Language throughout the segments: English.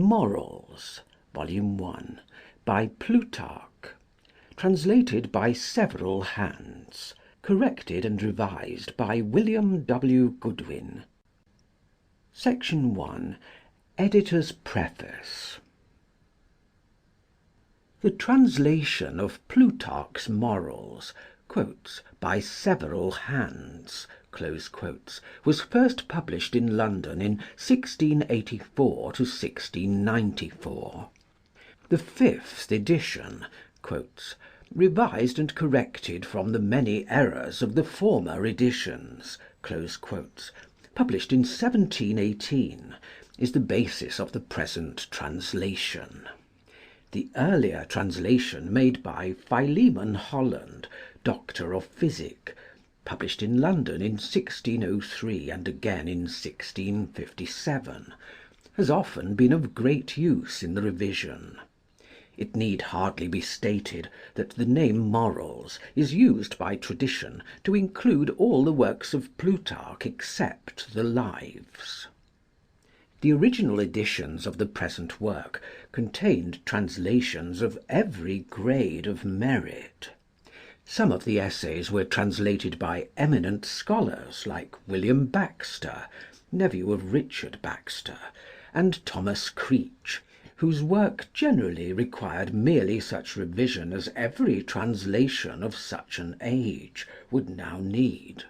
Morals, Volume 1, by Plutarch, translated by several hands, corrected and revised by William W. Goodwin. Section 1. Editor's Preface. The translation of Plutarch's Morals, by several hands, was first published in London in 1684 to 1694. The fifth edition, revised and corrected from the many errors of the former editions, published in 1718, is the basis of the present translation. The earlier translation made by Philemon Holland, Doctor of Physic, published in London in 1603 and again in 1657, has often been of great use in the revision. It need hardly be stated that the name Morals is used by tradition to include all the works of Plutarch except the Lives. The original editions of the present work contained translations of every grade of merit. Some of the essays were translated by eminent scholars like William Baxter, nephew of Richard Baxter, and Thomas Creech, whose work generally required merely such revision as every translation of such an age would now need.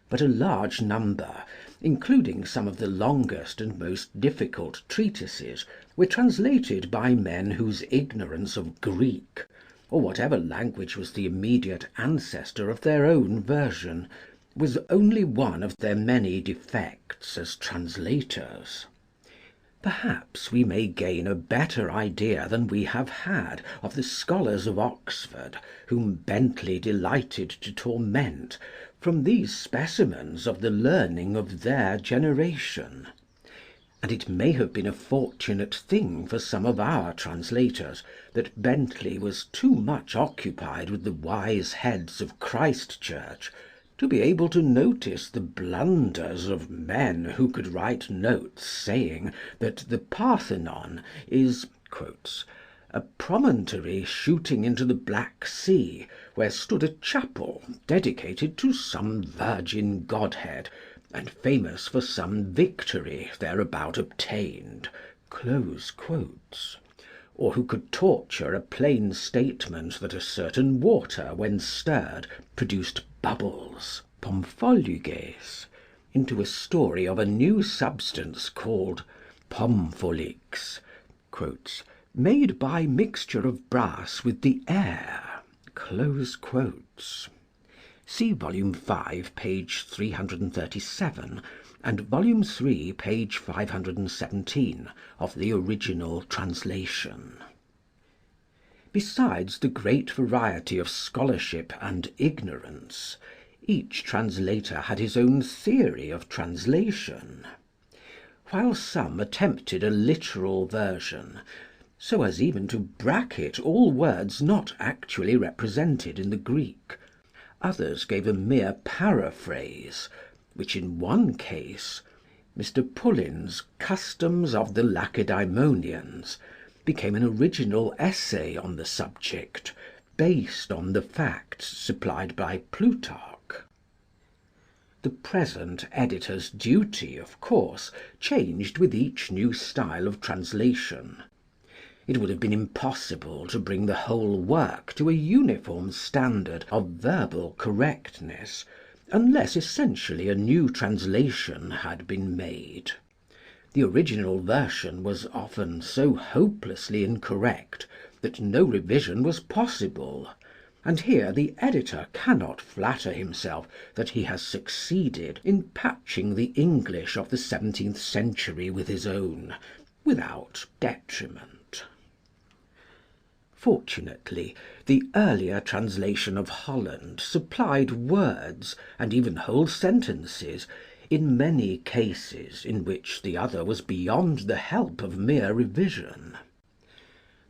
But a large number, including some of the longest and most difficult treatises, were translated by men whose ignorance of Greek, or whatever language was the immediate ancestor of their own version, was only one of their many defects as translators. Perhaps we may gain a better idea than we have had of the scholars of Oxford, whom Bentley delighted to torment, from these specimens of the learning of their generation. And it may have been a fortunate thing for some of our translators that Bentley was too much occupied with the wise heads of Christ Church to be able to notice the blunders of men who could write notes saying that the Parthenon is a promontory shooting into the Black Sea, where stood a chapel dedicated to some virgin godhead, and famous for some victory thereabout obtained, or who could torture a plain statement that a certain water, when stirred, produced bubbles, pompholuges, into a story of a new substance called pomphólix, made by mixture of brass with the air. See Volume 5, page 337, and Volume 3, page 517 of the original translation. Besides the great variety of scholarship and ignorance, each translator had his own theory of translation. While some attempted a literal version, so as even to bracket all words not actually represented in the Greek, others gave a mere paraphrase, which in one case, Mr. Pullen's Customs of the Lacedaemonians, became an original essay on the subject, based on the facts supplied by Plutarch. The present editor's duty, of course, changed with each new style of translation. It would have been impossible to bring the whole work to a uniform standard of verbal correctness, unless essentially a new translation had been made. The original version was often so hopelessly incorrect that no revision was possible, and here the editor cannot flatter himself that he has succeeded in patching the English of the 17th century with his own, without detriment. Fortunately, the earlier translation of Holland supplied words, and even whole sentences, in many cases in which the other was beyond the help of mere revision.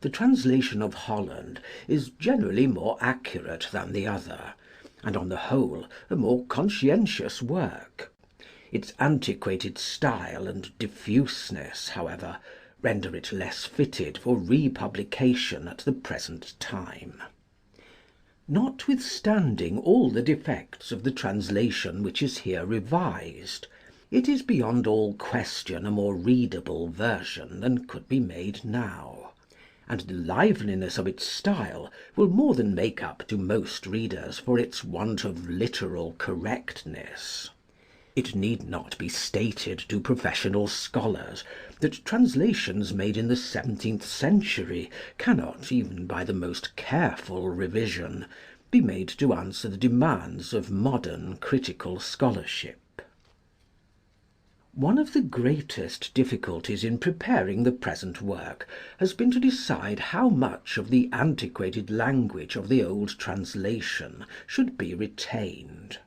The translation of Holland is generally more accurate than the other, and on the whole a more conscientious work. Its antiquated style and diffuseness, however, render it less fitted for republication at the present time. Notwithstanding all the defects of the translation which is here revised, it is beyond all question a more readable version than could be made now, and the liveliness of its style will more than make up to most readers for its want of literal correctness. It need not be stated to professional scholars that translations made in the 17th century cannot, even by the most careful revision, be made to answer the demands of modern critical scholarship. One of the greatest difficulties in preparing the present work has been to decide how much of the antiquated language of the old translation should be retained.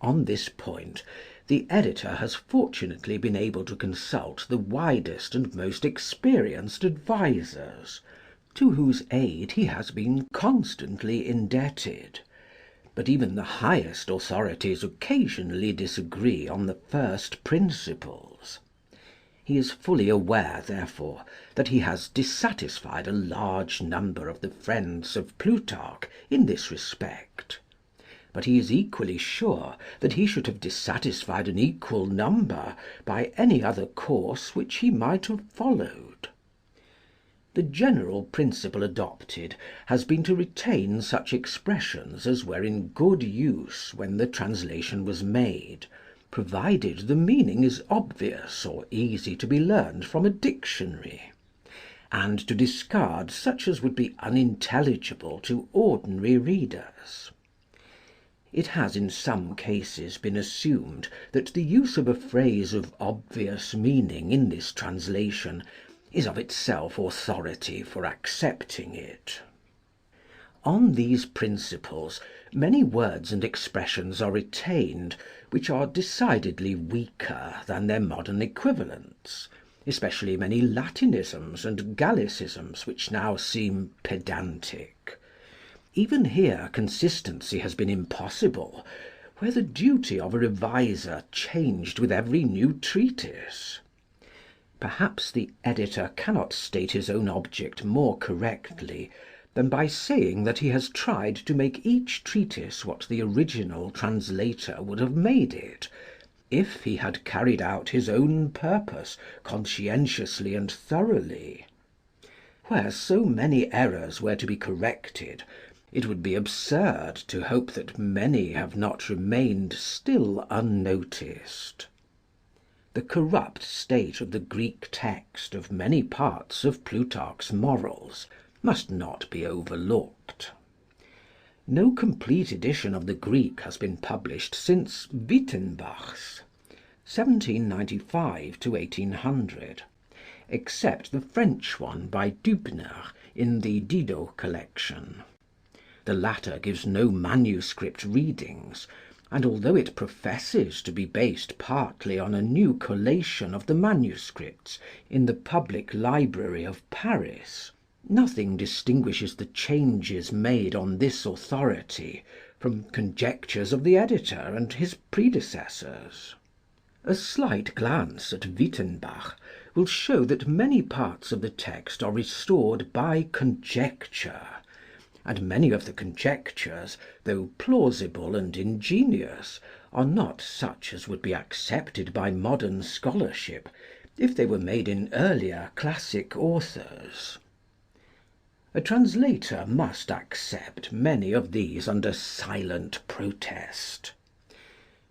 On this point, the editor has fortunately been able to consult the widest and most experienced advisers, to whose aid he has been constantly indebted. But even the highest authorities occasionally disagree on the first principles. He is fully aware, therefore, that he has dissatisfied a large number of the friends of Plutarch in this respect. But he is equally sure that he should have dissatisfied an equal number by any other course which he might have followed. The general principle adopted has been to retain such expressions as were in good use when the translation was made, provided the meaning is obvious or easy to be learned from a dictionary, and to discard such as would be unintelligible to ordinary readers. It has in some cases been assumed that the use of a phrase of obvious meaning in this translation is of itself authority for accepting it. On these principles many words and expressions are retained which are decidedly weaker than their modern equivalents, especially many Latinisms and Gallicisms which now seem pedantic. Even here consistency has been impossible, where the duty of a reviser changed with every new treatise. Perhaps the editor cannot state his own object more correctly than by saying that he has tried to make each treatise what the original translator would have made it, if he had carried out his own purpose conscientiously and thoroughly. Where so many errors were to be corrected, it would be absurd to hope that many have not remained still unnoticed. The corrupt state of the Greek text of many parts of Plutarch's Morals must not be overlooked. No complete edition of the Greek has been published since Wyttenbach's, 1795 to 1800, except the French one by Dübner in the Didot collection. The latter gives no manuscript readings, and although it professes to be based partly on a new collation of the manuscripts in the Public Library of Paris, nothing distinguishes the changes made on this authority from conjectures of the editor and his predecessors. A slight glance at Wyttenbach will show that many parts of the text are restored by conjecture, and many of the conjectures, though plausible and ingenious, are not such as would be accepted by modern scholarship if they were made in earlier classic authors. A translator must accept many of these under silent protest.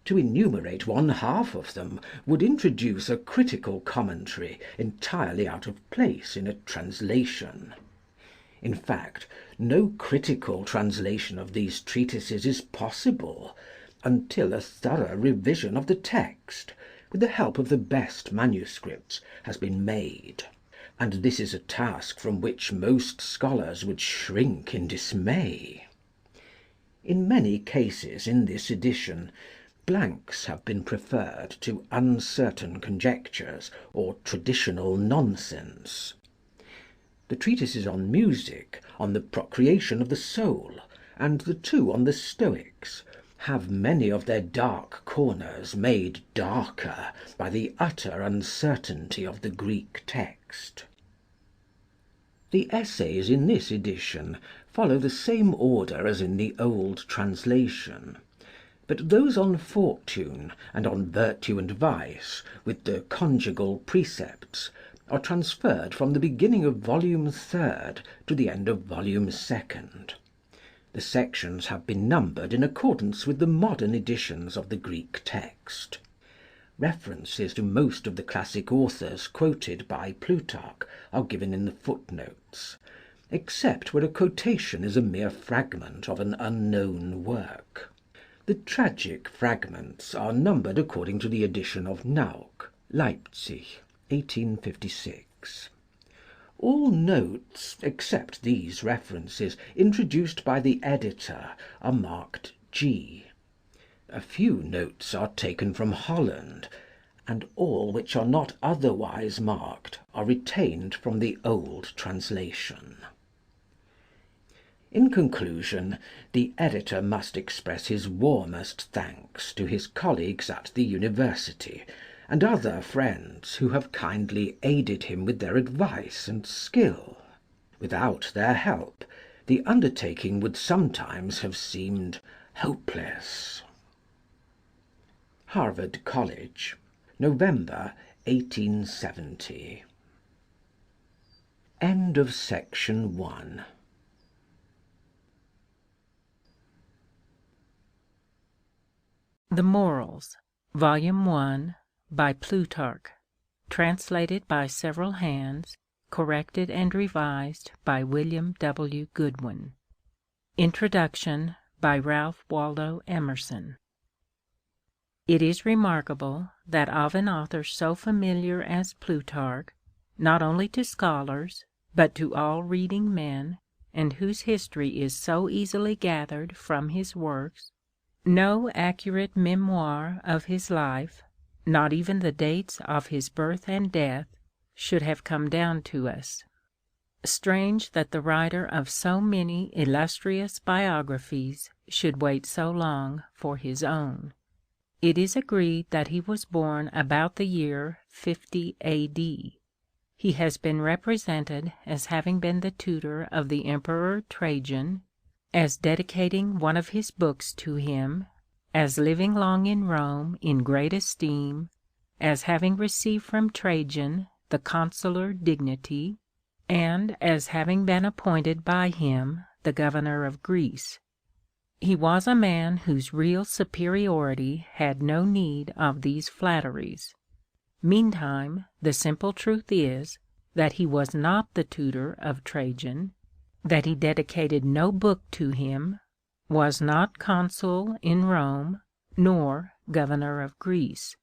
To enumerate one half of them would introduce a critical commentary entirely out of place in a translation. In fact, no critical translation of these treatises is possible until a thorough revision of the text, with the help of the best manuscripts, has been made, and this is a task from which most scholars would shrink in dismay. In many cases in this edition, blanks have been preferred to uncertain conjectures or traditional nonsense. The treatises on music, on the procreation of the soul, and the two on the Stoics, have many of their dark corners made darker by the utter uncertainty of the Greek text. The essays in this edition follow the same order as in the old translation, but those on Fortune and on Virtue and Vice, with the conjugal precepts, are transferred from the beginning of Volume 3rd to the end of Volume 2nd. The sections have been numbered in accordance with the modern editions of the Greek text. References to most of the classic authors quoted by Plutarch are given in the footnotes, except where a quotation is a mere fragment of an unknown work. The tragic fragments are numbered according to the edition of Nauck, Leipzig, 1856. All notes, except these references introduced by the editor, are marked G. A few notes are taken from Holland, and all which are not otherwise marked are retained from the old translation. In conclusion, the editor must express his warmest thanks to his colleagues at the University and other friends who have kindly aided him with their advice and skill. Without their help, the undertaking would sometimes have seemed hopeless. Harvard College, November 1870. End of section 1. The Morals, Volume 1, by Plutarch, translated by several hands, corrected and revised by William W. Goodwin. Introduction by Ralph Waldo Emerson. It is remarkable that of an author so familiar as Plutarch, not only to scholars, but to all reading men, and whose history is so easily gathered from his works, no accurate memoir of his life, not even the dates of his birth and death, should have come down to us. Strange that the writer of so many illustrious biographies should wait so long for his own. It is agreed that he was born about the year 50 A.D. He has been represented as having been the tutor of the Emperor Trajan, as dedicating one of his books to him, as living long in Rome in great esteem, as having received from Trajan the consular dignity, and as having been appointed by him the governor of Greece. He was a man whose real superiority had no need of these flatteries. Meantime, the simple truth is, that he was not the tutor of Trajan, that he dedicated no book to him, was not consul in Rome, nor governor of Greece,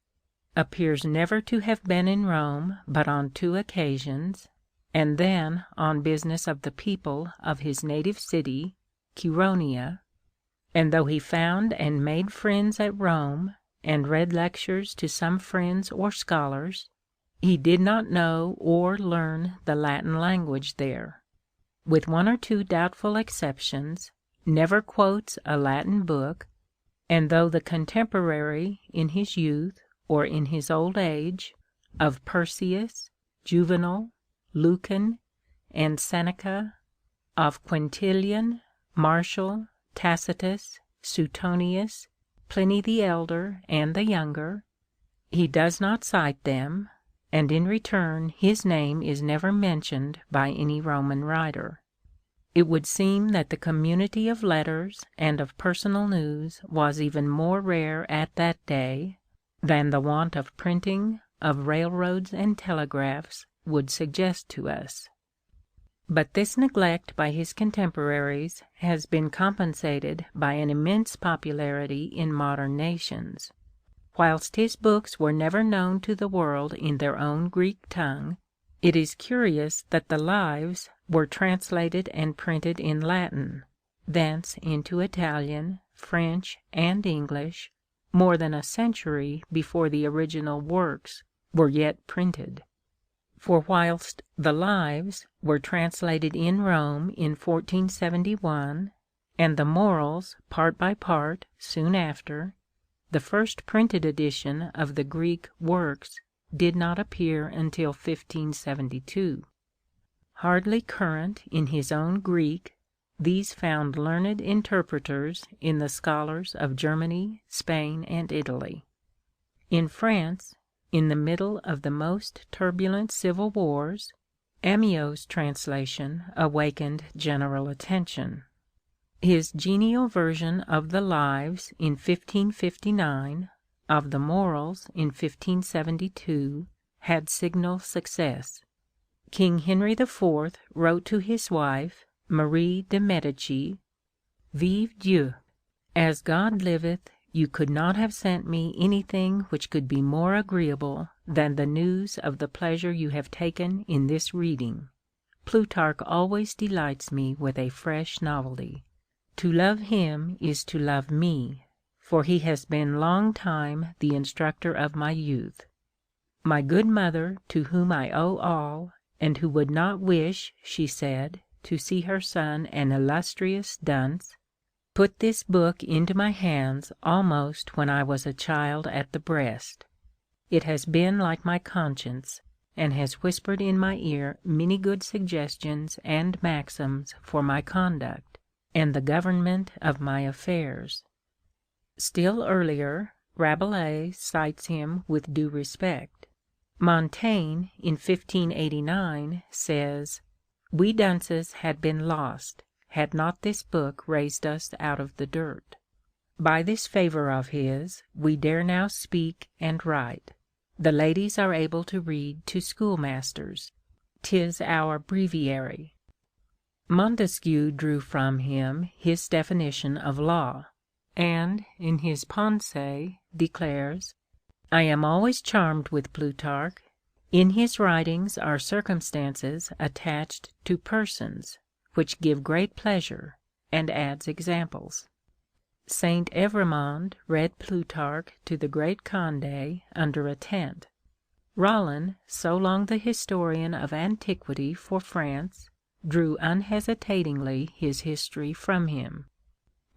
appears never to have been in Rome but on 2 occasions, and then on business of the people of his native city, Chaeronea, and though he found and made friends at Rome, and read lectures to some friends or scholars, he did not know or learn the Latin language there. With 1 or 2 doubtful exceptions, never quotes a Latin book, and though the contemporary in his youth or in his old age of Persius, Juvenal, Lucan, and Seneca, of Quintilian, Martial, Tacitus, Suetonius, Pliny the Elder and the Younger, he does not cite them, and in return his name is never mentioned by any Roman writer. It would seem that the community of letters and of personal news was even more rare at that day than the want of printing, of railroads and telegraphs would suggest to us. But this neglect by his contemporaries has been compensated by an immense popularity in modern nations. Whilst his books were never known to the world in their own Greek tongue, it is curious that the Lives were translated and printed in Latin, thence into Italian, French, and English, more than a century before the original works were yet printed. For whilst the Lives were translated in Rome in 1471, and the Morals part by part soon after, the first printed edition of the Greek works did not appear until 1572. Hardly current in his own Greek, these found learned interpreters in the scholars of Germany, Spain, and Italy. In France, in the middle of the most turbulent civil wars, Amyot's translation awakened general attention. His genial version of the Lives in 1559, of the Morals in 1572, had signal success. King Henry IV. wrote to his wife, Marie de Medici, "Vive Dieu! As God liveth, you could not have sent me anything which could be more agreeable than the news of the pleasure you have taken in this reading. Plutarch always delights me with a fresh novelty. To love him is to love me, for he has been long time the instructor of my youth. My good mother, to whom I owe all, and who would not wish, she said, to see her son an illustrious dunce, put this book into my hands almost when I was a child at the breast. It has been like my conscience, and has whispered in my ear many good suggestions and maxims for my conduct, and the government of my affairs." Still earlier, Rabelais cites him with due respect. Montaigne, in 1589, says, "We dunces had been lost, had not this book raised us out of the dirt. By this favor of his, we dare now speak and write. The ladies are able to read to schoolmasters. 'Tis our breviary." Montesquieu drew from him his definition of law, and in his Pensées declares, "I am always charmed with Plutarch. In his writings are circumstances attached to persons, which give great pleasure, and adds examples." Saint Evremond read Plutarch to the great Condé under a tent. Rollin, so long the historian of antiquity for France, drew unhesitatingly his history from him.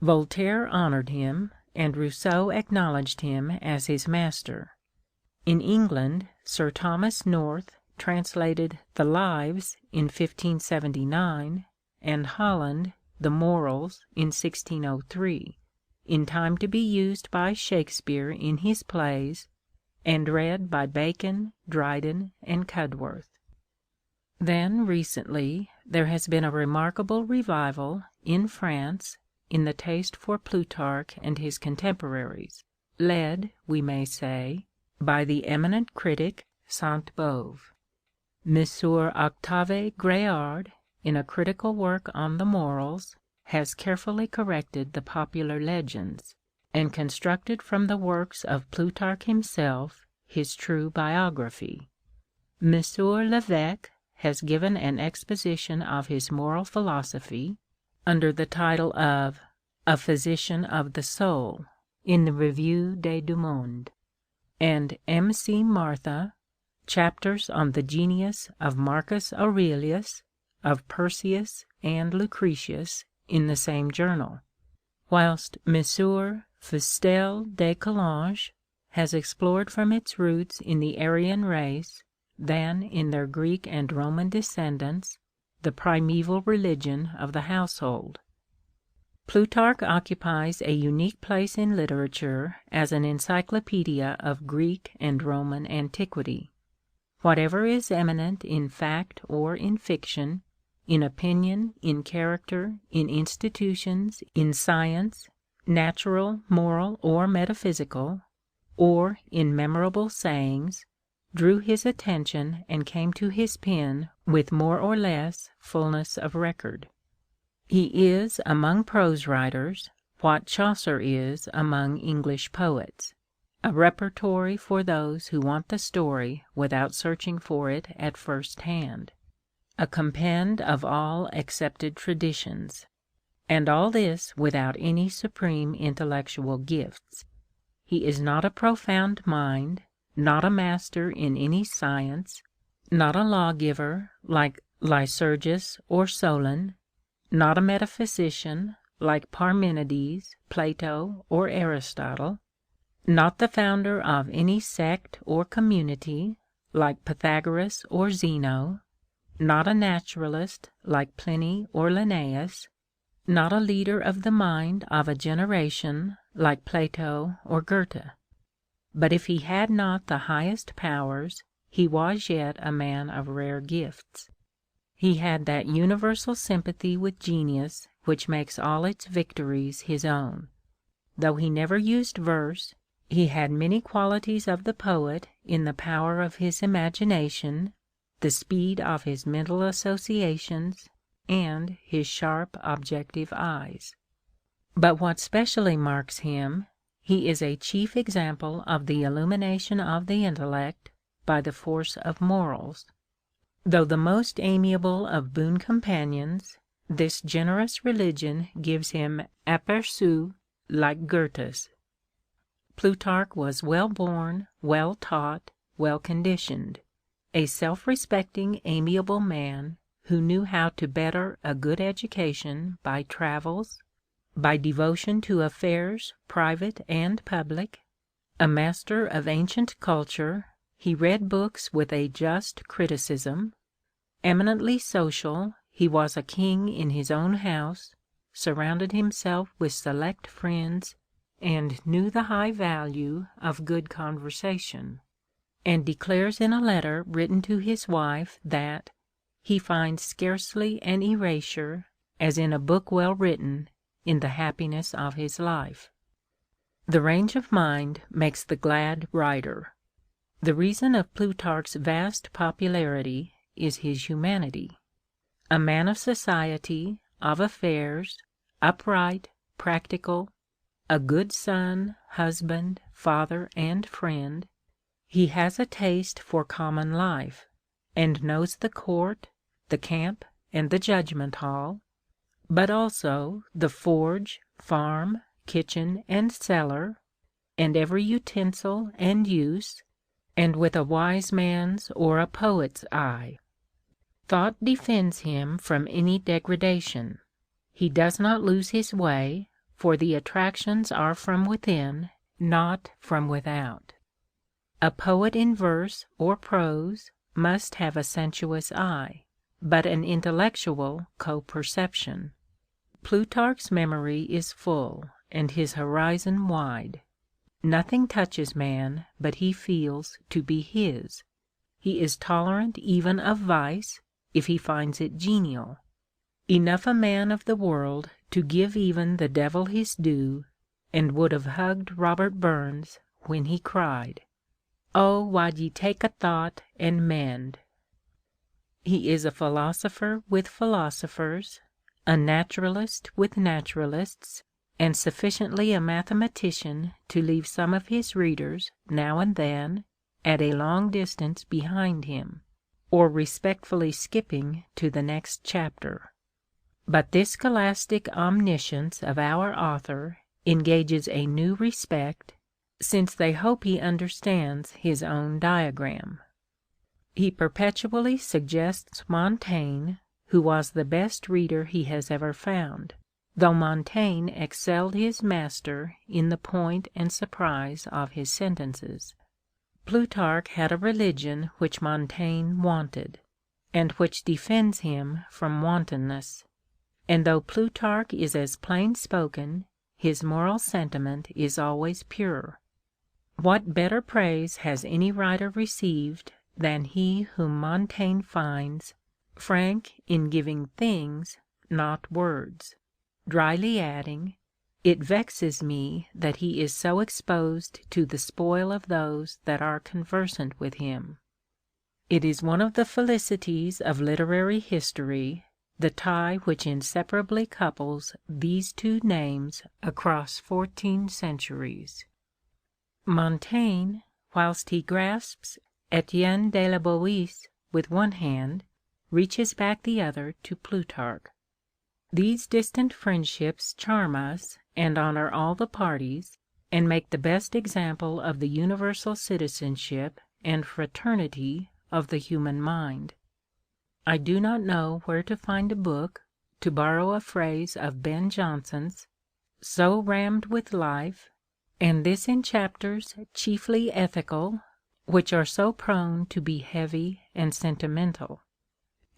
Voltaire honored him, and Rousseau acknowledged him as his master. In England, Sir Thomas North translated the Lives in 1579, and Holland the Morals in 1603, in time to be used by Shakespeare in his plays, and read by Bacon, Dryden, and Cudworth. Then recently there has been a remarkable revival in France in the taste for Plutarch and his contemporaries, led, we may say, by the eminent critic Sainte-Beuve. Monsieur Octave Greard, in a critical work on the Morals, has carefully corrected the popular legends, and constructed from the works of Plutarch himself his true biography. Monsieur Lévesque has given an exposition of his moral philosophy, under the title of A Physician of the Soul, in the Revue des Deux Mondes, and M.C. Martha, chapters on the genius of Marcus Aurelius, of Persius and Lucretius, in the same journal, whilst Monsieur Fustel de Coulanges has explored from its roots in the Aryan race, then in their Greek and Roman descendants, the primeval religion of the household. Plutarch occupies a unique place in literature as an encyclopedia of Greek and Roman antiquity. Whatever is eminent in fact or in fiction, in opinion, in character, in institutions, in science, natural, moral, or metaphysical, or in memorable sayings, drew his attention and came to his pen with more or less fullness of record. He is among prose writers what Chaucer is among English poets, a repertory for those who want the story without searching for it at first hand, a compend of all accepted traditions, and all this without any supreme intellectual gifts. He is not a profound mind, not a master in any science, not a lawgiver like Lycurgus or Solon, not a metaphysician like Parmenides, Plato, or Aristotle, not the founder of any sect or community, like Pythagoras or Zeno, not a naturalist, like Pliny or Linnaeus, not a leader of the mind of a generation, like Plato or Goethe. But if he had not the highest powers, he was yet a man of rare gifts. He had that universal sympathy with genius which makes all its victories his own. Though he never used verse, he had many qualities of the poet in the power of his imagination, the speed of his mental associations, and his sharp objective eyes. But what specially marks him, he is a chief example of the illumination of the intellect by the force of morals. Though the most amiable of boon companions, this generous religion gives him aperçus like Goethe's. Plutarch was well born, well taught, well conditioned, a self-respecting, amiable man, who knew how to better a good education by travels, by devotion to affairs private and public. A master of ancient culture, he read books with a just criticism. Eminently social, he was a king in his own house, surrounded himself with select friends, and knew the high value of good conversation, and declares in a letter written to his wife that he finds scarcely an erasure, as in a book well written, in the happiness of his life. The range of mind makes the glad writer. The reason of Plutarch's vast popularity is his humanity. A man of society, of affairs, upright, practical, a good son, husband, father, and friend, he has a taste for common life, and knows the court, the camp, and the judgment hall, but also the forge, farm, kitchen, and cellar, and every utensil and use, and with a wise man's or a poet's eye. Thought defends him from any degradation. He does not lose his way, for the attractions are from within, not from without. A poet in verse or prose must have a sensuous eye, but an intellectual co-perception. Plutarch's memory is full, and his horizon wide. Nothing touches man but he feels to be his. He is tolerant even of vice, if he finds it genial. Enough a man of the world to give even the devil his due, and would have hugged Robert Burns when he cried, "Oh, wad ye take a thought and mend?" He is a philosopher with philosophers, a naturalist with naturalists, and sufficiently a mathematician to leave some of his readers, now and then, at a long distance behind him, or respectfully skipping to the next chapter. But this scholastic omniscience of our author engages a new respect, since they hope he understands his own diagram. He perpetually suggests Montaigne, who was the best reader he has ever found, though Montaigne excelled his master in the point and surprise of his sentences. Plutarch had a religion which Montaigne wanted, and which defends him from wantonness. And though Plutarch is as plain-spoken, his moral sentiment is always pure. What better praise has any writer received than he whom Montaigne finds frank in giving things, not words, dryly adding, "It vexes me that he is so exposed to the spoil of those that are conversant with him." It is one of the felicities of literary history, the tie which inseparably couples these two names across 14 centuries. Montaigne, whilst he grasps Etienne de la Boisse with one hand, reaches back the other to Plutarch. These distant friendships charm us and honor all the parties, and make the best example of the universal citizenship and fraternity of the human mind. I do not know where to find a book, to borrow a phrase of Ben Jonson's, so rammed with life, and this in chapters chiefly ethical, which are so prone to be heavy and sentimental.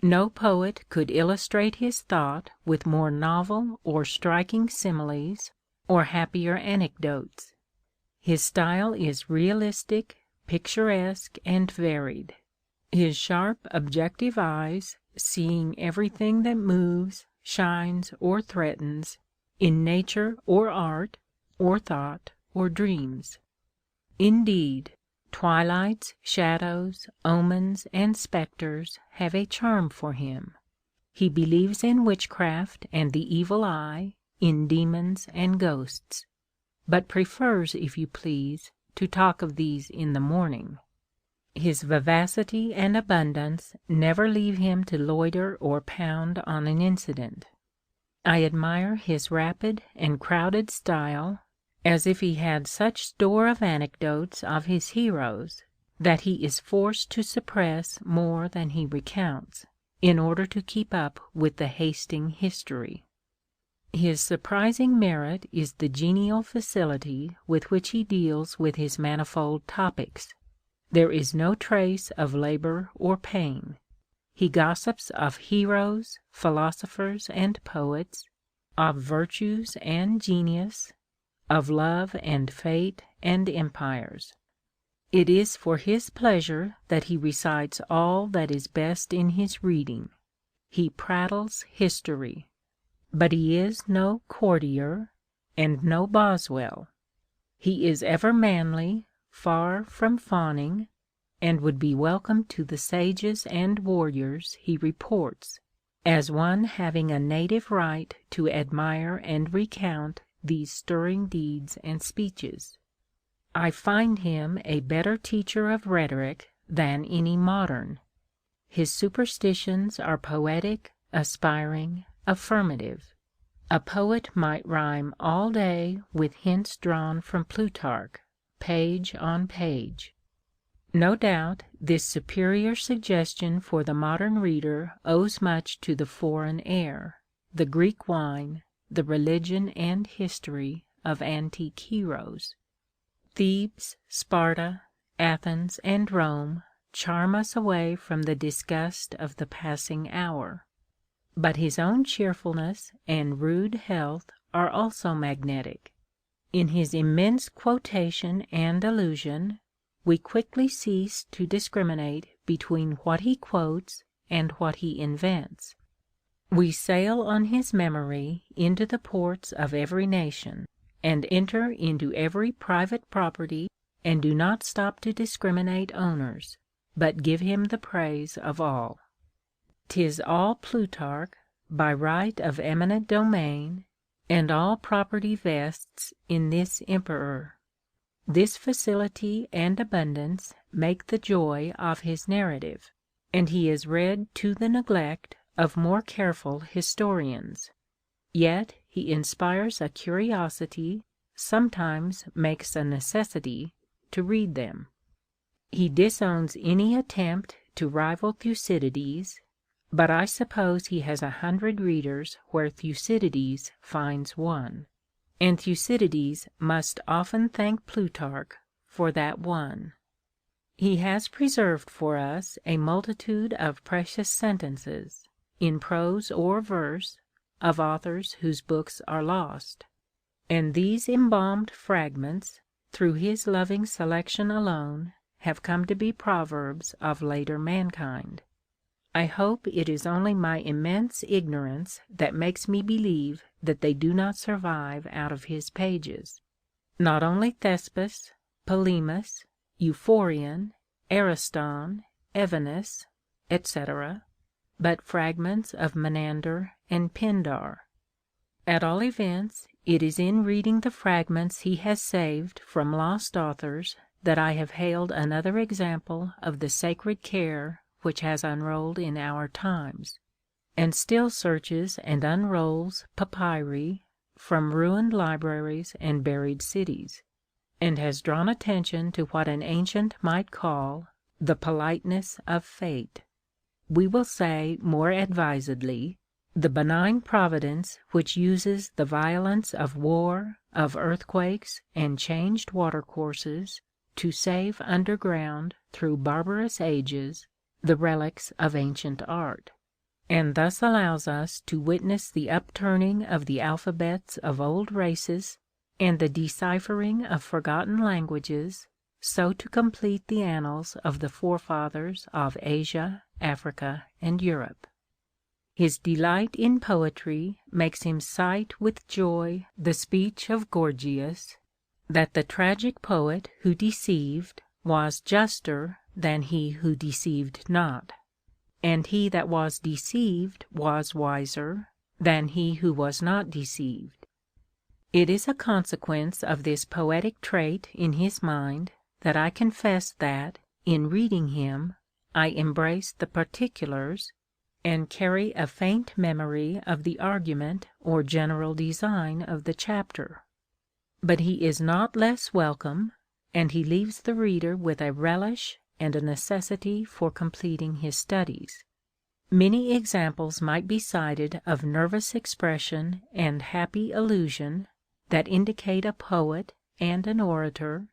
No poet could illustrate his thought with more novel or striking similes or happier anecdotes. His style is realistic, picturesque, and varied. His sharp, objective eyes, seeing everything that moves, shines, or threatens, in nature or art, or thought, or dreams. Indeed, twilights, shadows, omens, and spectres have a charm for him. He believes in witchcraft and the evil eye, in demons and ghosts, but prefers, if you please, to talk of these in the morning. His vivacity and abundance never leave him to loiter or pound on an incident. I admire his rapid and crowded style, as if he had such store of anecdotes of his heroes that he is forced to suppress more than he recounts, in order to keep up with the hasting history. His surprising merit is the genial facility with which he deals with his manifold topics. There is no trace of labor or pain. He gossips of heroes, philosophers, and poets, of virtues and genius, of love and fate and empires. It is for his pleasure that he recites all that is best in his reading. He prattles history. But he is no courtier, and no Boswell. He is ever manly, far from fawning, and would be welcome to the sages and warriors he reports, as one having a native right to admire and recount these stirring deeds and speeches. I find him a better teacher of rhetoric than any modern. His superstitions are poetic, aspiring, affirmative. A poet might rhyme all day with hints drawn from Plutarch, page on page. No doubt this superior suggestion for the modern reader owes much to the foreign air, the Greek wine, the religion and history of antique heroes. Thebes, Sparta, Athens, and Rome charm us away from the disgust of the passing hour. But his own cheerfulness and rude health are also magnetic. In his immense quotation and allusion, we quickly cease to discriminate between what he quotes and what he invents. We sail on his memory into the ports of every nation, and enter into every private property, and do not stop to discriminate owners, but give him the praise of all. 'Tis all Plutarch, by right of eminent domain, and all property vests in this emperor. This facility and abundance make the joy of his narrative, and he is read to the neglect of more careful historians. Yet he inspires a curiosity, sometimes makes a necessity, to read them. He disowns any attempt to rival Thucydides, but I suppose he has 100 readers where Thucydides finds one, and Thucydides must often thank Plutarch for that one. He has preserved for us a multitude of precious sentences, in prose or verse, of authors whose books are lost, and these embalmed fragments, through his loving selection alone, have come to be proverbs of later mankind. I hope it is only my immense ignorance that makes me believe that they do not survive out of his pages. Not only Thespis, Polemus, Euphorion, Ariston, Evenus, etc., but fragments of Menander and Pindar. At all events, it is in reading the fragments he has saved from lost authors that I have hailed another example of the sacred care which has unrolled in our times, and still searches and unrolls papyri from ruined libraries and buried cities, and has drawn attention to what an ancient might call the politeness of fate. We will say more advisedly, The benign providence which uses the violence of war, of earthquakes, and changed watercourses, to save underground through barbarous ages the relics of ancient art, and thus allows us to witness the upturning of the alphabets of old races and the deciphering of forgotten languages, so to complete the annals of the forefathers of Asia, Africa, and Europe. His delight in poetry makes him cite with joy the speech of Gorgias, that the tragic poet who deceived was juster than he who deceived not, and he that was deceived was wiser than he who was not deceived. It is a consequence of this poetic trait in his mind that I confess that, in reading him, I embrace the particulars, and carry a faint memory of the argument or general design of the chapter. But he is not less welcome, and he leaves the reader with a relish and a necessity for completing his studies. Many examples might be cited of nervous expression and happy allusion that indicate a poet and an orator,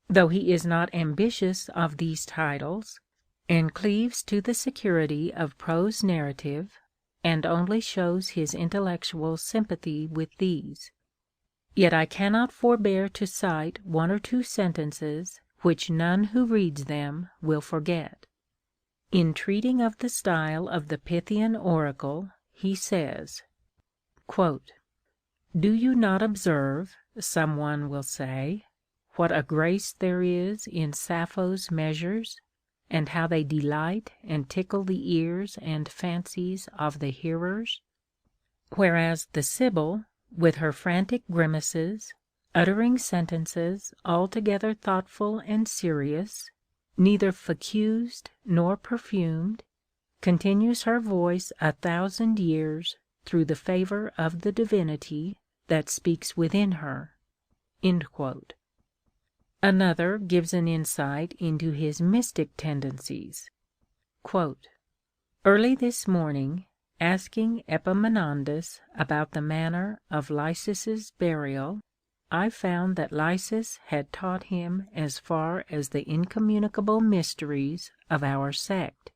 though he is not ambitious of these titles, and cleaves to the security of prose narrative, and only shows his intellectual sympathy with these. Yet I cannot forbear to cite one or two sentences which none who reads them will forget. In treating of the style of the Pythian oracle, he says, quote, "Do you not observe, some one will say, what a grace there is in Sappho's measures, and how they delight and tickle the ears and fancies of the hearers? Whereas the Sibyl, with her frantic grimaces, uttering sentences altogether thoughtful and serious, neither fecused nor perfumed, continues her voice 1,000 years through the favor of the divinity that speaks within her." End quote. Another gives an insight into his mystic tendencies. Quote, "Early this morning, asking Epaminondas about the manner of Lycis's burial, I found that Lysis had taught him as far as the incommunicable mysteries of our sect,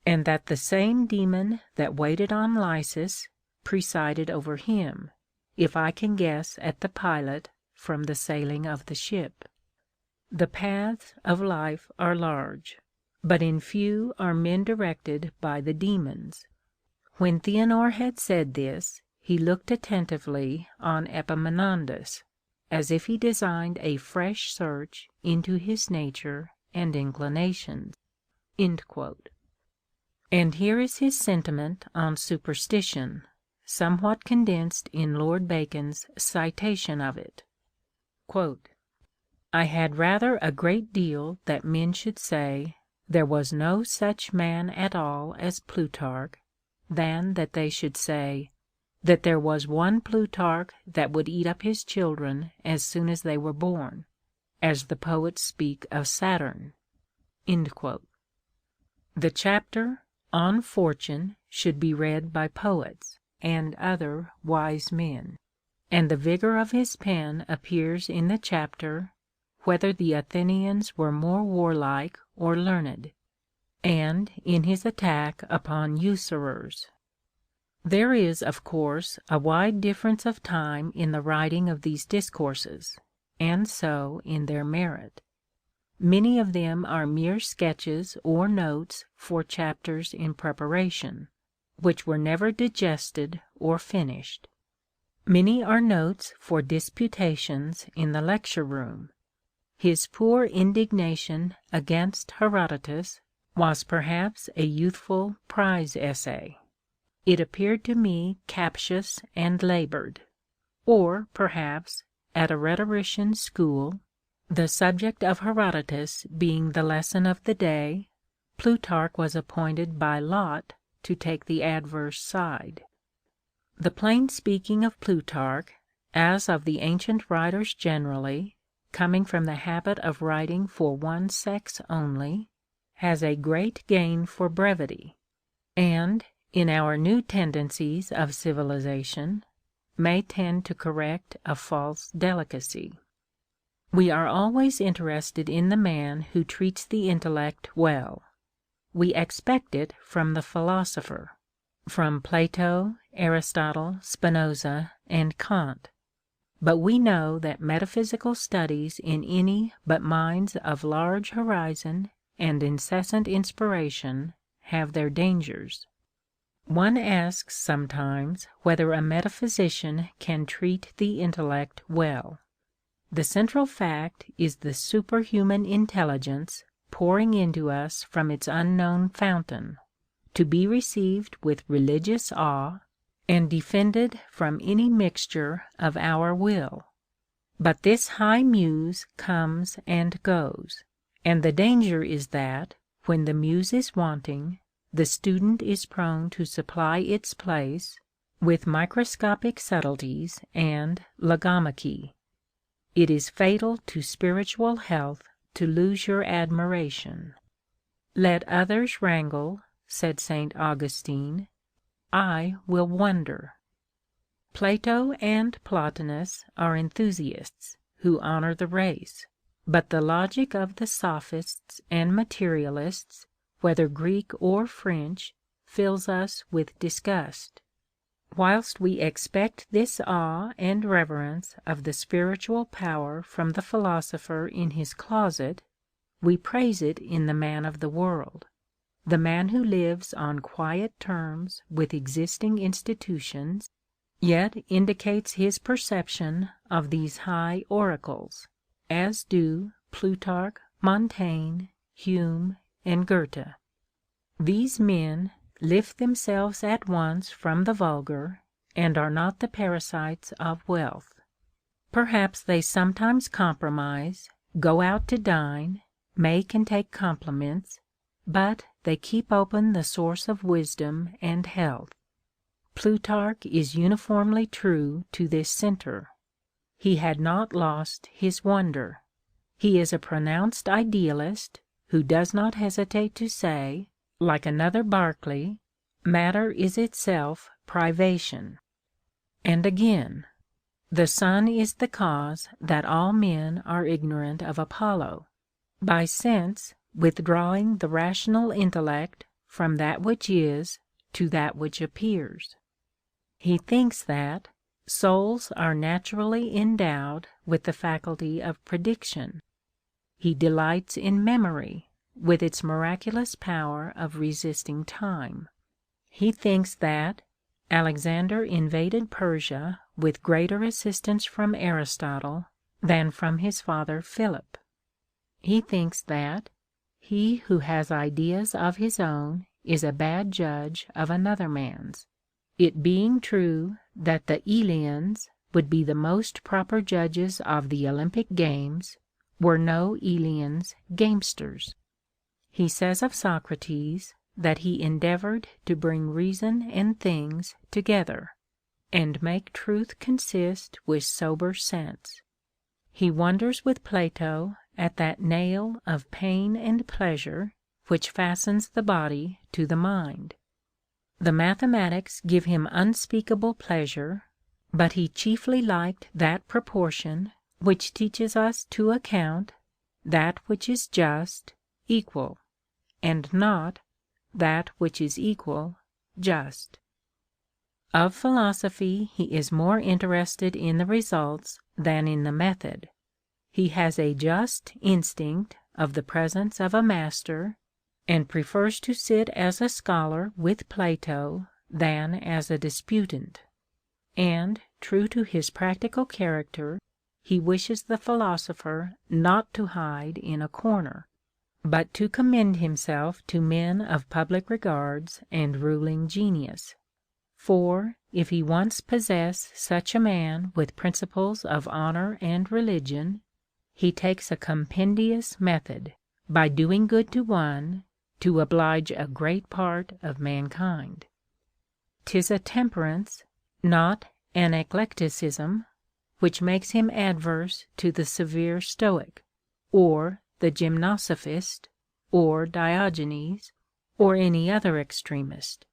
and that the same demon that waited on Lysis presided over him, if I can guess at the pilot from the sailing of the ship. The paths of life are large, but in few are men directed by the demons." When Theanor had said this, he looked attentively on Epaminondas, as if he designed a fresh search into his nature and inclinations. End quote. And here is his sentiment on superstition, somewhat condensed in Lord Bacon's citation of it. Quote, "I had rather a great deal that men should say there was no such man at all as Plutarch, than that they should say that there was one Plutarch that would eat up his children as soon as they were born, as the poets speak of Saturn." End quote. The chapter on Fortune should be read by poets and other wise men, and the vigor of his pen appears in the chapter whether the Athenians were more warlike or learned, and in his attack upon usurers. There is, of course, a wide difference of time in the writing of these discourses, and so in their merit. Many of them are mere sketches or notes for chapters in preparation, which were never digested or finished. Many are notes for disputations in the lecture room. His poor indignation against Herodotus was perhaps a youthful prize essay. It appeared to me captious and labored. Or, perhaps, at a rhetorician's school, the subject of Herodotus being the lesson of the day, Plutarch was appointed by lot to take the adverse side. The plain speaking of Plutarch, as of the ancient writers generally, coming from the habit of writing for one sex only, has a great gain for brevity, and, in our new tendencies of civilization, may tend to correct a false delicacy. We are always interested in the man who treats the intellect well. We expect it from the philosopher, from Plato, Aristotle, Spinoza, and Kant. But we know that metaphysical studies in any but minds of large horizon and incessant inspiration have their dangers. One asks sometimes whether a metaphysician can treat the intellect well. The central fact is the superhuman intelligence pouring into us from its unknown fountain, to be received with religious awe, and defended from any mixture of our will. But this high muse comes and goes, and the danger is that, when the muse is wanting, the student is prone to supply its place with microscopic subtleties and logomachy. It is fatal to spiritual health to lose your admiration. Let others wrangle, said St. Augustine, I will wonder. Plato and Plotinus are enthusiasts who honor the race, but the logic of the sophists and materialists, whether Greek or French, fills us with disgust. Whilst we expect this awe and reverence of the spiritual power from the philosopher in his closet, we praise it in the man of the world. The man who lives on quiet terms with existing institutions, yet indicates his perception of these high oracles, as do Plutarch, Montaigne, Hume, and Goethe. These men lift themselves at once from the vulgar, and are not the parasites of wealth. Perhaps they sometimes compromise, go out to dine, make and take compliments, but they keep open the source of wisdom and health. Plutarch is uniformly true to this centre. He had not lost his wonder. He is a pronounced idealist, who does not hesitate to say, like another Berkeley, matter is itself privation. And again, the sun is the cause that all men are ignorant of Apollo, by sense withdrawing the rational intellect from that which is to that which appears. He thinks that souls are naturally endowed with the faculty of prediction. He delights in memory, with its miraculous power of resisting time. He thinks that Alexander invaded Persia with greater assistance from Aristotle than from his father Philip. He thinks that he who has ideas of his own is a bad judge of another man's, it being true that the Eleans would be the most proper judges of the Olympic games were no Eleans gamesters. He says of Socrates that he endeavored to bring reason and things together, and make truth consist with sober sense. He wonders with Plato at that nail of pain and pleasure which fastens the body to the mind. The mathematics give him unspeakable pleasure, but he chiefly liked that proportion which teaches us to account that which is just equal, and not that which is equal just. Of philosophy he is more interested in the results than in the method. He has a just instinct of the presence of a master, and prefers to sit as a scholar with Plato than as a disputant. And, true to his practical character, he wishes the philosopher not to hide in a corner, but to commend himself to men of public regards and ruling genius. For, if he once possess such a man with principles of honor and religion, he takes a compendious method, by doing good to one, to oblige a great part of mankind. 'Tis a temperance, not an eclecticism, which makes him adverse to the severe Stoic, or the Gymnosophist, or Diogenes, or any other extremist.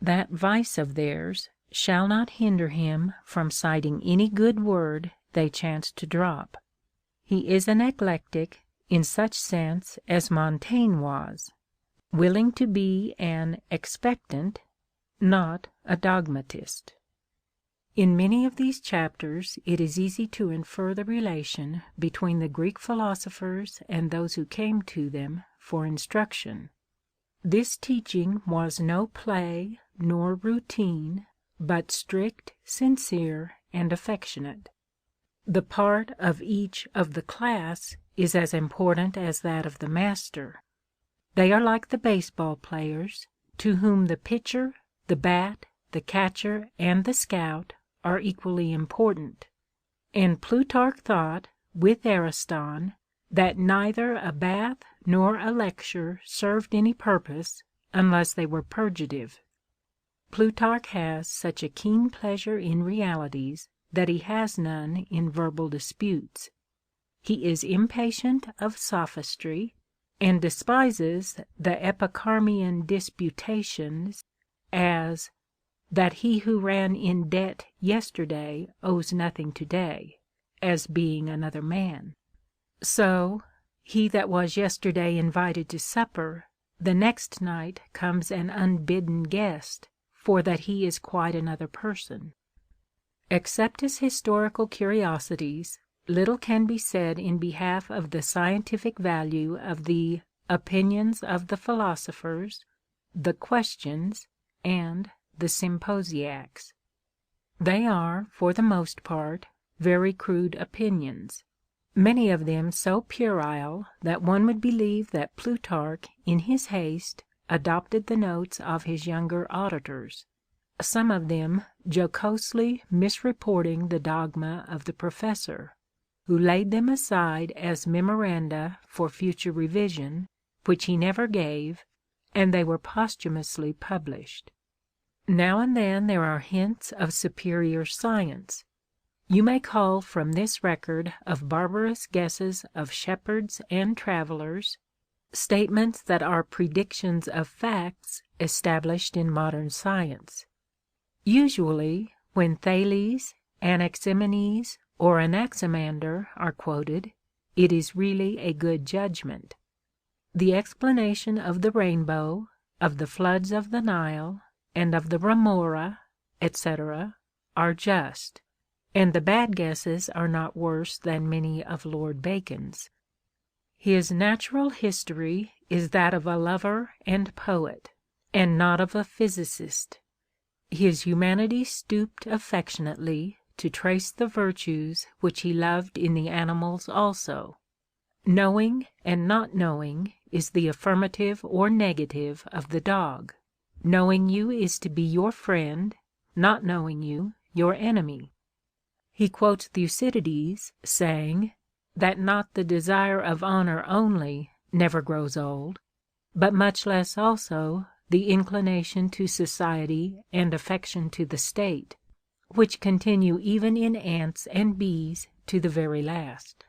that vice of theirs shall not hinder him from citing any good word they chance to drop. He is an eclectic in such sense as Montaigne was, willing to be an expectant, not a dogmatist. In many of these chapters it is easy to infer the relation between the Greek philosophers and those who came to them for instruction. This teaching was no play nor routine, but strict, sincere, and affectionate. The part of each of the class is as important as that of the master. They are like the baseball players, to whom the pitcher, the bat, the catcher, and the scout are equally important. And Plutarch thought, with Ariston, that neither a bath nor a lecture served any purpose unless they were purgative. Plutarch has such a keen pleasure in realities that he has none in verbal disputes. He is impatient of sophistry, and despises the Epicharmian disputations, as that he who ran in debt yesterday owes nothing today, as being another man. So, he that was yesterday invited to supper, the next night comes an unbidden guest, for that he is quite another person. Except as historical curiosities, little can be said in behalf of the scientific value of the Opinions of the Philosophers, the Questions, and the Symposiacs. They are, for the most part, very crude opinions, many of them so puerile that one would believe that Plutarch, in his haste, adopted the notes of his younger auditors, some of them jocosely misreporting the dogma of the professor, who laid them aside as memoranda for future revision, which he never gave, and they were posthumously published. Now and then there are hints of superior science. You may cull from this record of barbarous guesses of shepherds and travelers statements that are predictions of facts established in modern science. Usually, when Thales, Anaximenes, or Anaximander are quoted, it is really a good judgment. The explanation of the rainbow, of the floods of the Nile, and of the remora, etc., are just, and the bad guesses are not worse than many of Lord Bacon's. His natural history is that of a lover and poet, and not of a physicist. His humanity stooped affectionately to trace the virtues which he loved in the animals also. Knowing and not knowing is the affirmative or negative of the dog. Knowing you is to be your friend, not knowing you, your enemy. He quotes Thucydides, saying, that not the desire of honor only never grows old, but much less also the inclination to society and affection to the state, which continue even in ants and bees to the very last.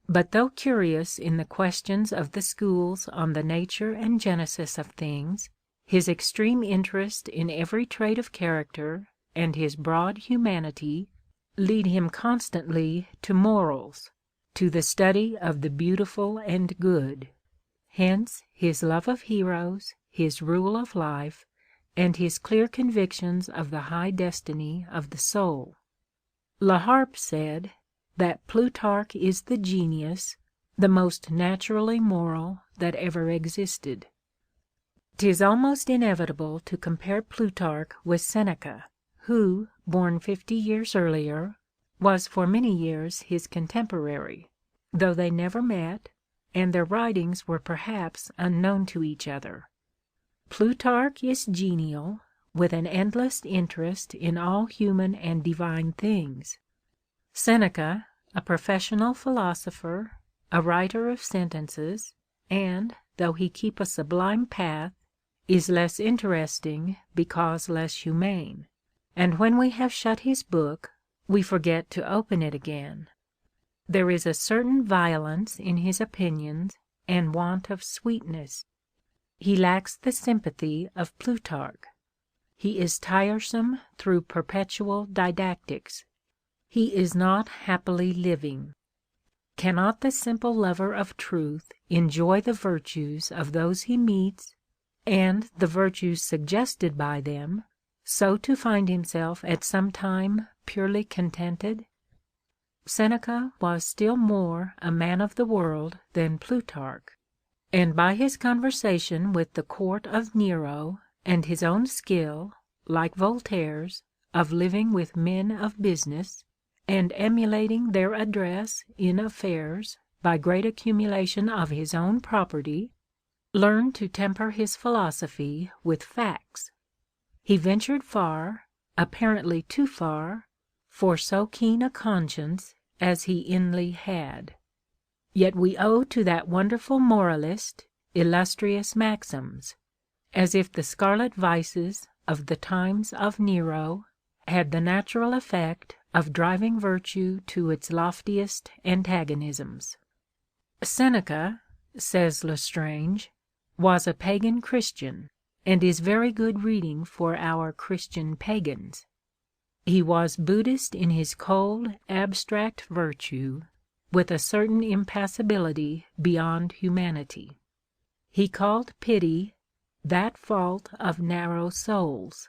But though curious in the questions of the schools on the nature and genesis of things, his extreme interest in every trait of character and his broad humanity lead him constantly to morals, to the study of the beautiful and good. Hence his love of heroes, his rule of life, and his clear convictions of the high destiny of the soul. La Harpe said that Plutarch is the genius, the most naturally moral that ever existed. 'Tis almost inevitable to compare Plutarch with Seneca, who, born 50 years earlier, was for many years his contemporary, though they never met, and their writings were perhaps unknown to each other. Plutarch is genial, with an endless interest in all human and divine things. Seneca, a professional philosopher, a writer of sentences, and, though he keep a sublime path, is less interesting because less humane, and when we have shut his book, we forget to open it again. There is a certain violence in his opinions and want of sweetness. He lacks the sympathy of Plutarch. he is tiresome through perpetual didactics. He is not happily living. Cannot the simple lover of truth enjoy the virtues of those he meets, and the virtues suggested by them, so to find himself at some time purely contented? Seneca was still more a man of the world than Plutarch, and by his conversation with the court of Nero, and his own skill, like Voltaire's, of living with men of business, and emulating their address in affairs by great accumulation of his own property, learned to temper his philosophy with facts. He ventured far, apparently too far, for so keen a conscience as he inly had. Yet we owe to that wonderful moralist illustrious maxims, as if the scarlet vices of the times of Nero had the natural effect of driving virtue to its loftiest antagonisms. Seneca, says Lestrange, was a pagan Christian, and is very good reading for our Christian pagans. He was Buddhist in his cold, abstract virtue, with a certain impassibility beyond humanity. He called pity that fault of narrow souls.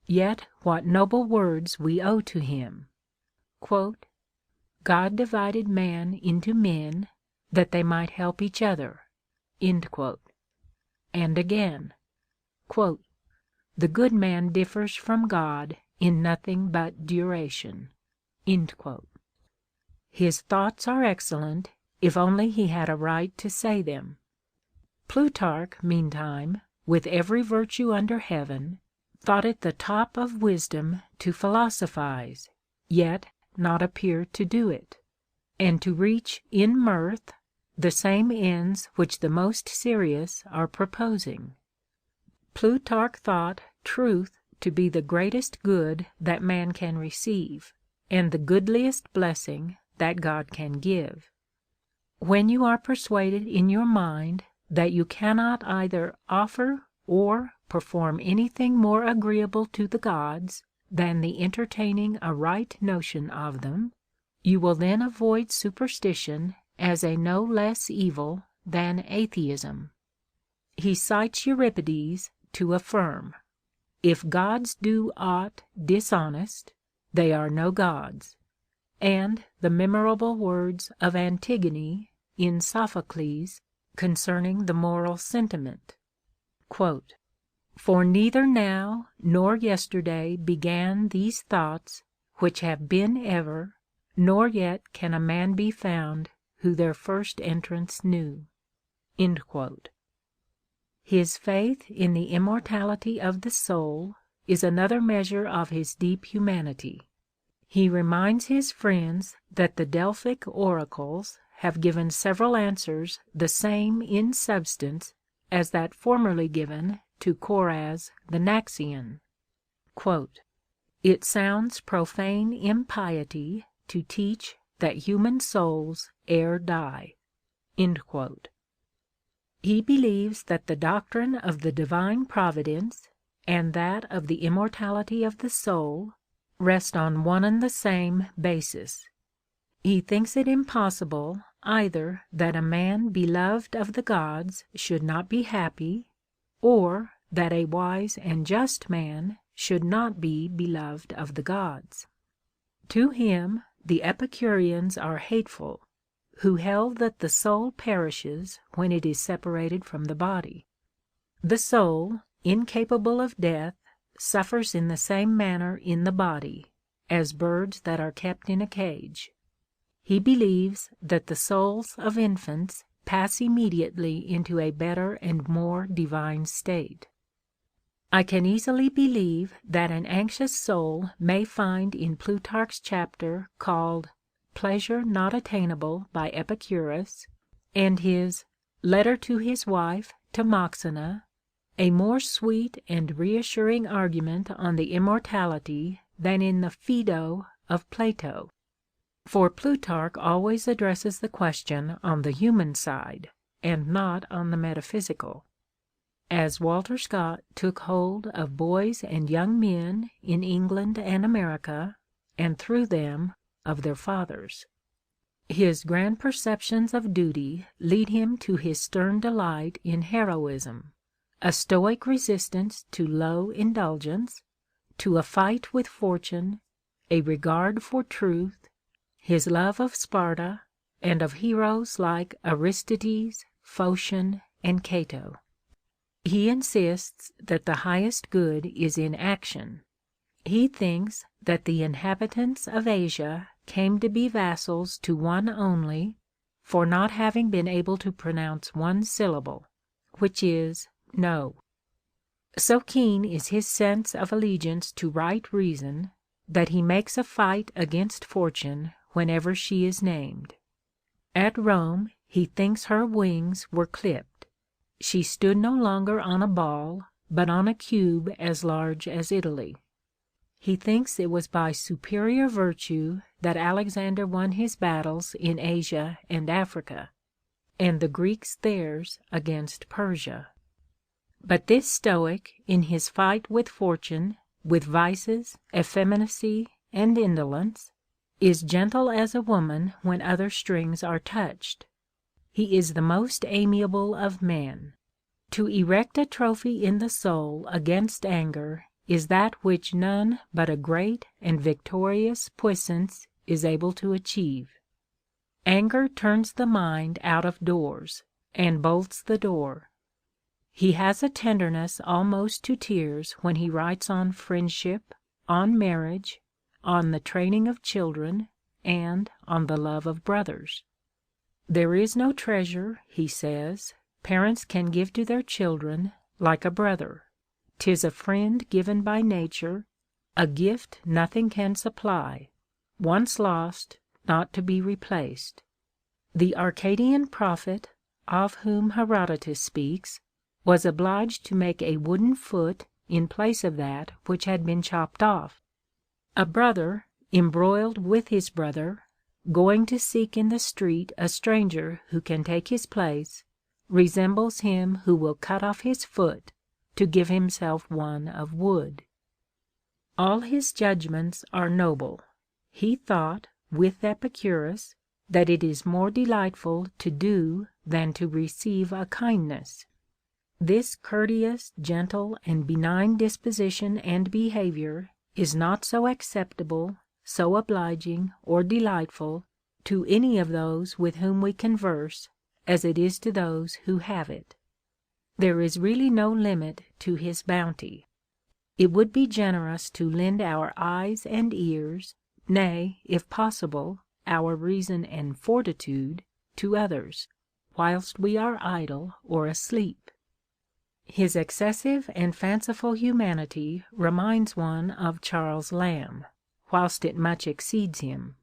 Yet what noble words we owe to him! God divided man into men, that they might help each other. And again, the good man differs from God in nothing but duration. His thoughts are excellent, if only he had a right to say them. Plutarch, meantime, with every virtue under heaven, thought it the top of wisdom to philosophize, yet not appear to do it, and to reach in mirth the same ends which the most serious are proposing. Plutarch thought truth to be the greatest good that man can receive, and the goodliest blessing that God can give. When you are persuaded in your mind that you cannot either offer or perform anything more agreeable to the gods than the entertaining a right notion of them, you will then avoid superstition as a no less evil than atheism. He cites Euripides to affirm, "If gods do aught dishonest, they are no gods," and the memorable words of Antigone in Sophocles concerning the moral sentiment, "For neither now nor yesterday began these thoughts which have been ever, nor yet can a man be found who their first entrance knew." His faith in the immortality of the soul is another measure of his deep humanity. He reminds his friends that the Delphic oracles have given several answers the same in substance as that formerly given to Coraz the Naxian. "It sounds profane impiety to teach that human souls e'er die." He believes that the doctrine of the divine providence and that of the immortality of the soul rest on one and the same basis. He thinks it impossible either that a man beloved of the gods should not be happy, or that a wise and just man should not be beloved of the gods. To him the Epicureans are hateful, who held that the soul perishes when it is separated from the body. The soul, incapable of death, suffers in the same manner in the body, as birds that are kept in a cage. He believes that the souls of infants pass immediately into a better and more divine state. I can easily believe that an anxious soul may find in Plutarch's chapter called Pleasure Not Attainable by Epicurus, and his Letter to his Wife Timoxena, a more sweet and reassuring argument on the immortality than in the Phaedo of Plato. For Plutarch always addresses the question on the human side, and not on the metaphysical. as Walter Scott took hold of boys and young men in England and America, and through them of their fathers. His grand perceptions of duty lead him to his stern delight in heroism, a stoic resistance to low indulgence, to a fight with fortune, a regard for truth, his love of Sparta, and of heroes like Aristides, Phocion, and Cato. He insists that the highest good is in action. He thinks that the inhabitants of Asia came to be vassals to one only for not having been able to pronounce one syllable, which is no. So keen is his sense of allegiance to right reason that he makes a fight against fortune whenever she is named. At Rome he thinks her wings were clipped. She stood no longer on a ball, but on a cube as large as Italy. He thinks it was by superior virtue that Alexander won his battles in Asia and Africa, and the Greeks theirs against Persia. But this Stoic, in his fight with fortune, with vices, effeminacy, and indolence, is gentle as a woman when other strings are touched. He is the most amiable of men. To erect a trophy in the soul against anger is that which none but a great and victorious puissance is able to achieve. Anger turns the mind out of doors, and bolts the door. He has a tenderness almost to tears when he writes on friendship, on marriage, on the training of children, and on the love of brothers. There is no treasure, he says, parents can give to their children like a brother. 'Tis a friend given by nature, a gift nothing can supply, once lost, not to be replaced. The Arcadian prophet, of whom Herodotus speaks, was obliged to make a wooden foot in place of that which had been chopped off. A brother, embroiled with his brother, going to seek in the street a stranger who can take his place, resembles him who will cut off his foot to give himself one of wood. All his judgments are noble. He thought, with Epicurus, that it is more delightful to do than to receive a kindness. This courteous, gentle, and benign disposition and behavior is not so acceptable, so obliging, or delightful to any of those with whom we converse as it is to those who have it. There is really no limit to his bounty. It would be generous to lend our eyes and ears, nay, if possible, our reason and fortitude, to others, whilst we are idle or asleep. His excessive and fanciful humanity reminds one of Charles Lamb, whilst it much exceeds him.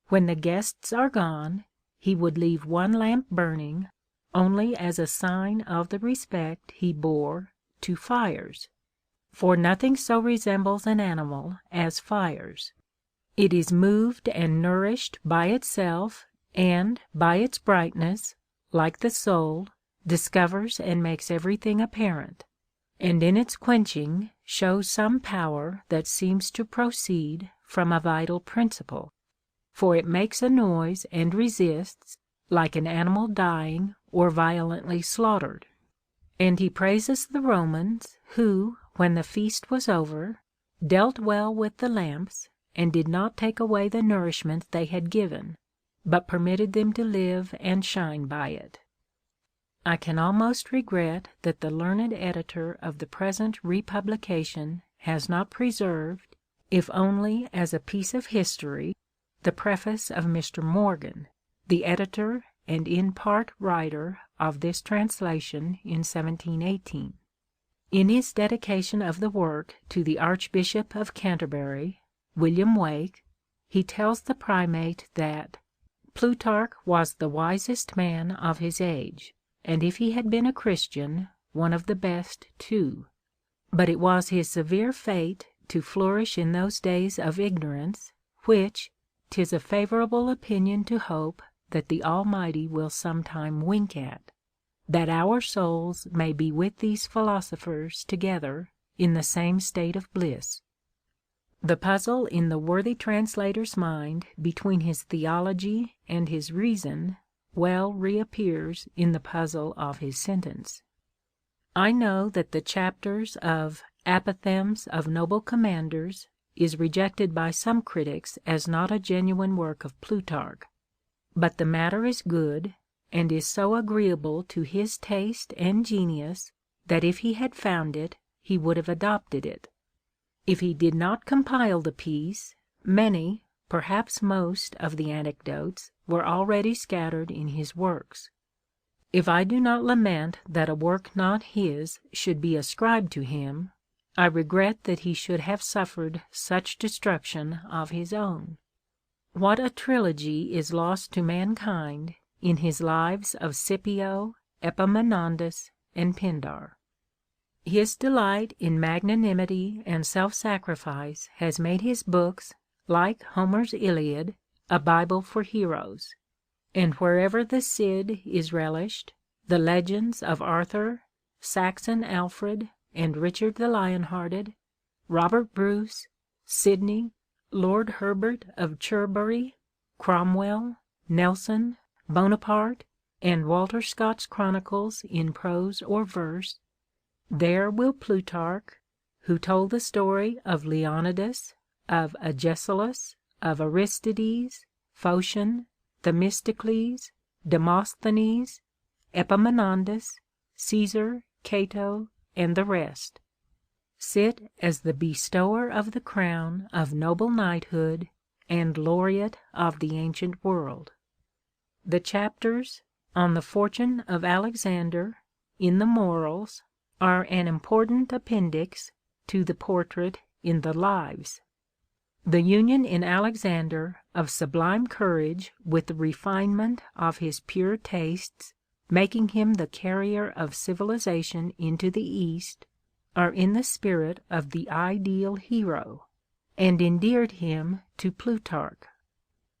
When the guests are gone, he would leave one lamp burning, only as a sign of the respect he bore to fires. For nothing so resembles an animal as fires. It is moved and nourished by itself, and by its brightness, like the soul, discovers and makes everything apparent, and in its quenching shows some power that seems to proceed from a vital principle. For it makes a noise and resists, like an animal dying or violently slaughtered. And he praises the Romans, who, when the feast was over, dealt well with the lamps, and did not take away the nourishment they had given, but permitted them to live and shine by it. I can almost regret that the learned editor of the present republication has not preserved, if only as a piece of history, the preface of Mr. Morgan, the editor and in part writer of this translation in 1718. In his dedication of the work to the Archbishop of Canterbury, William Wake, he tells the primate that Plutarch was the wisest man of his age, and if he had been a Christian, one of the best too. But it was his severe fate to flourish in those days of ignorance, which 'tis a favorable opinion to hope that the Almighty will sometime wink at. that our souls may be with these philosophers together in the same state of bliss. The puzzle in the worthy translator's mind between his theology and his reason well reappears in the puzzle of his sentence. I know that the chapters of Apothegms of Noble Commanders is rejected by some critics as not a genuine work of Plutarch, but the matter is good, and is so agreeable to his taste and genius that if he had found it, he would have adopted it. If he did not compile the piece, many, perhaps most, of the anecdotes were already scattered in his works. If I do not lament that a work not his should be ascribed to him, I regret that he should have suffered such destruction of his own. What a trilogy is lost to mankind in his lives of Scipio, Epaminondas, and Pindar! His delight in magnanimity and self-sacrifice has made his books, like Homer's Iliad, a Bible for heroes; and wherever the Cid is relished, the legends of Arthur, Saxon Alfred, and Richard the Lionhearted, Robert Bruce, Sidney, Lord Herbert of Cherbury, Cromwell, Nelson, Bonaparte, and Walter Scott's chronicles in prose or verse, there will Plutarch, who told the story of Leonidas, of Agesilaus, of Aristides, Phocion, Themistocles, Demosthenes, Epaminondas, Caesar, Cato, and the rest, sit as the bestower of the crown of noble knighthood and laureate of the ancient world. The chapters on the fortune of Alexander in the Morals are an important appendix to the portrait in the Lives. The union in Alexander of sublime courage with the refinement of his pure tastes, making him the carrier of civilization into the East, are in the spirit of the ideal hero, and endeared him to Plutarch.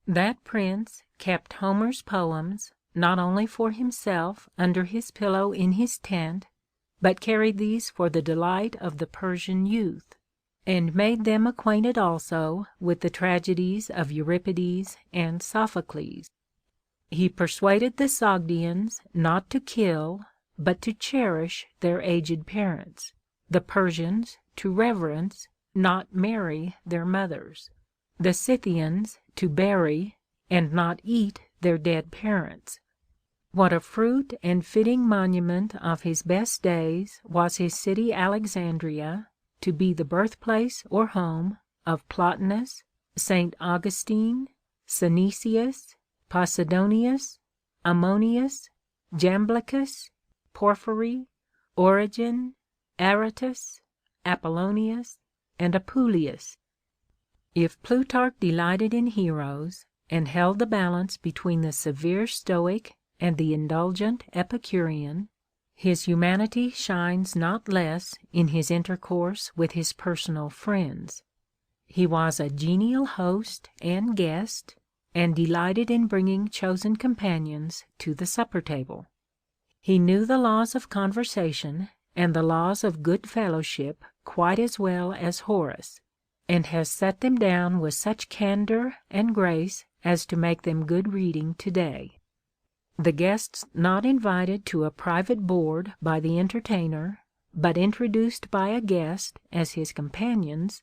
That prince kept Homer's poems not only for himself under his pillow in his tent, but carried these for the delight of the Persian youth, and made them acquainted also with the tragedies of Euripides and Sophocles. He persuaded the Sogdians not to kill, but to cherish their aged parents; the Persians to reverence, not marry, their mothers; the Scythians to bury, and not eat, their dead parents. What a fruit and fitting monument of his best days was his city Alexandria, to be the birthplace or home of Plotinus, St. Augustine, Synesius, Posidonius, Ammonius, Jamblichus, Porphyry, Origen, Aratus, Apollonius, and Apuleius. If Plutarch delighted in heroes, and held the balance between the severe Stoic and the indulgent Epicurean, his humanity shines not less in his intercourse with his personal friends. He was a genial host and guest, and delighted in bringing chosen companions to the supper table. He knew the laws of conversation and the laws of good fellowship quite as well as Horace, and has set them down with such candor and grace as to make them good reading today. The guests not invited to a private board by the entertainer, but introduced by a guest as his companions,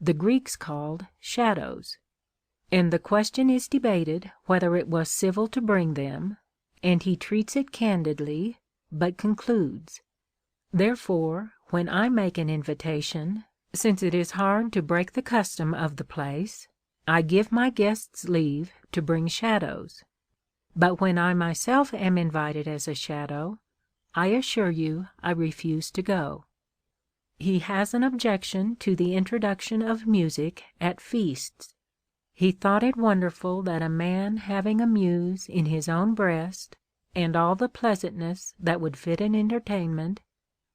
the Greeks called shadows; and the question is debated whether it was civil to bring them, and he treats it candidly, but concludes, "Therefore, when I make an invitation, since it is hard to break the custom of the place, I give my guests leave to bring shadows; but when I myself am invited as a shadow, I assure you I refuse to go." He has an objection to the introduction of music at feasts. He thought it wonderful that a man having a muse in his own breast, and all the pleasantness that would fit an entertainment,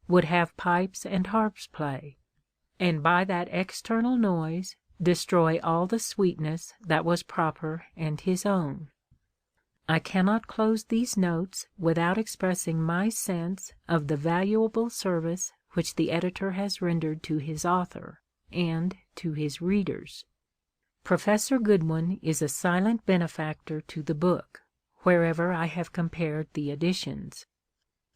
would have pipes and harps play, and by that external noise destroy all the sweetness that was proper and his own. I cannot close these notes without expressing my sense of the valuable service which the editor has rendered to his author and to his readers. Professor Goodwin is a silent benefactor to the book, wherever I have compared the editions.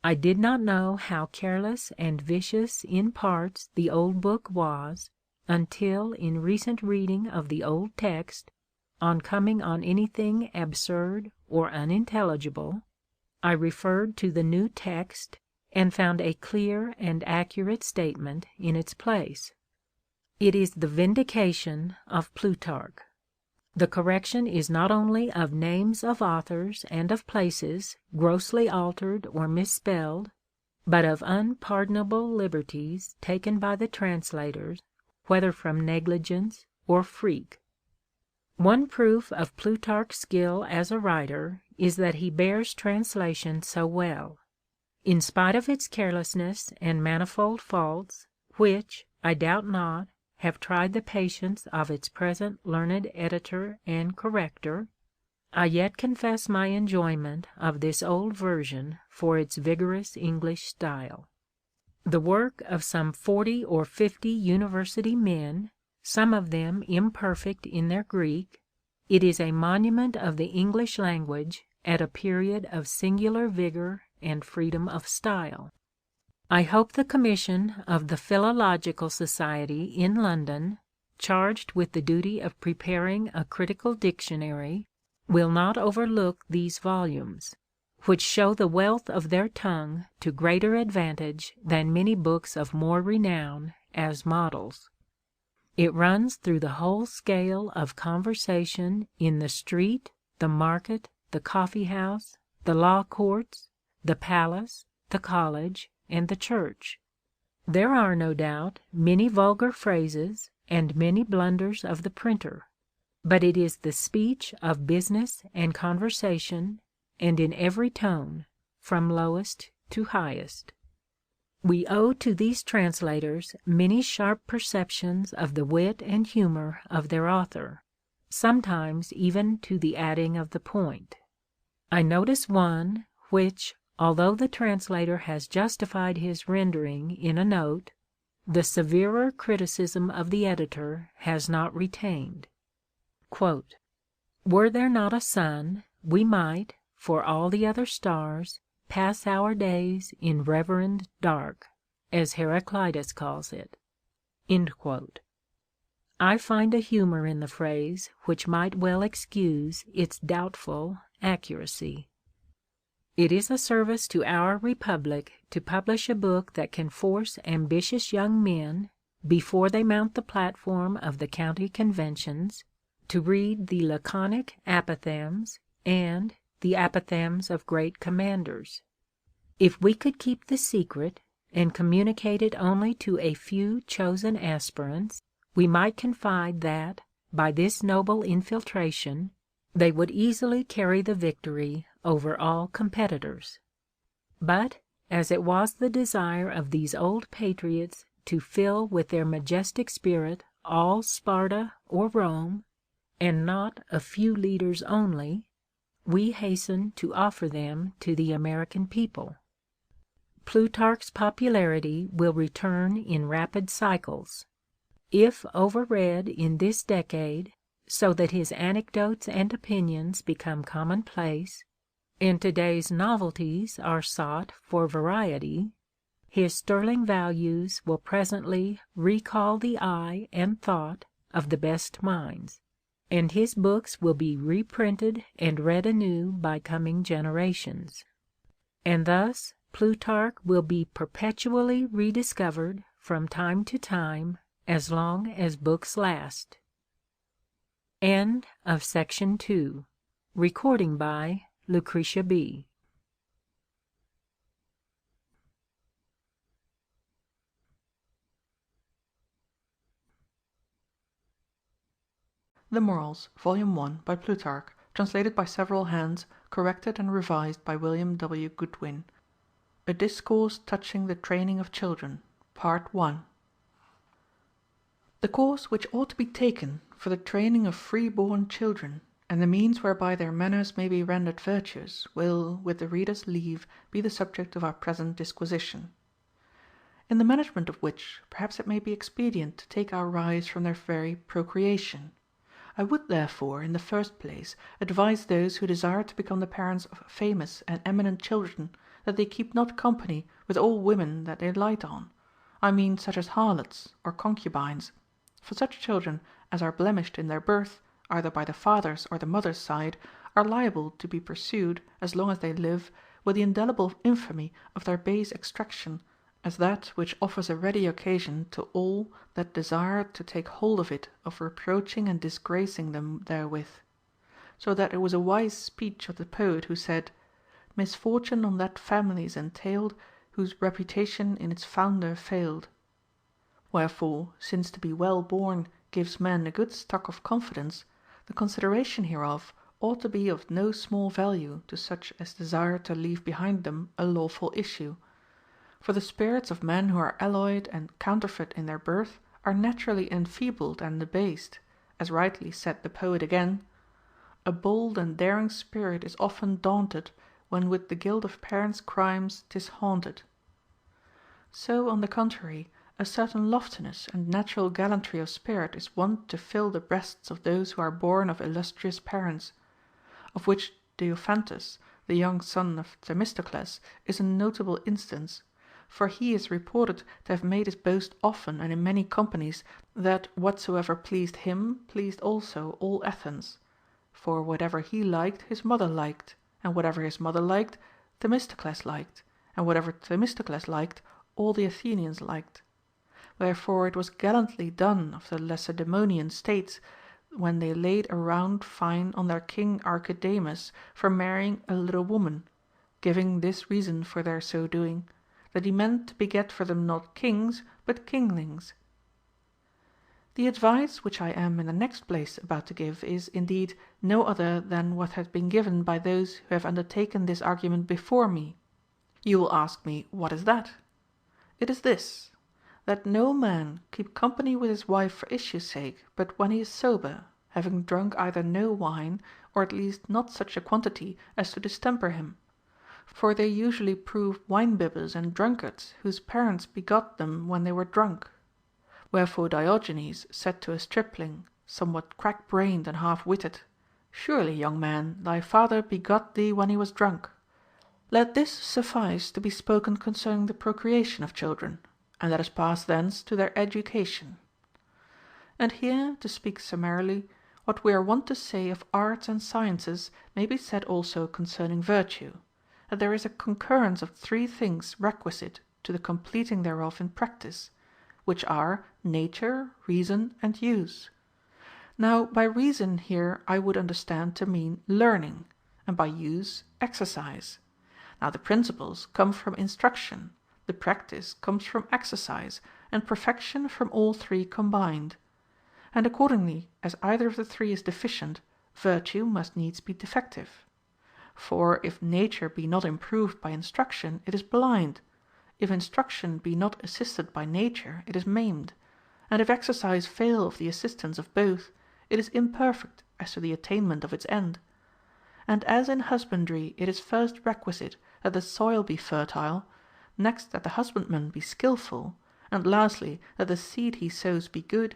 I did not know how careless and vicious in parts the old book was, until in recent reading of the old text, on coming on anything absurd or unintelligible, I referred to the new text and found a clear and accurate statement in its place. It is the vindication of Plutarch. The correction is not only of names of authors and of places grossly altered or misspelled, but of unpardonable liberties taken by the translators, whether from negligence or freak. One proof of Plutarch's skill as a writer is that he bears translation so well. In spite of its carelessness and manifold faults, which, I doubt not, have tried the patience of its present learned editor and corrector, I yet confess my enjoyment of this old version for its vigorous English style. The work of some 40 or 50 university men, some of them imperfect in their Greek, it is a monument of the English language at a period of singular vigor and freedom of style. I hope the commission of the Philological Society in London, charged with the duty of preparing a critical dictionary, will not overlook these volumes, which show the wealth of their tongue to greater advantage than many books of more renown as models. It runs through the whole scale of conversation in the street, the market, the coffee-house, the law courts, the palace, the college, and the church. There are, no doubt, many vulgar phrases and many blunders of the printer, but it is the speech of business and conversation, and in every tone, from lowest to highest. We owe to these translators many sharp perceptions of the wit and humor of their author, sometimes even to the adding of the point. I notice one, which, although the translator has justified his rendering in a note, the severer criticism of the editor has not retained. "Were there not a sun, we might, for all the other stars, pass our days in reverend dark, as Heraclitus calls it." I find a humor in the phrase which might well excuse its doubtful accuracy. It is a service to our Republic to publish a book that can force ambitious young men, before they mount the platform of the county conventions, to read the laconic apothegms and the apothegms of great commanders. If we could keep the secret, and communicate it only to a few chosen aspirants, we might confide that, by this noble infiltration, they would easily carry the victory over all competitors. But, as it was the desire of these old patriots to fill with their majestic spirit all Sparta or Rome, and not a few leaders only, we hasten to offer them to the American people. Plutarch's popularity will return in rapid cycles. If overread in this decade, so that his anecdotes and opinions become commonplace, and today's novelties are sought for variety, his sterling values will presently recall the eye and thought of the best minds, and his books will be reprinted and read anew by coming generations. And thus Plutarch will be perpetually rediscovered from time to time as long as books last. End of section 2. Recording by Lucretia B. The Morals, Volume 1, by Plutarch, translated by several hands, corrected and revised by William W. Goodwin. A Discourse touching the Training of Children, Part 1. The course which ought to be taken for the training of free born children and the means whereby their manners may be rendered virtuous will, with the reader's leave, be the subject of our present disquisition. In the management of which, perhaps it may be expedient to take our rise from their very procreation. I would therefore, in the first place, advise those who desire to become the parents of famous and eminent children, that they keep not company with all women that they light on, I mean such as harlots or concubines; for such children as are blemished in their birth, either by the father's or the mother's side, are liable to be pursued, as long as they live, with the indelible infamy of their base extraction, as that which offers a ready occasion to all that desire to take hold of it of reproaching and disgracing them therewith. So that it was a wise speech of the poet, who said, "Misfortune on that family is entailed whose reputation in its founder failed." Wherefore, since to be well born gives men a good stock of confidence, the consideration hereof ought to be of no small value to such as desire to leave behind them a lawful issue. For the spirits of men who are alloyed and counterfeit in their birth are naturally enfeebled and debased, as rightly said the poet again, "A bold and daring spirit is often daunted, when with the guilt of parents' crimes 'tis haunted." So, on the contrary, a certain loftiness and natural gallantry of spirit is wont to fill the breasts of those who are born of illustrious parents; of which Diophantus, the young son of Themistocles, is a notable instance. For he is reported to have made his boast often and in many companies, that whatsoever pleased him pleased also all Athens. For whatever he liked his mother liked, and whatever his mother liked Themistocles liked, and whatever Themistocles liked all the Athenians liked. Wherefore it was gallantly done of the Lacedaemonian states, when they laid a round fine on their king Archidamus for marrying a little woman, giving this reason for their so doing, that he meant to beget for them not kings but kinglings. The advice which I am in the next place about to give is, indeed, no other than what has been given by those who have undertaken this argument before me. You will ask me, what is that? It is this, that no man keep company with his wife for issue's sake, but when he is sober, having drunk either no wine, or at least not such a quantity as to distemper him. For they usually prove wine-bibbers and drunkards, whose parents begot them when they were drunk. Wherefore Diogenes said to a stripling, somewhat crack-brained and half-witted, "Surely, young man, thy father begot thee when he was drunk." Let this suffice to be spoken concerning the procreation of children, and let us pass thence to their education. And here, to speak summarily, what we are wont to say of arts and sciences may be said also concerning virtue, that there is a concurrence of three things requisite to the completing thereof in practice, which are nature, reason, and use. Now by reason here I would understand to mean learning, and by use exercise. Now the principles come from instruction, the practice comes from exercise, and perfection from all three combined. And accordingly, as either of the three is deficient, virtue must needs be defective. For if nature be not improved by instruction, it is blind; if instruction be not assisted by nature, it is maimed; and if exercise fail of the assistance of both, it is imperfect as to the attainment of its end. And as in husbandry it is first requisite that the soil be fertile, next that the husbandman be skilful, and lastly that the seed he sows be good,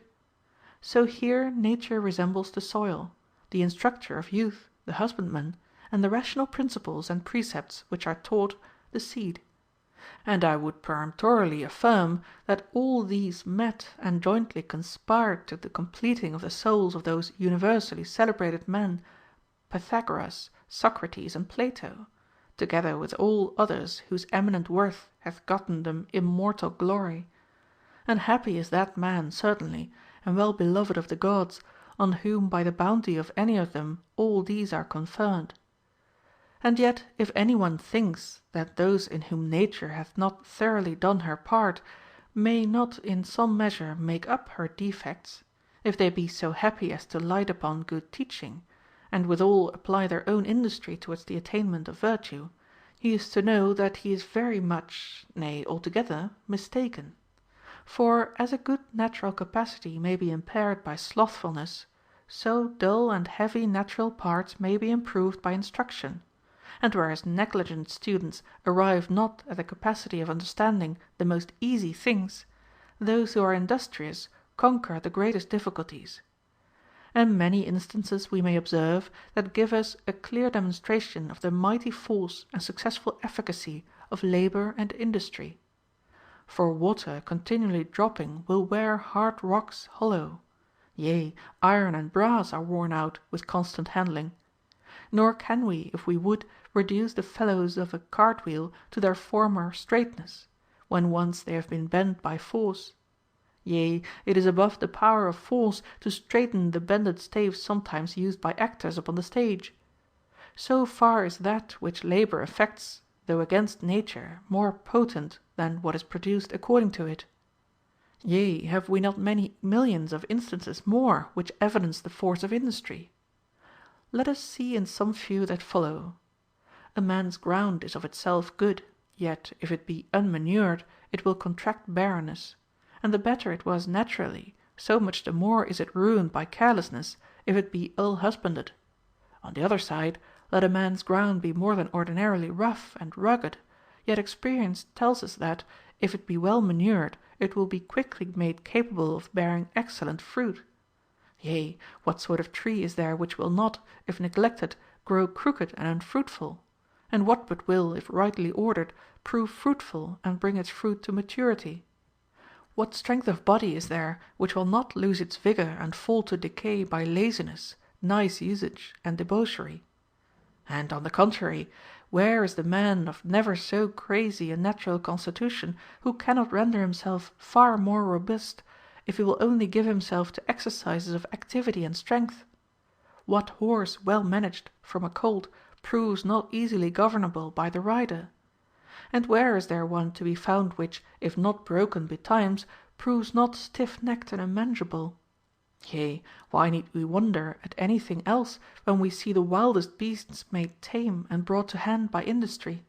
so here nature resembles the soil, the instructor of youth the husbandman, and the rational principles and precepts which are taught the seed. And I would peremptorily affirm that all these met and jointly conspired to the completing of the souls of those universally celebrated men, Pythagoras, Socrates, and Plato, together with all others whose eminent worth hath gotten them immortal glory. And happy is that man certainly, and well beloved of the gods, on whom by the bounty of any of them all these are conferred. And yet if any one thinks that those in whom nature hath not thoroughly done her part may not in some measure make up her defects, if they be so happy as to light upon good teaching, and withal apply their own industry towards the attainment of virtue, he is to know that he is very much, nay altogether, mistaken. For as a good natural capacity may be impaired by slothfulness, so dull and heavy natural parts may be improved by instruction; and whereas negligent students arrive not at the capacity of understanding the most easy things, those who are industrious conquer the greatest difficulties. And many instances we may observe that give us a clear demonstration of the mighty force and successful efficacy of labor and industry. For water continually dropping will wear hard rocks hollow; yea, iron and brass are worn out with constant handling. Nor can we, if we would, reduce the felloes of a cartwheel to their former straightness, when once they have been bent by force. Yea, it is above the power of force to straighten the bended staves sometimes used by actors upon the stage. So far is that which labor effects, though against nature, more potent than what is produced according to it. Yea, have we not many millions of instances more which evidence the force of industry? Let us see in some few that follow. A man's ground is of itself good, yet if it be unmanured it will contract barrenness; and the better it was naturally, so much the more is it ruined by carelessness if it be ill husbanded. On the other side, let a man's ground be more than ordinarily rough and rugged, yet experience tells us that, if it be well manured, it will be quickly made capable of bearing excellent fruit. Yea, what sort of tree is there which will not, if neglected, grow crooked and unfruitful? And what but will, if rightly ordered, prove fruitful and bring its fruit to maturity? What strength of body is there which will not lose its vigor and fall to decay by laziness, nice usage, and debauchery? And on the contrary, where is the man of never so crazy a natural constitution who cannot render himself far more robust, if he will only give himself to exercises of activity and strength? What horse well managed from a colt proves not easily governable by the rider? And where is there one to be found which, if not broken betimes, proves not stiff-necked and unmanageable? Yea, why need we wonder at anything else when we see the wildest beasts made tame and brought to hand by industry?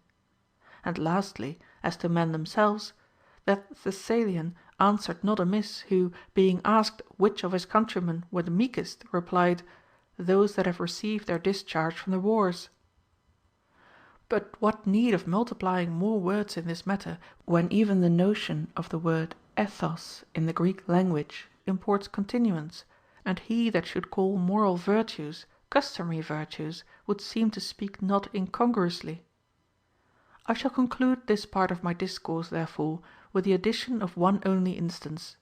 And lastly, as to men themselves, that Thessalian answered not amiss, who, being asked which of his countrymen were the meekest, replied, "Those that have received their discharge from the wars." But what need of multiplying more words in this matter, when even the notion of the word ethos in the Greek language imports continuance, and he that should call moral virtues customary virtues would seem to speak not incongruously? I shall conclude this part of my discourse, therefore, with the addition of one only instance.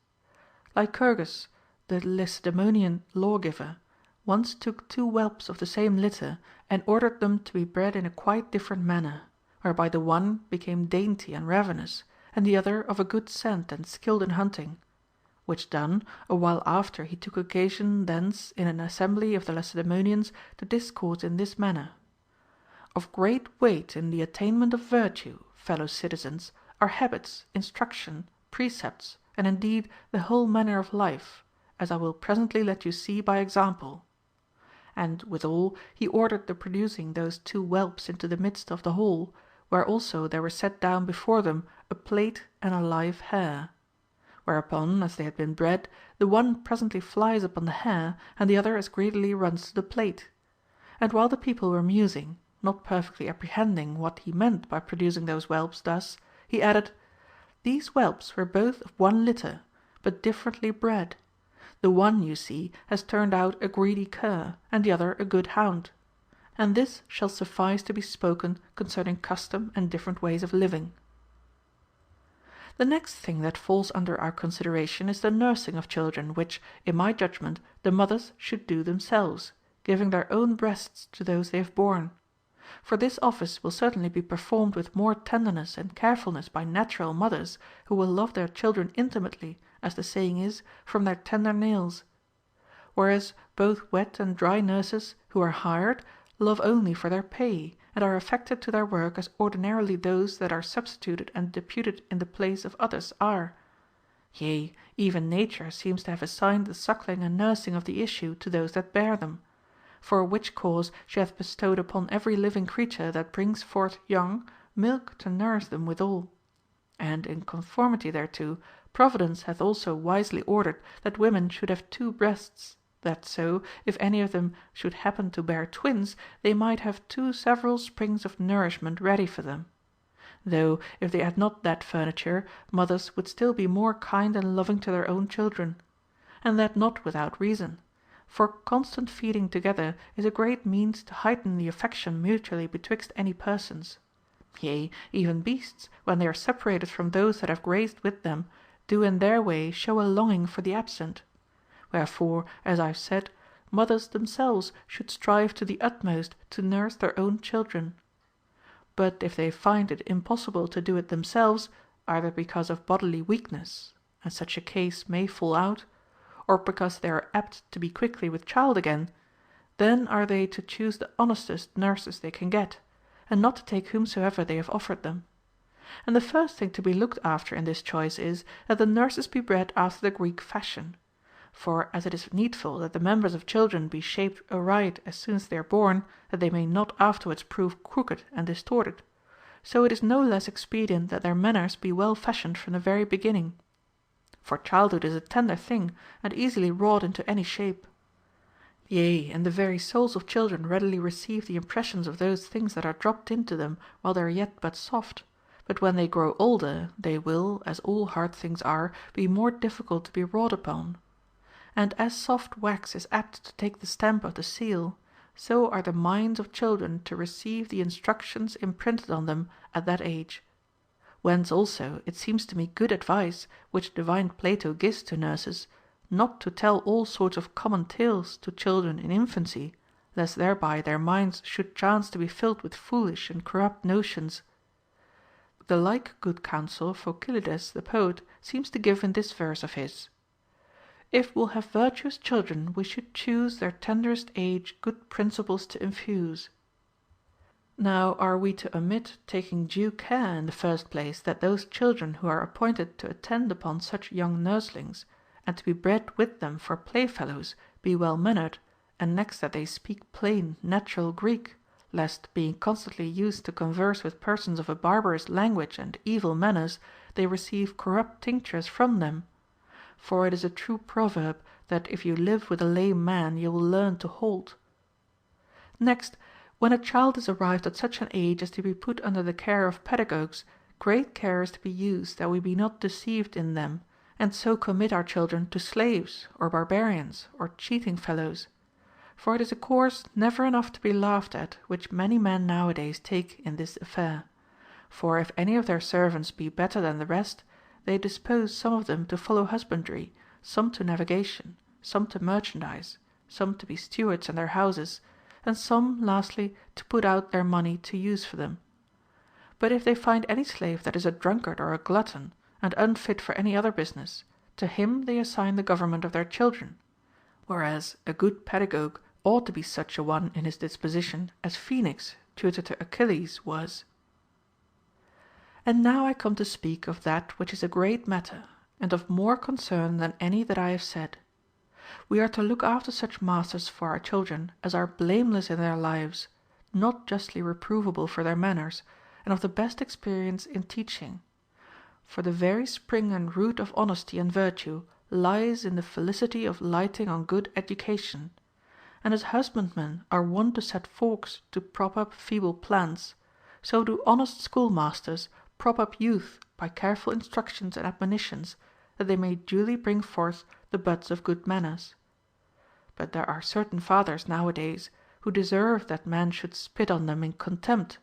Lycurgus, the Lacedaemonian lawgiver, once took two whelps of the same litter and ordered them to be bred in a quite different manner, whereby the one became dainty and ravenous, and the other of a good scent and skilled in hunting. Which done, a while after he took occasion thence in an assembly of the Lacedaemonians to discourse in this manner: "Of great weight in the attainment of virtue, fellow citizens, are habits, instruction, precepts, and indeed the whole manner of life, as I will presently let you see by example." And withal he ordered the producing those two whelps into the midst of the hall, where also there were set down before them a plate and a live hare. Whereupon, as they had been bred, the one presently flies upon the hare, and the other as greedily runs to the plate. And while the people were musing, not perfectly apprehending what he meant by producing those whelps thus, he added, "These whelps were both of one litter, but differently bred. The one, you see, has turned out a greedy cur, and the other a good hound. And this shall suffice to be spoken concerning custom and different ways of living." The next thing that falls under our consideration is the nursing of children, which, in my judgment, the mothers should do themselves, giving their own breasts to those they have borne. For this office will certainly be performed with more tenderness and carefulness by natural mothers, who will love their children intimately, as the saying is, from their tender nails. Whereas both wet and dry nurses, who are hired, love only for their pay, and are affected to their work as ordinarily those that are substituted and deputed in the place of others are. Yea, even nature seems to have assigned the suckling and nursing of the issue to those that bear them; for which cause she hath bestowed upon every living creature that brings forth young milk to nourish them withal. And in conformity thereto, Providence hath also wisely ordered that women should have two breasts, that so, if any of them should happen to bear twins, they might have two several springs of nourishment ready for them. Though, if they had not that furniture, mothers would still be more kind and loving to their own children. And that not without reason. For constant feeding together is a great means to heighten the affection mutually betwixt any persons. Yea, even beasts, when they are separated from those that have grazed with them, do in their way show a longing for the absent. Wherefore, as I have said, mothers themselves should strive to the utmost to nurse their own children. But if they find it impossible to do it themselves, either because of bodily weakness, and such a case may fall out, or because they are apt to be quickly with child again, then are they to choose the honestest nurses they can get, and not to take whomsoever they have offered them. And the first thing to be looked after in this choice is, that the nurses be bred after the Greek fashion. For as it is needful that the members of children be shaped aright as soon as they are born, that they may not afterwards prove crooked and distorted, so it is no less expedient that their manners be well fashioned from the very beginning. For childhood is a tender thing, and easily wrought into any shape. Yea, and the very souls of children readily receive the impressions of those things that are dropped into them while they are yet but soft, but when they grow older they will, as all hard things are, be more difficult to be wrought upon. And as soft wax is apt to take the stamp of the seal, so are the minds of children to receive the instructions imprinted on them at that age. Whence also it seems to me good advice, which divine Plato gives to nurses, not to tell all sorts of common tales to children in infancy, lest thereby their minds should chance to be filled with foolish and corrupt notions. The like good counsel Phocylides the poet seems to give in this verse of his: If we'll have virtuous children, we should choose their tenderest age good principles to infuse. Now are we to omit taking due care in the first place that those children who are appointed to attend upon such young nurslings, and to be bred with them for playfellows, be well mannered, and next that they speak plain natural Greek, lest, being constantly used to converse with persons of a barbarous language and evil manners, they receive corrupt tinctures from them. For it is a true proverb, that if you live with a lame man you will learn to halt. Next, when a child is arrived at such an age as to be put under the care of pedagogues, great care is to be used that we be not deceived in them, and so commit our children to slaves, or barbarians, or cheating fellows. For it is a course never enough to be laughed at which many men nowadays take in this affair. For if any of their servants be better than the rest, they dispose some of them to follow husbandry, some to navigation, some to merchandise, some to be stewards in their houses, and some, lastly, to put out their money to use for them. But if they find any slave that is a drunkard or a glutton, and unfit for any other business, to him they assign the government of their children; whereas a good pedagogue ought to be such a one in his disposition as Phoenix, tutor to Achilles, was. And now I come to speak of that which is a great matter, and of more concern than any that I have said. We are to look after such masters for our children as are blameless in their lives, not justly reprovable for their manners, and of the best experience in teaching. For the very spring and root of honesty and virtue lies in the felicity of lighting on good education. And as husbandmen are wont to set forks to prop up feeble plants, so do honest schoolmasters prop up youth by careful instructions and admonitions, that they may duly bring forth the buds of good manners. But there are certain fathers nowadays who deserve that men should spit on them in contempt,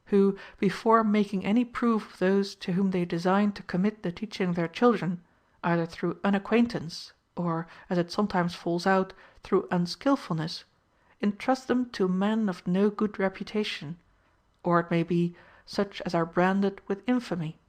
who, before making any proof of those to whom they design to commit the teaching of their children, either through unacquaintance, or, as it sometimes falls out, through unskilfulness, entrust them to men of no good reputation, or it may be such as are branded with infamy,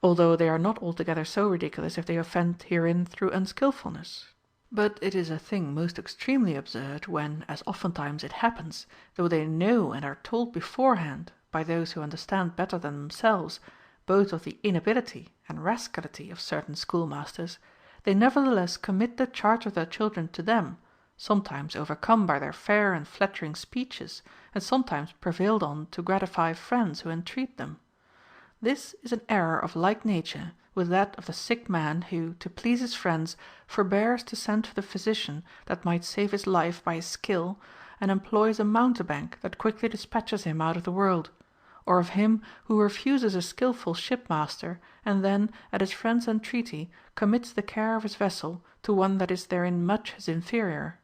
although they are not altogether so ridiculous if they offend herein through unskilfulness. But it is a thing most extremely absurd when, as oftentimes it happens, though they know and are told beforehand by those who understand better than themselves both of the inability and rascality of certain schoolmasters, they nevertheless commit the charge of their children to them, sometimes overcome by their fair and flattering speeches, and sometimes prevailed on to gratify friends who entreat them. This is an error of like nature, with that of the sick man who, to please his friends, forbears to send for the physician that might save his life by his skill, and employs a mountebank that quickly dispatches him out of the world; or of him who refuses a skilful shipmaster, and then, at his friend's entreaty, commits the care of his vessel to one that is therein much his inferior.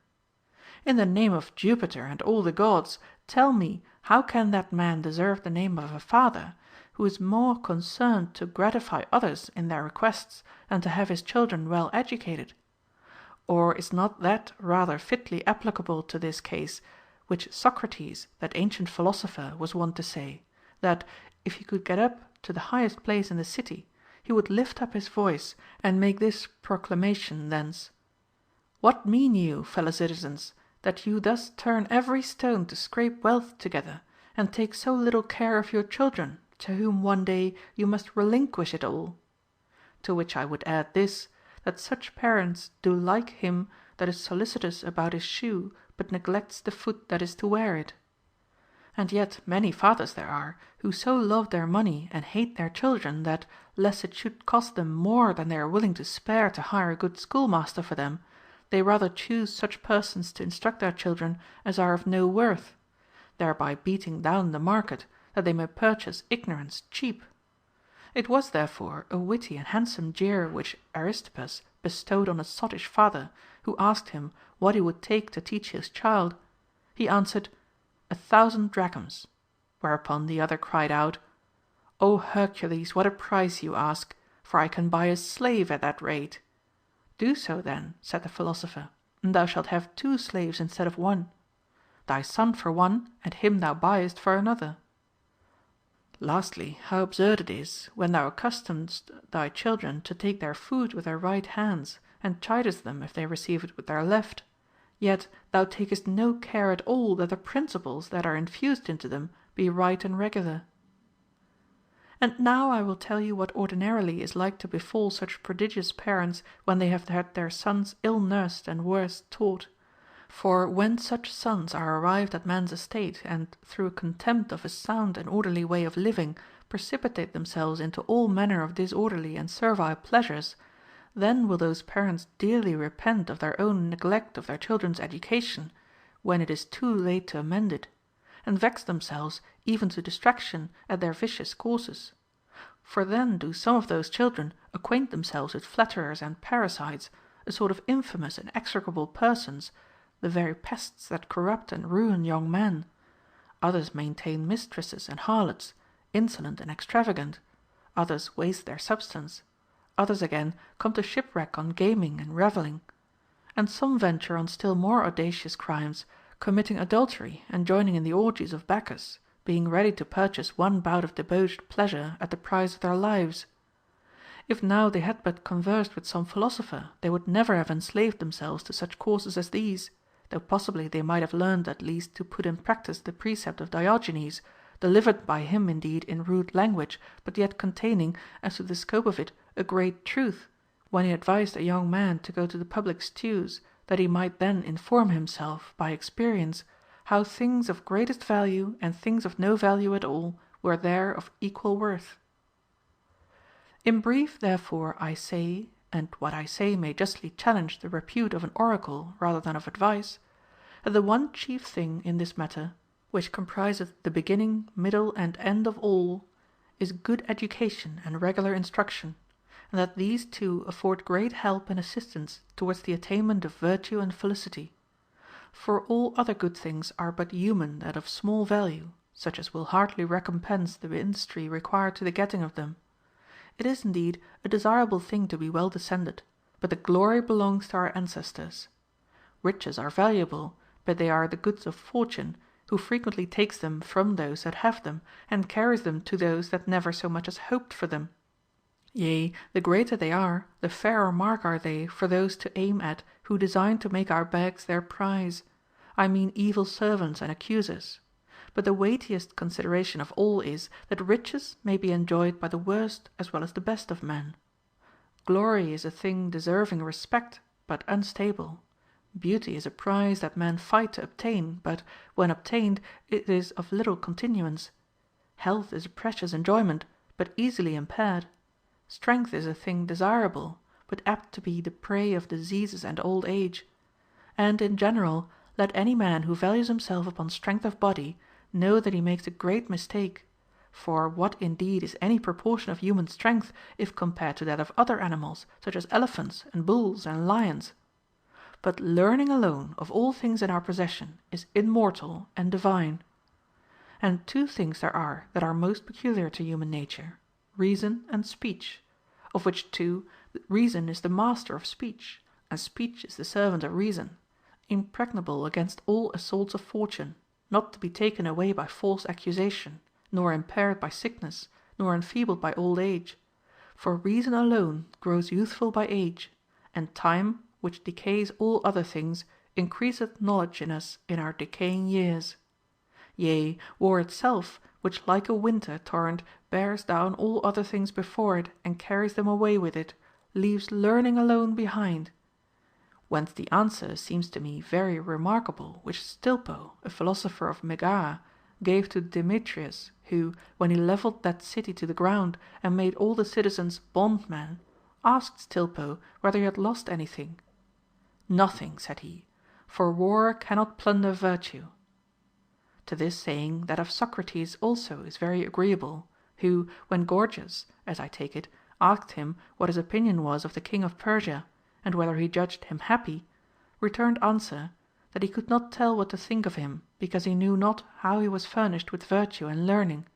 In the name of Jupiter and all the gods, tell me how can that man deserve the name of a father, who is more concerned to gratify others in their requests than to have his children well educated? Or is not that rather fitly applicable to this case, which Socrates, that ancient philosopher, was wont to say, that, if he could get up to the highest place in the city, he would lift up his voice and make this proclamation thence: "What mean you, fellow citizens, that you thus turn every stone to scrape wealth together, and take so little care of your children, to whom one day you must relinquish it all?" To which I would add this, that such parents do like him that is solicitous about his shoe, but neglects the foot that is to wear it. And yet many fathers there are, who so love their money and hate their children, that, lest it should cost them more than they are willing to spare to hire a good schoolmaster for them, they rather choose such persons to instruct their children as are of no worth, thereby beating down the market, that they may purchase ignorance cheap. It was therefore a witty and handsome jeer which Aristippus bestowed on a sottish father, who asked him what he would take to teach his child. He answered, 1,000 drachms. Whereupon the other cried out, "O Hercules, what a price you ask, for I can buy a slave at that rate." "Do so then," said the philosopher, "and thou shalt have 2 slaves instead of 1. Thy son for 1, and him thou buyest for another." Lastly, how absurd it is, when thou accustomest thy children to take their food with their right hands, and chidest them if they receive it with their left, yet thou takest no care at all that the principles that are infused into them be right and regular. And now I will tell you what ordinarily is like to befall such prodigious parents when they have had their sons ill nursed and worse taught. For when such sons are arrived at man's estate, and, through a contempt of a sound and orderly way of living, precipitate themselves into all manner of disorderly and servile pleasures, then will those parents dearly repent of their own neglect of their children's education, when it is too late to amend it, and vex themselves even to distraction at their vicious courses. For then do some of those children acquaint themselves with flatterers and parasites, a sort of infamous and execrable persons, the very pests that corrupt and ruin young men. Others maintain mistresses and harlots, insolent and extravagant. Others waste their substance. Others again come to shipwreck on gaming and revelling. And some venture on still more audacious crimes, committing adultery and joining in the orgies of Bacchus, being ready to purchase one bout of debauched pleasure at the price of their lives. If now they had but conversed with some philosopher, they would never have enslaved themselves to such courses as these, though possibly they might have learned at least to put in practice the precept of Diogenes, delivered by him indeed in rude language, but yet containing, as to the scope of it, a great truth, when he advised a young man to go to the public stews, that he might then inform himself by experience how things of greatest value and things of no value at all were there of equal worth. In brief, therefore, I say, and what I say may justly challenge the repute of an oracle rather than of advice, that the one chief thing in this matter, which compriseth the beginning, middle, and end of all, is good education and regular instruction, and that these two afford great help and assistance towards the attainment of virtue and felicity. For all other good things are but human and of small value, such as will hardly recompense the industry required to the getting of them. It is indeed a desirable thing to be well descended, but the glory belongs to our ancestors. Riches are valuable, but they are the goods of fortune, who frequently takes them from those that have them, and carries them to those that never so much as hoped for them. Yea, the greater they are, the fairer mark are they for those to aim at who design to make our bags their prize, I mean evil servants and accusers. But the weightiest consideration of all is, that riches may be enjoyed by the worst as well as the best of men. Glory is a thing deserving respect, but unstable. Beauty is a prize that men fight to obtain, but, when obtained, it is of little continuance. Health is a precious enjoyment, but easily impaired. Strength is a thing desirable, but apt to be the prey of diseases and old age. And in general, let any man who values himself upon strength of body know that he makes a great mistake. For what indeed is any proportion of human strength if compared to that of other animals, such as elephants and bulls and lions? But learning alone of all things in our possession is immortal and divine. And two things there are that are most peculiar to human nature, reason and speech, of which two reason is the master of speech, and speech is the servant of reason, impregnable against all assaults of fortune, not to be taken away by false accusation, nor impaired by sickness, nor enfeebled by old age. For reason alone grows youthful by age, and time, which decays all other things, increaseth knowledge in us in our decaying years. Yea, war itself, which like a winter torrent bears down all other things before it and carries them away with it, leaves learning alone behind. Whence the answer seems to me very remarkable which Stilpo, a philosopher of Megara, gave to Demetrius, who, when he levelled that city to the ground and made all the citizens bondmen, asked Stilpo whether he had lost anything. Nothing, said he, for war cannot plunder virtue. To this saying that of Socrates also is very agreeable, who, when Gorgias, as I take it, asked him what his opinion was of the king of Persia, and whether he judged him happy, returned answer, that he could not tell what to think of him, because he knew not how he was furnished with virtue and learning;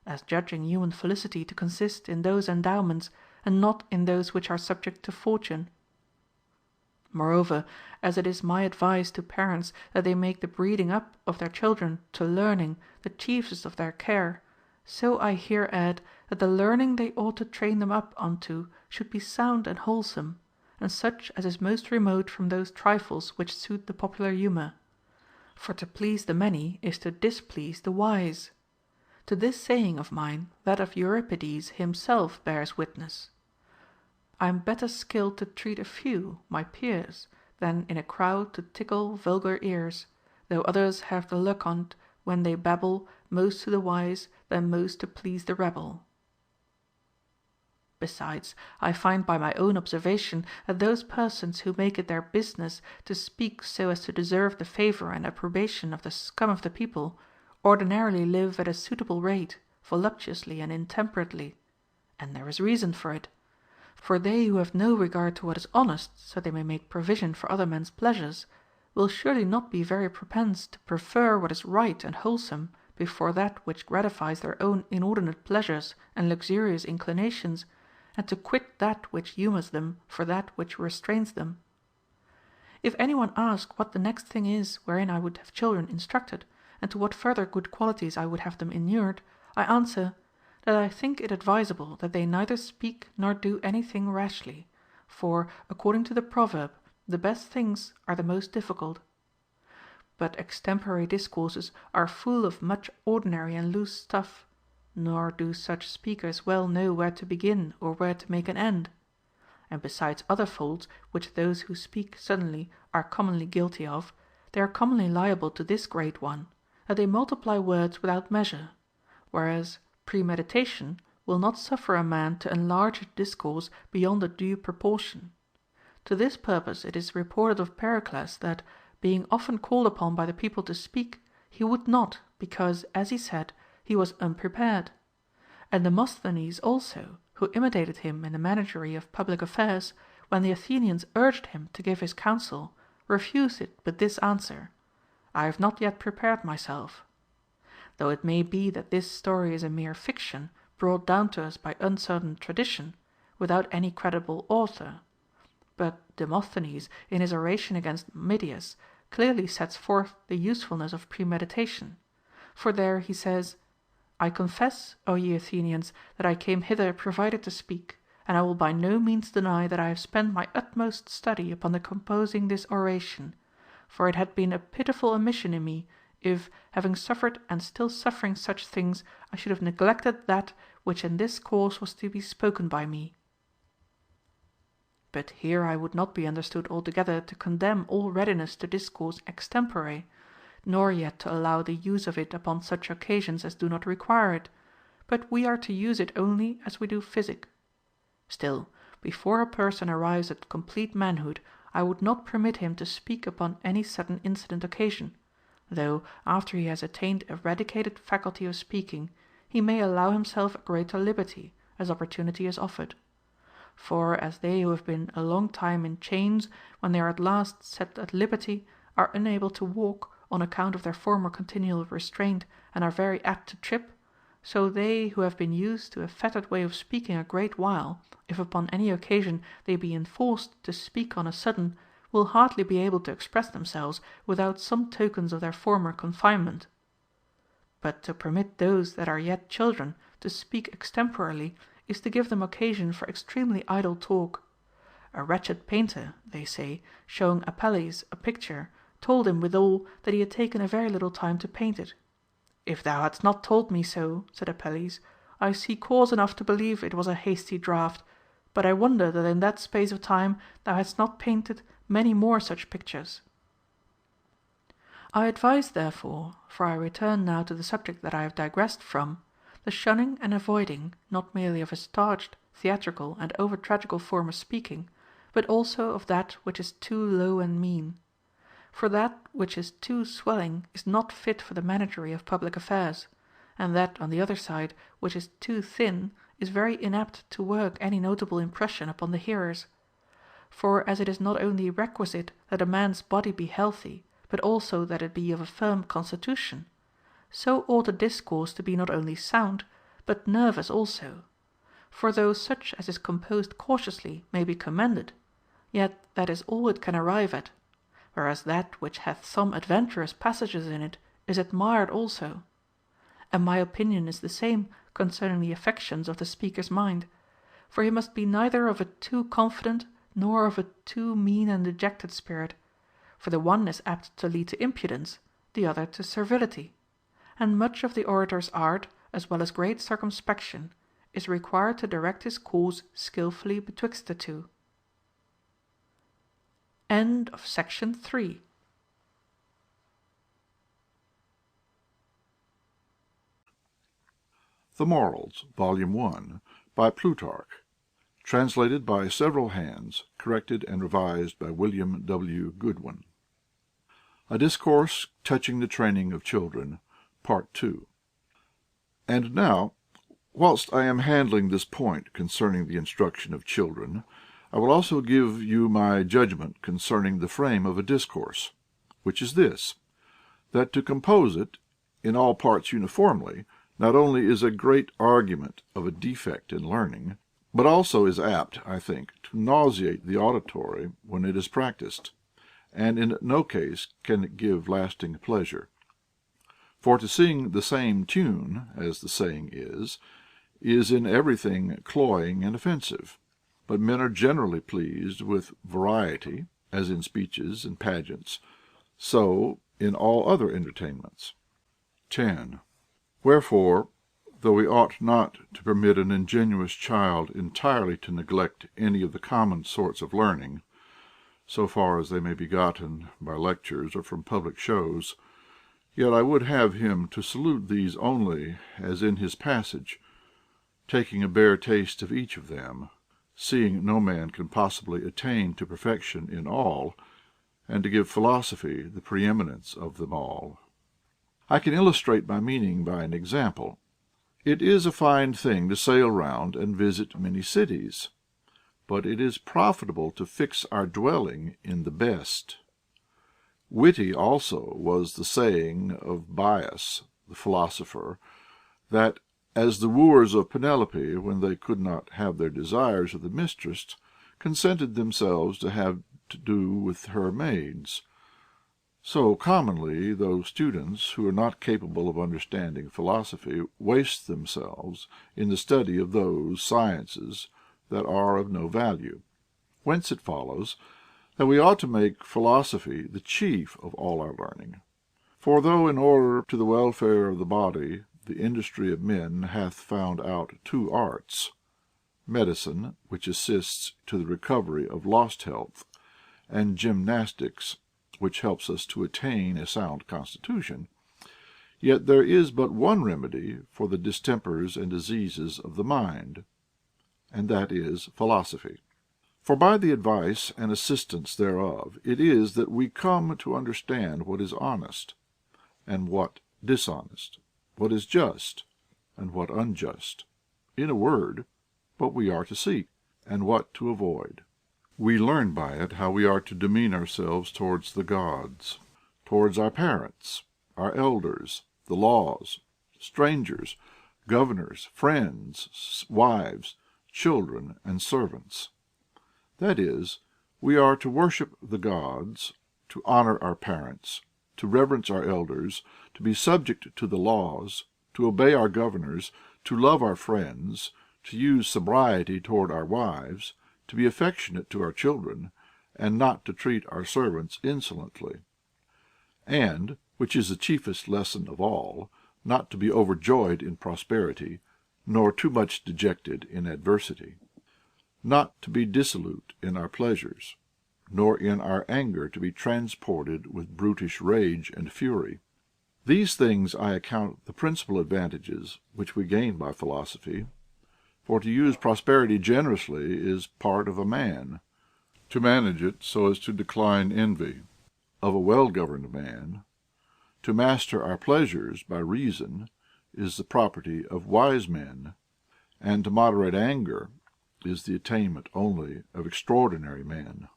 as judging human felicity to consist in those endowments, and not in those which are subject to fortune. Moreover, as it is my advice to parents that they make the breeding up of their children to learning the chiefest of their care, so I here add that the learning they ought to train them up unto should be sound and wholesome, and such as is most remote from those trifles which suit the popular humour. For to please the many is to displease the wise. To this saying of mine that of Euripides himself bears witness: I am better skilled to treat a few, my peers, than in a crowd to tickle vulgar ears, though others have the luck on't when they babble most to the wise than most to please the rabble. Besides, I find by my own observation that those persons who make it their business to speak so as to deserve the favor and approbation of the scum of the people, ordinarily live at a suitable rate, voluptuously and intemperately. And there is reason for it. For they who have no regard to what is honest, so they may make provision for other men's pleasures, will surely not be very propense to prefer what is right and wholesome before that which gratifies their own inordinate pleasures and luxurious inclinations, and to quit that which humors them for that which restrains them. If any one ask what the next thing is wherein I would have children instructed, and to what further good qualities I would have them inured, I answer, that I think it advisable that they neither speak nor do anything rashly, for, according to the proverb, the best things are the most difficult. But extempore discourses are full of much ordinary and loose stuff, nor do such speakers well know where to begin or where to make an end. And besides other faults which those who speak suddenly are commonly guilty of, they are commonly liable to this great one, that they multiply words without measure, whereas premeditation will not suffer a man to enlarge a discourse beyond a due proportion. To this purpose it is reported of Pericles that, being often called upon by the people to speak, he would not, because, as he said, he was unprepared. And Demosthenes also, who imitated him in the managery of public affairs, when the Athenians urged him to give his counsel, refused it with this answer: I have not yet prepared myself. Though it may be that this story is a mere fiction, brought down to us by uncertain tradition, without any credible author. But Demosthenes, in his oration against Midias, clearly sets forth the usefulness of premeditation. For there he says: I confess, O ye Athenians, that I came hither provided to speak, and I will by no means deny that I have spent my utmost study upon the composing this oration, for it had been a pitiful omission in me, if, having suffered and still suffering such things, I should have neglected that which in this course was to be spoken by me. But here I would not be understood altogether to condemn all readiness to discourse extempore, nor yet to allow the use of it upon such occasions as do not require it, but we are to use it only as we do physic. Still, before a person arrives at complete manhood, I would not permit him to speak upon any sudden incident occasion, though, after he has attained eradicated faculty of speaking, he may allow himself a greater liberty, as opportunity is offered. For as they who have been a long time in chains, when they are at last set at liberty, are unable to walk, on account of their former continual restraint, and are very apt to trip, so they who have been used to a fettered way of speaking a great while, if upon any occasion they be enforced to speak on a sudden, will hardly be able to express themselves without some tokens of their former confinement. But to permit those that are yet children to speak extemporally is to give them occasion for extremely idle talk. A wretched painter, they say, showing Apelles a picture, told him withal that he had taken a very little time to paint it. If thou hadst not told me so, said Apelles, I see cause enough to believe it was a hasty draught, but I wonder that in that space of time thou hadst not painted many more such pictures. I advise therefore, for I return now to the subject that I have digressed from, the shunning and avoiding, not merely of a starched, theatrical, and over-tragical form of speaking, but also of that which is too low and mean. For that which is too swelling is not fit for the managery of public affairs, and that, on the other side, which is too thin is very inapt to work any notable impression upon the hearers. For as it is not only requisite that a man's body be healthy, but also that it be of a firm constitution, so ought a discourse to be not only sound, but nervous also. For though such as is composed cautiously may be commended, yet that is all it can arrive at, whereas that which hath some adventurous passages in it is admired also. And my opinion is the same concerning the affections of the speaker's mind, for he must be neither of a too confident nor of a too mean and dejected spirit, for the one is apt to lead to impudence, the other to servility, and much of the orator's art, as well as great circumspection, is required to direct his course skilfully betwixt the two. End of Section 3. The Morals, Volume 1, by Plutarch, translated by several hands, corrected and revised by William W. Goodwin. A Discourse touching the Training of Children, Part 2. And now, whilst I am handling this point concerning the instruction of children, I will also give you my judgment concerning the frame of a discourse, which is this, that to compose it in all parts uniformly not only is a great argument of a defect in learning, but also is apt, I think, to nauseate the auditory when it is practised, and in no case can it give lasting pleasure. For to sing the same tune, as the saying is in everything cloying and offensive. But men are generally pleased with variety, as in speeches and pageants, so in all other entertainments. 10. Wherefore, though we ought not to permit an ingenuous child entirely to neglect any of the common sorts of learning, so far as they may be gotten by lectures or from public shows, yet I would have him to salute these only as in his passage, taking a bare taste of each of them, seeing no man can possibly attain to perfection in all, and to give philosophy the preeminence of them all. I can illustrate my meaning by an example. It is a fine thing to sail round and visit many cities, but it is profitable to fix our dwelling in the best. Witty also was the saying of Bias, the philosopher, that as the wooers of Penelope, when they could not have their desires of the mistress, consented themselves to have to do with her maids, so commonly those students who are not capable of understanding philosophy waste themselves in the study of those sciences that are of no value. Whence it follows that we ought to make philosophy the chief of all our learning. For though in order to the welfare of the body the industry of men hath found out two arts, medicine, which assists to the recovery of lost health, and gymnastics, which helps us to attain a sound constitution, yet there is but one remedy for the distempers and diseases of the mind, and that is philosophy. For by the advice and assistance thereof it is that we come to understand what is honest, and what dishonest, what is just, and what unjust, in a word, what we are to seek, and what to avoid. We learn by it how we are to demean ourselves towards the gods, towards our parents, our elders, the laws, strangers, governors, friends, wives, children, and servants. That is, we are to worship the gods, to honor our parents, to reverence our elders, to be subject to the laws, to obey our governors, to love our friends, to use sobriety toward our wives, to be affectionate to our children, and not to treat our servants insolently. And, which is the chiefest lesson of all, not to be overjoyed in prosperity, nor too much dejected in adversity. Not to be dissolute in our pleasures, nor in our anger to be transported with brutish rage and fury. These things I account the principal advantages which we gain by philosophy. For to use prosperity generously is part of a man, to manage it so as to decline envy, of a well-governed man. To master our pleasures by reason is the property of wise men, and to moderate anger is the attainment only of extraordinary men.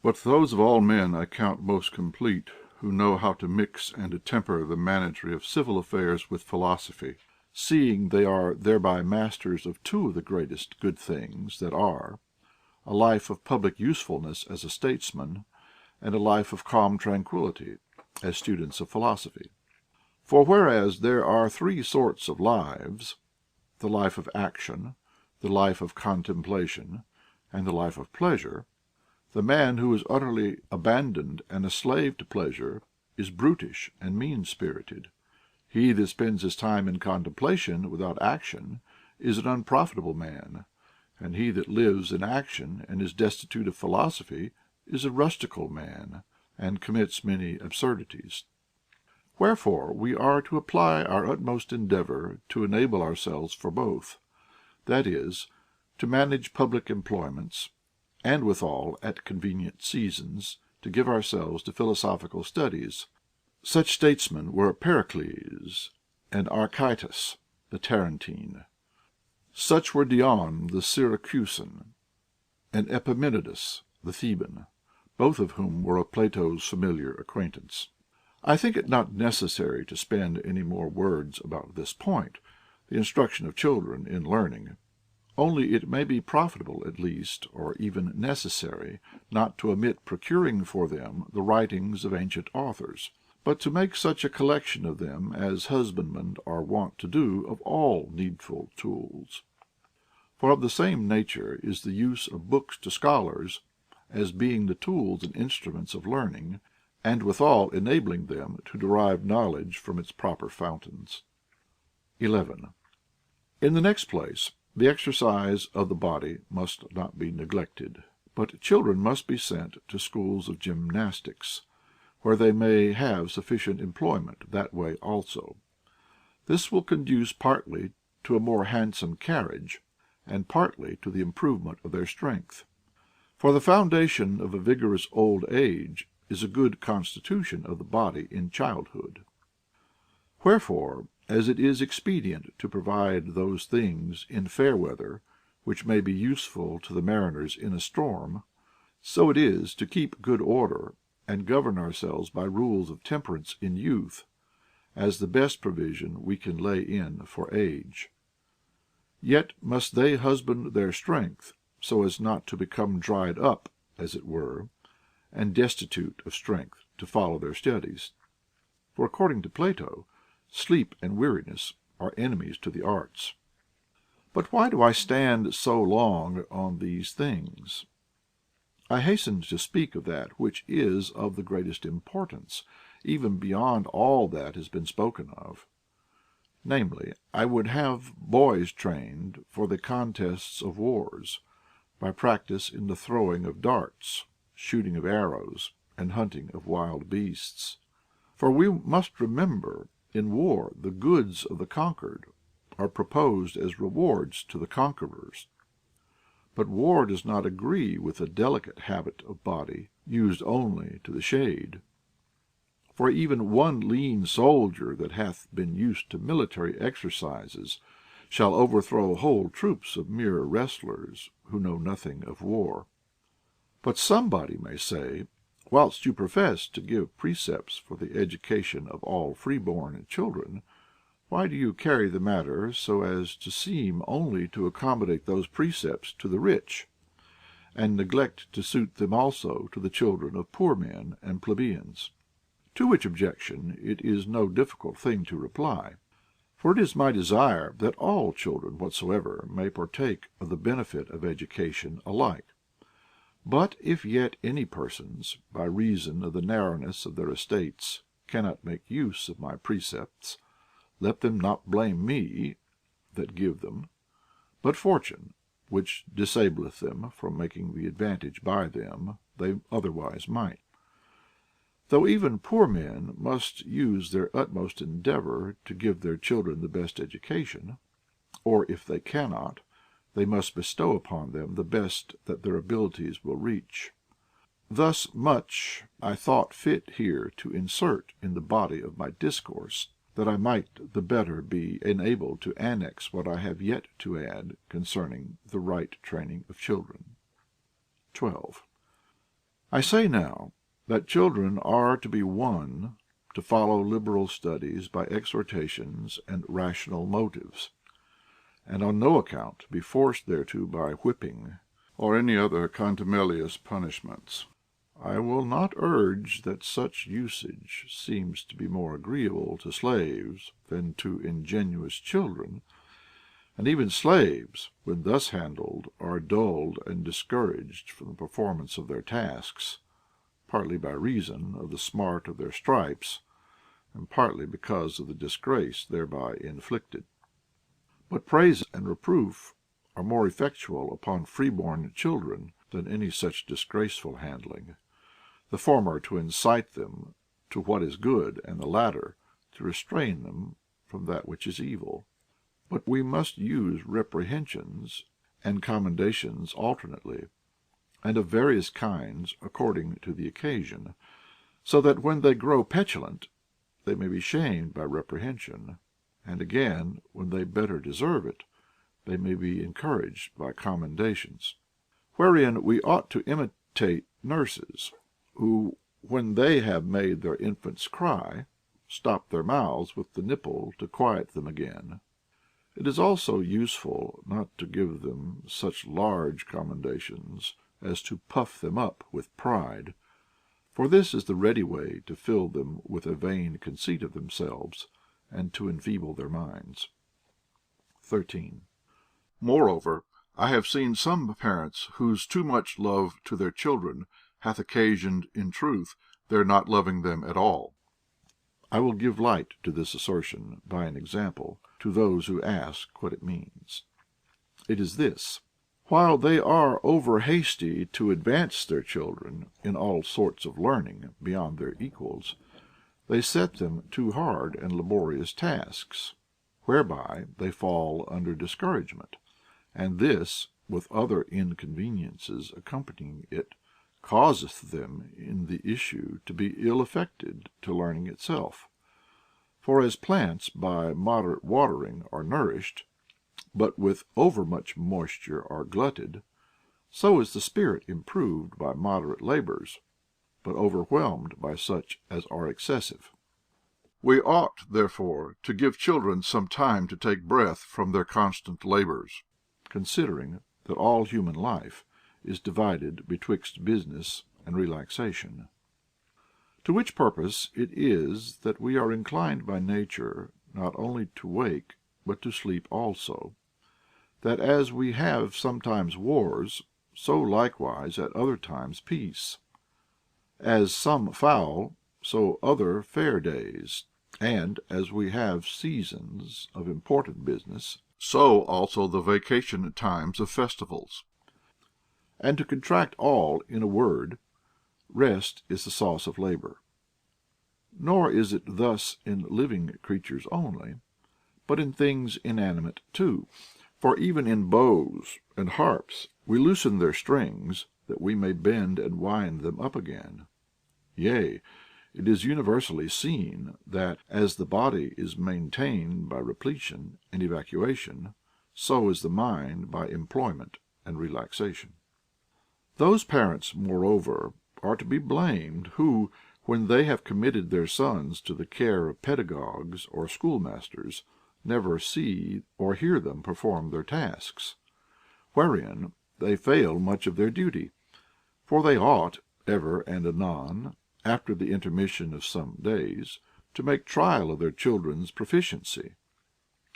But those of all men I count most complete who know how to mix and to temper the managery of civil affairs with philosophy, seeing they are thereby masters of two of the greatest good things that are, a life of public usefulness as a statesman, and a life of calm tranquillity as students of philosophy. For whereas there are three sorts of lives, the life of action, the life of contemplation, and the life of pleasure, the man who is utterly abandoned and a slave to pleasure is brutish and mean-spirited. He that spends his time in contemplation without action is an unprofitable man, and he that lives in action and is destitute of philosophy is a rustical man, and commits many absurdities. Wherefore we are to apply our utmost endeavor to enable ourselves for both, that is, to manage public employments, and withal, at convenient seasons, to give ourselves to philosophical studies. Such statesmen were Pericles and Archytas the Tarentine. Such were Dion the Syracusan and Epaminondas the Theban, both of whom were of Plato's familiar acquaintance. I think it not necessary to spend any more words about this point, the instruction of children in learning. Only it may be profitable at least, or even necessary, not to omit procuring for them the writings of ancient authors, but to make such a collection of them as husbandmen are wont to do of all needful tools. For of the same nature is the use of books to scholars, as being the tools and instruments of learning, and withal enabling them to derive knowledge from its proper fountains. 11. In the next place, the exercise of the body must not be neglected, but children must be sent to schools of gymnastics, where they may have sufficient employment that way also. This will conduce partly to a more handsome carriage, and partly to the improvement of their strength. For the foundation of a vigorous old age is a good constitution of the body in childhood. Wherefore, as it is expedient to provide those things in fair weather which may be useful to the mariners in a storm, so it is to keep good order and govern ourselves by rules of temperance in youth, as the best provision we can lay in for age. Yet must they husband their strength, so as not to become dried up, as it were, and destitute of strength to follow their studies. For according to Plato, sleep and weariness are enemies to the arts. But why do I stand so long on these things? I hasten to speak of that which is of the greatest importance, even beyond all that has been spoken of. Namely, I would have boys trained for the contests of wars, by practice in the throwing of darts, shooting of arrows, and hunting of wild beasts. For we must remember, in war the goods of the conquered are proposed as rewards to the conquerors. But war does not agree with a delicate habit of body, used only to the shade. For even one lean soldier that hath been used to military exercises shall overthrow whole troops of mere wrestlers who know nothing of war. But somebody may say, whilst you profess to give precepts for the education of all freeborn children, why do you carry the matter so as to seem only to accommodate those precepts to the rich, and neglect to suit them also to the children of poor men and plebeians? To which objection it is no difficult thing to reply. For it is my desire that all children whatsoever may partake of the benefit of education alike. But if yet any persons, by reason of the narrowness of their estates, cannot make use of my precepts, let them not blame me that give them, but fortune, which disableth them from making the advantage by them they otherwise might. Though even poor men must use their utmost endeavor to give their children the best education, or if they cannot, they must bestow upon them the best that their abilities will reach. Thus much I thought fit here to insert in the body of my discourse, that I might the better be enabled to annex what I have yet to add concerning the right training of children. 12. I say now, that children are to be won to follow liberal studies by exhortations and rational motives, and on no account to be forced thereto by whipping or any other contumelious punishments. I will not urge that such usage seems to be more agreeable to slaves than to ingenuous children, and even slaves, when thus handled, are dulled and discouraged from the performance of their tasks, partly by reason of the smart of their stripes, and partly because of the disgrace thereby inflicted. But praise and reproof are more effectual upon freeborn children than any such disgraceful handling, the former to incite them to what is good, and the latter to restrain them from that which is evil. But we must use reprehensions and commendations alternately, and of various kinds according to the occasion, so that when they grow petulant, they may be shamed by reprehension, and again, when they better deserve it, they may be encouraged by commendations. Wherein we ought to imitate nurses, who, when they have made their infants cry, stop their mouths with the nipple to quiet them again. It is also useful not to give them such large commendations as to puff them up with pride, for this is the ready way to fill them with a vain conceit of themselves, and to enfeeble their minds. 13. Moreover, I have seen some parents whose too much love to their children hath occasioned in truth their not loving them at all. I will give light to this assertion by an example to those who ask what it means. It is this: while they are over hasty to advance their children in all sorts of learning beyond their equals, they set them too hard and laborious tasks, whereby they fall under discouragement, and this, with other inconveniences accompanying it, causeth them in the issue to be ill affected to learning itself. For as plants by moderate watering are nourished, but with overmuch moisture are glutted, so is the spirit improved by moderate labors, but overwhelmed by such as are excessive. We ought, therefore, to give children some time to take breath from their constant labors, considering that all human life is divided betwixt business and relaxation. To which purpose it is that we are inclined by nature not only to wake, but to sleep also, that as we have sometimes wars, so likewise at other times peace; as some foul, so other fair days; and as we have seasons of important business, so also the vacation times of festivals. And to contract all in a word, rest is the sauce of labor. Nor is it thus in living creatures only, but in things inanimate too. For even in bows and harps We loosen their strings, that we may bend and wind them up again. Yea, it is universally seen that, as the body is maintained by repletion and evacuation, so is the mind by employment and relaxation. Those parents, moreover, are to be blamed who, when they have committed their sons to the care of pedagogues or schoolmasters, never see or hear them perform their tasks, wherein they fail much of their duty. For they ought, ever and anon, after the intermission of some days, to make trial of their children's proficiency,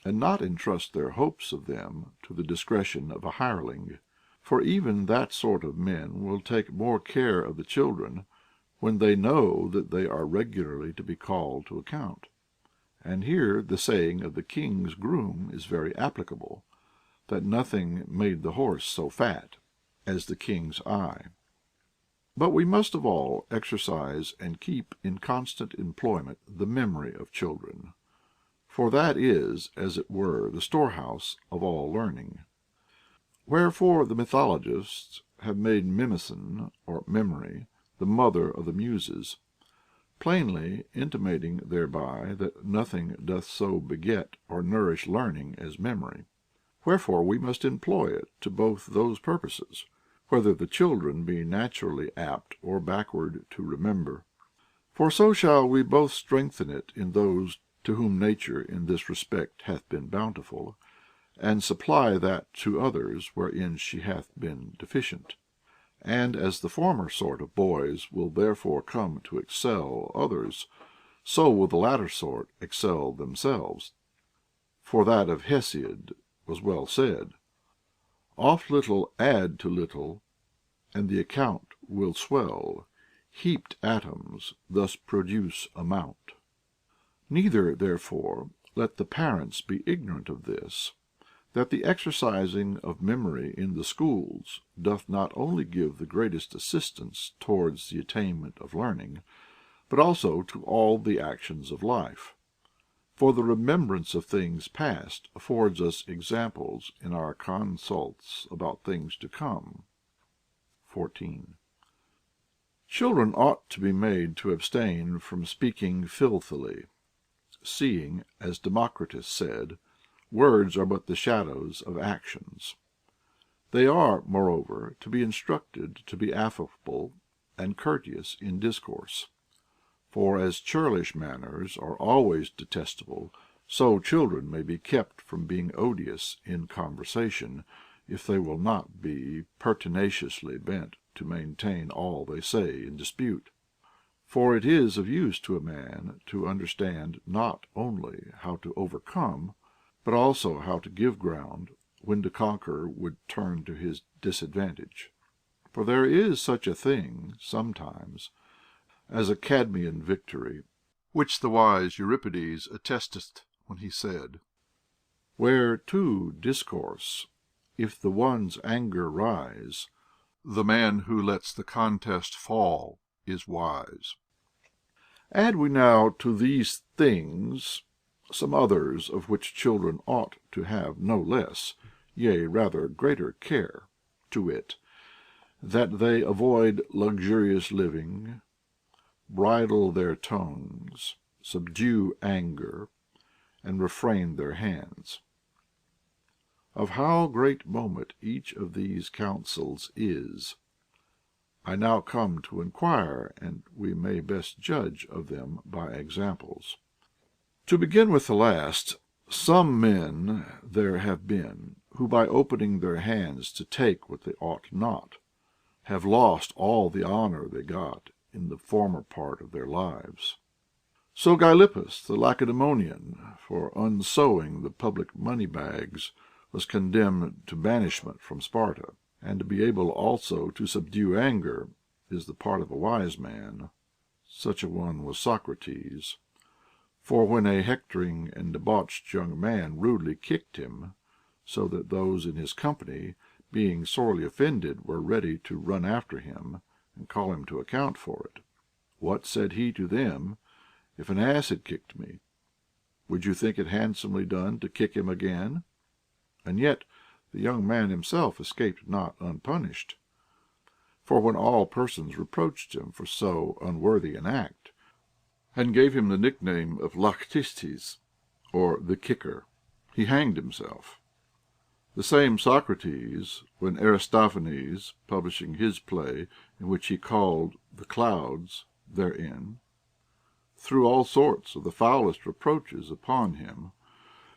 and not entrust their hopes of them to the discretion of a hireling. For even that sort of men will take more care of the children when they know that they are regularly to be called to account. And here the saying of the king's groom is very applicable, that nothing made the horse so fat as the king's eye. But we must of all exercise and keep in constant employment the memory of children, for that is, as it were, the storehouse of all learning. Wherefore the mythologists have made mimicin, or memory, the mother of the Muses, plainly intimating thereby that nothing doth so beget or nourish learning as memory. Wherefore we must employ it to both those purposes, whether the children be naturally apt or backward to remember. For so shall we both strengthen it in those to whom nature in this respect hath been bountiful, and supply that to others wherein she hath been deficient. And as the former sort of boys will therefore come to excel others, so will the latter sort excel themselves. For that of Hesiod was well said, Oft little add to little, and the account will swell. Heaped atoms thus produce amount. Neither, therefore, let the parents be ignorant of this, that the exercising of memory in the schools doth not only give the greatest assistance towards the attainment of learning, but also to all the actions of life. For the remembrance of things past affords us examples in our consults about things to come. 14. Children ought to be made to abstain from speaking filthily, seeing, as Democritus said, words are but the shadows of actions. They are, moreover, to be instructed to be affable and courteous in discourse. For as churlish manners are always detestable, so children may be kept from being odious in conversation, if they will not be pertinaciously bent to maintain all they say in dispute. For it is of use to a man to understand not only how to overcome, but also how to give ground when to conquer would turn to his disadvantage. For there is such a thing sometimes as a Cadmean victory, which the wise Euripides attesteth when he said, Where two discourse, if the one's anger rise, the man who lets the contest fall is wise. Add we now to these things some others of which children ought to have no less, yea, rather greater care, to wit, that they avoid luxurious living, bridle their tongues, subdue anger, and refrain their hands. Of how great moment each of these counsels is, I now come to inquire, and we may best judge of them by examples. To begin with the last, some men there have been, who by opening their hands to take what they ought not, have lost all the honor they got in the former part of their lives. So Gylippus the Lacedaemonian, for unsewing the public money bags, was condemned to banishment from Sparta. And to be able also to subdue anger is the part of a wise man. Such a one was Socrates. For when a hectoring and debauched young man rudely kicked him, so that those in his company, being sorely offended, were ready to run after him and call him to account for it, what said he to them? If an ass had kicked me, would you think it handsomely done to kick him again? And yet the young man himself escaped not unpunished. For when all persons reproached him for so unworthy an act, and gave him the nickname of Lactistes, or the Kicker, he hanged himself. The same Socrates, when Aristophanes, publishing his play, in which he called the clouds therein, threw all sorts of the foulest reproaches upon him,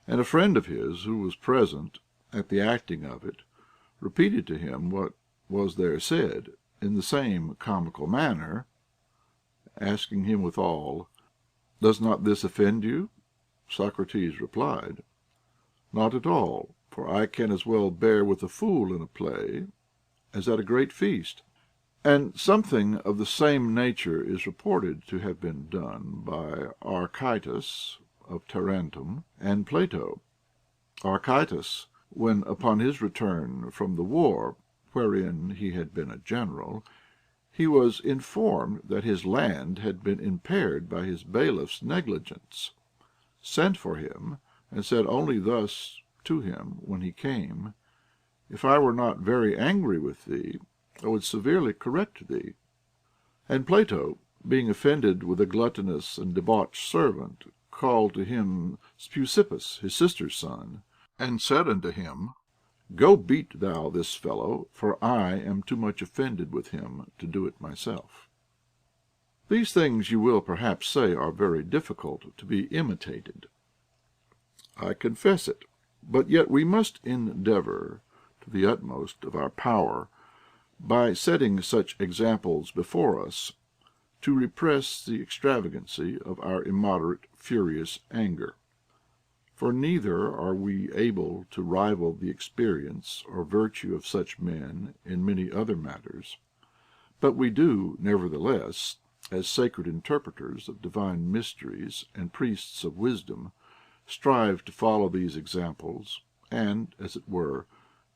and a friend of his, who was present at the acting of it, repeated to him what was there said in the same comical manner, asking him withal, "Does not this offend you?" Socrates replied, "Not at all, for I can as well bear with a fool in a play as at a great feast." And something of the same nature is reported to have been done by Archytas of Tarentum and Plato. Archytas, when upon his return from the war, wherein he had been a general, he was informed that his land had been impaired by his bailiff's negligence, sent for him, and said only thus to him when he came: "If I were not very angry with thee, I would severely correct thee." And Plato, being offended with a gluttonous and debauched servant, called to him Speusippus, his sister's son, and said unto him, "Go beat thou this fellow, for I am too much offended with him to do it myself." These things, you will perhaps say, are very difficult to be imitated. I confess it, but yet we must endeavor to the utmost of our power, by setting such examples before us, to repress the extravagancy of our immoderate, furious anger. For neither are we able to rival the experience or virtue of such men in many other matters, but we do, nevertheless, as sacred interpreters of divine mysteries and priests of wisdom, strive to follow these examples, and, as it were,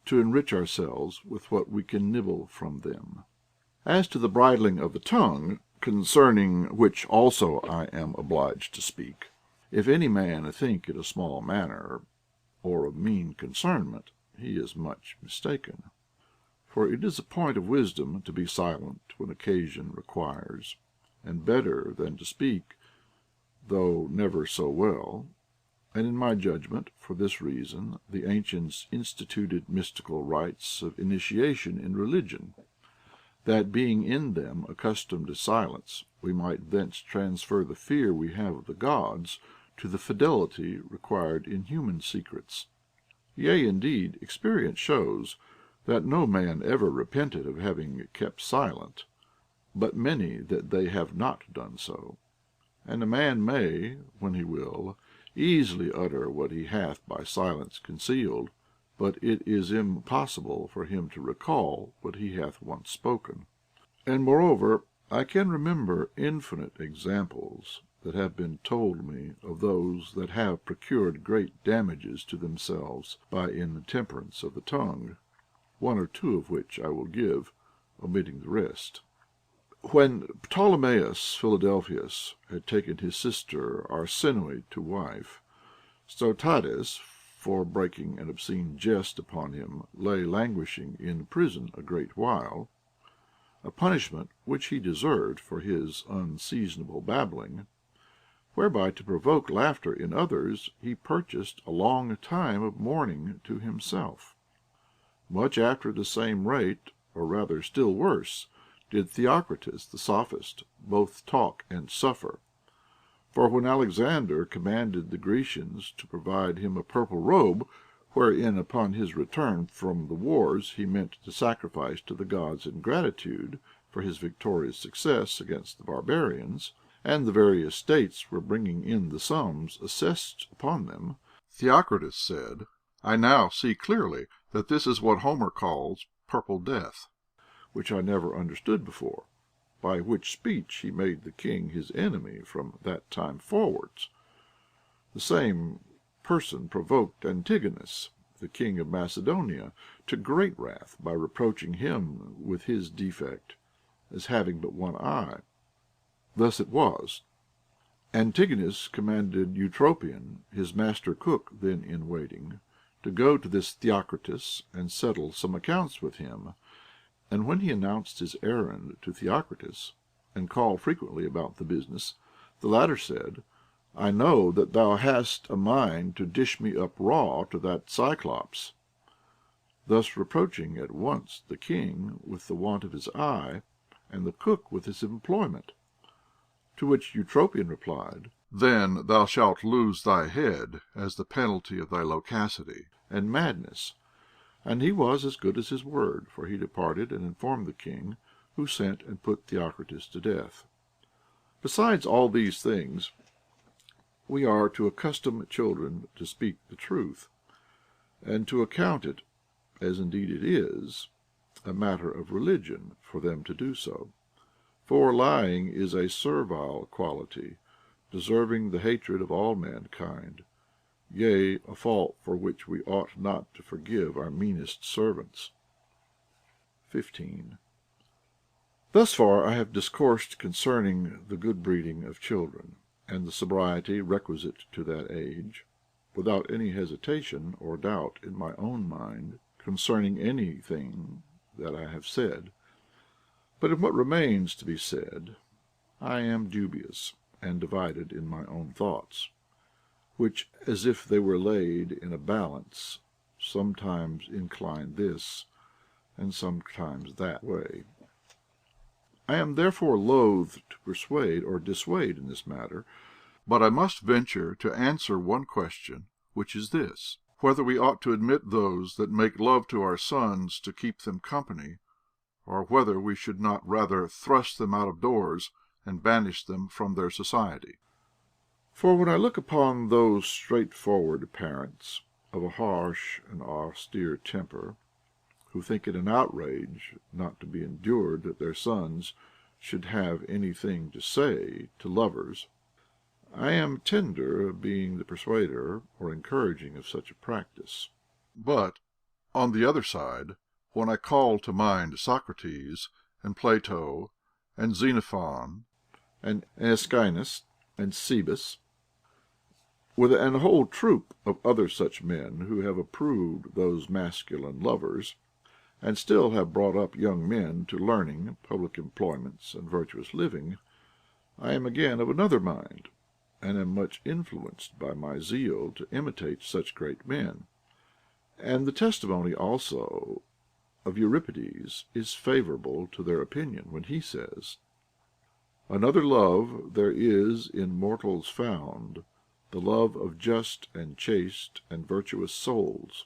to enrich ourselves with what we can nibble from them. As to the bridling of the tongue, concerning which also I am obliged to speak, if any man think it a small matter, or of mean concernment, he is much mistaken. For it is a point of wisdom to be silent when occasion requires, and better than to speak, though never so well. And in my judgment, for this reason, the ancients instituted mystical rites of initiation in religion, that being in them accustomed to silence, we might thence transfer the fear we have of the gods to the fidelity required in human secrets. Yea, indeed, experience shows that no man ever repented of having kept silent, but many that they have not done so. And a man may, when he will, easily utter what he hath by silence concealed, but it is impossible for him to recall what he hath once spoken. And moreover, I can remember infinite examples that have been told me of those that have procured great damages to themselves by intemperance of the tongue, one or two of which I will give, omitting the rest. When Ptolemaeus Philadelphus had taken his sister Arsinoe to wife, Stotades, for breaking an obscene jest upon him, lay languishing in prison a great while, a punishment which he deserved for his unseasonable babbling, whereby to provoke laughter in others he purchased a long time of mourning to himself. Much after the same rate, or rather still worse, did Theocritus the sophist both talk and suffer. For when Alexander commanded the Grecians to provide him a purple robe, wherein upon his return from the wars he meant to sacrifice to the gods in gratitude for his victorious success against the barbarians, and the various states were bringing in the sums assessed upon them, Theocritus said, "I now see clearly that this is what Homer calls purple death, which I never understood before, by which speech he made the king his enemy from that time forwards." The same person provoked Antigonus, the king of Macedonia, to great wrath by reproaching him with his defect, as having but one eye. Thus it was: Antigonus commanded Eutropion, his master cook then in waiting, to go to this Theocritus and settle some accounts with him. And when he announced his errand to Theocritus, and called frequently about the business, the latter said, I know that thou hast a mind to dish me up raw to that Cyclops, thus reproaching at once the king with the want of his eye, and the cook with his employment. To which Eutropion replied, Then thou shalt lose thy head as the penalty of thy loquacity and madness. And he was as good as his word, for he departed and informed the king, who sent and put Theocritus to death. Besides all these things, we are to accustom children to speak the truth, and to account it, as indeed it is, a matter of religion for them to do so. For lying is a servile quality, deserving the hatred of all mankind, yea, a fault for which we ought not to forgive our meanest servants. 15. Thus far I have discoursed concerning the good breeding of children, and the sobriety requisite to that age, without any hesitation or doubt in my own mind concerning anything that I have said. But in what remains to be said, I am dubious and divided in my own thoughts, which, as if they were laid in a balance, sometimes incline this, and sometimes that way. I am therefore loath to persuade or dissuade in this matter, but I must venture to answer one question, which is this: whether we ought to admit those that make love to our sons to keep them company, or whether we should not rather thrust them out of doors and banish them from their society. For when I look upon those straightforward parents of a harsh and austere temper, who think it an outrage not to be endured that their sons should have anything to say to lovers, I am tender of being the persuader or encouraging of such a practice. But, on the other side, when I call to mind Socrates and Plato and Xenophon and Aeschylus and Cebes, and a whole troop of other such men who have approved those masculine lovers, and still have brought up young men to learning, public employments, and virtuous living, I am again of another mind, and am much influenced by my zeal to imitate such great men. And the testimony also of Euripides is favorable to their opinion, when he says, Another love there is in mortals found, the love of just and chaste and virtuous souls.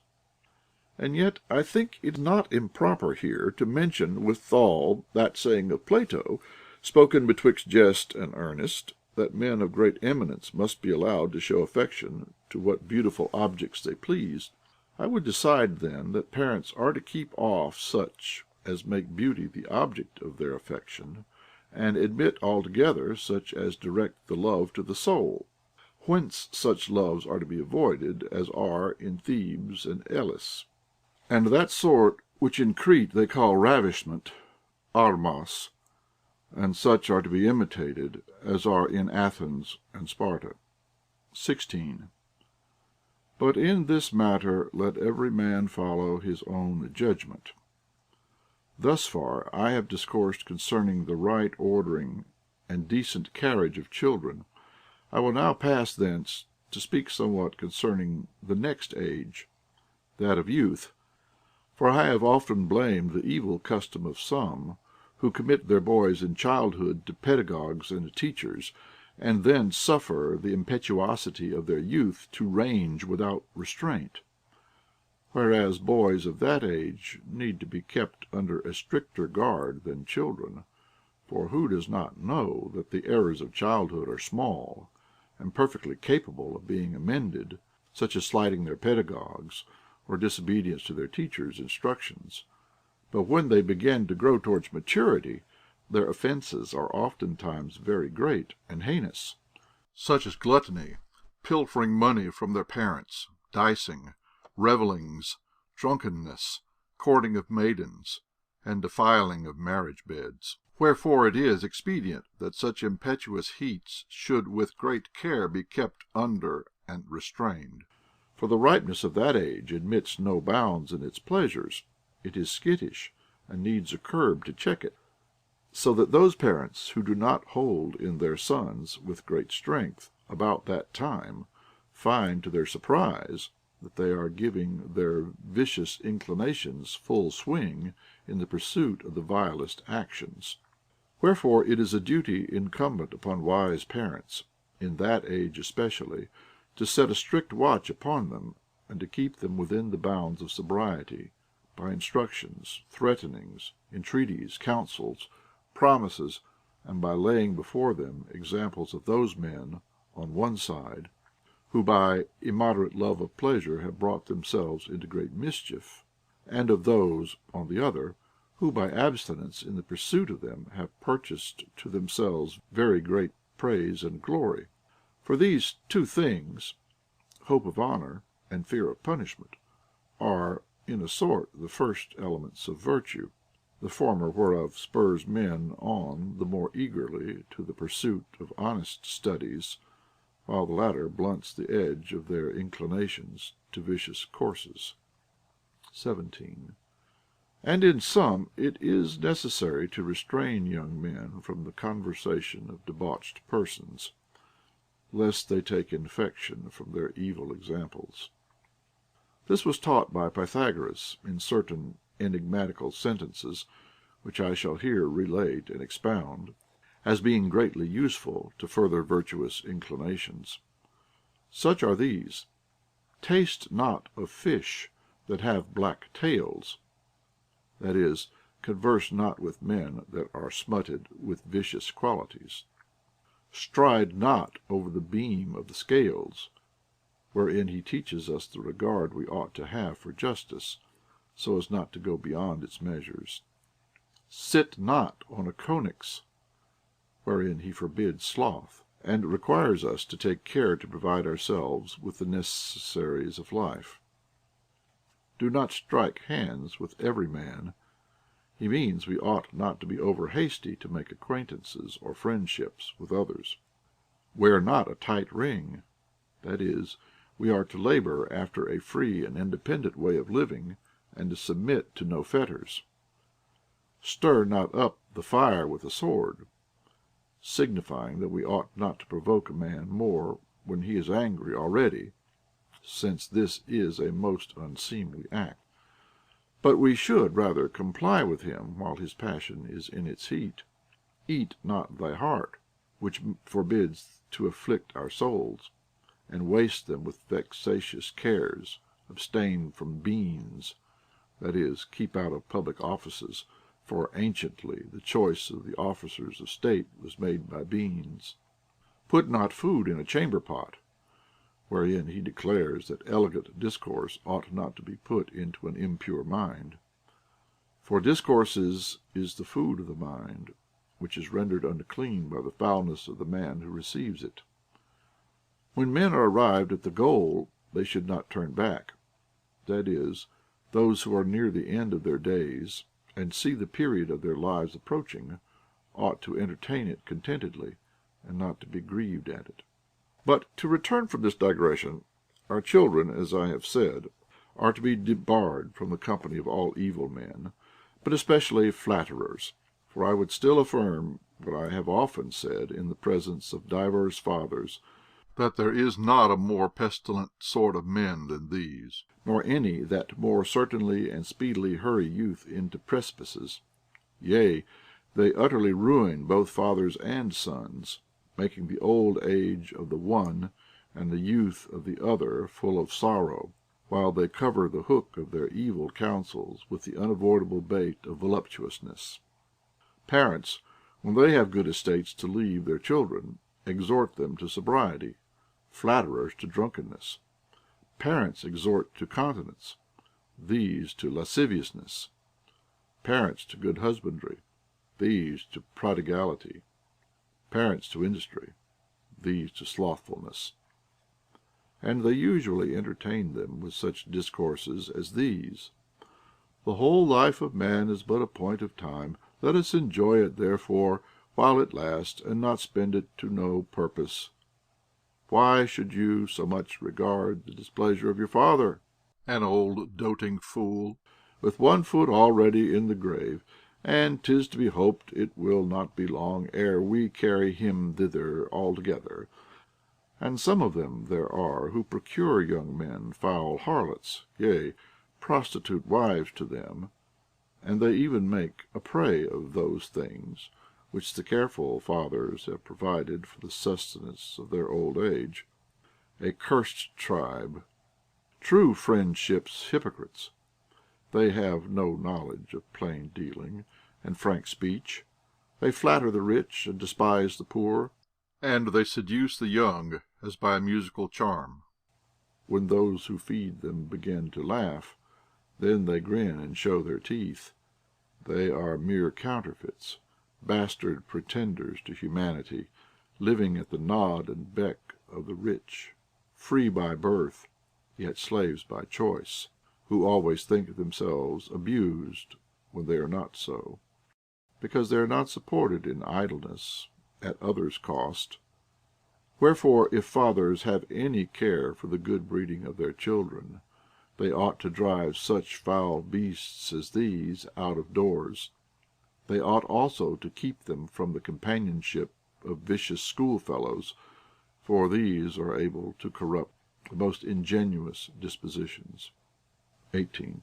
And yet I think it not improper here to mention withal that saying of Plato, spoken betwixt jest and earnest, that men of great eminence must be allowed to show affection to what beautiful objects they please. I would decide then that parents are to keep off such as make beauty the object of their affection, and admit altogether such as direct the love to the soul. Whence such loves are to be avoided as are in Thebes and Elis, and that sort which in Crete they call ravishment, armos, and such are to be imitated as are in Athens and Sparta. 16. But in this matter let every man follow his own judgment. Thus far I have discoursed concerning the right ordering and decent carriage of children. I will now pass thence to speak somewhat concerning the next age, that of youth. For I have often blamed the evil custom of some, who commit their boys in childhood to pedagogues and teachers, and then suffer the impetuosity of their youth to range without restraint. Whereas boys of that age need to be kept under a stricter guard than children. For who does not know that the errors of childhood are small, and perfectly capable of being amended, such as slighting their pedagogues, or disobedience to their teachers' instructions? But when they begin to grow towards maturity, their offenses are oftentimes very great and heinous, such as gluttony, pilfering money from their parents, dicing, revellings, drunkenness, courting of maidens, and defiling of marriage beds. Wherefore it is expedient that such impetuous heats should with great care be kept under and restrained. For the ripeness of that age admits no bounds in its pleasures; it is skittish, and needs a curb to check it. So that those parents who do not hold in their sons with great strength about that time find to their surprise that they are giving their vicious inclinations full swing in the pursuit of the vilest actions. Wherefore it is a duty incumbent upon wise parents, in that age especially, to set a strict watch upon them, and to keep them within the bounds of sobriety, by instructions, threatenings, entreaties, counsels, promises, and by laying before them examples of those men, on one side, who by immoderate love of pleasure have brought themselves into great mischief, and of those, on the other, who by abstinence in the pursuit of them have purchased to themselves very great praise and glory. For these two things, hope of honor and fear of punishment, are in a sort the first elements of virtue, the former whereof spurs men on the more eagerly to the pursuit of honest studies, while the latter blunts the edge of their inclinations to vicious courses. 17. And in some it is necessary to restrain young men from the conversation of debauched persons, lest they take infection from their evil examples. This was taught by Pythagoras in certain enigmatical sentences, which I shall here relate and expound, as being greatly useful to further virtuous inclinations. Such are these: taste not of fish that have black tails, that is, converse not with men that are smutted with vicious qualities. Stride not over the beam of the scales, wherein he teaches us the regard we ought to have for justice, so as not to go beyond its measures. Sit not on a conix, wherein he forbids sloth, and requires us to take care to provide ourselves with the necessaries of life. Do not strike hands with every man. He means we ought not to be over hasty to make acquaintances or friendships with others. Wear not a tight ring, that is, we are to labor after a free and independent way of living, and to submit to no fetters. Stir not up the fire with a sword, signifying that we ought not to provoke a man more when he is angry already, since this is a most unseemly act. But we should rather comply with him while his passion is in its heat. Eat not thy heart, which forbids to afflict our souls, and waste them with vexatious cares. Abstain from beans, that is, keep out of public offices, for anciently the choice of the officers of state was made by beans. Put not food in a chamber pot, wherein he declares that elegant discourse ought not to be put into an impure mind. For discourse is the food of the mind, which is rendered unclean by the foulness of the man who receives it. When men are arrived at the goal, they should not turn back. That is, those who are near the end of their days, and see the period of their lives approaching, ought to entertain it contentedly, and not to be grieved at it. But to return from this digression, our children, as I have said, are to be debarred from the company of all evil men, but especially flatterers. For I would still affirm what I have often said in the presence of divers fathers, that there is not a more pestilent sort of men than these, nor any that more certainly and speedily hurry youth into precipices. Yea, they utterly ruin both fathers and sons, making the old age of the one and the youth of the other full of sorrow, while they cover the hook of their evil counsels with the unavoidable bait of voluptuousness. Parents, when they have good estates to leave their children, exhort them to sobriety, flatterers to drunkenness. Parents exhort to continence, these to lasciviousness. Parents to good husbandry, these to prodigality. Parents to industry, these to slothfulness. And they usually entertain them with such discourses as these: The whole life of man is but a point of time. Let us enjoy it, therefore, while it lasts, and not spend it to no purpose. Why should you so much regard the displeasure of your father, an old doting fool, with one foot already in the grave? And 'tis to be hoped it will not be long ere we carry him thither altogether. And some of them there are who procure young men foul harlots, yea, prostitute wives to them, and they even make a prey of those things which the careful fathers have provided for the sustenance of their old age. A cursed tribe, true friendship's hypocrites. They have no knowledge of plain dealing and frank speech. They flatter the rich and despise the poor, and they seduce the young as by a musical charm. When those who feed them begin to laugh, then they grin and show their teeth. They are mere counterfeits, bastard pretenders to humanity, living at the nod and beck of the rich, free by birth, yet slaves by choice, who always think themselves abused when they are not so, because they are not supported in idleness at others' cost. Wherefore, if fathers have any care for the good breeding of their children, they ought to drive such foul beasts as these out of doors. They ought also to keep them from the companionship of vicious schoolfellows, for these are able to corrupt the most ingenuous dispositions. 18.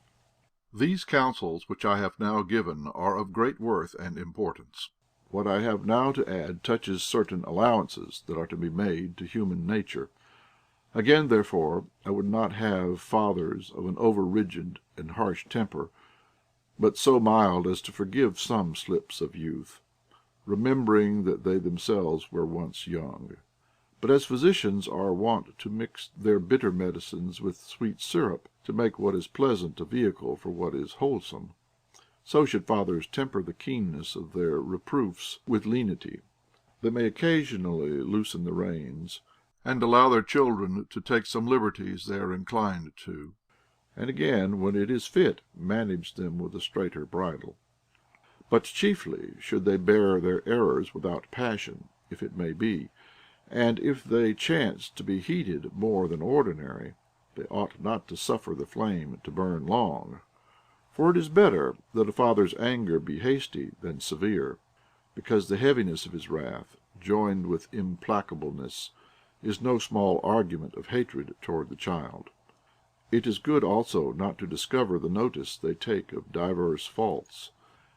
These counsels which I have now given are of great worth and importance. What I have now to add touches certain allowances that are to be made to human nature. Again, therefore, I would not have fathers of an over-rigid and harsh temper, but so mild as to forgive some slips of youth, remembering that they themselves were once young. But as physicians are wont to mix their bitter medicines with sweet syrup, to make what is pleasant a vehicle for what is wholesome, so should fathers temper the keenness of their reproofs with lenity. They may occasionally loosen the reins, and allow their children to take some liberties they are inclined to, and again, when it is fit, manage them with a straighter bridle. But chiefly should they bear their errors without passion, if it may be, and if they chance to be heated more than ordinary, they ought not to suffer the flame to burn long. For it is better that a father's anger be hasty than severe, because the heaviness of his wrath, joined with implacableness, is no small argument of hatred toward the child. It is good also not to discover the notice they take of divers faults,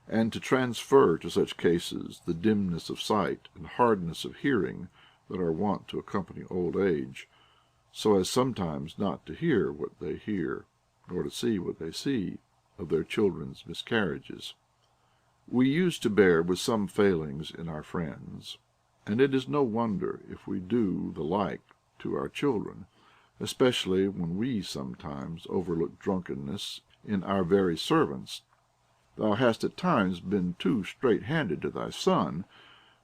and to transfer to such cases the dimness of sight and hardness of hearing that are wont to accompany old age, so as sometimes not to hear what they hear, nor to see what they see of their children's miscarriages. We used to bear with some failings in our friends, and it is no wonder if we do the like to our children, especially when we sometimes overlook drunkenness in our very servants. Thou hast at times been too straight-handed to thy son.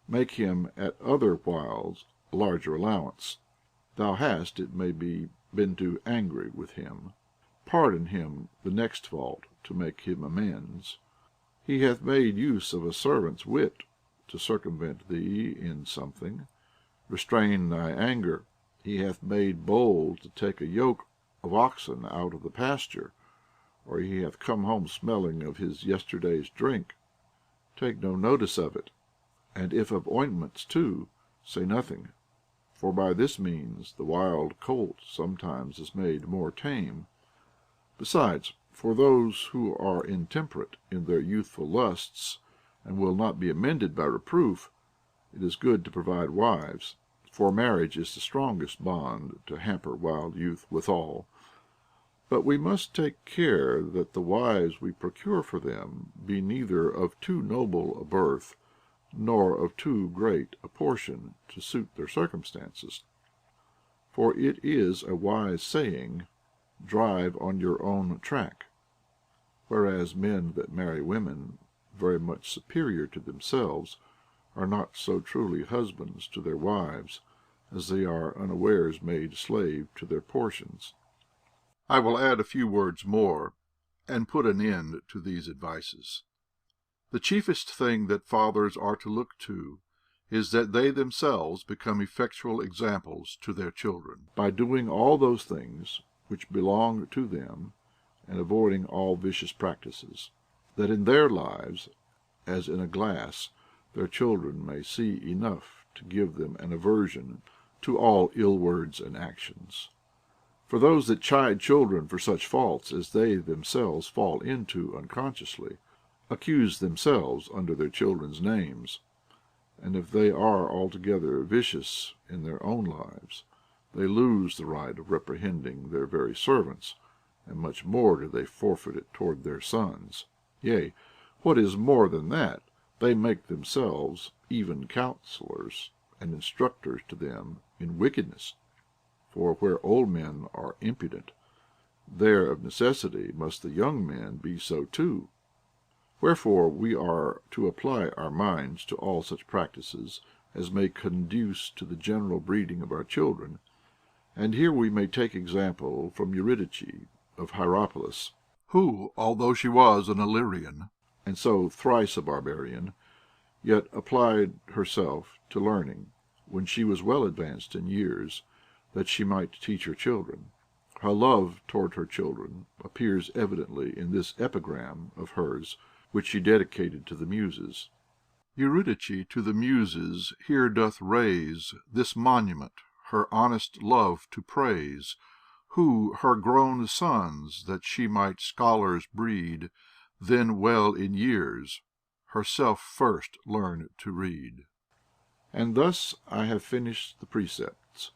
Make him at other whiles a larger allowance. Thou hast, it may be, been too angry with him. Pardon him the next fault to make him amends. He hath made use of a servant's wit to circumvent thee in something. Restrain thy anger. He hath made bold to take a yoke of oxen out of the pasture, or he hath come home smelling of his yesterday's drink. Take no notice of it, and if of ointments too, say nothing, for by this means the wild colt sometimes is made more tame. Besides, for those who are intemperate in their youthful lusts, and will not be amended by reproof, it is good to provide wives, for marriage is the strongest bond to hamper wild youth withal. But we must take care that the wives we procure for them be neither of too noble a birth, nor of too great a portion to suit their circumstances. For it is a wise saying, drive on your own track, whereas men that marry women very much superior to themselves are not so truly husbands to their wives as they are unawares made slave to their portions. I will add a few words more, and put an end to these advices. The chiefest thing that fathers are to look to is that they themselves become effectual examples to their children, by doing all those things which belong to them, and avoiding all vicious practices, that in their lives, as in a glass, their children may see enough to give them an aversion to all ill words and actions. For those that chide children for such faults as they themselves fall into unconsciously, accuse themselves under their children's names, and if they are altogether vicious in their own lives, they lose the right of reprehending their very servants, and much more do they forfeit it toward their sons. Yea, what is more than that, they make themselves even counselors and instructors to them in wickedness. For where old men are impudent, there of necessity must the young men be so too. Wherefore we are to apply our minds to all such practices as may conduce to the general breeding of our children. And here we may take example from Eurydice of Hierapolis, who, although she was an Illyrian, and so thrice a barbarian, yet applied herself to learning, when she was well advanced in years, that she might teach her children. Her love toward her children appears evidently in this epigram of hers, which she dedicated to the Muses. Eurydice to the Muses here doth raise this monument, her honest love to praise, who her grown sons, that she might scholars breed, then well in years, herself first learn to read. And thus I have finished the precepts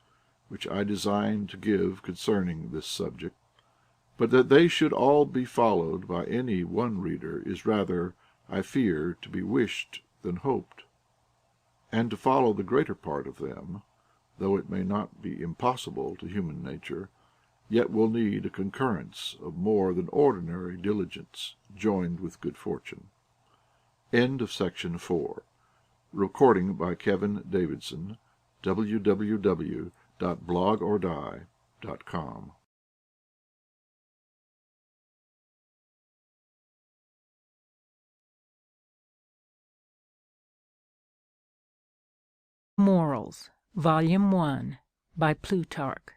which I designed to give concerning this subject. But that they should all be followed by any one reader is rather, I fear, to be wished than hoped. And to follow the greater part of them, though it may not be impossible to human nature, yet will need a concurrence of more than ordinary diligence, joined with good fortune. End of section 4. Recording by Kevin Davidson, www.blogordie.com. Morals, Volume 1, by Plutarch,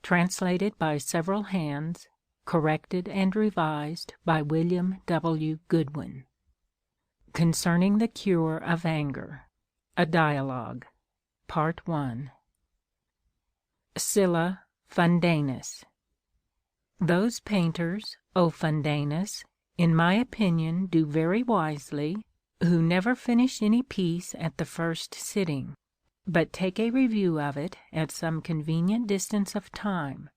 translated by several hands, corrected and revised by William W. Goodwin. Concerning the Cure of Anger, a Dialogue, Part 1. Scylla Fundanus. Those painters, O Fundanus, in my opinion do very wisely, who never finish any piece at the first sitting, but take a review of it at some convenient distance of time,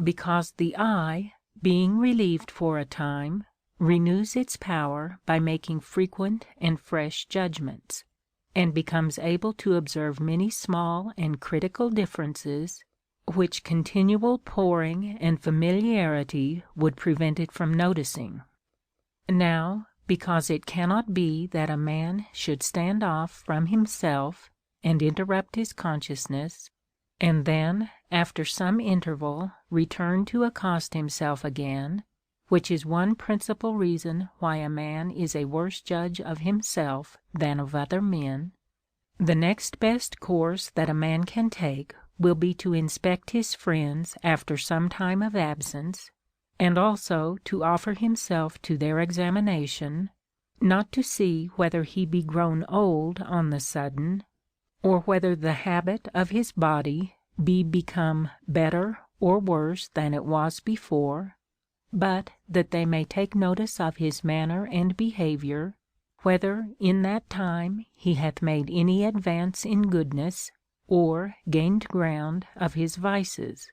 because the eye, being relieved for a time, renews its power by making frequent and fresh judgments, and becomes able to observe many small and critical differences, which continual poring and familiarity would prevent it from noticing. Now, because it cannot be that a man should stand off from himself and interrupt his consciousness, and then, after some interval, return to accost himself again, which is one principal reason why a man is a worse judge of himself than of other men, the next best course that a man can take will be to inspect his friends after some time of absence, and also to offer himself to their examination, not to see whether he be grown old on the sudden, or whether the habit of his body be become better or worse than it was before, but that they may take notice of his manner and behavior, whether in that time he hath made any advance in goodness, or gained ground of his vices.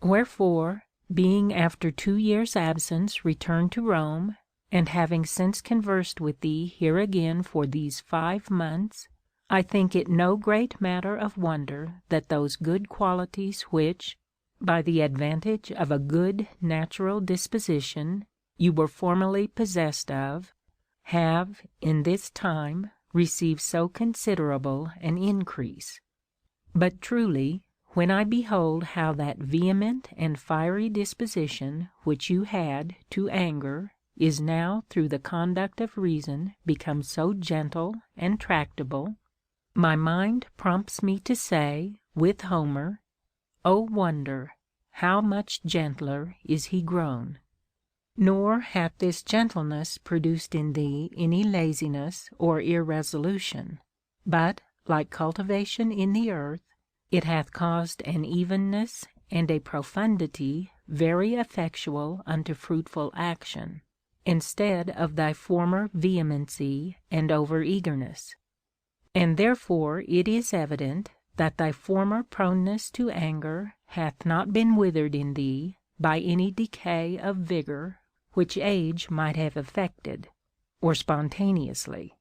Wherefore, being after 2 years' absence returned to Rome, and having since conversed with thee here again for these 5 months, I think it no great matter of wonder that those good qualities which, by the advantage of a good natural disposition, you were formerly possessed of, have in this time received so considerable an increase. But truly, when I behold how that vehement and fiery disposition which you had to anger is now through the conduct of reason become so gentle and tractable, My mind prompts me to say, with Homer, O wonder, how much gentler is he grown! Nor hath this gentleness produced in thee any laziness or irresolution, but, like cultivation in the earth, it hath caused an evenness and a profundity very effectual unto fruitful action, instead of thy former vehemency and over-eagerness. And therefore it is evident that thy former proneness to anger hath not been withered in thee by any decay of vigor which age might have effected, or spontaneously,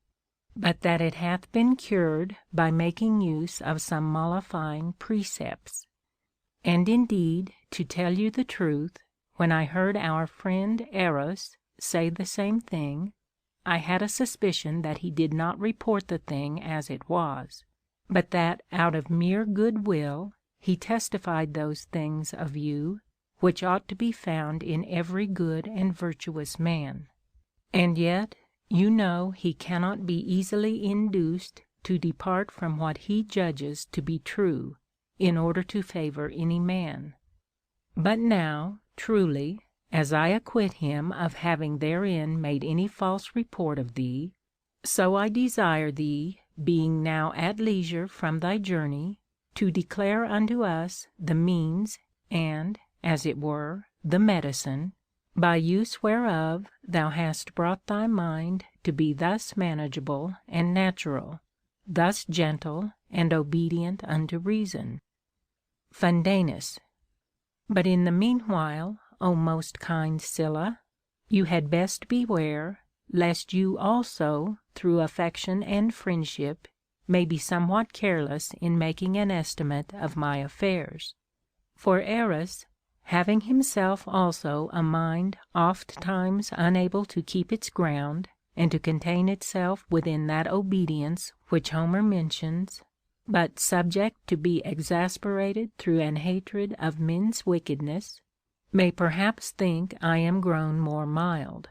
but that it hath been cured by making use of some mollifying precepts. And indeed, to tell you the truth, when I heard our friend Eros say the same thing, I had a suspicion that he did not report the thing as it was, but that out of mere good will he testified those things of you which ought to be found in every good and virtuous man. And yet you know he cannot be easily induced to depart from what he judges to be true, in order to favor any man. But now, truly, as I acquit him of having therein made any false report of thee, so I desire thee, being now at leisure from thy journey, to declare unto us the means and, as it were, the medicine, by use whereof thou hast brought thy mind to be thus manageable and natural, thus gentle and obedient unto reason. Fundanus. But in the meanwhile, O most kind Sylla, you had best beware, lest you also, through affection and friendship, may be somewhat careless in making an estimate of my affairs. For Eros, having himself also a mind oft times unable to keep its ground, and to contain itself within that obedience which Homer mentions, but subject to be exasperated through an hatred of men's wickedness, may perhaps think I am grown more mild.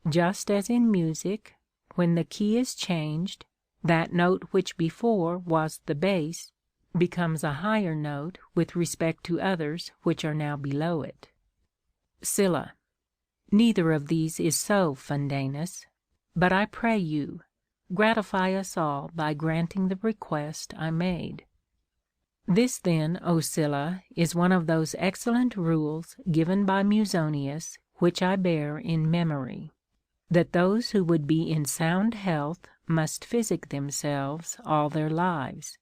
Just as in music, when the key is changed, that note which before was the bass becomes a higher note with respect to others which are now below it. Sylla. Neither of these is so, Fundanus. But I pray you, gratify us all by granting the request I made. This then, O Sylla, is one of those excellent rules given by Musonius, which I bear in memory, that those who would be in sound health must physic themselves all their lives.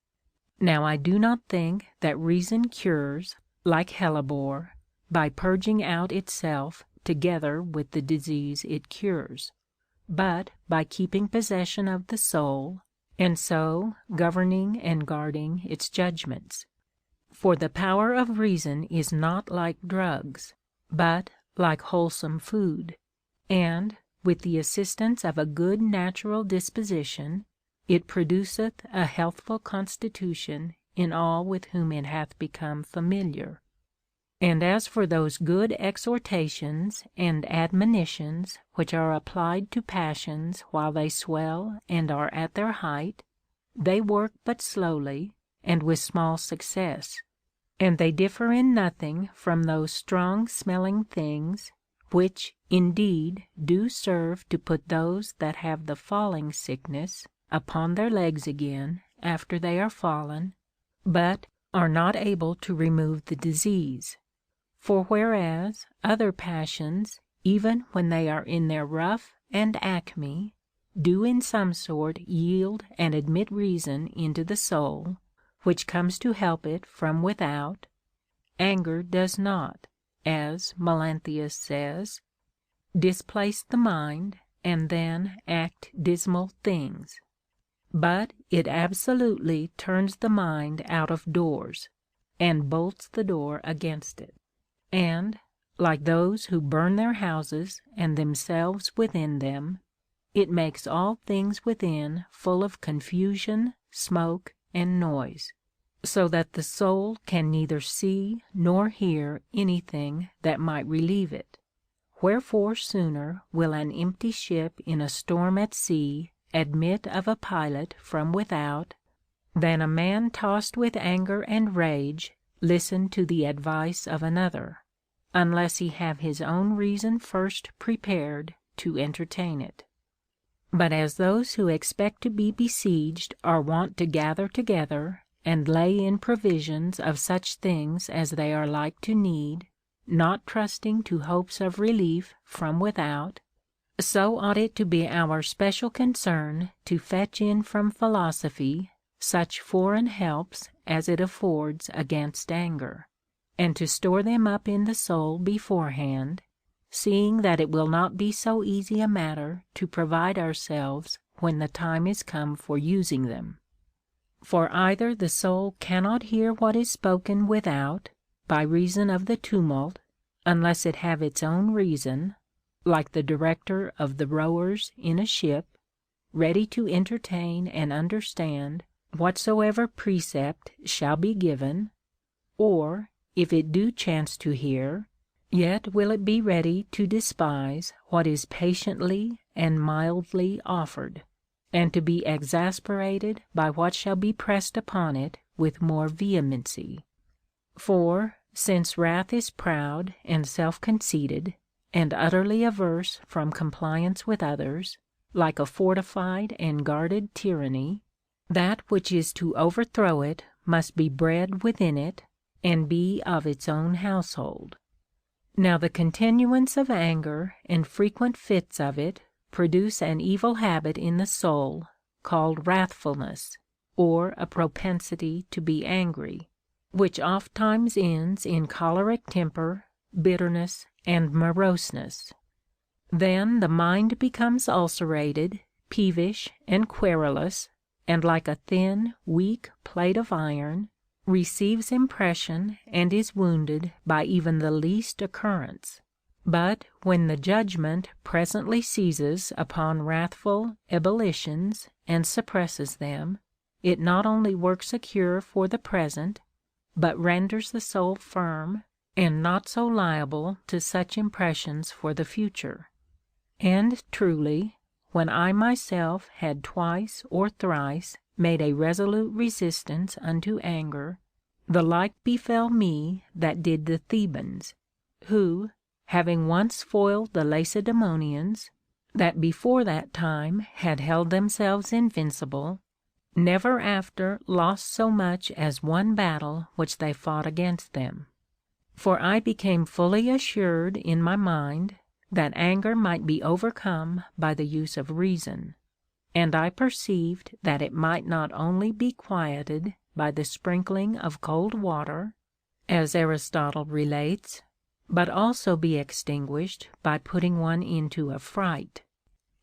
Now I do not think that reason cures, like hellebore, by purging out itself together with the disease it cures, but by keeping possession of the soul, and so governing and guarding its judgments. For the power of reason is not like drugs, but like wholesome food, and, with the assistance of a good natural disposition, it produceth a healthful constitution in all with whom it hath become familiar. And as for those good exhortations and admonitions which are applied to passions while they swell and are at their height, they work but slowly and with small success, and they differ in nothing from those strong smelling things, which indeed do serve to put those that have the falling sickness upon their legs again after they are fallen, but are not able to remove the disease. For whereas other passions, even when they are in their ruff and acme, do in some sort yield and admit reason into the soul, which comes to help it from without, anger does not, as Melanthius says, displace the mind and then act dismal things, but it absolutely turns the mind out of doors, and bolts the door against it. And, like those who burn their houses and themselves within them, it makes all things within full of confusion, smoke, and noise, so that the soul can neither see nor hear anything that might relieve it. Wherefore sooner will an empty ship in a storm at sea admit of a pilot from without, than a man tossed with anger and rage listen to the advice of another, unless he have his own reason first prepared to entertain it. But as those who expect to be besieged are wont to gather together and lay in provisions of such things as they are like to need, not trusting to hopes of relief from without, so ought it to be our special concern to fetch in from philosophy such foreign helps as it affords against anger, and to store them up in the soul beforehand, seeing that it will not be so easy a matter to provide ourselves when the time is come for using them. For either the soul cannot hear what is spoken without, by reason of the tumult, unless it have its own reason, like the director of the rowers in a ship, ready to entertain and understand whatsoever precept shall be given, or, if it do chance to hear, yet will it be ready to despise what is patiently and mildly offered, and to be exasperated by what shall be pressed upon it with more vehemency. For, since wrath is proud and self-conceited, and utterly averse from compliance with others, like a fortified and guarded tyranny, that which is to overthrow it must be bred within it, and be of its own household. Now the continuance of anger and frequent fits of it produce an evil habit in the soul, called wrathfulness, or a propensity to be angry, which ofttimes ends in choleric temper, bitterness, and moroseness. Then the mind becomes ulcerated, peevish, and querulous, and like a thin, weak plate of iron, receives impression and is wounded by even the least occurrence. But when the judgment presently seizes upon wrathful ebullitions and suppresses them, it not only works a cure for the present, but renders the soul firm, and not so liable to such impressions for the future. And truly, when I myself had twice or thrice made a resolute resistance unto anger, the like befell me that did the Thebans, who, having once foiled the Lacedaemonians, that before that time had held themselves invincible, never after lost so much as one battle which they fought against them. For I became fully assured in my mind that anger might be overcome by the use of reason, and I perceived that it might not only be quieted by the sprinkling of cold water, as Aristotle relates, but also be extinguished by putting one into a fright.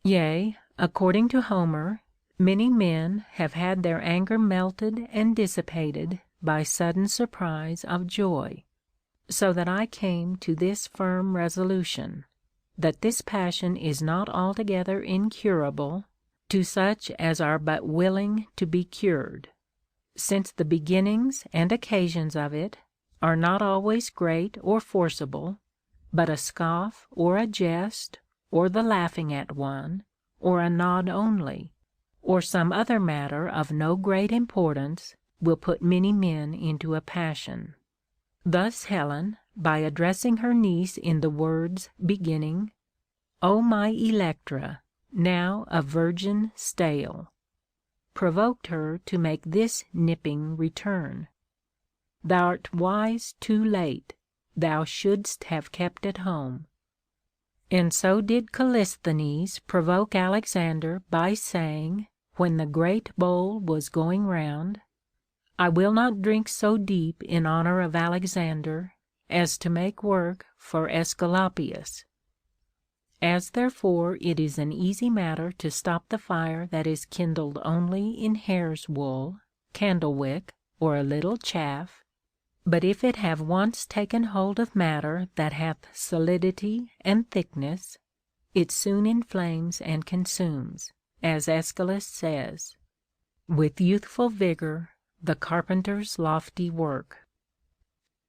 Yea, according to Homer, many men have had their anger melted and dissipated by sudden surprise of joy, so that I came to this firm resolution, that this passion is not altogether incurable to such as are but willing to be cured, since the beginnings and occasions of it are not always great or forcible, but a scoff or a jest, or the laughing at one, or a nod only, or some other matter of no great importance, will put many men into a passion. Thus Helen, by addressing her niece in the words beginning, O my Electra, now a virgin stale, provoked her to make this nipping return: Thou'rt wise too late, thou shouldst have kept at home. And so did Callisthenes provoke Alexander by saying, when the great bowl was going round, I will not drink so deep in honor of Alexander as to make work for Aesculapius. As therefore it is an easy matter to stop the fire that is kindled only in hare's wool, candlewick, or a little chaff, but if it have once taken hold of matter that hath solidity and thickness, it soon inflames and consumes, as Aeschylus says, with youthful vigor the carpenter's lofty work.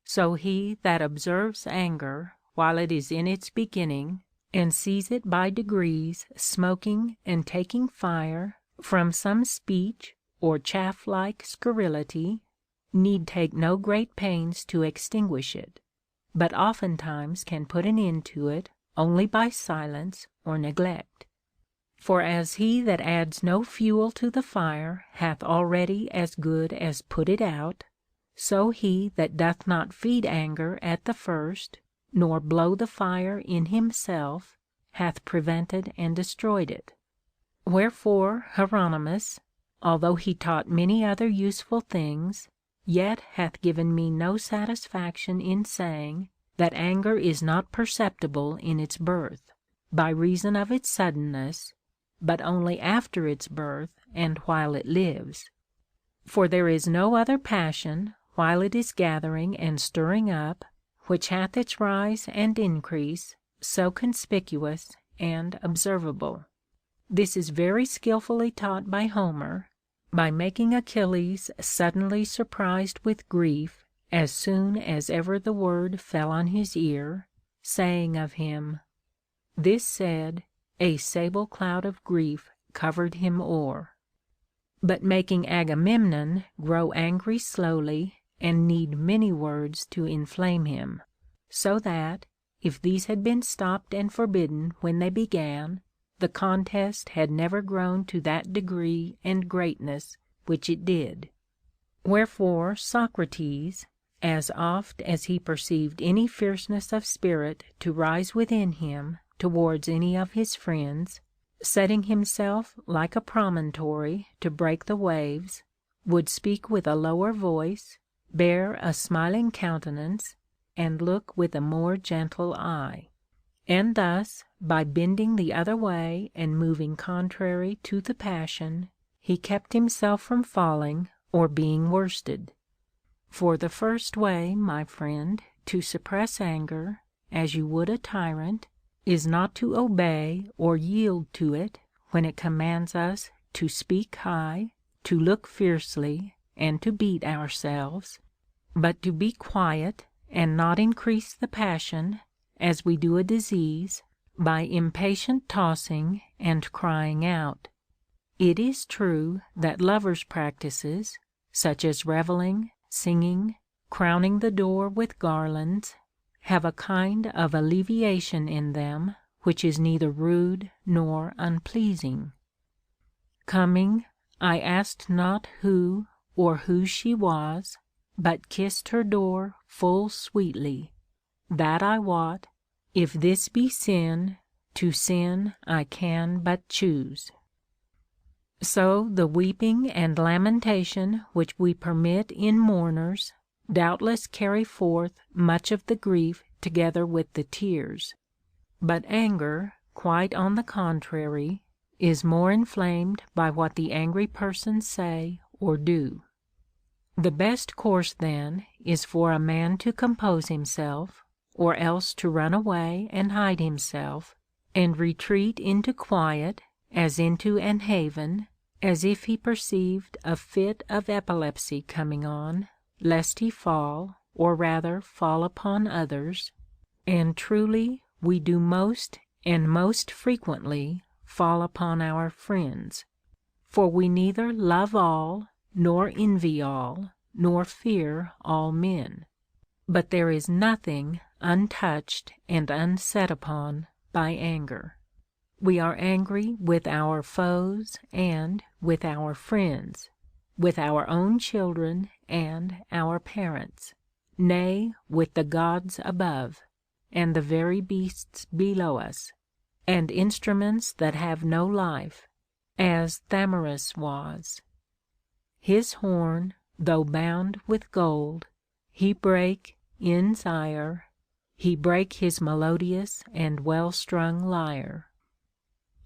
So he that observes anger while it is in its beginning, and sees it by degrees smoking and taking fire from some speech or chaff-like scurrility, need take no great pains to extinguish it, but oftentimes can put an end to it only by silence or neglect. For as he that adds no fuel to the fire hath already as good as put it out, so he that doth not feed anger at the first, nor blow the fire in himself, hath prevented and destroyed it. Wherefore Hieronymus, although he taught many other useful things, yet hath given me no satisfaction in saying that anger is not perceptible in its birth, by reason of its suddenness, but only after its birth and while it lives. For there is no other passion, while it is gathering and stirring up, which hath its rise and increase so conspicuous and observable. This is very skilfully taught by Homer, by making Achilles suddenly surprised with grief as soon as ever the word fell on his ear, saying of him, "This said, a sable cloud of grief covered him o'er," but making Agamemnon grow angry slowly and need many words to inflame him, so that, if these had been stopped and forbidden when they began, the contest had never grown to that degree and greatness which it did. Wherefore Socrates, as oft as he perceived any fierceness of spirit to rise within him towards any of his friends, setting himself like a promontory to break the waves, would speak with a lower voice, bear a smiling countenance, and look with a more gentle eye. And thus, by bending the other way and moving contrary to the passion, he kept himself from falling or being worsted. For the first way, my friend, to suppress anger, as you would a tyrant, is not to obey or yield to it when it commands us to speak high, to look fiercely, and to beat ourselves, but to be quiet and not increase the passion, as we do a disease, by impatient tossing and crying out. It is true that lovers' practices, such as revelling, singing, crowning the door with garlands, have a kind of alleviation in them which is neither rude nor unpleasing. Coming, I asked not who or whose she was, but kissed her door full sweetly. That I wot, if this be sin, to sin I can but choose. So the weeping and lamentation which we permit in mourners doubtless carry forth much of the grief together with the tears. But anger, quite on the contrary, is more inflamed by what the angry persons say or do. The best course then is for a man to compose himself, or else to run away and hide himself, and retreat into quiet as into an haven, as if he perceived a fit of epilepsy coming on, lest he fall, or rather fall upon others. And truly we do most and most frequently fall upon our friends. For we neither love all, nor envy all, nor fear all men. But there is nothing untouched and unset upon by anger. We are angry with our foes and with our friends, with our own children and our parents, nay, with the gods above, and the very beasts below us, and instruments that have no life, as Thamyras was. His horn, though bound with gold, he brake in ire, he brake his melodious and well-strung lyre.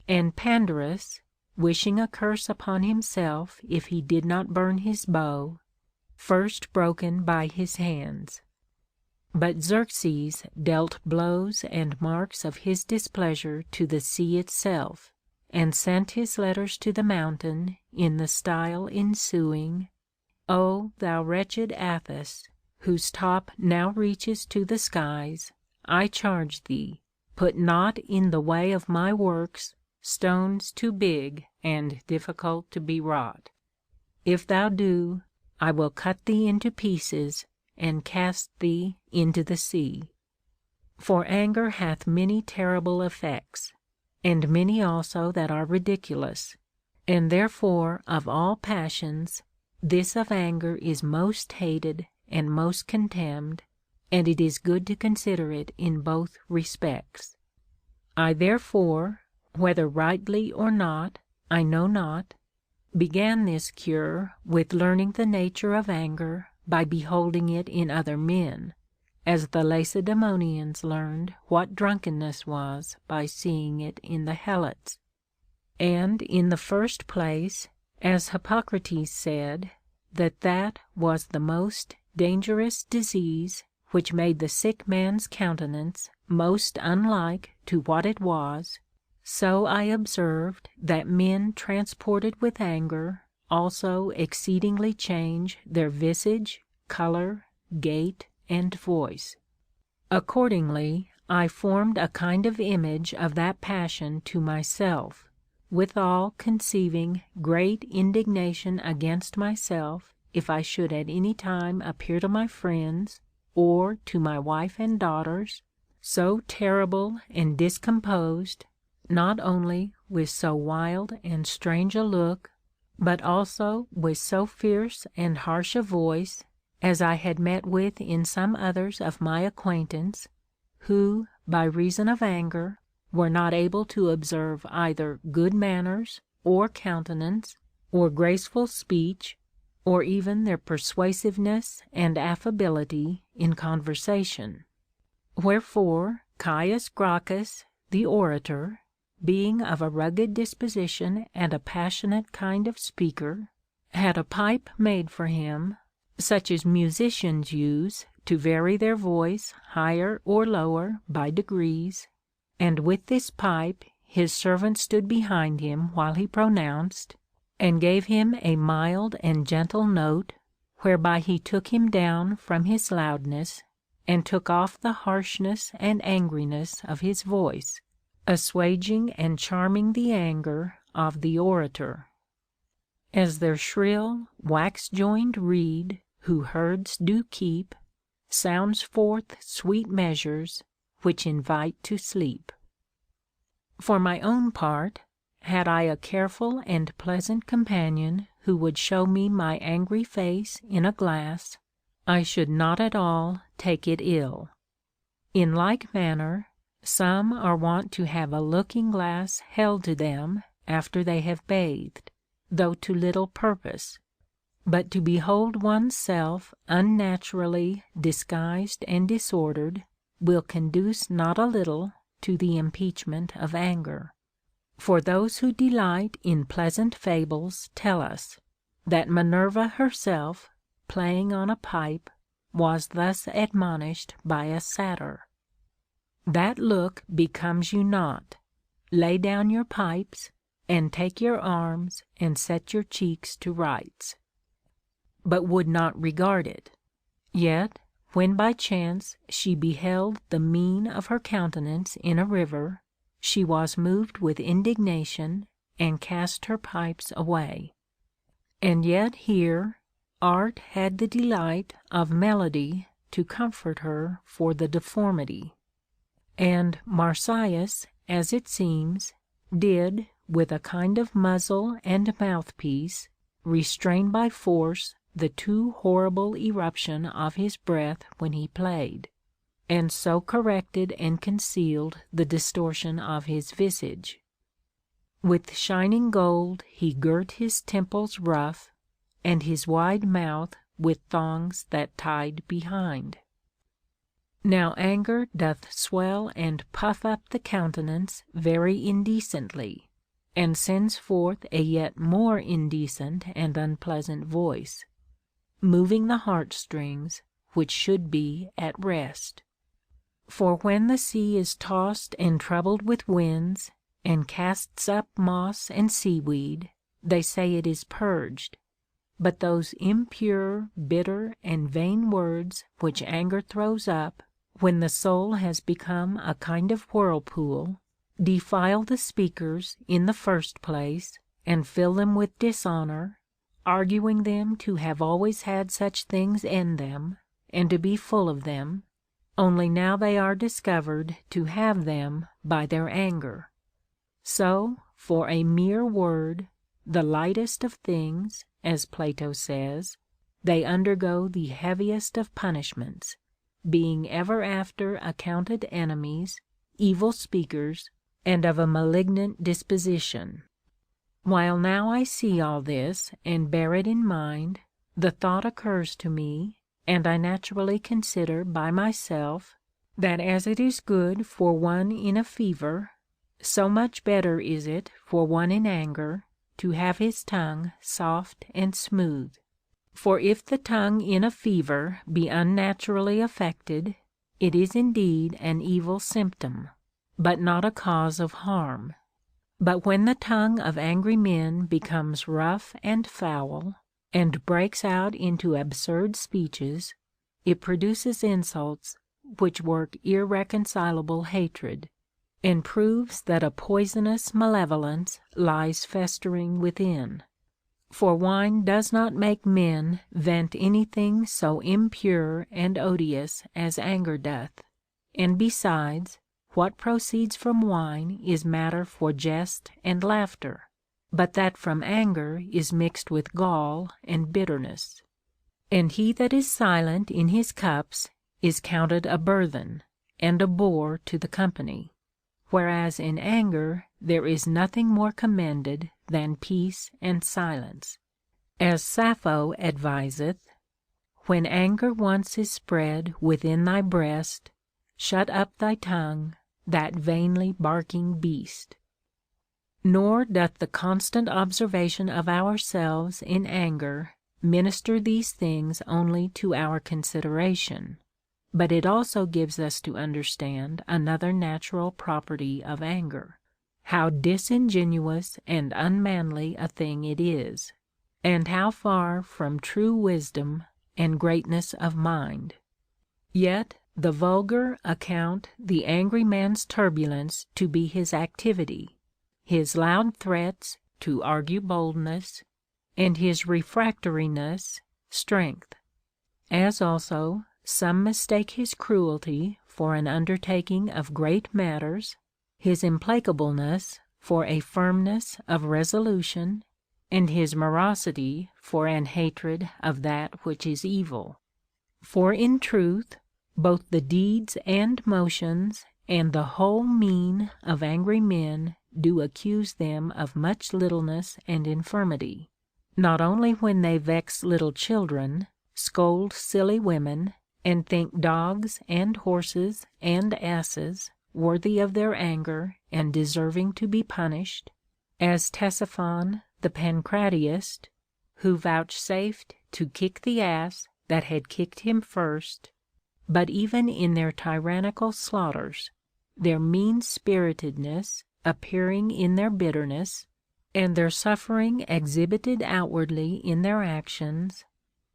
And Pandarus, wishing a curse upon himself if he did not burn his bow, first broken by his hands. But Xerxes dealt blows and marks of his displeasure to the sea itself, and sent his letters to the mountain in the style ensuing: O thou wretched Athos, whose top now reaches to the skies, I charge thee, put not in the way of my works stones too big and difficult to be wrought. If thou do, I will cut thee into pieces, and cast thee into the sea. For anger hath many terrible effects, and many also that are ridiculous, and therefore of all passions this of anger is most hated and most contemned, and it is good to consider it in both respects. I therefore, whether rightly or not, I know not, began this cure with learning the nature of anger by beholding it in other men, as the Lacedaemonians learned what drunkenness was by seeing it in the Helots. And in the first place, as Hippocrates said, that was the most dangerous disease which made the sick man's countenance most unlike to what it was, so I observed that men transported with anger also exceedingly change their visage, colour, gait, and voice. Accordingly, I formed a kind of image of that passion to myself, withal conceiving great indignation against myself if I should at any time appear to my friends, or to my wife and daughters, so terrible and discomposed, not only with so wild and strange a look, but also with so fierce and harsh a voice, as I had met with in some others of my acquaintance, who, by reason of anger, were not able to observe either good manners, or countenance, or graceful speech, or even their persuasiveness and affability in conversation. Wherefore Caius Gracchus, the orator, being of a rugged disposition and a passionate kind of speaker, had a pipe made for him, such as musicians use to vary their voice higher or lower by degrees, and with this pipe his servant stood behind him while he pronounced, and gave him a mild and gentle note, whereby he took him down from his loudness, and took off the harshness and angriness of his voice, assuaging and charming the anger of the orator. As their shrill wax-joined reed, who herds do keep, sounds forth sweet measures, which invite to sleep. For my own part, had I a careful and pleasant companion who would show me my angry face in a glass, I should not at all take it ill. In like manner, some are wont to have a looking glass held to them after they have bathed, though to little purpose. But to behold one's self unnaturally disguised and disordered will conduce not a little to the impeachment of anger. For those who delight in pleasant fables tell us, that Minerva herself, playing on a pipe, was thus admonished by a satyr: "That look becomes you not. Lay down your pipes, and take your arms and set your cheeks to rights," but would not regard it. Yet, when by chance she beheld the mien of her countenance in a river, she was moved with indignation, and cast her pipes away. And yet here art had the delight of melody to comfort her for the deformity. And Marsyas, as it seems, did, with a kind of muzzle and mouthpiece, restrain by force the too horrible eruption of his breath when he played, and so corrected and concealed the distortion of his visage. With shining gold he girt his temples rough, and his wide mouth with thongs that tied behind. Now anger doth swell and puff up the countenance very indecently, and sends forth a yet more indecent and unpleasant voice, moving the heartstrings, which should be at rest. For when the sea is tossed and troubled with winds, and casts up moss and seaweed, they say it is purged. But those impure, bitter, and vain words which anger throws up, when the soul has become a kind of whirlpool, defile the speakers in the first place, and fill them with dishonor, arguing them to have always had such things in them, and to be full of them, only now they are discovered to have them by their anger. So, for a mere word, the lightest of things, as Plato says, they undergo the heaviest of punishments, being ever after accounted enemies, evil speakers, and of a malignant disposition. While now I see all this and bear it in mind, the thought occurs to me, and I naturally consider by myself, that as it is good for one in a fever, so much better is it for one in anger to have his tongue soft and smooth. For if the tongue in a fever be unnaturally affected, it is indeed an evil symptom, but not a cause of harm. But when the tongue of angry men becomes rough and foul, and breaks out into absurd speeches, it produces insults which work irreconcilable hatred, and proves that a poisonous malevolence lies festering within. For wine does not make men vent anything so impure and odious as anger doth, and besides, what proceeds from wine is matter for jest and laughter, but that from anger is mixed with gall and bitterness. And he that is silent in his cups is counted a burthen, and a bore to the company. Whereas in anger there is nothing more commended than peace and silence. As Sappho adviseth, when anger once is spread within thy breast, shut up thy tongue, that vainly barking beast. Nor doth the constant observation of ourselves in anger minister these things only to our consideration, but it also gives us to understand another natural property of anger, how disingenuous and unmanly a thing it is, and how far from true wisdom and greatness of mind. Yet the vulgar account the angry man's turbulence to be his activity, his loud threats to argue boldness, and his refractoriness strength. As also some mistake his cruelty for an undertaking of great matters, his implacableness for a firmness of resolution, and his morosity for an hatred of that which is evil. For in truth, both the deeds and motions and the whole mien of angry men do accuse them of much littleness and infirmity, not only when they vex little children, scold silly women, and think dogs and horses and asses worthy of their anger and deserving to be punished, as Ctesiphon the Pancratiast, who vouchsafed to kick the ass that had kicked him first, but even in their tyrannical slaughters, their mean-spiritedness appearing in their bitterness, and their suffering exhibited outwardly in their actions,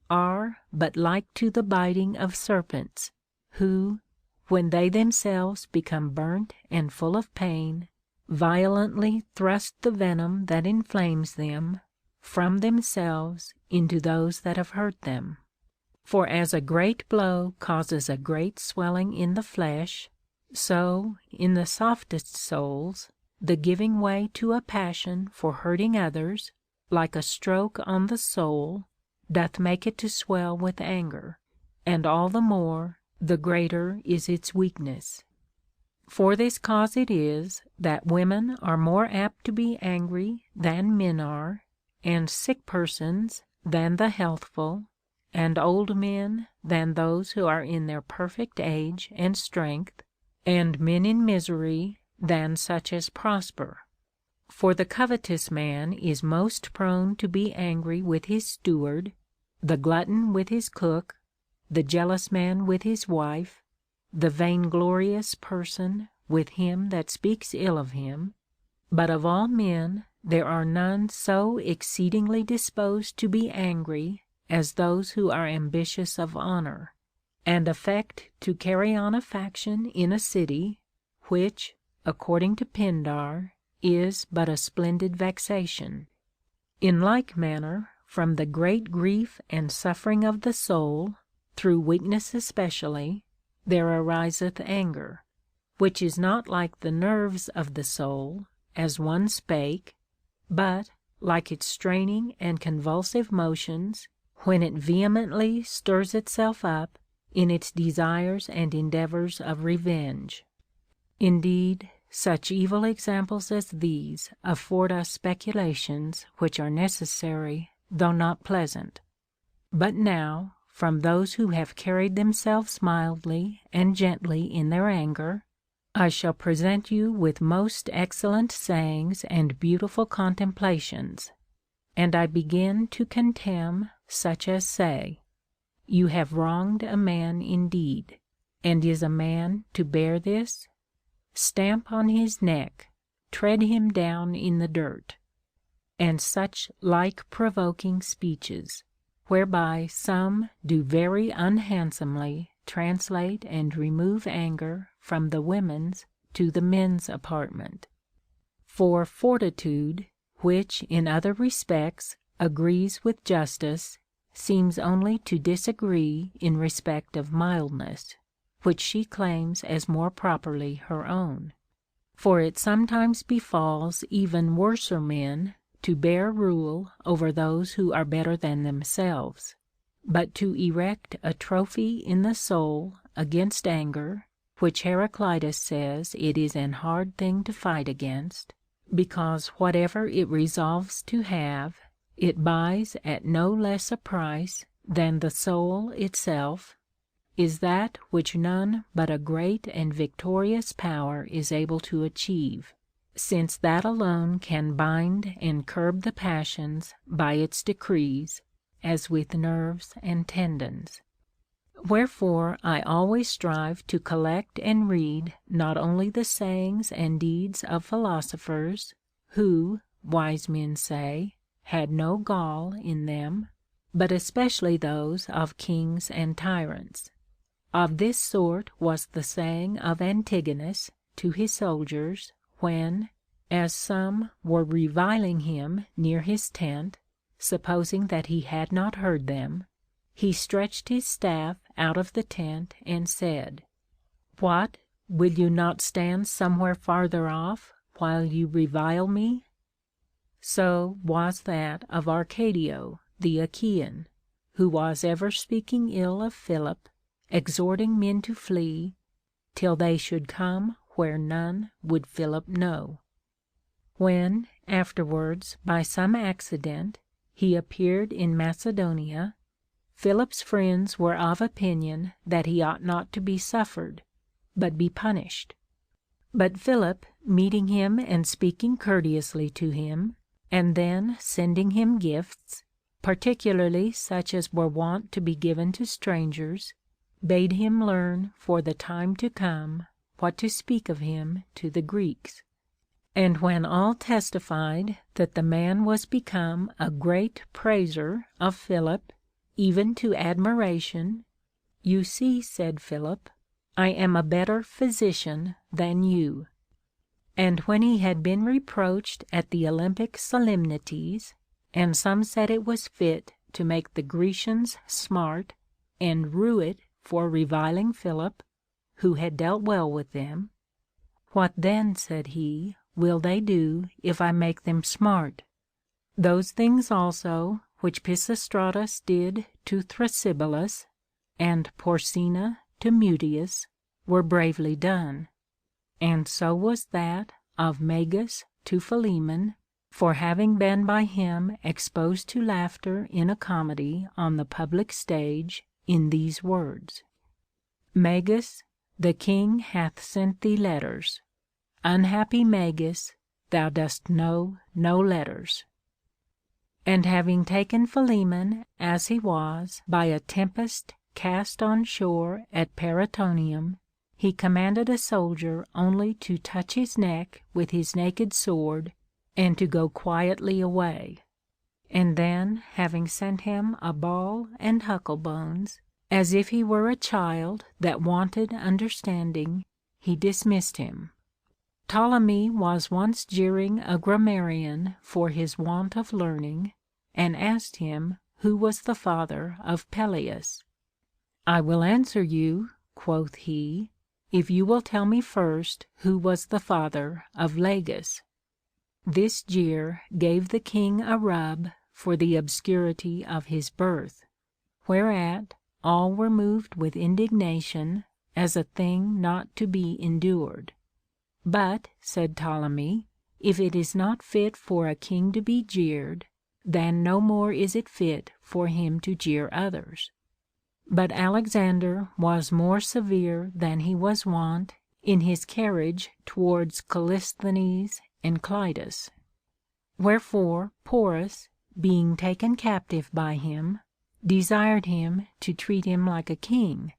are but like to the biting of serpents, who, when they themselves become burnt and full of pain, violently thrust the venom that inflames them from themselves into those that have hurt them. For as a great blow causes a great swelling in the flesh, so in the softest souls the giving way to a passion for hurting others, like a stroke on the soul, doth make it to swell with anger, and all the more the greater is its weakness. For this cause it is that women are more apt to be angry than men are, and sick persons than the healthful, and old men than those who are in their perfect age and strength, and men in misery than such as prosper. For the covetous man is most prone to be angry with his steward, the glutton with his cook, the jealous man with his wife, the vainglorious person with him that speaks ill of him. But of all men there are none so exceedingly disposed to be angry as those who are ambitious of honor, and affect to carry on a faction in a city, which, according to Pindar, is but a splendid vexation. In like manner, from the great grief and suffering of the soul, through weakness especially, there ariseth anger, which is not like the nerves of the soul, as one spake, but, like its straining and convulsive motions, when it vehemently stirs itself up in its desires and endeavors of revenge. Indeed, such evil examples as these afford us speculations which are necessary, though not pleasant. But now, from those who have carried themselves mildly and gently in their anger, I shall present you with most excellent sayings and beautiful contemplations, and I begin to contemn such as say, You have wronged a man indeed, and is a man to bear this? Stamp on his neck, tread him down in the dirt, and such like provoking speeches, whereby some do very unhandsomely translate and remove anger from the women's to the men's apartment. For fortitude, which in other respects agrees with justice, seems only to disagree in respect of mildness, which she claims as more properly her own. For it sometimes befalls even worser men to bear rule over those who are better than themselves, but to erect a trophy in the soul against anger, which Heraclitus says it is an hard thing to fight against, because whatever it resolves to have, it buys at no less a price than the soul itself, is that which none but a great and victorious power is able to achieve, since that alone can bind and curb the passions by its decrees, as with nerves and tendons. Wherefore I always strive to collect and read not only the sayings and deeds of philosophers, who, wise men say, had no gall in them, but especially those of kings and tyrants. Of this sort was the saying of Antigonus to his soldiers, when, as some were reviling him near his tent, supposing that he had not heard them, he stretched his staff out of the tent and said, What, will you not stand somewhere farther off, while you revile me? So was that of Arcadio the Achaean, who was ever speaking ill of Philip, exhorting men to flee, till they should come where none would Philip know. When afterwards, by some accident, he appeared in Macedonia, Philip's friends were of opinion that he ought not to be suffered, but be punished. But Philip, meeting him and speaking courteously to him, and then sending him gifts, particularly such as were wont to be given to strangers, bade him learn for the time to come what to speak of him to the Greeks. And when all testified that the man was become a great praiser of Philip, even to admiration, You see, said Philip, I am a better physician than you. And when he had been reproached at the Olympic solemnities, and some said it was fit to make the Grecians smart and rue it for reviling Philip, who had dealt well with them, What then, said he, will they do if I make them smart? Those things also which Pisistratus did to Thrasybulus, and Porcina to Mutius, were bravely done. And so was that of Magus to Philemon, for having been by him exposed to laughter in a comedy on the public stage, in these words, Magus, the king hath sent thee letters. Unhappy Magus, thou dost know no letters. And having taken Philemon as he was by a tempest cast on shore at Parætonium, he commanded a soldier only to touch his neck with his naked sword, and to go quietly away. And then, having sent him a ball and huckle-bones, as if he were a child that wanted understanding, he dismissed him. Ptolemy was once jeering a grammarian for his want of learning, and asked him who was the father of Peleus. I will answer you, quoth he, if you will tell me first who was the father of Lagus. This jeer gave the king a rub for the obscurity of his birth, whereat all were moved with indignation as a thing not to be endured. But, said Ptolemy, if it is not fit for a king to be jeered, then no more is it fit for him to jeer others. But Alexander was more severe than he was wont in his carriage towards Callisthenes and Clitus. Wherefore Porus, being taken captive by him, desired him to treat him like a king.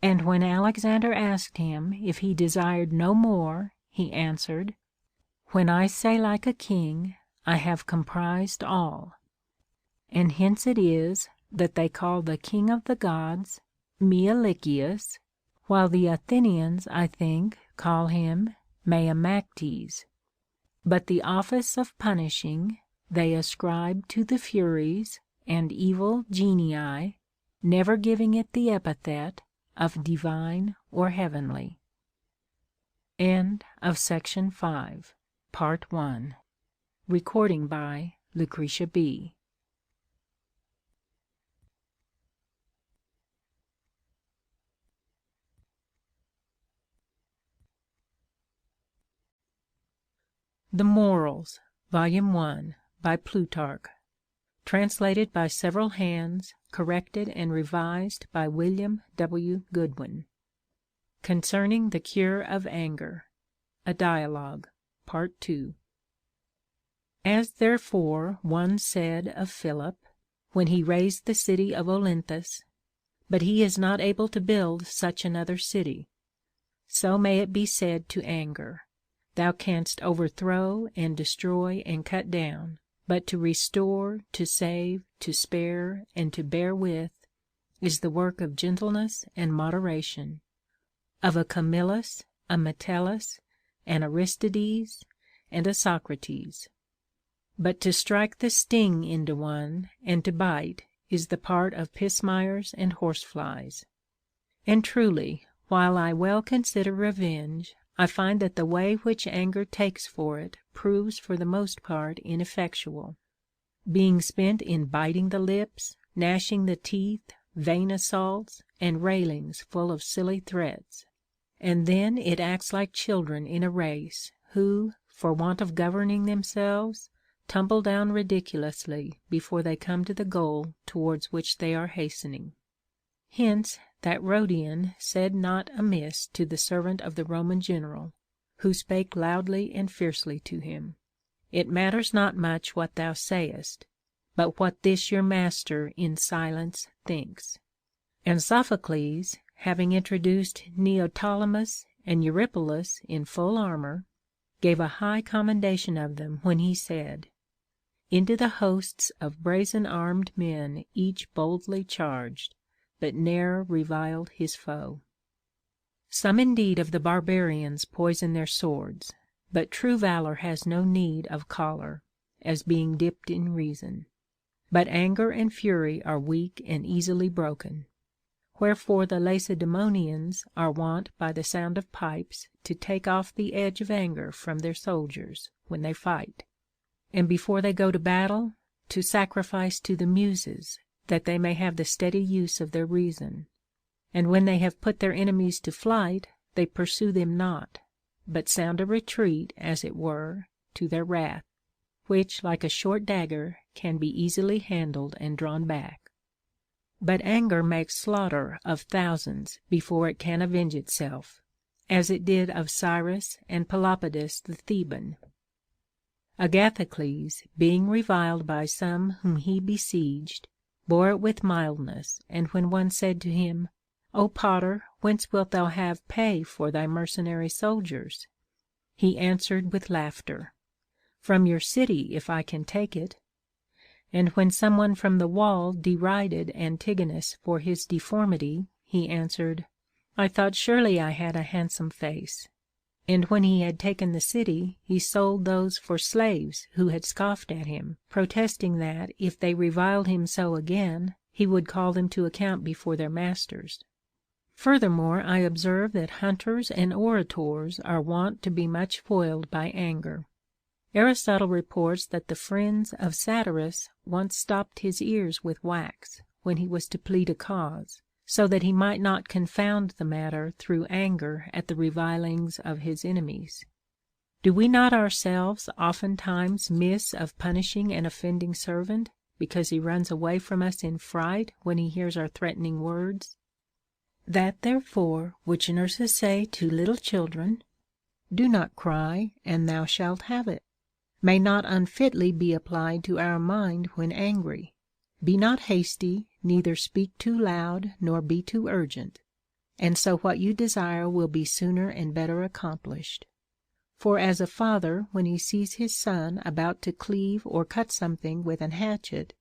And when Alexander asked him if he desired no more, he answered, When I say like a king, I have comprised all. And hence it is that they call the king of the gods Mealicius, while the Athenians, I think, call him Maimactes. But the office of punishing they ascribe to the Furies and evil genii, never giving it the epithet of divine or heavenly. End of section 5, part 1. Recording by Lucretia B. The Morals, Volume 1, by Plutarch. Translated by several hands, corrected and revised by William W. Goodwin. Concerning the Cure of Anger. A Dialogue, Part 2. As therefore one said of Philip, when he raised the city of Olynthus, but he is not able to build such another city, so may it be said to anger, Thou canst overthrow and destroy and cut down, but to restore, to save, to spare, and to bear with, is the work of gentleness and moderation, of a Camillus, a Metellus, an Aristides, and a Socrates. But to strike the sting into one, and to bite, is the part of pismires and horseflies. And truly, while I well consider revenge, I find that the way which anger takes for it proves for the most part ineffectual, being spent in biting the lips, gnashing the teeth, vain assaults, and railings full of silly threats. And then it acts like children in a race, who, for want of governing themselves, tumble down ridiculously before they come to the goal towards which they are hastening. Hence that Rhodian said not amiss to the servant of the Roman general, who spake loudly and fiercely to him, It matters not much what thou sayest, but what this your master in silence thinks. And Sophocles, having introduced Neoptolemus and Eurypylus in full armor, gave a high commendation of them when he said, Into the hosts of brazen-armed men each boldly charged, but ne'er reviled his foe. Some indeed of the barbarians poison their swords, but true valor has no need of choler, as being dipped in reason. But anger and fury are weak and easily broken. Wherefore the Lacedaemonians are wont by the sound of pipes to take off the edge of anger from their soldiers when they fight, and before they go to battle, to sacrifice to the Muses, that they may have the steady use of their reason. And when they have put their enemies to flight, they pursue them not, but sound a retreat, as it were, to their wrath, which, like a short dagger, can be easily handled and drawn back. But anger makes slaughter of thousands before it can avenge itself, as it did of Cyrus and Pelopidas the Theban. Agathocles, being reviled by some whom he besieged, bore it with mildness, and when one said to him, O potter, whence wilt thou have pay for thy mercenary soldiers? He answered with laughter, From your city, if I can take it. And when some one from the wall derided Antigonus for his deformity, he answered, I thought surely I had a handsome face. And when he had taken the city, he sold those for slaves who had scoffed at him, protesting that, if they reviled him so again, he would call them to account before their masters. Furthermore, I observe that hunters and orators are wont to be much foiled by anger. Aristotle reports that the friends of Satyrus once stopped his ears with wax when he was to plead a cause, so that he might not confound the matter through anger at the revilings of his enemies. Do we not ourselves oftentimes miss of punishing an offending servant, because he runs away from us in fright when he hears our threatening words? That therefore which nurses say to little children, "Do not cry, and thou shalt have it," may not unfitly be applied to our mind when angry. Be not hasty, neither speak too loud, nor be too urgent, and so what you desire will be sooner and better accomplished. For as a father, when he sees his son about to cleave or cut something with an hatchet,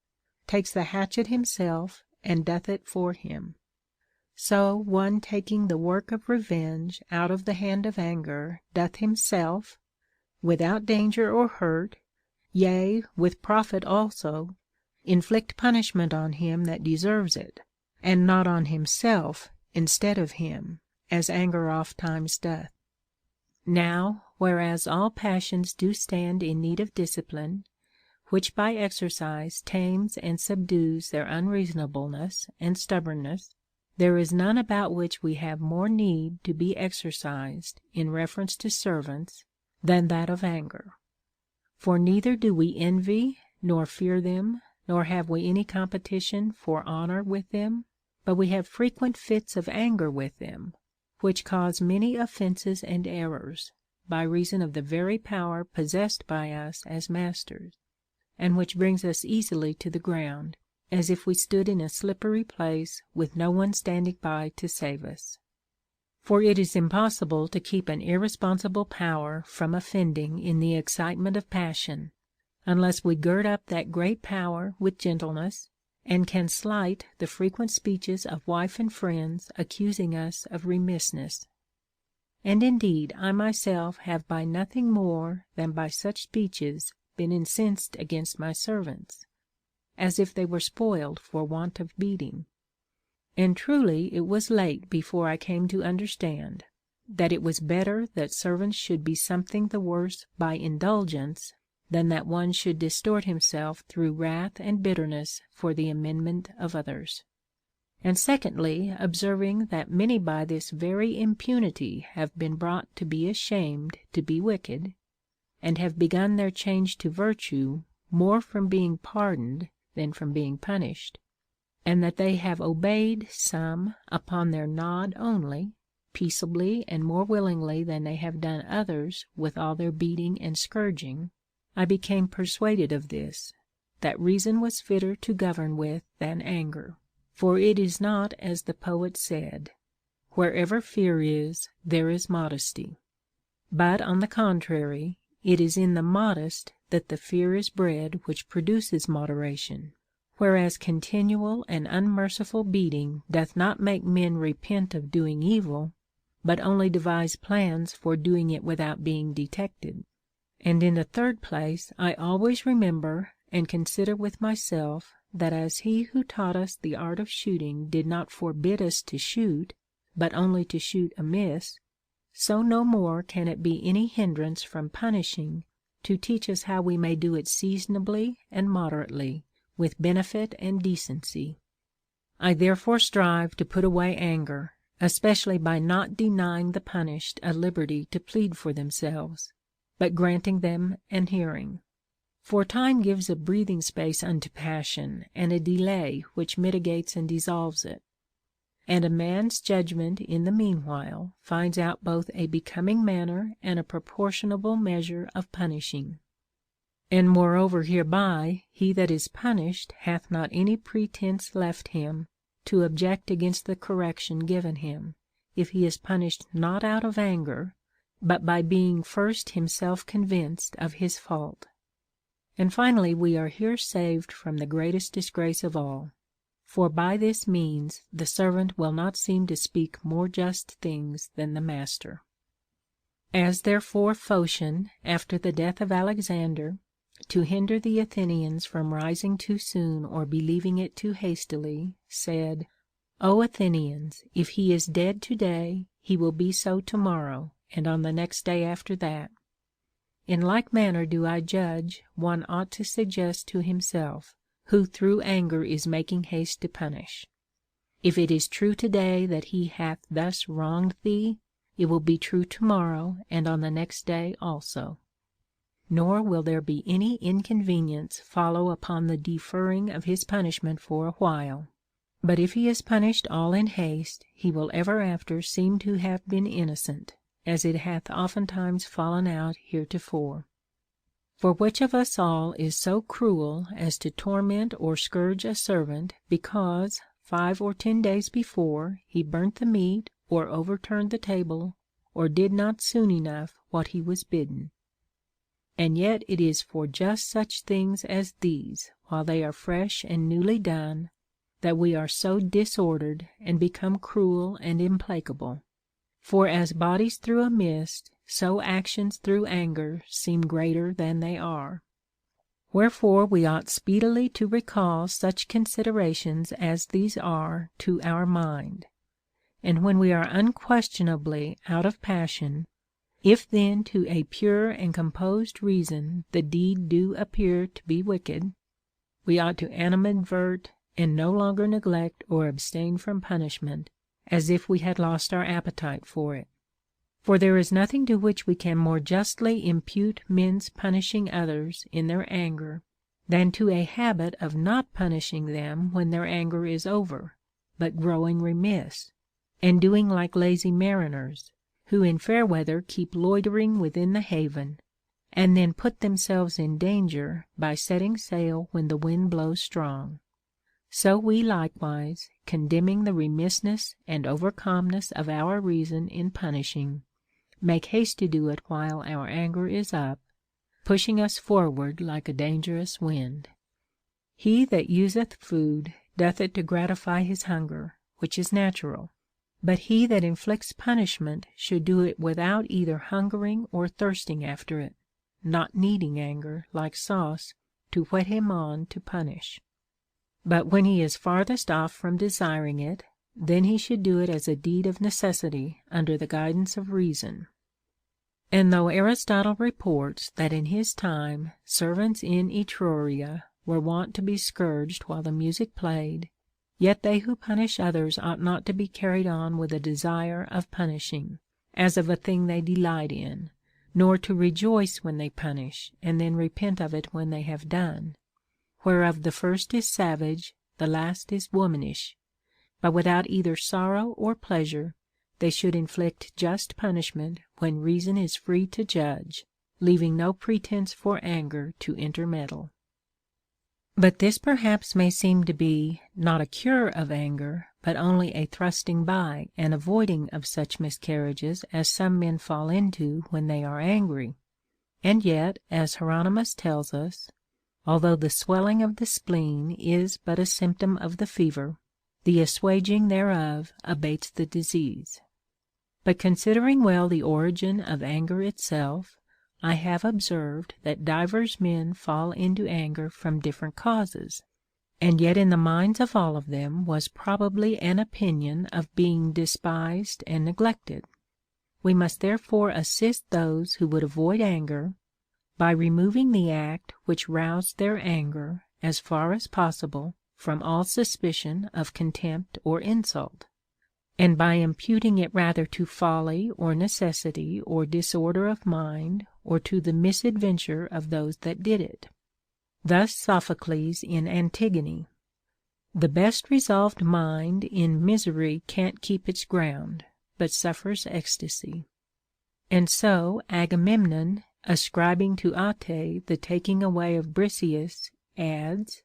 takes the hatchet himself and doth it for him, so one taking the work of revenge out of the hand of anger doth himself, without danger or hurt, yea, with profit also, inflict punishment on him that deserves it, and not on himself instead of him, as anger ofttimes doth. Now, whereas all passions do stand in need of discipline, which by exercise tames and subdues their unreasonableness and stubbornness, there is none about which we have more need to be exercised in reference to servants than that of anger. For neither do we envy nor fear them, nor have we any competition for honor with them, but we have frequent fits of anger with them, which cause many offenses and errors, by reason of the very power possessed by us as masters, and which brings us easily to the ground, as if we stood in a slippery place with no one standing by to save us. For it is impossible to keep an irresponsible power from offending in the excitement of passion, unless we gird up that great power with gentleness, and can slight the frequent speeches of wife and friends accusing us of remissness. And indeed I myself have by nothing more than by such speeches been incensed against my servants, as if they were spoiled for want of beating. And truly it was late before I came to understand that it was better that servants should be something the worse by indulgence than that one should distort himself through wrath and bitterness for the amendment of others. And secondly, observing that many by this very impunity have been brought to be ashamed to be wicked, and have begun their change to virtue more from being pardoned than from being punished, and that they have obeyed some upon their nod only, peaceably and more willingly than they have done others with all their beating and scourging, I became persuaded of this, that reason was fitter to govern with than anger. For it is not as the poet said, "Wherever fear is, there is modesty," but on the contrary, it is in the modest that the fear is bred which produces moderation, whereas continual and unmerciful beating doth not make men repent of doing evil, but only devise plans for doing it without being detected. And in the third place, I always remember and consider with myself that as he who taught us the art of shooting did not forbid us to shoot, but only to shoot amiss, so no more can it be any hindrance from punishing to teach us how we may do it seasonably and moderately, with benefit and decency. I therefore strive to put away anger, especially by not denying the punished a liberty to plead for themselves, but granting them an hearing. For time gives a breathing space unto passion, and a delay which mitigates and dissolves it. And a man's judgment in the meanwhile finds out both a becoming manner and a proportionable measure of punishing. And moreover hereby he that is punished hath not any pretense left him to object against the correction given him, if he is punished not out of anger, but by being first himself convinced of his fault. And finally we are here saved from the greatest disgrace of all, for by this means the servant will not seem to speak more just things than the master. As therefore Phocion, after the death of Alexander, to hinder the Athenians from rising too soon or believing it too hastily, said, O Athenians, if he is dead today, he will be so tomorrow, and on the next day after that. In like manner do I judge one ought to suggest to himself, who through anger is making haste to punish. If it is true today that he hath thus wronged thee, it will be true tomorrow and on the next day also. Nor will there be any inconvenience follow upon the deferring of his punishment for a while. But if he is punished all in haste, he will ever after seem to have been innocent, as it hath oftentimes fallen out heretofore. For which of us all is so cruel as to torment or scourge a servant because 5 or 10 days before he burnt the meat or overturned the table or did not soon enough what he was bidden? And yet it is for just such things as these, while they are fresh and newly done, that we are so disordered and become cruel and implacable. For as bodies through a mist, so actions through anger seem greater than they are. Wherefore we ought speedily to recall such considerations as these are to our mind. And when we are unquestionably out of passion, if then to a pure and composed reason the deed do appear to be wicked, we ought to animadvert and no longer neglect or abstain from punishment, as if we had lost our appetite for it. For there is nothing to which we can more justly impute men's punishing others in their anger than to a habit of not punishing them when their anger is over, but growing remiss, and doing like lazy mariners, who in fair weather keep loitering within the haven, and then put themselves in danger by setting sail when the wind blows strong. So we likewise, condemning the remissness and overcalmness of our reason in punishing, make haste to do it while our anger is up, pushing us forward like a dangerous wind. He that useth food doth it to gratify his hunger, which is natural. But he that inflicts punishment should do it without either hungering or thirsting after it, not needing anger, like sauce, to whet him on to punish. But when he is farthest off from desiring it, then he should do it as a deed of necessity under the guidance of reason. And though Aristotle reports that in his time servants in Etruria were wont to be scourged while the music played, yet they who punish others ought not to be carried on with a desire of punishing, as of a thing they delight in, nor to rejoice when they punish, and then repent of it when they have done, whereof the first is savage, the last is womanish, but without either sorrow or pleasure they should inflict just punishment when reason is free to judge, leaving no pretense for anger to intermeddle. But this perhaps may seem to be not a cure of anger, but only a thrusting by and avoiding of such miscarriages as some men fall into when they are angry. And yet, as Hieronymus tells us, although the swelling of the spleen is but a symptom of the fever, the assuaging thereof abates the disease. But considering well the origin of anger itself, I have observed that divers men fall into anger from different causes, and yet in the minds of all of them was probably an opinion of being despised and neglected. We must therefore assist those who would avoid anger by removing the act which roused their anger as far as possible from all suspicion of contempt or insult, and by imputing it rather to folly or necessity or disorder of mind, or to the misadventure of those that did it. Thus Sophocles in Antigone: the best resolved mind in misery can't keep its ground, but suffers ecstasy. And so Agamemnon, ascribing to Ate the taking away of Briseis, adds: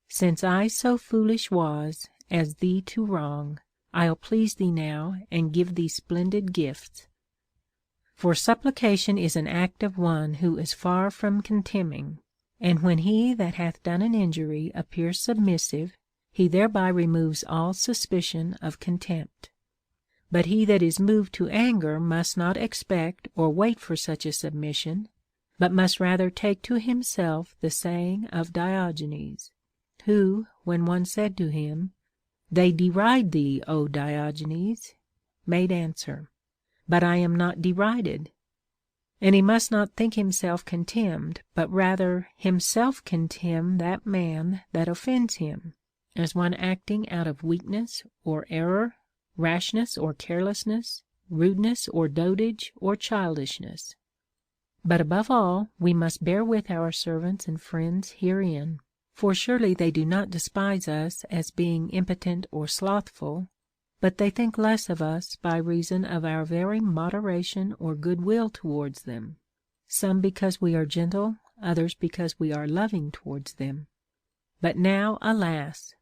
since I so foolish was as thee to wrong, I'll please thee now and give thee splendid gifts. For supplication is an act of one who is far from contemning, and when he that hath done an injury appears submissive, he thereby removes all suspicion of contempt. But he that is moved to anger must not expect or wait for such a submission, but must rather take to himself the saying of Diogenes, who, when one said to him, "They deride thee, O Diogenes," made answer, "But I am not derided." And he must not think himself contemned, but rather himself contemn that man that offends him, as one acting out of weakness or error, rashness or carelessness, rudeness or dotage or childishness. But above all, we must bear with our servants and friends herein, for surely they do not despise us as being impotent or slothful, but they think less of us by reason of our very moderation or goodwill towards them, some because we are gentle, others because we are loving towards them. But now, alas!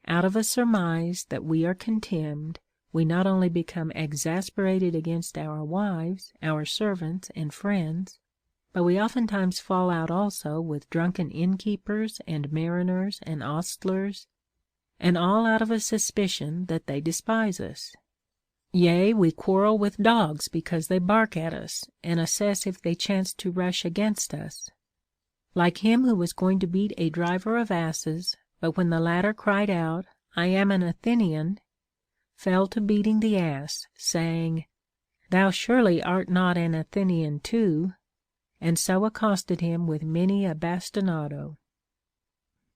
out of a surmise that we are contemned, we not only become exasperated against our wives, our servants, and friends, but we oftentimes fall out also with drunken innkeepers and mariners and ostlers, and all out of a suspicion that they despise us. Yea, we quarrel with dogs because they bark at us, and assess if they chance to rush against us. Like him who was going to beat a driver of asses, but when the latter cried out, "I am an Athenian," fell to beating the ass, saying, "Thou surely art not an Athenian too," and so accosted him with many a bastinado.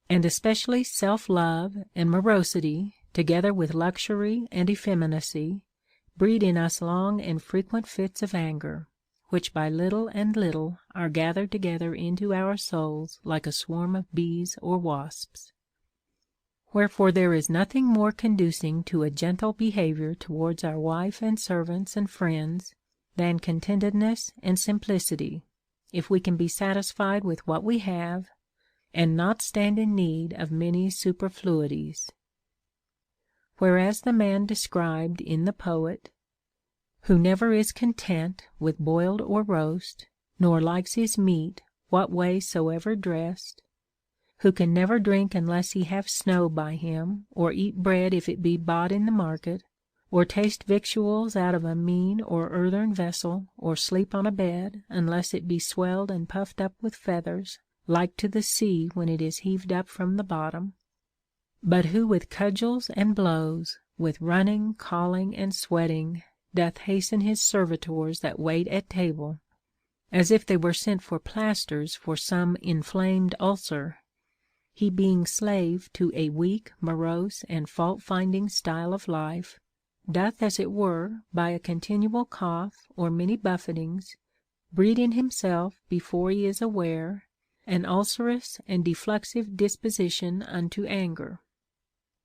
And especially self-love and morosity, together with luxury and effeminacy, breed in us long and frequent fits of anger, which by little and little are gathered together into our souls like a swarm of bees or wasps. Wherefore there is nothing more conducing to a gentle behavior towards our wife and servants and friends than contentedness and simplicity, if we can be satisfied with what we have, and not stand in need of many superfluities. Whereas the man described in the poet, who never is content with boiled or roast, nor likes his meat what way soever dressed, who can never drink unless he have snow by him, or eat bread if it be bought in the market, or taste victuals out of a mean or earthen vessel, or sleep on a bed, unless it be swelled and puffed up with feathers, like to the sea when it is heaved up from the bottom, but who with cudgels and blows, with running, calling, and sweating, doth hasten his servitors that wait at table, as if they were sent for plasters for some inflamed ulcer, he being slave to a weak, morose, and fault-finding style of life, doth, as it were, by a continual cough or many buffetings, breed in himself, before he is aware, an ulcerous and defluxive disposition unto anger.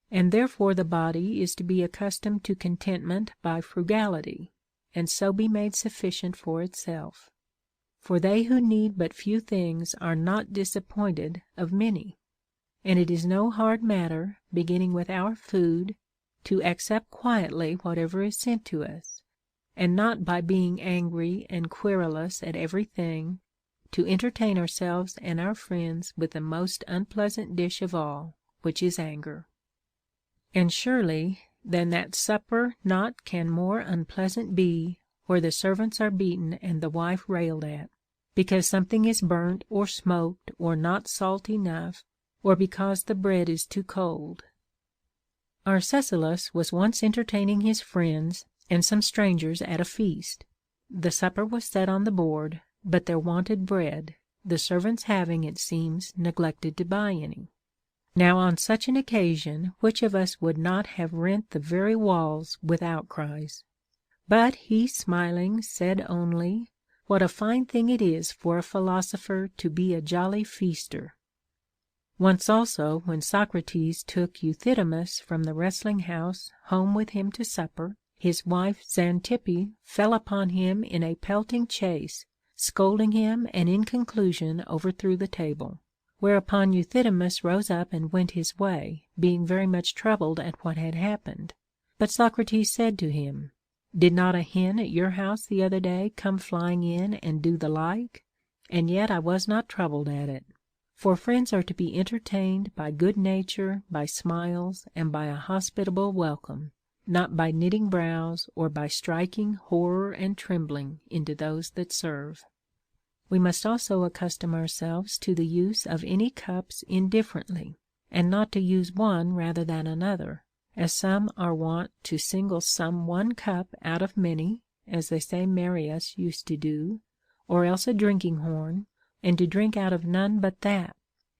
And therefore the body is to be accustomed to contentment by frugality, and so be made sufficient for itself. For they who need but few things are not disappointed of many. And it is no hard matter, beginning with our food, to accept quietly whatever is sent to us, and not by being angry and querulous at every thing, to entertain ourselves and our friends with the most unpleasant dish of all, which is anger. And surely than that supper naught can more unpleasant be, where the servants are beaten and the wife railed at, because something is burnt or smoked or not salt enough, or because the bread is too cold. Arcesilaus was once entertaining his friends and some strangers at a feast. The supper was set on the board, but there wanted bread, the servants having, it seems, neglected to buy any. Now on such an occasion, which of us would not have rent the very walls with outcries? But he, smiling, said only, "What a fine thing it is for a philosopher to be a jolly feaster!" Once also, when Socrates took Euthydemus from the wrestling house home with him to supper, his wife Xantippe fell upon him in a pelting chase, scolding him, and in conclusion overthrew the table. Whereupon Euthydemus rose up and went his way, being very much troubled at what had happened. But Socrates said to him, "Did not a hen at your house the other day come flying in and do the like? And yet I was not troubled at it. For friends are to be entertained by good nature, by smiles, and by a hospitable welcome. not by knitting brows, or by striking horror and trembling into those that serve. We must also accustom ourselves to the use of any cups indifferently, and not to use one rather than another, as some are wont to single some one cup out of many, as they say Mestrius used to do, or else a drinking horn, and to drink out of none but that.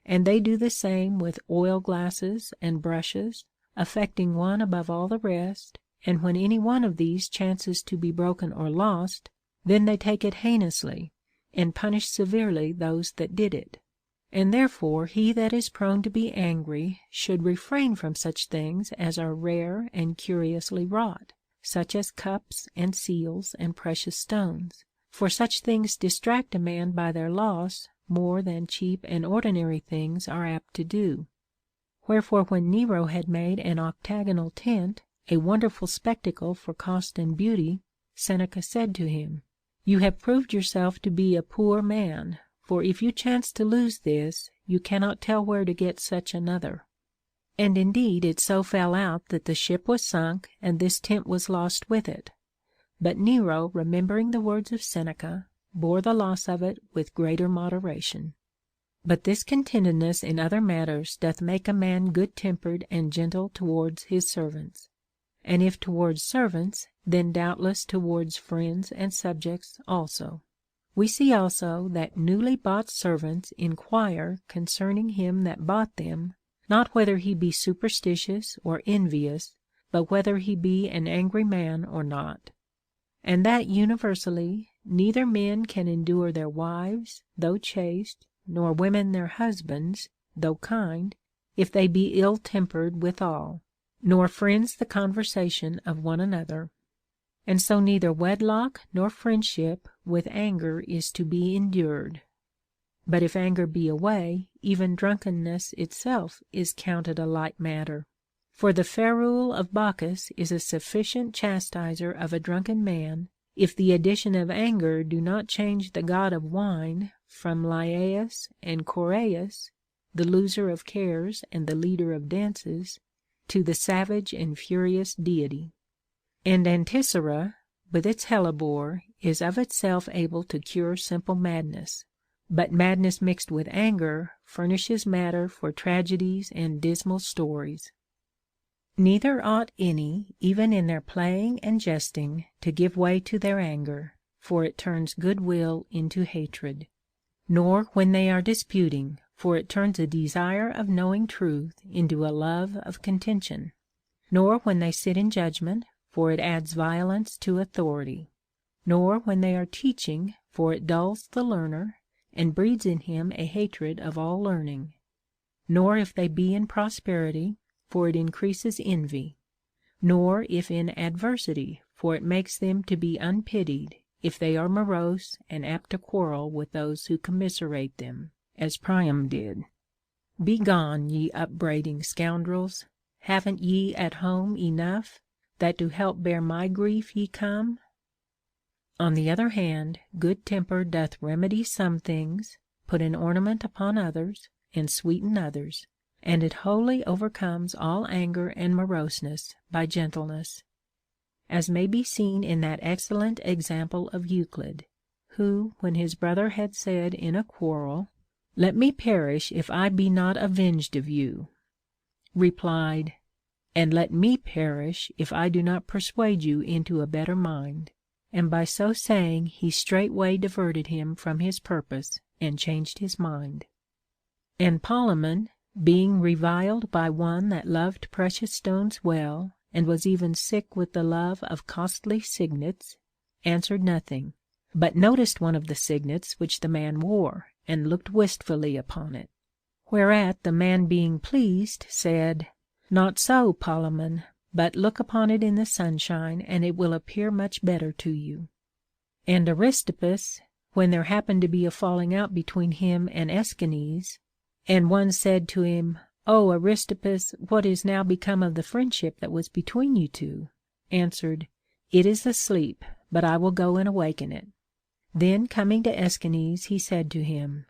And they do the same with oil glasses and brushes, affecting one above all the rest, and when any one of these chances to be broken or lost, then they take it heinously, and punish severely those that did it. And therefore he that is prone to be angry should refrain from such things as are rare and curiously wrought, such as cups and seals and precious stones. For such things distract a man by their loss more than cheap and ordinary things are apt to do. Wherefore when Nero had made an octagonal tent, a wonderful spectacle for cost and beauty, Seneca said to him, You have proved yourself to be a poor man, for if you chance to lose this, you cannot tell where to get such another. And indeed it so fell out that the ship was sunk, and this tent was lost with it. But Nero, remembering the words of Seneca, bore the loss of it with greater moderation. But this contentedness in other matters doth make a man good-tempered and gentle towards his servants. And if towards servants, then doubtless towards friends and subjects also. We see also that newly bought servants inquire concerning him that bought them, not whether he be superstitious or envious, but whether he be an angry man or not. And that universally neither men can endure their wives, though chaste, nor women their husbands, though kind, if they be ill-tempered withal, nor friends the conversation of one another. And so neither wedlock nor friendship with anger is to be endured. But if anger be away, even drunkenness itself is counted a light matter. For the ferule of Bacchus is a sufficient chastiser of a drunken man, if the addition of anger do not change the god of wine from Laius and Coreus, the loser of cares and the leader of dances, to the savage and furious deity. And Antisora, with its hellebore, is of itself able to cure simple madness, but madness mixed with anger furnishes matter for tragedies and dismal stories. Neither ought any, even in their playing and jesting, to give way to their anger, for it turns good will into hatred. Nor when they are disputing, for it turns a desire of knowing truth into a love of contention. Nor when they sit in judgment, for it adds violence to authority. Nor when they are teaching, for it dulls the learner, and breeds in him a hatred of all learning. Nor if they be in prosperity, for it increases envy. Nor if in adversity, for it makes them to be unpitied, if they are morose and apt to quarrel with those who commiserate them, as Priam did. Begone, ye upbraiding scoundrels! Haven't ye at home enough, that to help bear my grief ye come? On the other hand, good temper doth remedy some things, put an ornament upon others, and sweeten others, and it wholly overcomes all anger and moroseness by gentleness. As may be seen in that excellent example of Euclid, who, when his brother had said in a quarrel, Let me perish if I be not avenged of you, replied, And let me perish if I do not persuade you into a better mind. And by so saying he straightway diverted him from his purpose, and changed his mind. And Polemon, being reviled by one that loved precious stones well, and was even sick with the love of costly signets, answered nothing, but noticed one of the signets which the man wore, and looked wistfully upon it. Whereat the man being pleased, said, Not so, Polemon, but look upon it in the sunshine, and it will appear much better to you. And Aristippus, when there happened to be a falling out between him and Aeschines, and one said to him, O Aristippus, what is now become of the friendship that was between you two? Answered, It is asleep, but I will go and awaken it. Then coming to Aeschines, he said to him,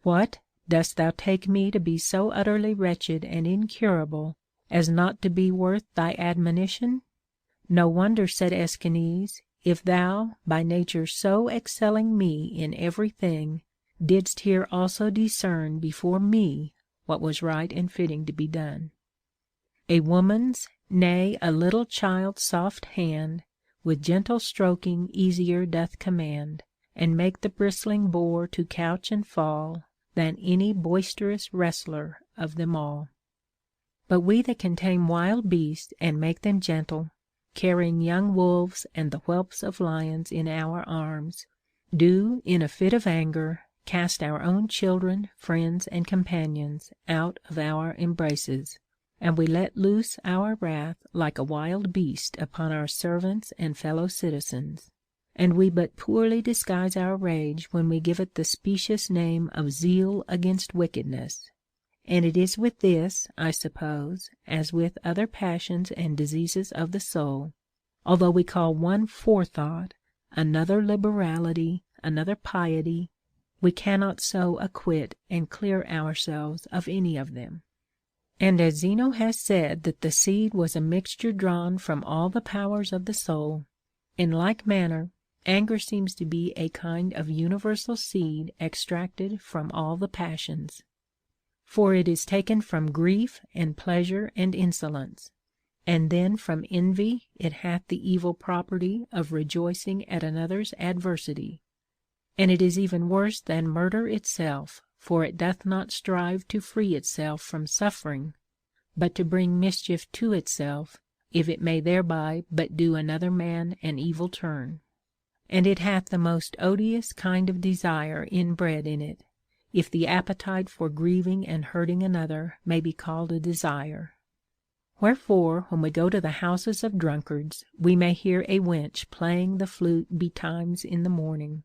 What, dost thou take me to be so utterly wretched and incurable as not to be worth thy admonition? No wonder, said Aeschines, if thou, by nature so excelling me in every thing, didst here also discern before me what was right and fitting to be done. A woman's, nay, a little child's soft hand, with gentle stroking easier doth command, and make the bristling boar to couch and fall, than any boisterous wrestler of them all. But we that can tame wild beasts and make them gentle, carrying young wolves and the whelps of lions in our arms, do, in a fit of anger, cast our own children, friends, and companions out of our embraces, and we let loose our wrath like a wild beast upon our servants and fellow citizens. And we but poorly disguise our rage when we give it the specious name of zeal against wickedness. And it is with this, I suppose, as with other passions and diseases of the soul, although we call one forethought, another liberality, another piety, we cannot so acquit and clear ourselves of any of them. And as Zeno has said that the seed was a mixture drawn from all the powers of the soul, in like manner anger seems to be a kind of universal seed extracted from all the passions. For it is taken from grief and pleasure and insolence, and then from envy it hath the evil property of rejoicing at another's adversity. And it is even worse than murder itself, for it doth not strive to free itself from suffering, but to bring mischief to itself, if it may thereby but do another man an evil turn. And it hath the most odious kind of desire inbred in it, if the appetite for grieving and hurting another may be called a desire. Wherefore, when we go to the houses of drunkards, we may hear a wench playing the flute betimes in the morning,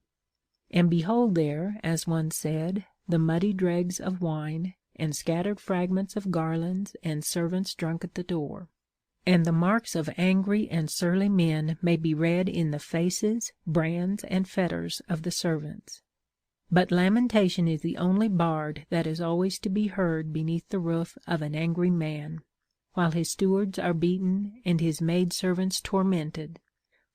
and behold there, as one said, the muddy dregs of wine, and scattered fragments of garlands, and servants drunk at the door. And the marks of angry and surly men may be read in the faces, brands, and fetters of the servants. But lamentation is the only bard that is always to be heard beneath the roof of an angry man, while his stewards are beaten and his maidservants tormented,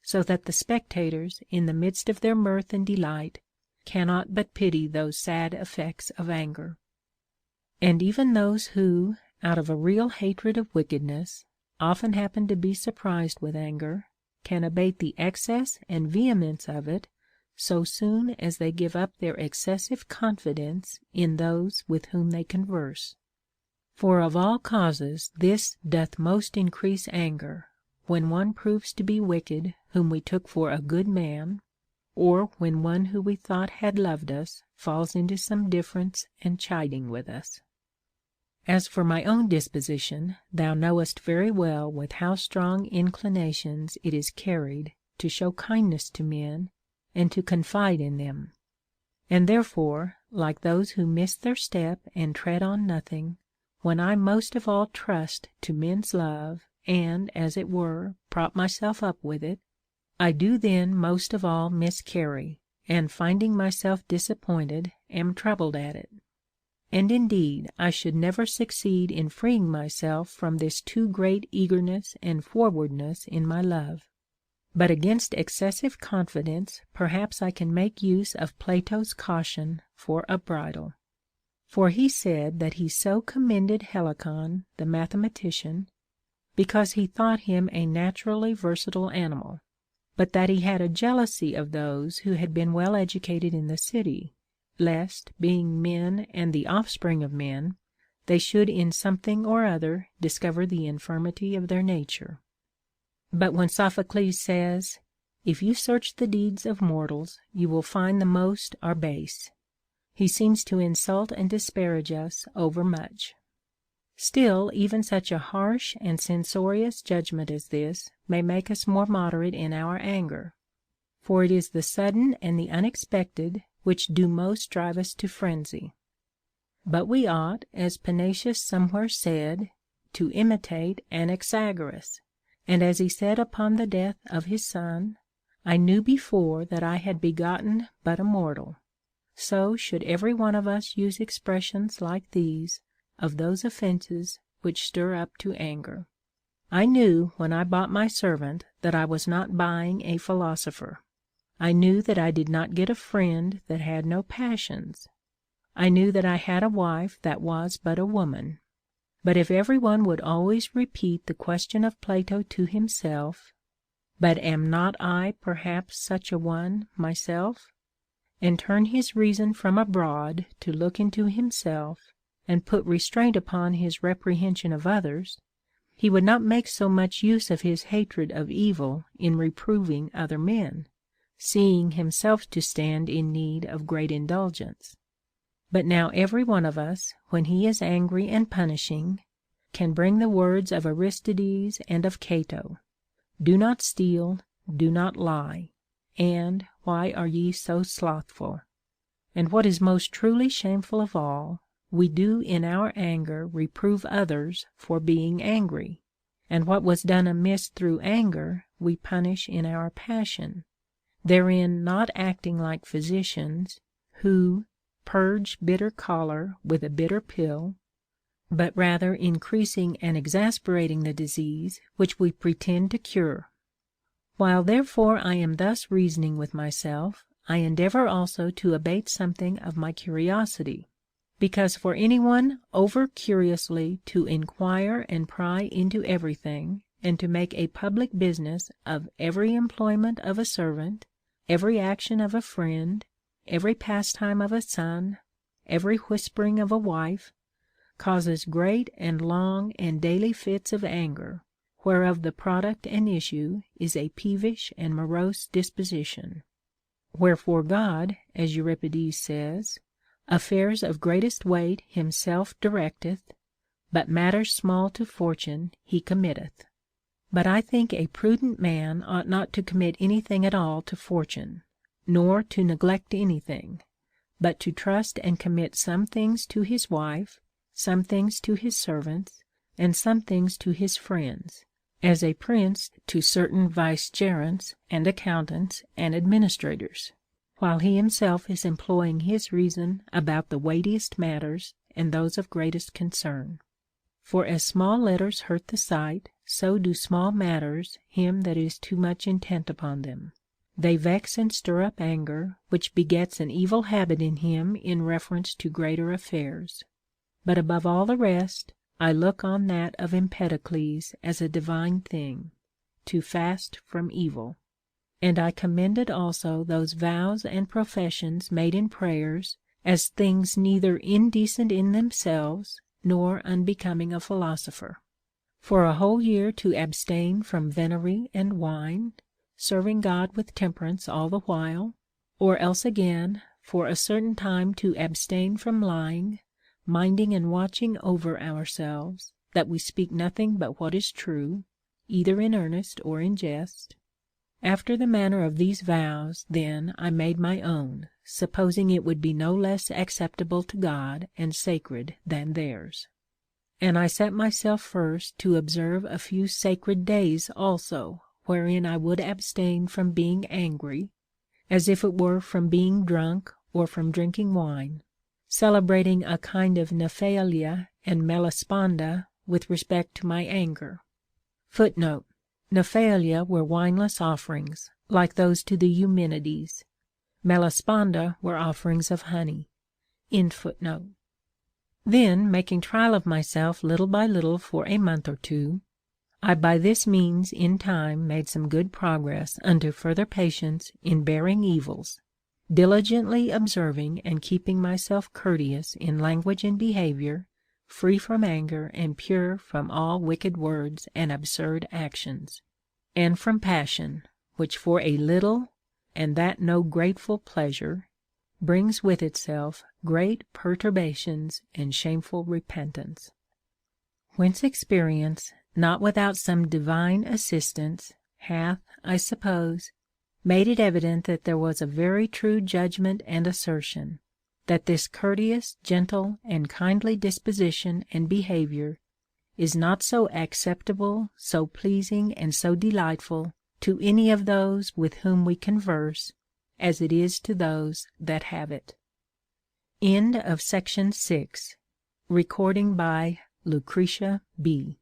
so that the spectators, in the midst of their mirth and delight, cannot but pity those sad effects of anger. And even those who, out of a real hatred of wickedness, often happen to be surprised with anger, can abate the excess and vehemence of it so soon as they give up their excessive confidence in those with whom they converse. For of all causes this doth most increase anger, when one proves to be wicked whom we took for a good man, or when one who we thought had loved us falls into some difference and chiding with us. As for my own disposition, thou knowest very well with how strong inclinations it is carried to show kindness to men, and to confide in them. And therefore, like those who miss their step and tread on nothing, when I most of all trust to men's love, and, as it were, prop myself up with it, I do then most of all miscarry, and finding myself disappointed, am troubled at it. And indeed I should never succeed in freeing myself from this too great eagerness and forwardness in my love. But against excessive confidence perhaps I can make use of Plato's caution for a bridle. For he said that he so commended Helicon the mathematician, because he thought him a naturally versatile animal, but that he had a jealousy of those who had been well educated in the city, lest, being men and the offspring of men, they should in something or other discover the infirmity of their nature. But when Sophocles says, "If you search the deeds of mortals, you will find the most are base," he seems to insult and disparage us overmuch. Still, even such a harsh and censorious judgment as this may make us more moderate in our anger, for it is the sudden and the unexpected which do most drive us to frenzy. But we ought, as Panaetius somewhere said, to imitate Anaxagoras, and as he said upon the death of his son, "I knew before that I had begotten but a mortal," so should every one of us use expressions like these of those offences which stir up to anger. I knew when I bought my servant that I was not buying a philosopher. I knew that I did not get a friend that had no passions. I knew that I had a wife that was but a woman. But if every one would always repeat the question of Plato to himself, "But am not I perhaps such a one myself?" and turn his reason from abroad to look into himself, and put restraint upon his reprehension of others, he would not make so much use of his hatred of evil in reproving other men, seeing himself to stand in need of great indulgence. But now every one of us, when he is angry and punishing, can bring the words of Aristides and of Cato, "Do not steal, do not lie," and "Why are ye so slothful?" And what is most truly shameful of all, we do in our anger reprove others for being angry, and what was done amiss through anger we punish in our passion, therein not acting like physicians, who purge bitter choler with a bitter pill, but rather increasing and exasperating the disease which we pretend to cure. While therefore I am thus reasoning with myself, I endeavor also to abate something of my curiosity, because for any one over curiously to inquire and pry into everything, and to make a public business of every employment of a servant, every action of a friend, every pastime of a son, every whispering of a wife, causes great and long and daily fits of anger, whereof the product and issue is a peevish and morose disposition. Wherefore God, as Euripides says, affairs of greatest weight himself directeth, but matters small to fortune he committeth. But I think a prudent man ought not to commit anything at all to fortune, nor to neglect anything, but to trust and commit some things to his wife, some things to his servants, and some things to his friends, as a prince to certain vicegerents and accountants and administrators, while he himself is employing his reason about the weightiest matters and those of greatest concern. For as small letters hurt the sight, so do small matters him that is too much intent upon them. They vex and stir up anger, which begets an evil habit in him in reference to greater affairs. But above all the rest, I look on that of Empedocles as a divine thing, to fast from evil. And I commended also those vows and professions made in prayers as things neither indecent in themselves nor unbecoming a philosopher. For a whole year to abstain from venery and wine, serving God with temperance all the while, or else again, for a certain time to abstain from lying, minding and watching over ourselves, that we speak nothing but what is true, either in earnest or in jest. After the manner of these vows, then, I made my own, supposing it would be no less acceptable to God and sacred than theirs. And I set myself first to observe a few sacred days also, wherein I would abstain from being angry, as if it were from being drunk or from drinking wine, celebrating a kind of Nephalia and Melesponda with respect to my anger. Nephalia were wineless offerings, like those to the Eumenides. Melesponda were offerings of honey. Then, making trial of myself little by little for a month or two, I by this means in time made some good progress unto further patience in bearing evils, diligently observing and keeping myself courteous in language and behavior, free from anger and pure from all wicked words and absurd actions, and from passion, which for a little, and that no grateful pleasure, brings with itself great perturbations and shameful repentance. Whence experience, not without some divine assistance, hath, I suppose, made it evident that there was a very true judgment and assertion, that this courteous, gentle, and kindly disposition and behavior is not so acceptable, so pleasing, and so delightful to any of those with whom we converse, as it is to those that have it. End of Section 6. Recording by Lucretia B.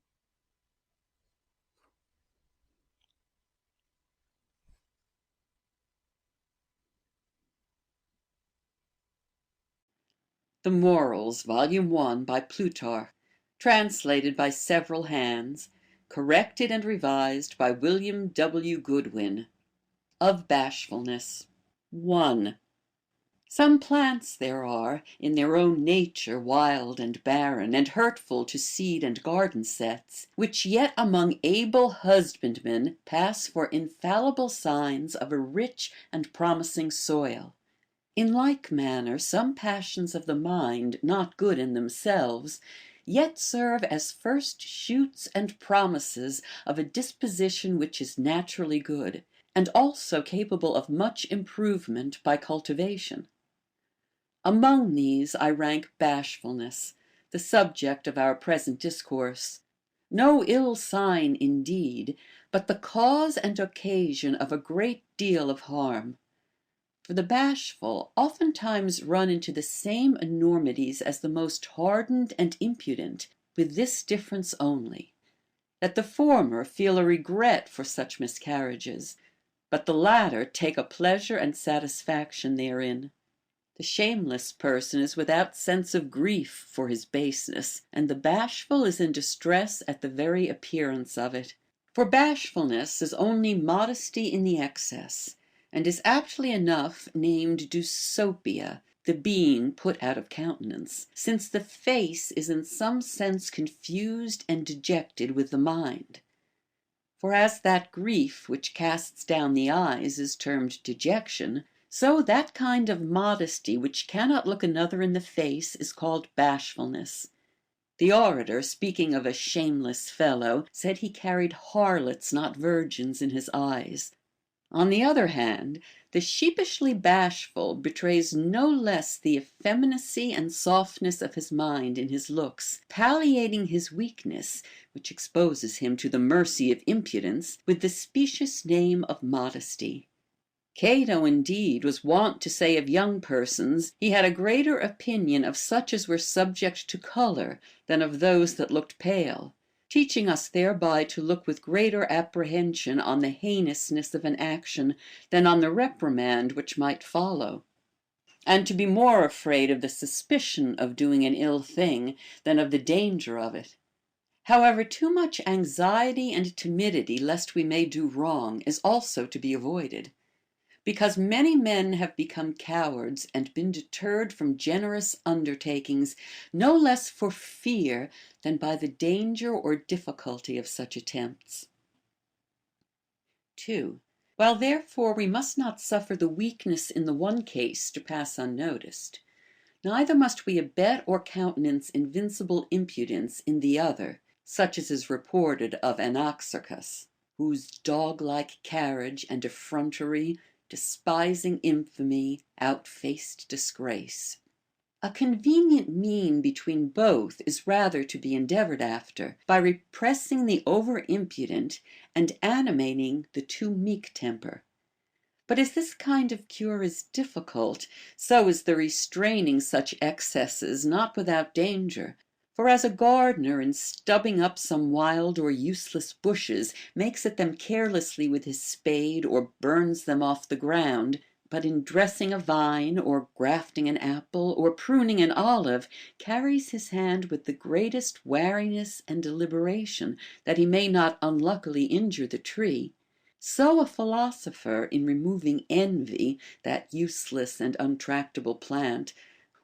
The Morals, Volume 1, by Plutarch, translated by several hands, corrected and revised by William W. Goodwin. Of Bashfulness. 1. Some plants there are, in their own nature wild and barren, and hurtful to seed and garden sets, which yet among able husbandmen pass for infallible signs of a rich and promising soil. In like manner, some passions of the mind, not good in themselves, yet serve as first shoots and promises of a disposition which is naturally good, and also capable of much improvement by cultivation. Among these I rank bashfulness, the subject of our present discourse. No ill sign indeed, but the cause and occasion of a great deal of harm. For the bashful oftentimes run into the same enormities as the most hardened and impudent, with this difference only, that the former feel a regret for such miscarriages, but the latter take a pleasure and satisfaction therein. The shameless person is without sense of grief for his baseness, and the bashful is in distress at the very appearance of it. For bashfulness is only modesty in the excess, and is aptly enough named Dusopia, the being put out of countenance, since the face is in some sense confused and dejected with the mind. For as that grief which casts down the eyes is termed dejection, so that kind of modesty which cannot look another in the face is called bashfulness. The orator, speaking of a shameless fellow, said he carried harlots, not virgins, in his eyes. On the other hand, the sheepishly bashful betrays no less the effeminacy and softness of his mind in his looks, palliating his weakness, which exposes him to the mercy of impudence, with the specious name of modesty. Cato, indeed, was wont to say of young persons, he had a greater opinion of such as were subject to color than of those that looked pale, teaching us thereby to look with greater apprehension on the heinousness of an action than on the reprimand which might follow, and to be more afraid of the suspicion of doing an ill thing than of the danger of it. However, too much anxiety and timidity lest we may do wrong is also to be avoided, because many men have become cowards and been deterred from generous undertakings, no less for fear than by the danger or difficulty of such attempts. 2. While therefore we must not suffer the weakness in the one case to pass unnoticed, neither must we abet or countenance invincible impudence in the other, such as is reported of Anaxarchus, whose dog-like carriage and effrontery, despising infamy, outfaced disgrace. A convenient mean between both is rather to be endeavored after, by repressing the over-impudent and animating the too meek temper. But as this kind of cure is difficult, so is the restraining such excesses not without danger. For as a gardener, in stubbing up some wild or useless bushes, makes at them carelessly with his spade or burns them off the ground, but in dressing a vine, or grafting an apple, or pruning an olive, carries his hand with the greatest wariness and deliberation, that he may not unluckily injure the tree, so a philosopher, in removing envy, that useless and untractable plant,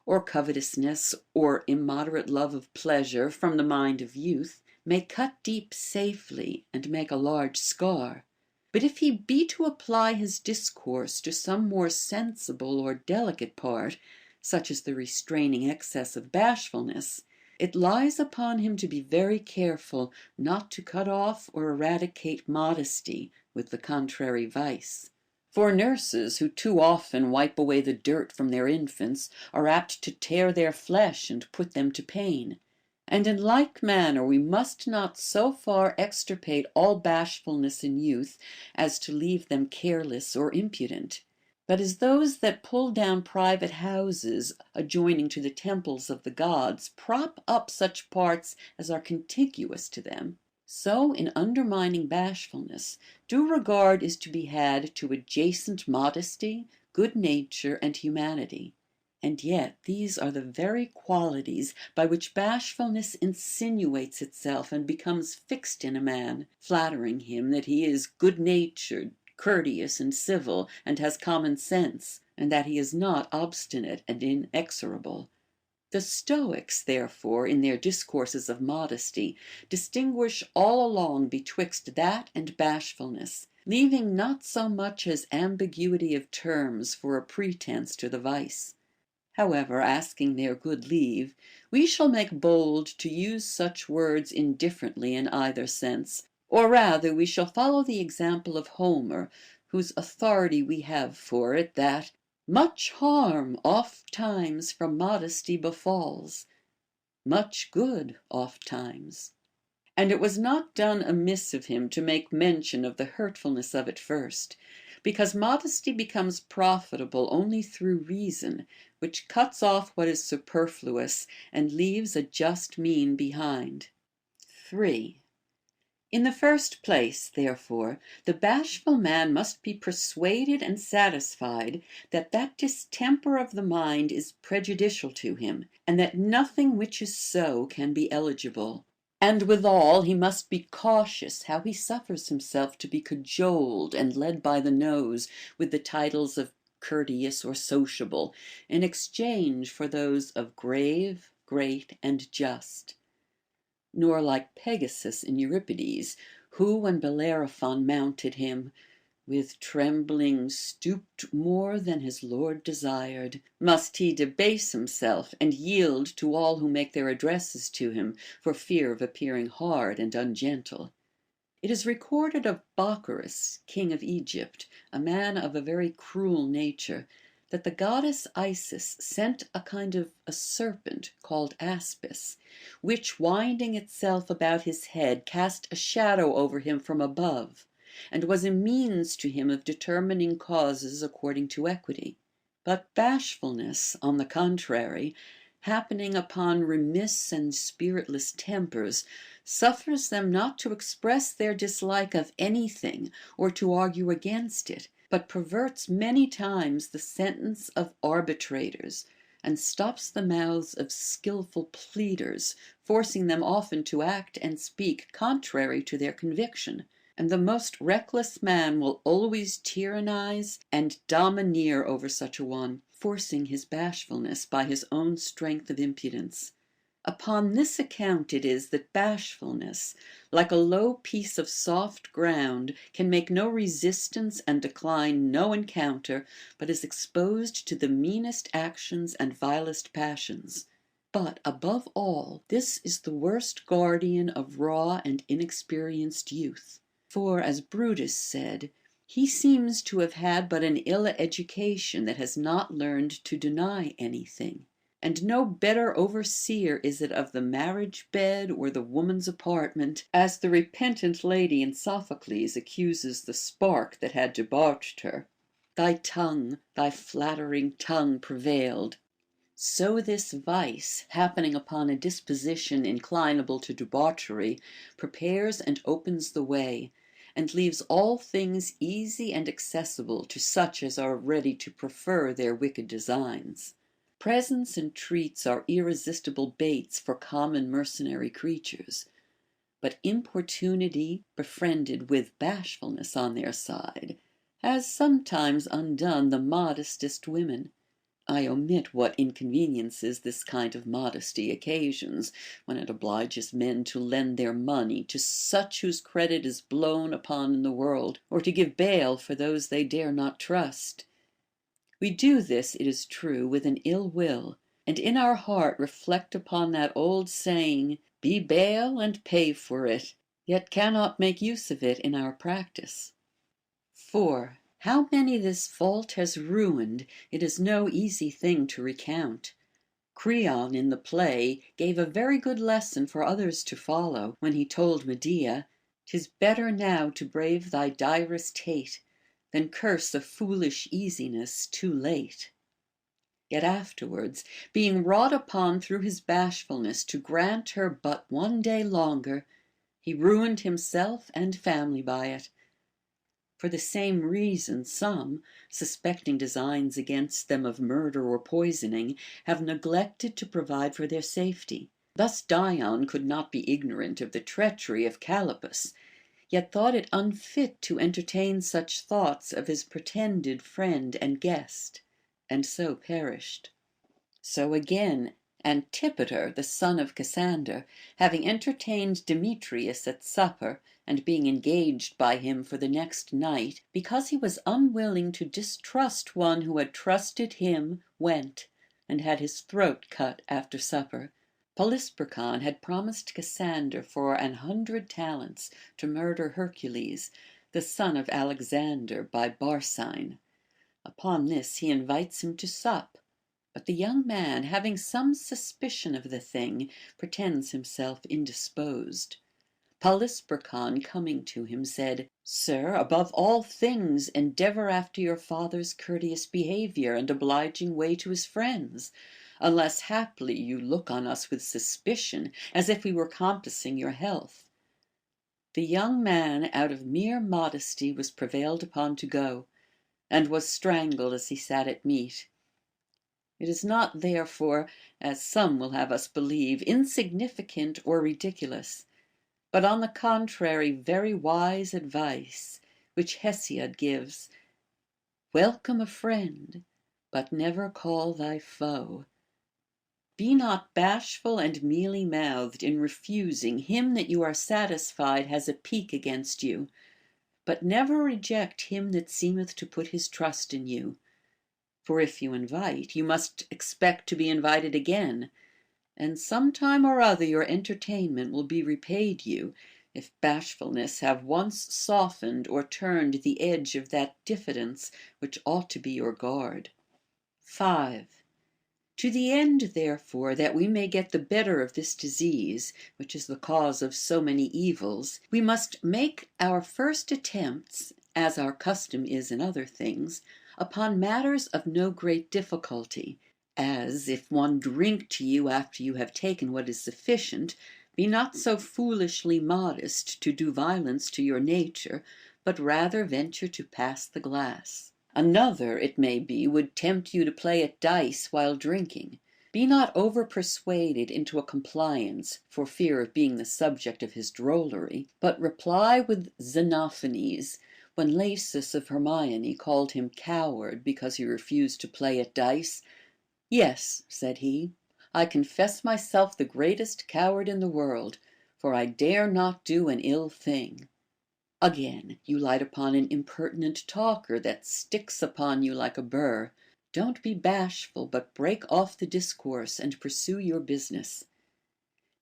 or covetousness, or immoderate love of pleasure from the mind of youth, may cut deep safely and make a large scar. But if he be to apply his discourse to some more sensible or delicate part, such as the restraining excess of bashfulness, it lies upon him to be very careful not to cut off or eradicate modesty with the contrary vice. For nurses, who too often wipe away the dirt from their infants, are apt to tear their flesh and put them to pain. And in like manner we must not so far extirpate all bashfulness in youth as to leave them careless or impudent, but as those that pull down private houses adjoining to the temples of the gods prop up such parts as are contiguous to them, so in undermining bashfulness due regard is to be had to adjacent modesty, good nature, and humanity. And yet these are the very qualities by which bashfulness insinuates itself and becomes fixed in a man, flattering him that he is good natured, courteous, and civil, and has common sense, and that he is not obstinate and inexorable. The Stoics, therefore, in their discourses of modesty, distinguish all along betwixt that and bashfulness, leaving not so much as ambiguity of terms for a pretence to the vice. However, asking their good leave, we shall make bold to use such words indifferently in either sense, or rather we shall follow the example of Homer, whose authority we have for it, that much harm oft times from modesty befalls, much good oft times. And it was not done amiss of him to make mention of the hurtfulness of it first, because modesty becomes profitable only through reason, which cuts off what is superfluous and leaves a just mean behind. 3. In the first place, therefore, the bashful man must be persuaded and satisfied that that distemper of the mind is prejudicial to him, and that nothing which is so can be eligible. And withal he must be cautious how he suffers himself to be cajoled and led by the nose with the titles of courteous or sociable, in exchange for those of grave, great, and just. Nor like Pegasus in Euripides, who, when Bellerophon mounted him, with trembling stooped more than his lord desired, must he debase himself and yield to all who make their addresses to him, for fear of appearing hard and ungentle. It is recorded of Bocchorus, king of Egypt, a man of a very cruel nature, that the goddess Isis sent a kind of a serpent called Aspis, which, winding itself about his head, cast a shadow over him from above, and was a means to him of determining causes according to equity. But bashfulness, on the contrary, happening upon remiss and spiritless tempers, suffers them not to express their dislike of anything or to argue against it, but perverts many times the sentence of arbitrators, and stops the mouths of skilful pleaders, forcing them often to act and speak contrary to their conviction. And the most reckless man will always tyrannize and domineer over such a one, forcing his bashfulness by his own strength of impudence. Upon this account it is that bashfulness, like a low piece of soft ground, can make no resistance and decline no encounter, but is exposed to the meanest actions and vilest passions. But above all, this is the worst guardian of raw and inexperienced youth. For, as Brutus said, he seems to have had but an ill education that has not learned to deny anything. And no better overseer is it of the marriage bed or the woman's apartment, as the repentant lady in Sophocles accuses the spark that had debauched her. Thy tongue, thy flattering tongue prevailed. So this vice, happening upon a disposition inclinable to debauchery, prepares and opens the way, and leaves all things easy and accessible to such as are ready to prefer their wicked designs. Presents and treats are irresistible baits for common mercenary creatures, but importunity, befriended with bashfulness on their side, has sometimes undone the modestest women. I omit what inconveniences this kind of modesty occasions, when it obliges men to lend their money to such whose credit is blown upon in the world, or to give bail for those they dare not trust. We do this, it is true, with an ill will, and in our heart reflect upon that old saying, be bail and pay for it, yet cannot make use of it in our practice. 4. How many this fault has ruined, it is no easy thing to recount. Creon in the play gave a very good lesson for others to follow, when he told Medea, "'Tis better now to brave thy direst hate, than curse a foolish easiness too late." Yet afterwards, being wrought upon through his bashfulness to grant her but one day longer, he ruined himself and family by it. For the same reason some, suspecting designs against them of murder or poisoning, have neglected to provide for their safety. Thus Dion could not be ignorant of the treachery of Callippus, yet thought it unfit to entertain such thoughts of his pretended friend and guest, and so perished. So again, Antipater, the son of Cassander, having entertained Demetrius at supper, and being engaged by him for the next night, because he was unwilling to distrust one who had trusted him, went, and had his throat cut after supper. Polysperchon had promised Cassander for 100 talents to murder Hercules, the son of Alexander, by Barsine. Upon this he invites him to sup, but the young man, having some suspicion of the thing, pretends himself indisposed. Polysperchon, coming to him, said, Sir, above all things endeavor after your father's courteous behavior and obliging way to his friends, unless haply you look on us with suspicion, as if we were compassing your health. The young man, out of mere modesty, was prevailed upon to go, and was strangled as he sat at meat. It is not, therefore, as some will have us believe, insignificant or ridiculous, but on the contrary very wise advice, which Hesiod gives: welcome a friend, but never call thy foe. Be not bashful and mealy-mouthed in refusing him that you are satisfied has a pique against you, but never reject him that seemeth to put his trust in you. For if you invite, you must expect to be invited again, and some time or other your entertainment will be repaid you, if bashfulness have once softened or turned the edge of that diffidence which ought to be your guard. 5. To the end, therefore, that we may get the better of this disease, which is the cause of so many evils, we must make our first attempts, as our custom is in other things, upon matters of no great difficulty, as if one drink to you after you have taken what is sufficient, be not so foolishly modest to do violence to your nature, but rather venture to pass the glass. Another, it may be, would tempt you to play at dice while drinking. Be not over persuaded into a compliance for fear of being the subject of his drollery, but reply with Xenophanes, when Lasus of Hermione called him coward because he refused to play at dice. Yes, said he, I confess myself the greatest coward in the world, for I dare not do an ill thing. Again, you light upon an impertinent talker that sticks upon you like a burr. Don't be bashful, but break off the discourse and pursue your business.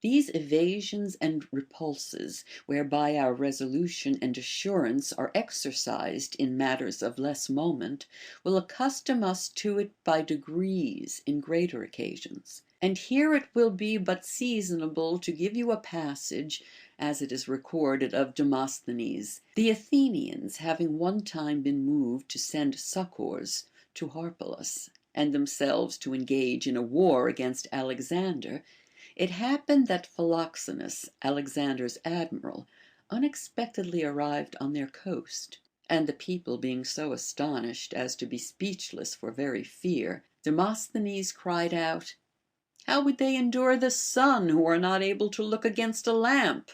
These evasions and repulses, whereby our resolution and assurance are exercised in matters of less moment, will accustom us to it by degrees in greater occasions. And here it will be but seasonable to give you a passage, as it is recorded of Demosthenes, the Athenians having one time been moved to send succors to Harpalus, and themselves to engage in a war against Alexander. It happened that Philoxenus, Alexander's admiral, unexpectedly arrived on their coast, and the people being so astonished as to be speechless for very fear, Demosthenes cried out, How would they endure the sun who are not able to look against a lamp?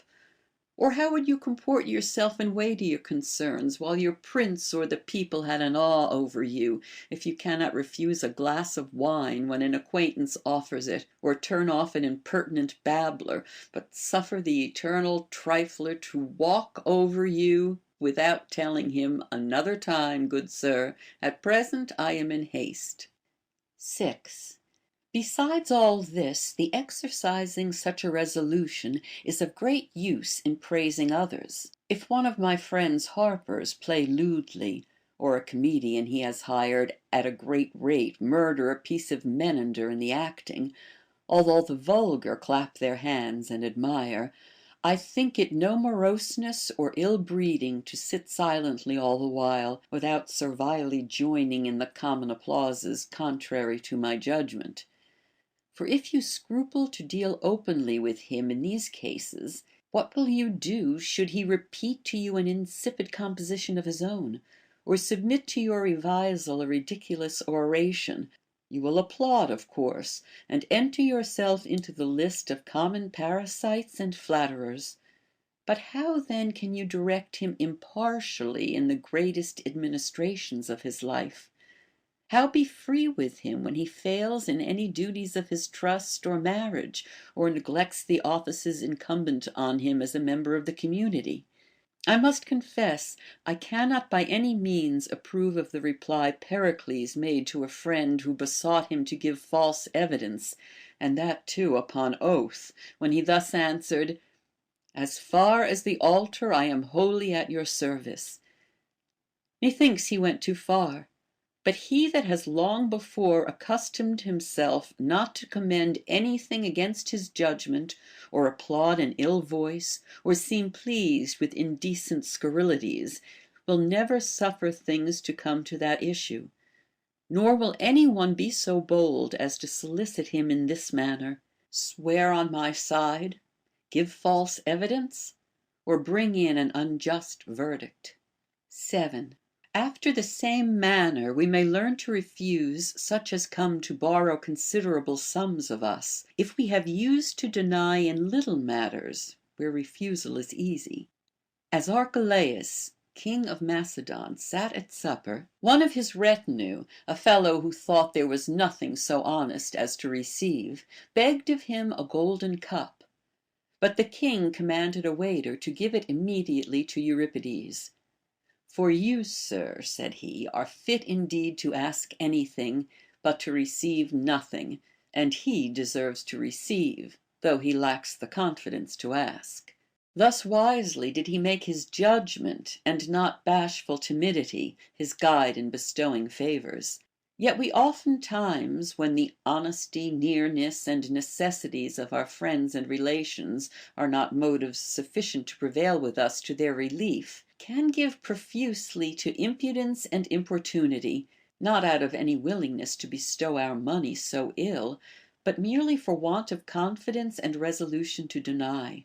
Or how would you comport yourself in weightier concerns, while your prince or the people had an awe over you, if you cannot refuse a glass of wine when an acquaintance offers it, or turn off an impertinent babbler, but suffer the eternal trifler to walk over you without telling him, Another time, good sir, at present I am in haste? 6. Besides all this, the exercising such a resolution is of great use in praising others. If one of my friend's harpers play lewdly, or a comedian he has hired at a great rate murder a piece of Menander in the acting, although the vulgar clap their hands and admire, I think it no moroseness or ill breeding to sit silently all the while, without servilely joining in the common applauses contrary to my judgment. For if you scruple to deal openly with him in these cases, What will you do should he repeat to you an insipid composition of his own, or submit to your revisal a ridiculous oration? You will applaud, of course, and enter yourself into the list of common parasites and flatterers. But how then can you direct him impartially in the greatest administrations of his life? How be free with him when he fails in any duties of his trust or marriage, or neglects the offices incumbent on him as a member of the community? I must confess, I cannot by any means approve of the reply Pericles made to a friend who besought him to give false evidence, and that too upon oath, when he thus answered: "As far as the altar, I am wholly at your service." Methinks he went too far. But he that has long before accustomed himself not to commend anything against his judgment, or applaud an ill voice, or seem pleased with indecent scurrilities, will never suffer things to come to that issue. Nor will any one be so bold as to solicit him in this manner: "Swear on my side, give false evidence, or bring in an unjust verdict." 7. After the same manner we may learn to refuse such as come to borrow considerable sums of us, if we have used to deny in little matters, where refusal is easy. As Archelaus, king of Macedon, sat at supper, one of his retinue, a fellow who thought there was nothing so honest as to receive, begged of him a golden cup. But the king commanded a waiter to give it immediately to Euripides. "For you, sir," said he, "are fit indeed to ask anything, but to receive nothing, and he deserves to receive, though he lacks the confidence to ask." Thus wisely did he make his judgment, and not bashful timidity, his guide in bestowing favors. Yet we oftentimes, when the honesty, nearness, and necessities of our friends and relations are not motives sufficient to prevail with us to their relief, can give profusely to impudence and importunity, not out of any willingness to bestow our money so ill, but merely for want of confidence and resolution to deny.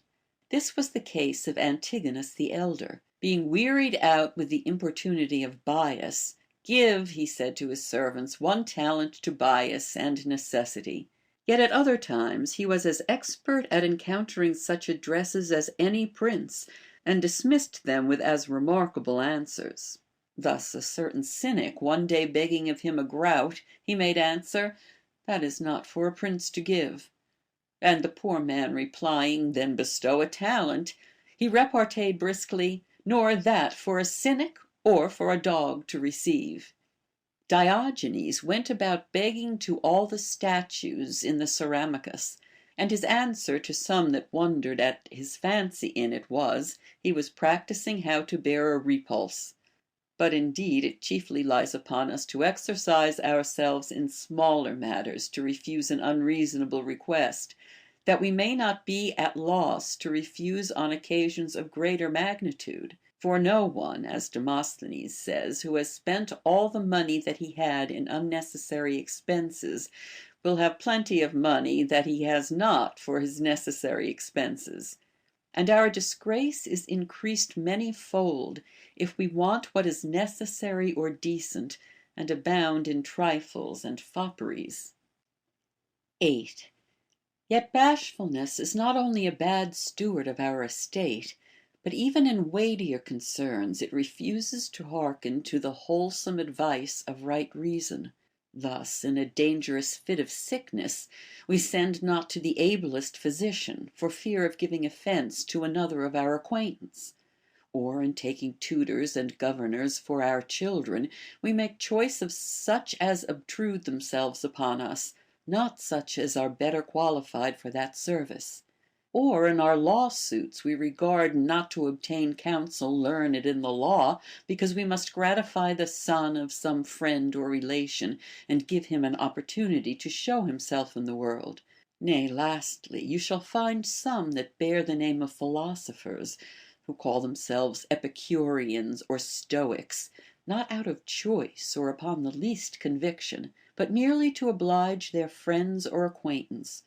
This was the case of Antigonus the elder. Being wearied out with the importunity of Bias, "Give," he said to his servants, "one talent to Bias and necessity." Yet at other times he was as expert at encountering such addresses as any prince, and dismissed them with as remarkable answers. Thus a certain cynic one day begging of him a groat, he made answer, "That is not for a prince to give." And the poor man replying, "Then bestow a talent," he reparteed briskly, "Nor that for a cynic or for a dog to receive." Diogenes went about begging to all the statues in the Ceramicus, and his answer to some that wondered at his fancy in it was, he was practising how to bear a repulse. But indeed it chiefly lies upon us to exercise ourselves in smaller matters to refuse an unreasonable request, that we may not be at loss to refuse on occasions of greater magnitude. For no one, as Demosthenes says, who has spent all the money that he had in unnecessary expenses, will have plenty of money that he has not for his necessary expenses. And our disgrace is increased many-fold if we want what is necessary or decent, and abound in trifles and fopperies. 8. Yet bashfulness is not only a bad steward of our estate, but even in weightier concerns it refuses to hearken to the wholesome advice of right reason. Thus, in a dangerous fit of sickness, we send not to the ablest physician, for fear of giving offence to another of our acquaintance. Or in taking tutors and governors for our children, we make choice of such as obtrude themselves upon us, not such as are better qualified for that service. Or in our lawsuits we regard not to obtain counsel learned in the law, because we must gratify the son of some friend or relation, and give him an opportunity to show himself in the world. Nay, lastly, you shall find some that bear the name of philosophers, who call themselves Epicureans or Stoics, not out of choice or upon the least conviction, but merely to oblige their friends or acquaintance,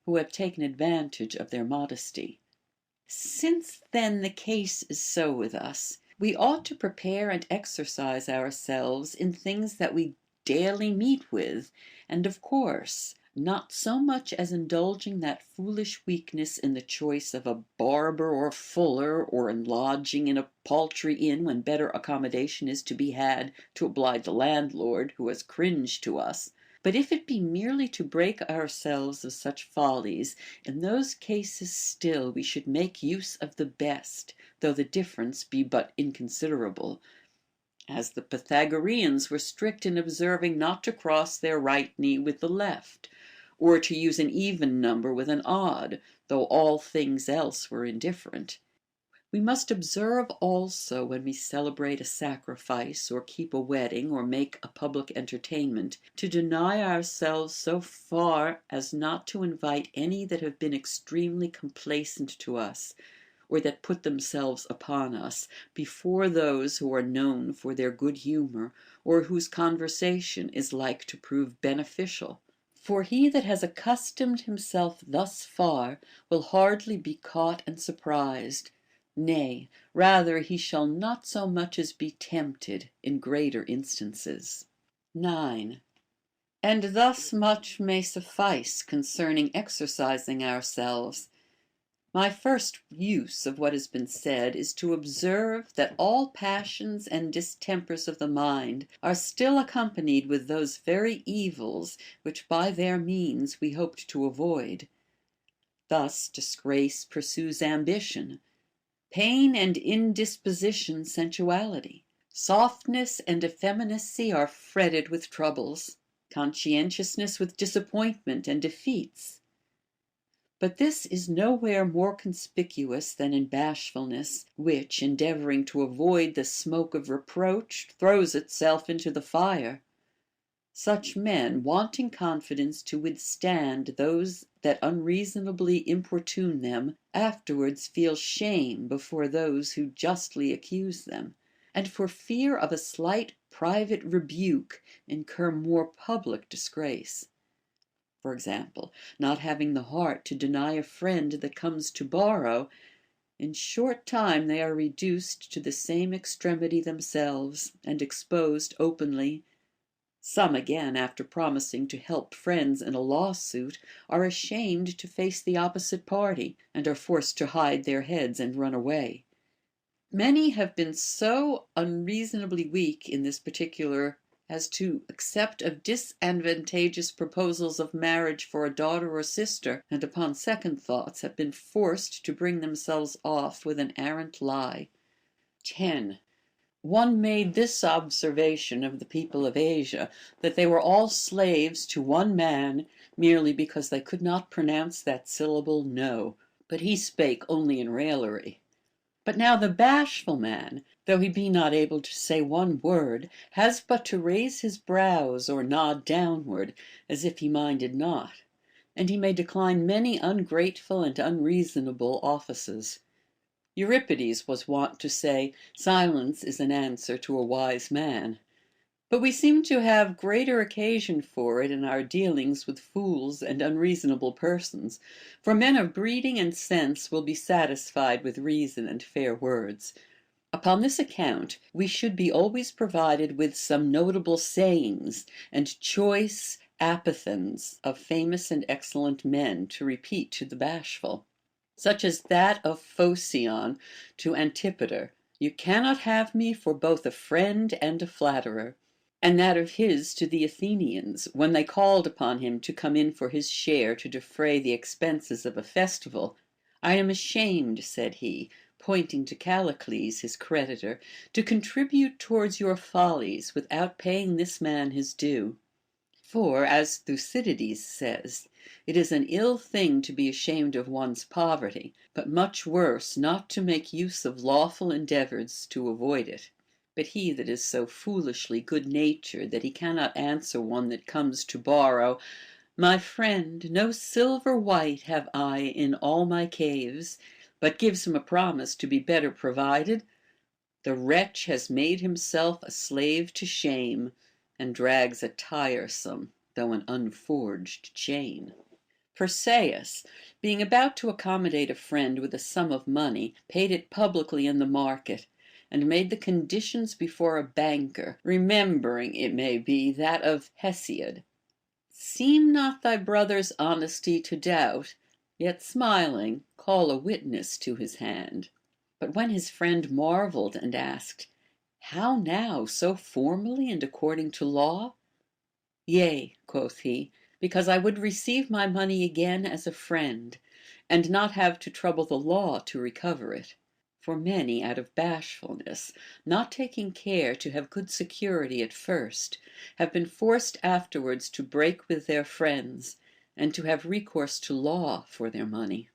who have taken advantage of their modesty. Since then the case is so with us, we ought to prepare and exercise ourselves in things that we daily meet with, and of course not so much as indulging that foolish weakness in the choice of a barber or fuller, or in lodging in a paltry inn when better accommodation is to be had to oblige the landlord who has cringed to us. But if it be merely to break ourselves of such follies, in those cases still we should make use of the best, though the difference be but inconsiderable. As the Pythagoreans were strict in observing not to cross their right knee with the left, or to use an even number with an odd, though all things else were indifferent. We must observe also, when we celebrate a sacrifice, or keep a wedding, or make a public entertainment, to deny ourselves so far as not to invite any that have been extremely complacent to us, or that put themselves upon us, before those who are known for their good humor, or whose conversation is like to prove beneficial. For he that has accustomed himself thus far will hardly be caught and surprised. Nay, rather he shall not so much as be tempted in greater instances. 9. And thus much may suffice concerning exercising ourselves. My first use of what has been said is to observe that all passions and distempers of the mind are still accompanied with those very evils which by their means we hoped to avoid. Thus disgrace pursues ambition, pain and indisposition sensuality, softness and effeminacy are fretted with troubles, conscientiousness with disappointment and defeats. But this is nowhere more conspicuous than in bashfulness, which, endeavoring to avoid the smoke of reproach, throws itself into the fire. Such men, wanting confidence to withstand those that unreasonably importune them, afterwards feel shame before those who justly accuse them, and for fear of a slight private rebuke incur more public disgrace. For example, not having the heart to deny a friend that comes to borrow, in short time they are reduced to the same extremity themselves, and exposed openly. Some again, after promising to help friends in a lawsuit, are ashamed to face the opposite party, and are forced to hide their heads and run away. Many have been so unreasonably weak in this particular as to accept of disadvantageous proposals of marriage for a daughter or sister, and upon second thoughts have been forced to bring themselves off with an arrant lie. 10. One made this observation of the people of Asia, that they were all slaves to one man, merely because they could not pronounce that syllable no, but he spake only in raillery. But now the bashful man, though he be not able to say one word, has but to raise his brows or nod downward, as if he minded not, and he may decline many ungrateful and unreasonable offices. Euripides was wont to say, silence is an answer to a wise man. But we seem to have greater occasion for it in our dealings with fools and unreasonable persons, for men of breeding and sense will be satisfied with reason and fair words. Upon this account, we should be always provided with some notable sayings and choice apothegms of famous and excellent men to repeat to the bashful, such as that of Phocion to Antipater, "You cannot have me for both a friend and a flatterer," and that of his to the Athenians, when they called upon him to come in for his share to defray the expenses of a festival. "I am ashamed," said he, pointing to Callicles, his creditor, "to contribute towards your follies without paying this man his due." For, as Thucydides says, it is an ill thing to be ashamed of one's poverty, but much worse not to make use of lawful endeavors to avoid it. But he that is so foolishly good natured that he cannot answer one that comes to borrow, "My friend, no silver white have I in all my caves," but gives him a promise to be better provided, the wretch has made himself a slave to shame, and drags a tiresome though an unforged chain. Persaeus, being about to accommodate a friend with a sum of money, paid it publicly in the market, and made the conditions before a banker, remembering, it may be, that of Hesiod: seem not thy brother's honesty to doubt, yet smiling call a witness to his hand. But when his friend marveled and asked, how now, so formally and according to law? Yea, quoth he, because I would receive my money again as a friend, and not have to trouble the law to recover it. For many, out of bashfulness, not taking care to have good security at first, have been forced afterwards to break with their friends, and to have recourse to law for their money.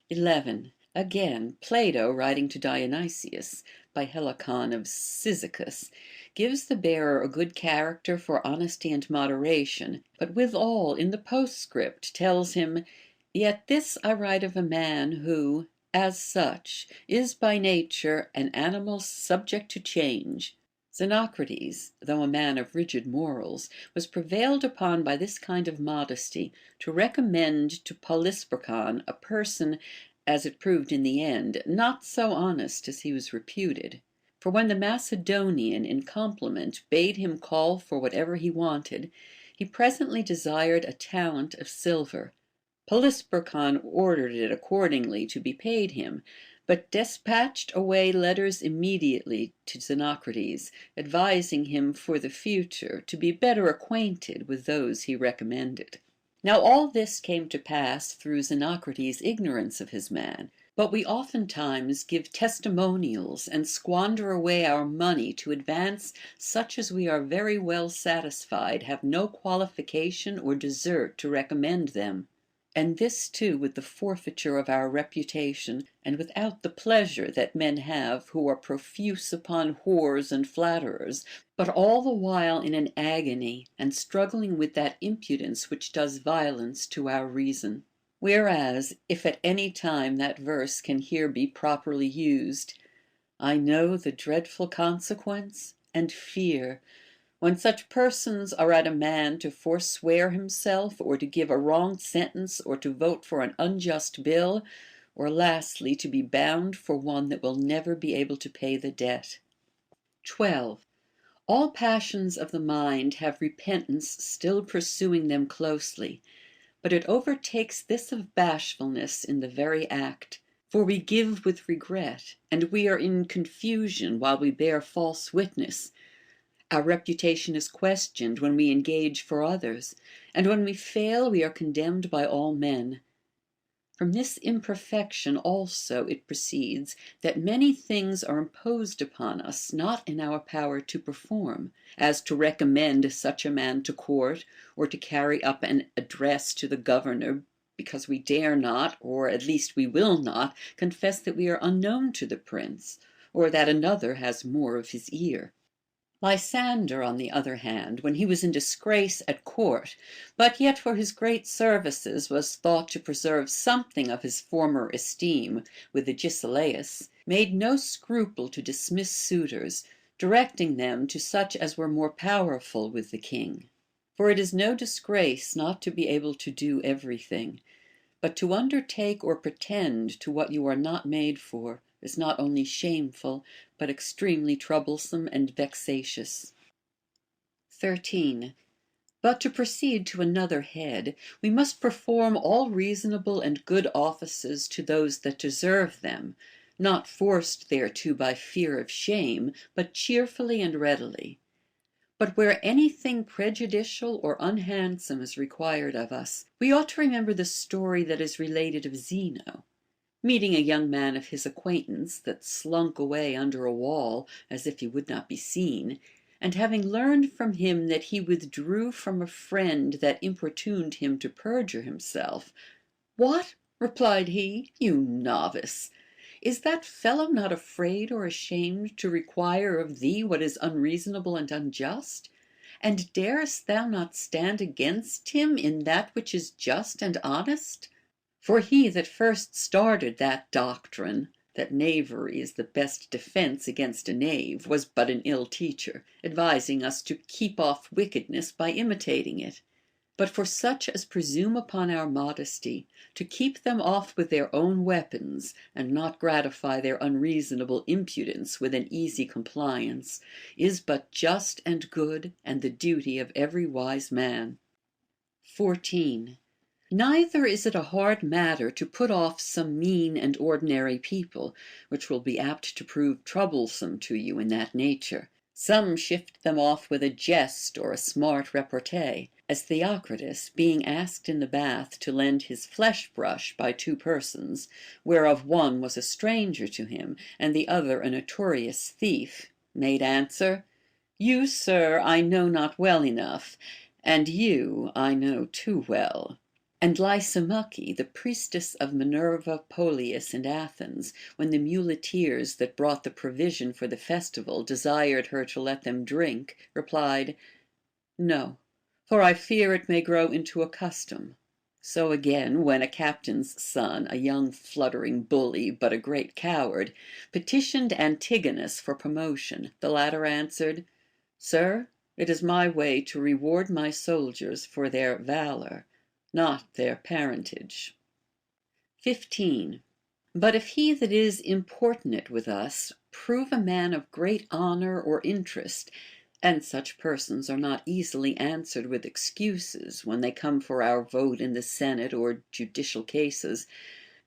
11. Again, Plato, writing to Dionysius, by Helicon of Cyzicus, gives the bearer a good character for honesty and moderation, but withal in the postscript tells him, yet this I write of a man who, as such, is by nature an animal subject to change. Xenocrates, though a man of rigid morals, was prevailed upon by this kind of modesty to recommend to Polysperchon a person, as it proved in the end, not so honest as he was reputed. For when the Macedonian in compliment bade him call for whatever he wanted, he presently desired a talent of silver. Polysperchon ordered it accordingly to be paid him, but despatched away letters immediately to Xenocrates, advising him for the future to be better acquainted with those he recommended. Now all this came to pass through Xenocrates' ignorance of his man, but we oftentimes give testimonials and squander away our money to advance such as we are very well satisfied have no qualification or desert to recommend them. And this too with the forfeiture of our reputation, and without the pleasure that men have who are profuse upon whores and flatterers, but all the while in an agony and struggling with that impudence which does violence to our reason. Whereas, if at any time that verse can here be properly used, I know the dreadful consequence and fear when such persons are at a man to forswear himself, or to give a wrong sentence, or to vote for an unjust bill, or lastly to be bound for one that will never be able to pay the debt. 12. All passions of the mind have repentance still pursuing them closely, but it overtakes this of bashfulness in the very act. For we give with regret, and we are in confusion while we bear false witness. Our reputation is questioned when we engage for others, and when we fail we are condemned by all men. From this imperfection also it proceeds that many things are imposed upon us not in our power to perform, as to recommend such a man to court, or to carry up an address to the governor, because we dare not, or at least we will not, confess that we are unknown to the prince, or that another has more of his ear. Lysander, on the other hand, when he was in disgrace at court, but yet for his great services was thought to preserve something of his former esteem with Agesilaus, made no scruple to dismiss suitors, directing them to such as were more powerful with the king. For it is no disgrace not to be able to do everything, but to undertake or pretend to what you are not made for is not only shameful, but extremely troublesome and vexatious. 13. But to proceed to another head, we must perform all reasonable and good offices to those that deserve them, not forced thereto by fear of shame, but cheerfully and readily. But where any thing prejudicial or unhandsome is required of us, we ought to remember the story that is related of Zeno. Meeting a young man of his acquaintance that slunk away under a wall as if he would not be seen, and having learned from him that he withdrew from a friend that importuned him to perjure himself, What, replied he, you novice, is that fellow not afraid or ashamed to require of thee what is unreasonable and unjust? And darest thou not stand against him in that which is just and honest? For he that first started that doctrine, that knavery is the best defense against a knave, was but an ill teacher, advising us to keep off wickedness by imitating it. But for such as presume upon our modesty, to keep them off with their own weapons, and not gratify their unreasonable impudence with an easy compliance, is but just and good, and the duty of every wise man. 14. Neither is it a hard matter to put off some mean and ordinary people, which will be apt to prove troublesome to you in that nature. Some shift them off with a jest or a smart repartee, as Theocritus, being asked in the bath to lend his flesh brush by two persons, whereof one was a stranger to him, and the other a notorious thief, made answer, You, sir, I know not well enough, and you I know too well. And Lysimache, the priestess of Minerva Polius in Athens, when the muleteers that brought the provision for the festival desired her to let them drink, replied, No, for I fear it may grow into a custom. So again, when a captain's son, a young fluttering bully, but a great coward, petitioned Antigonus for promotion, the latter answered, Sir, it is my way to reward my soldiers for their valor, not their parentage. 15. But if he that is importunate with us prove a man of great honor or interest, and such persons are not easily answered with excuses when they come for our vote in the Senate or judicial cases,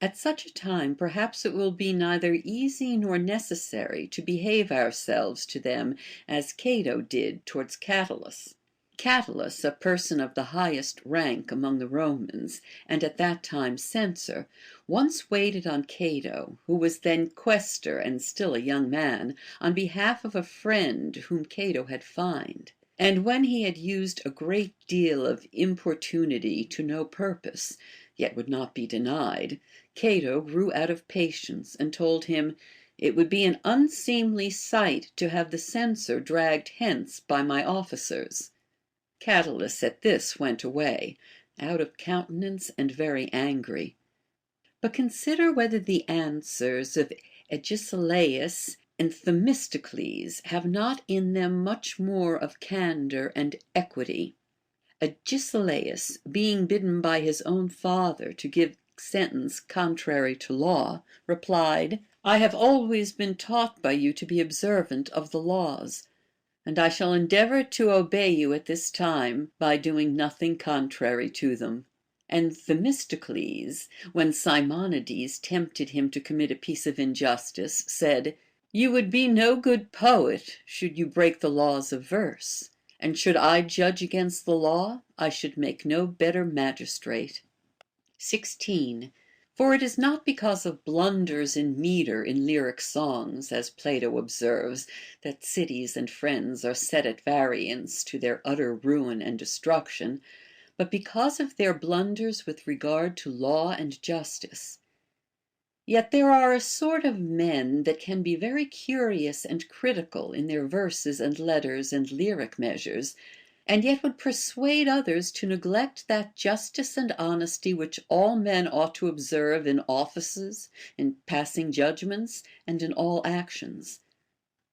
at such a time perhaps it will be neither easy nor necessary to behave ourselves to them as Cato did towards Catulus. Catulus, a person of the highest rank among the Romans, and at that time censor, once waited on Cato, who was then questor and still a young man, on behalf of a friend whom Cato had fined. And when he had used a great deal of importunity to no purpose, yet would not be denied, Cato grew out of patience and told him, It would be an unseemly sight to have the censor dragged hence by my officers. Catulus at this went away, out of countenance and very angry. But consider whether the answers of Agesilaus and Themistocles have not in them much more of candor and equity. Agesilaus, being bidden by his own father to give sentence contrary to law, replied, I have always been taught by you to be observant of the laws, and I shall endeavor to obey you at this time by doing nothing contrary to them. And Themistocles, when Simonides tempted him to commit a piece of injustice, said, You would be no good poet should you break the laws of verse, and should I judge against the law, I should make no better magistrate. 16. For it is not because of blunders in meter in lyric songs, as Plato observes, that cities and friends are set at variance to their utter ruin and destruction, but because of their blunders with regard to law and justice. Yet there are a sort of men that can be very curious and critical in their verses and letters and lyric measures, and yet would persuade others to neglect that justice and honesty which all men ought to observe in offices, in passing judgments, and in all actions.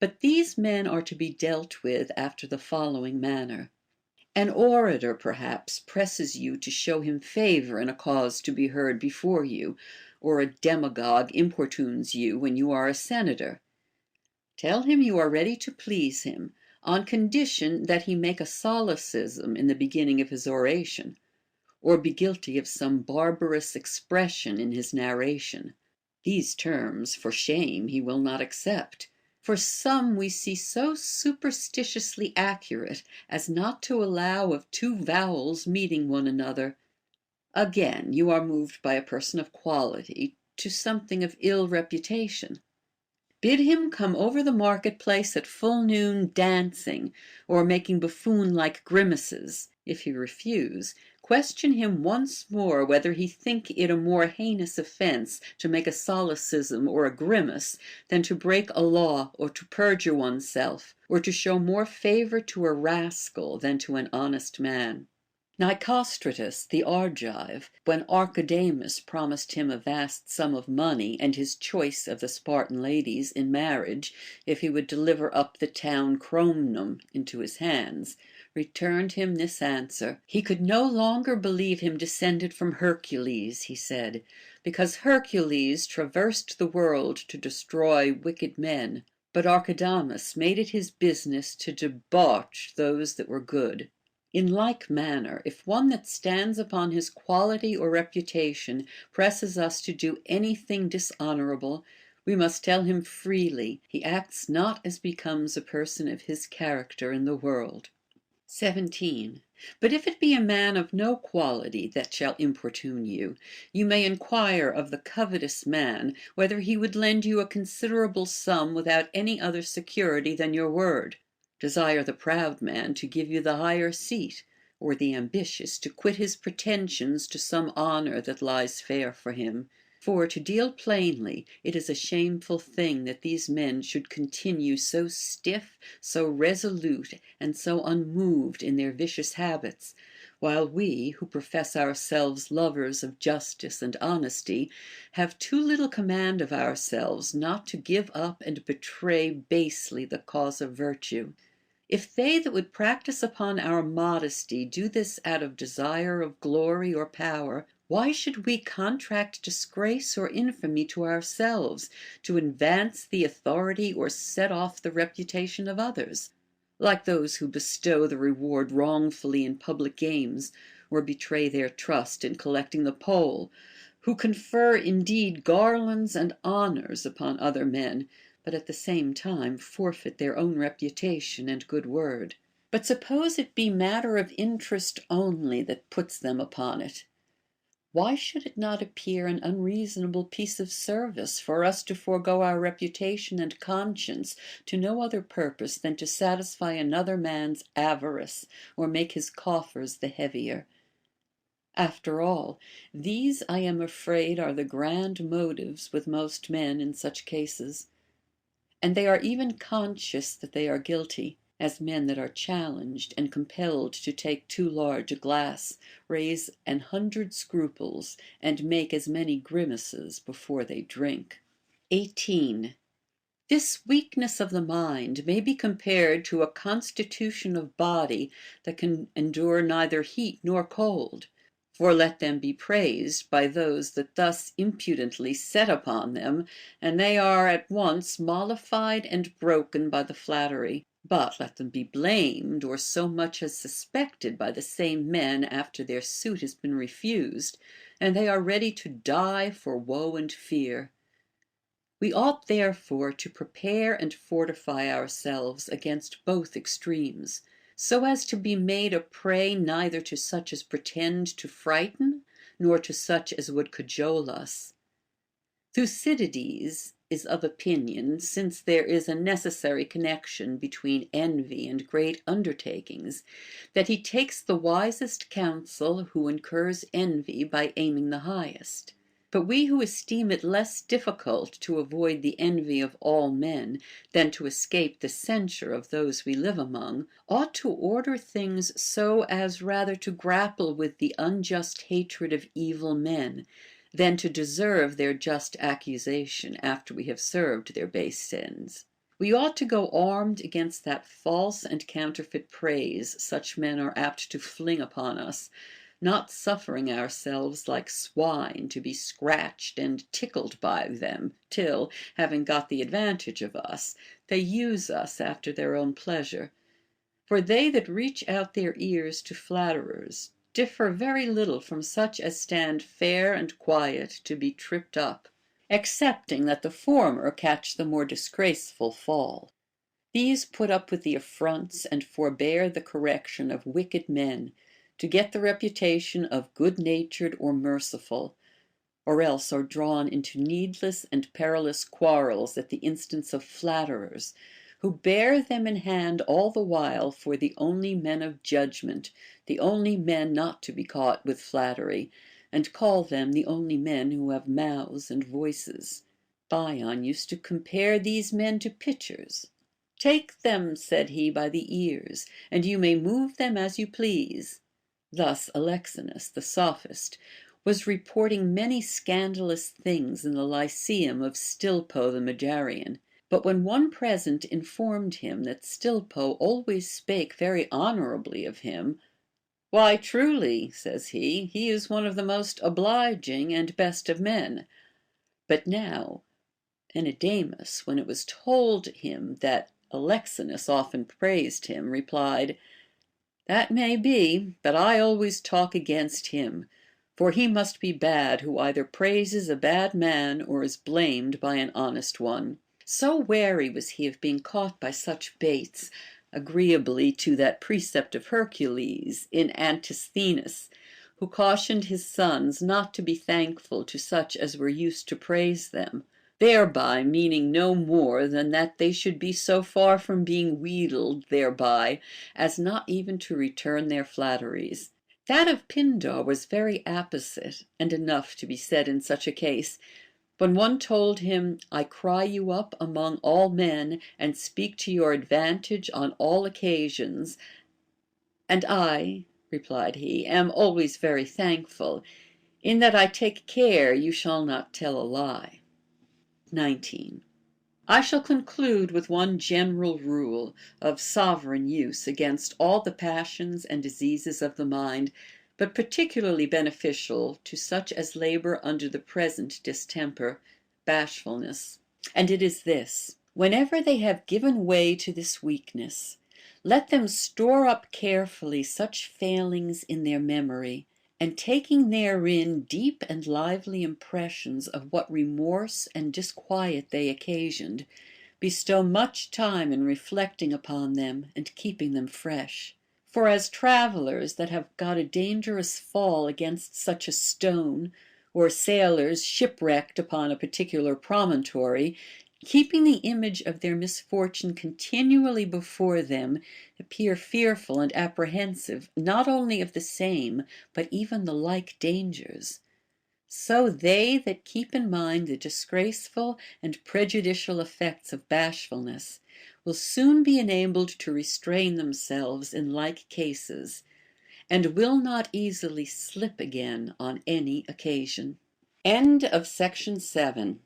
But these men are to be dealt with after the following manner. An orator perhaps presses you to show him favor in a cause to be heard before you, or a demagogue importunes you when you are a senator. Tell him you are ready to please him, on condition that he make a solecism in the beginning of his oration, or be guilty of some barbarous expression in his narration. These terms, for shame, he will not accept. For some we see so superstitiously accurate as not to allow of two vowels meeting one another. Again, you are moved by a person of quality to something of ill reputation. Bid him come over the marketplace at full noon dancing, or making buffoon-like grimaces. If he refuse, question him once more whether he think it a more heinous offense to make a solecism or a grimace than to break a law or to perjure oneself, or to show more favor to a rascal than to an honest man. Nicostratus the Argive, when Archidamus promised him a vast sum of money and his choice of the Spartan ladies in marriage, if he would deliver up the town Cromnum into his hands, returned him this answer: he could no longer believe him descended from Hercules, he said, because Hercules traversed the world to destroy wicked men, but Archidamus made it his business to debauch those that were good. In like manner, if one that stands upon his quality or reputation presses us to do any thing dishonorable, we must tell him freely he acts not as becomes a person of his character in the world. 17. But if it be a man of no quality that shall importune you, you may inquire of the covetous man whether he would lend you a considerable sum without any other security than your word. Desire the proud man to give you the higher seat, or the ambitious to quit his pretensions to some honor that lies fair for him. For, to deal plainly, it is a shameful thing that these men should continue so stiff, so resolute, and so unmoved in their vicious habits, while we, who profess ourselves lovers of justice and honesty, have too little command of ourselves not to give up and betray basely the cause of virtue. If they that would practice upon our modesty do this out of desire of glory or power, why should we contract disgrace or infamy to ourselves to advance the authority or set off the reputation of others, like those who bestow the reward wrongfully in public games, or betray their trust in collecting the poll, who confer indeed garlands and honors upon other men, but at the same time forfeit their own reputation and good word? But suppose it be matter of interest only that puts them upon it, why should it not appear an unreasonable piece of service for us to forego our reputation and conscience to no other purpose than to satisfy another man's avarice or make his coffers the heavier? After all, these, I am afraid, are the grand motives with most men in such cases, and they are even conscious that they are guilty, as men that are challenged and compelled to take too large a glass raise 100 scruples and make as many grimaces before they drink. 18. This weakness of the mind may be compared to a constitution of body that can endure neither heat nor cold. For let them be praised by those that thus impudently set upon them, and they are at once mollified and broken by the flattery. But let them be blamed or so much as suspected by the same men after their suit has been refused, and they are ready to die for woe and fear. We ought therefore to prepare and fortify ourselves against both extremes, so as to be made a prey neither to such as pretend to frighten, nor to such as would cajole us. Thucydides is of opinion, since there is a necessary connection between envy and great undertakings, that he takes the wisest counsel who incurs envy by aiming the highest. But we who esteem it less difficult to avoid the envy of all men than to escape the censure of those we live among, ought to order things so as rather to grapple with the unjust hatred of evil men than to deserve their just accusation after we have served their base ends. We ought to go armed against that false and counterfeit praise such men are apt to fling upon us, not suffering ourselves like swine to be scratched and tickled by them, till, having got the advantage of us, they use us after their own pleasure. For they that reach out their ears to flatterers differ very little from such as stand fair and quiet to be tripped up, excepting that the former catch the more disgraceful fall. These put up with the affronts and forbear the correction of wicked men, to get the reputation of good-natured or merciful, or else are drawn into needless and perilous quarrels at the instance of flatterers, who bear them in hand all the while for the only men of judgment, the only men not to be caught with flattery, and call them the only men who have mouths and voices. Bion used to compare these men to pitchers. Take them, said he, by the ears, and you may move them as you please. Thus Alexinus, the sophist, was reporting many scandalous things in the Lyceum of Stilpo the Megarian, But when one present informed him that Stilpo always spake very honorably of him, "Why, truly," says he is one of the most obliging and best of men." But now Enidamus, when it was told him that Alexinus often praised him, replied, "That may be, but I always talk against him, for he must be bad who either praises a bad man or is blamed by an honest one." So wary was he of being caught by such baits, agreeably to that precept of Hercules in Antisthenes, who cautioned his sons not to be thankful to such as were used to praise them, thereby meaning no more than that they should be so far from being wheedled thereby as not even to return their flatteries. That of Pindar was very apposite, and enough to be said in such a case. When one told him, "I cry you up among all men, and speak to your advantage on all occasions," "And I," replied he, "am always very thankful, in that I take care you shall not tell a lie." 19. I shall conclude with one general rule of sovereign use against all the passions and diseases of the mind, but particularly beneficial to such as labor under the present distemper, bashfulness. And it is this: whenever they have given way to this weakness, let them store up carefully such failings in their memory, and taking therein deep and lively impressions of what remorse and disquiet they occasioned, bestow much time in reflecting upon them and keeping them fresh. For as travelers that have got a dangerous fall against such a stone, or sailors shipwrecked upon a particular promontory, keeping the image of their misfortune continually before them, appear fearful and apprehensive not only of the same, but even the like dangers, so they that keep in mind the disgraceful and prejudicial effects of bashfulness will soon be enabled to restrain themselves in like cases, and will not easily slip again on any occasion. End of Section 7.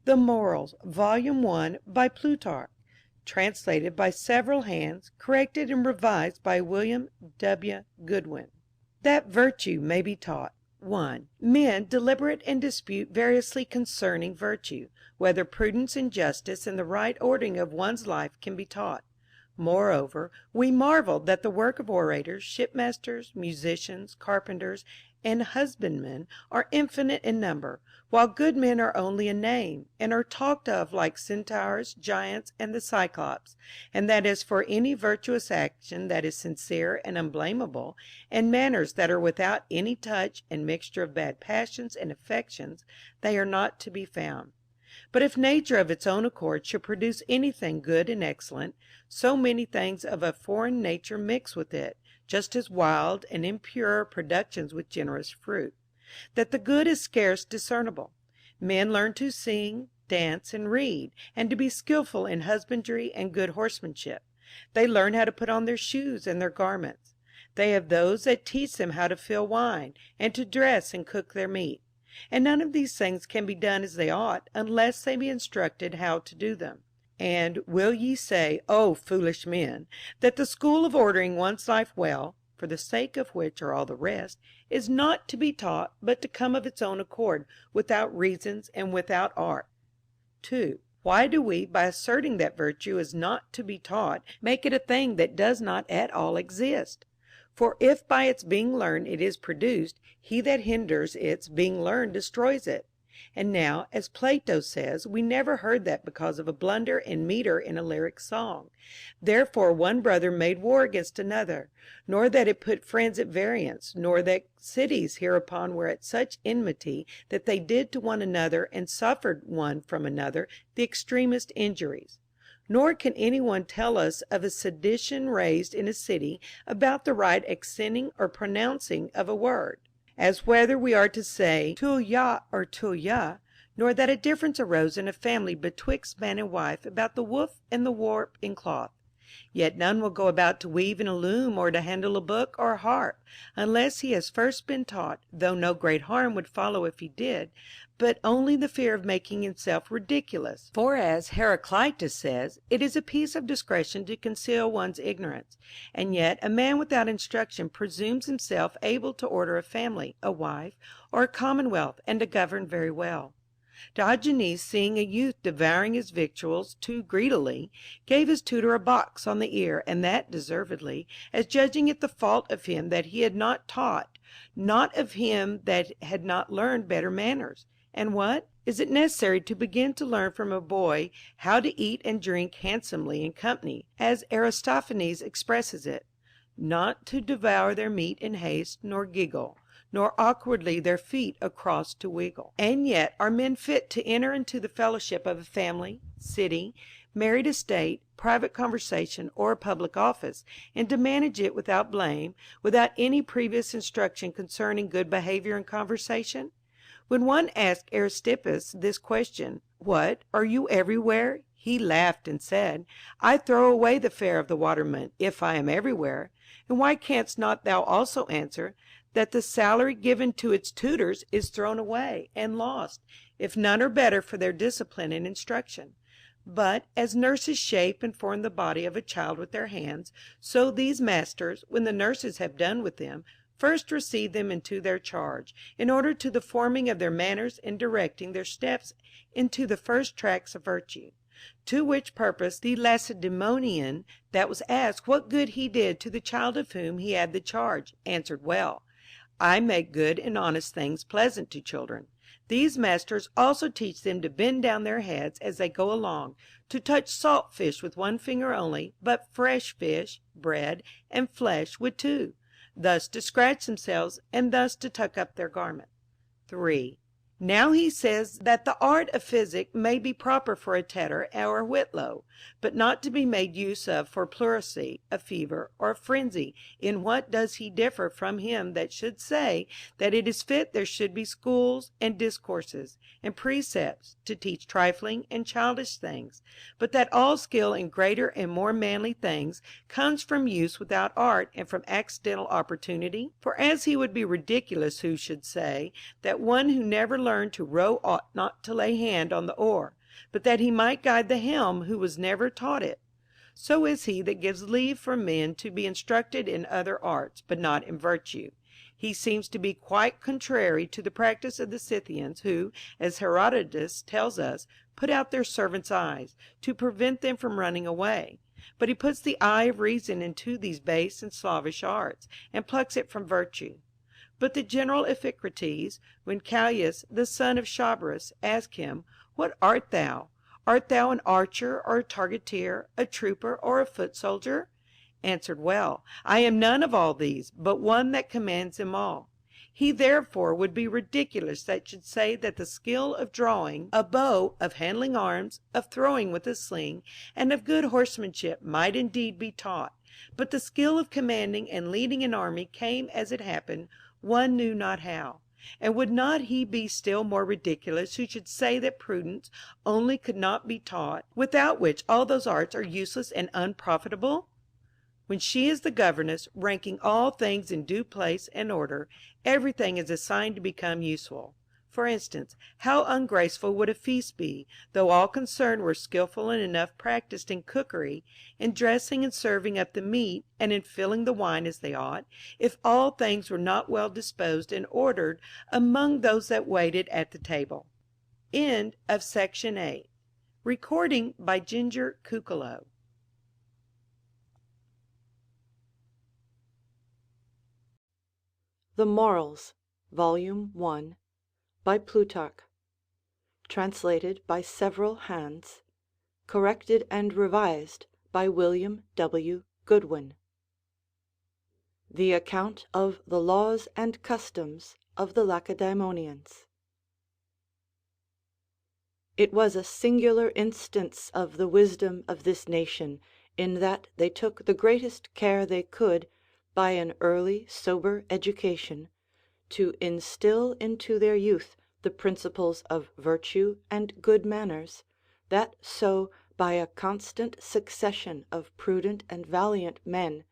The Morals, Volume 1, by Plutarch, translated by several hands, corrected and revised by William W. Goodwin. That virtue may be taught. 1. Men deliberate and dispute variously concerning virtue, whether prudence and justice and the right ordering of one's life can be taught. Moreover, we marvel that the work of orators, shipmasters, musicians, carpenters, and husbandmen are infinite in number, while good men are only a name, and are talked of like centaurs, giants, and the Cyclops, and that as for any virtuous action that is sincere and unblameable, and manners that are without any touch and mixture of bad passions and affections, they are not to be found. But if nature of its own accord should produce anything good and excellent, so many things of a foreign nature mix with it, just as wild and impure productions with generous fruit, that the good is scarce discernible. Men learn to sing, dance, and read, and to be skillful in husbandry and good horsemanship. They learn how to put on their shoes and their garments. They have those that teach them how to fill wine, and to dress and cook their meat. And none of these things can be done as they ought, unless they be instructed how to do them. And will ye say, O foolish men, that the school of ordering one's life well, for the sake of which are all the rest, is not to be taught, but to come of its own accord, without reasons and without art? 2. Why do we, by asserting that virtue is not to be taught, make it a thing that does not at all exist? For if by its being learned it is produced, he that hinders its being learned destroys it. And now, as Plato says, we never heard that because of a blunder in metre in a lyric song, therefore one brother made war against another, nor that it put friends at variance, nor that cities hereupon were at such enmity that they did to one another and suffered one from another the extremest injuries. Nor can any one tell us of a sedition raised in a city about the right accenting or pronouncing of a word, as whether we are to say tulya or tulya, nor that a difference arose in a family betwixt man and wife about the woof and the warp in cloth. Yet none will go about to weave in a loom or to handle a book or a harp, unless he has first been taught, though no great harm would follow if he did, but only the fear of making himself ridiculous. For as Heraclitus says, it is a piece of discretion to conceal one's ignorance, and yet a man without instruction presumes himself able to order a family, a wife, or a commonwealth, and to govern very well. Diogenes, seeing a youth devouring his victuals too greedily, gave his tutor a box on the ear, and that deservedly, as judging it the fault of him that he had not taught, not of him that had not learned better manners. And what? Is it necessary to begin to learn from a boy how to eat and drink handsomely in company, as Aristophanes expresses it? Not to devour their meat in haste, nor giggle, nor awkwardly their feet across to wiggle. And yet are men fit to enter into the fellowship of a family, city, married estate, private conversation, or a public office, and to manage it without blame, without any previous instruction concerning good behaviour in conversation? When one asked Aristippus this question, "What, are you everywhere?" he laughed and said, "I throw away the fare of the waterman, if I am everywhere. And why canst not thou also answer, that the salary given to its tutors is thrown away and lost, if none are better for their discipline and instruction? But as nurses shape and form the body of a child with their hands, so these masters, when the nurses have done with them, first receive them into their charge, in order to the forming of their manners and directing their steps into the first tracks of virtue. To which purpose the Lacedaemonian that was asked what good he did to the child of whom he had the charge, answered well, I make good and honest things pleasant to children. These masters also teach them to bend down their heads as they go along, to touch salt fish with one finger only, but fresh fish, bread, and flesh with two, thus to scratch themselves, and thus to tuck up their garment. 3. Now he says that the art of physic may be proper for a tetter or a whitlow, but not to be made use of for pleurisy, a fever, or a frenzy. In what does he differ from him that should say that it is fit there should be schools, and discourses, and precepts, to teach trifling and childish things, but that all skill in greater and more manly things comes from use without art and from accidental opportunity? For as he would be ridiculous who should say that one who never learned to row ought not to lay hand on the oar, but that he might guide the helm who was never taught it, so is he that gives leave for men to be instructed in other arts, but not in virtue. He seems to be quite contrary to the practice of the Scythians, who, as Herodotus tells us, put out their servants' eyes, to prevent them from running away. But he puts the eye of reason into these base and slavish arts, and plucks it from virtue. But the general Iphicrates, when Callias, the son of Chabrus, asked him, What art thou? Art thou an archer or a targeteer, a trooper or a foot soldier? Answered well, I am none of all these, but one that commands them all. He therefore would be ridiculous that should say that the skill of drawing a bow, of handling arms, of throwing with a sling, and of good horsemanship might indeed be taught, but the skill of commanding and leading an army came as it happened, one knew not how. And would not he be still more ridiculous who should say that prudence only could not be taught, without which all those arts are useless and unprofitable? When she is the governess, ranking all things in due place and order, everything is assigned to become useful. For instance, how ungraceful would a feast be, though all concerned were skilful and enough practised in cookery, in dressing and serving up the meat, and in filling the wine as they ought, if all things were not well disposed and ordered among those that waited at the table. End of Section 8. Recording by Ginger Kukalo. The Morals, Volume 1, by Plutarch, translated by several hands, corrected and revised by William W. Goodwin. The account of the laws and customs of the Lacedaemonians. It was a singular instance of the wisdom of this nation, in that they took the greatest care they could, by an early sober education, to instil into their youth the principles of virtue and good manners, that so, by a constant succession of prudent and valiant men,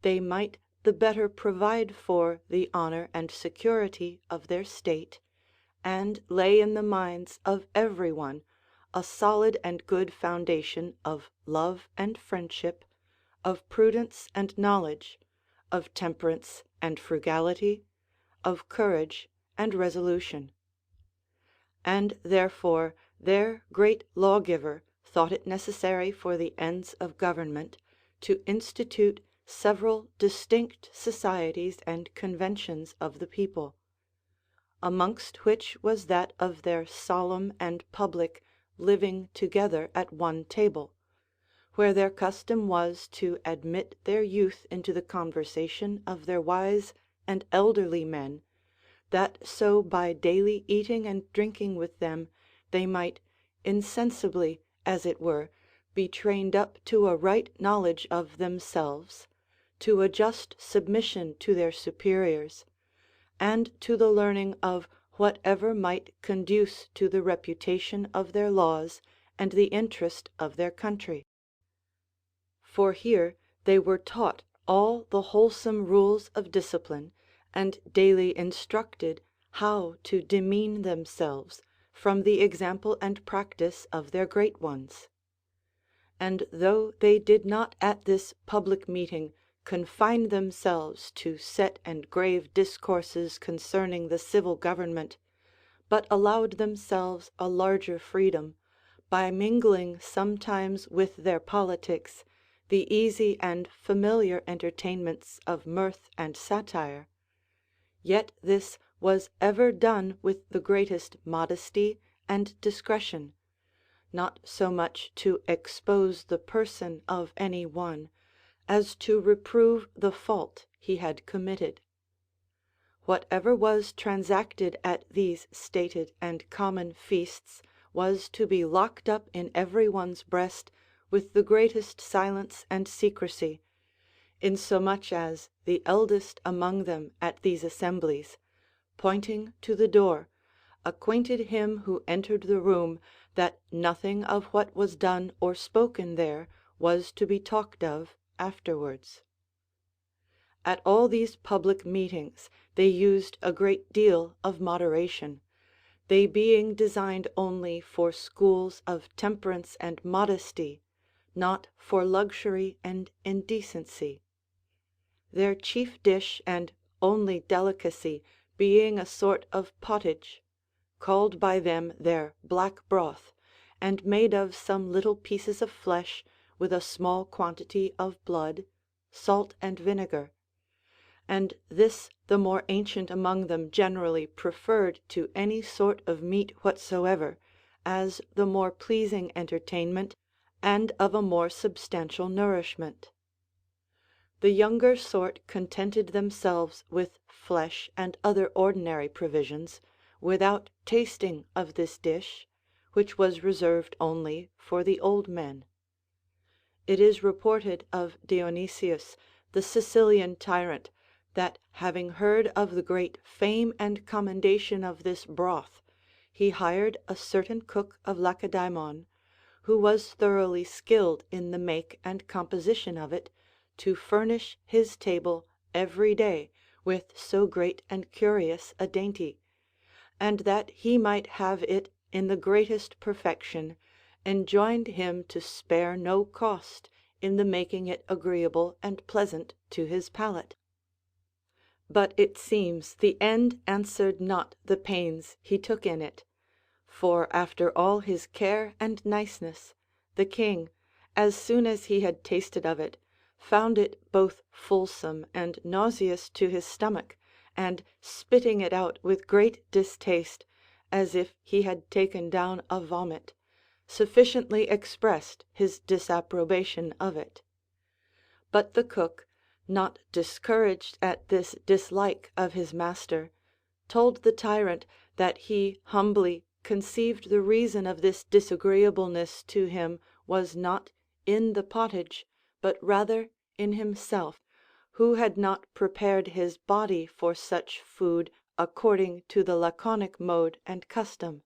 they might the better provide for the honor and security of their state, and lay in the minds of every one a solid and good foundation of love and friendship, of prudence and knowledge, of temperance and frugality, of courage and resolution. And therefore their great lawgiver thought it necessary for the ends of government to institute several distinct societies and conventions of the people, amongst which was that of their solemn and public living together at one table, where their custom was to admit their youth into the conversation of their wise and elderly men, that so by daily eating and drinking with them they might insensibly, as it were, be trained up to a right knowledge of themselves, to a just submission to their superiors, and to the learning of whatever might conduce to the reputation of their laws and the interest of their country. For here they were taught all the wholesome rules of discipline, and daily instructed how to demean themselves from the example and practice of their great ones. And though they did not at this public meeting confine themselves to set and grave discourses concerning the civil government, but allowed themselves a larger freedom, by mingling sometimes with their politics the easy and familiar entertainments of mirth and satire, yet this was ever done with the greatest modesty and discretion, not so much to expose the person of any one, as to reprove the fault he had committed. Whatever was transacted at these stated and common feasts was to be locked up in every one's breast with the greatest silence and secrecy, insomuch as the eldest among them at these assemblies, pointing to the door, acquainted him who entered the room that nothing of what was done or spoken there was to be talked of afterwards. At all these public meetings they used a great deal of moderation, they being designed only for schools of temperance and modesty, not for luxury and indecency. Their chief dish and only delicacy being a sort of pottage, called by them their black broth, and made of some little pieces of flesh with a small quantity of blood, salt and vinegar, and this the more ancient among them generally preferred to any sort of meat whatsoever, as the more pleasing entertainment and of a more substantial nourishment. The younger sort contented themselves with flesh and other ordinary provisions, without tasting of this dish, which was reserved only for the old men. It is reported of Dionysius, the Sicilian tyrant, that having heard of the great fame and commendation of this broth, he hired a certain cook of Lacedaemon, who was thoroughly skilled in the make and composition of it, to furnish his table every day with so great and curious a dainty, and that he might have it in the greatest perfection, enjoined him to spare no cost in the making it agreeable and pleasant to his palate. But it seems the end answered not the pains he took in it, for after all his care and niceness, the king, as soon as he had tasted of it, found it both fulsome and nauseous to his stomach, and spitting it out with great distaste, as if he had taken down a vomit, sufficiently expressed his disapprobation of it. But the cook, not discouraged at this dislike of his master, told the tyrant that he humbly conceived the reason of this disagreeableness to him was not in the pottage, but rather in himself, who had not prepared his body for such food according to the Laconic mode and custom.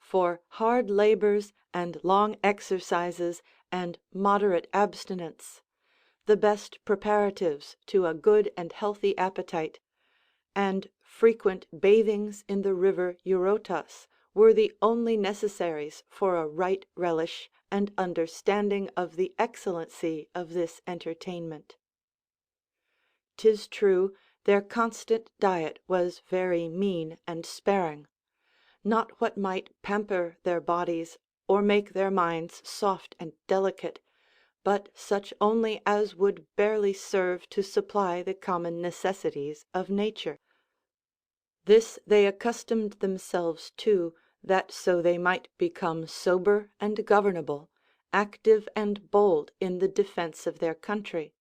for hard labours and long exercises and moderate abstinence, the best preparatives to a good and healthy appetite, and frequent bathings in the river Eurotas were the only necessaries for a right relish and understanding of the excellency of this entertainment. 'Tis true, their constant diet was very mean and sparing, not what might pamper their bodies or make their minds soft and delicate, but such only as would barely serve to supply the common necessities of nature. This they accustomed themselves to, that so they might become sober and governable, active and bold in the defence of their country,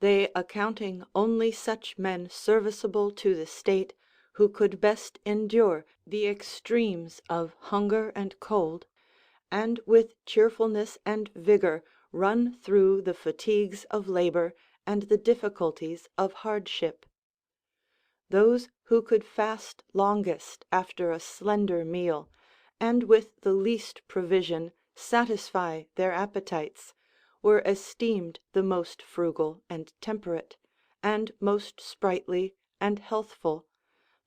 they accounting only such men serviceable to the state who could best endure the extremes of hunger and cold, and with cheerfulness and vigour run through the fatigues of labour and the difficulties of hardship. Those who could fast longest after a slender meal, and with the least provision satisfy their appetites, were esteemed the most frugal and temperate, and most sprightly and healthful,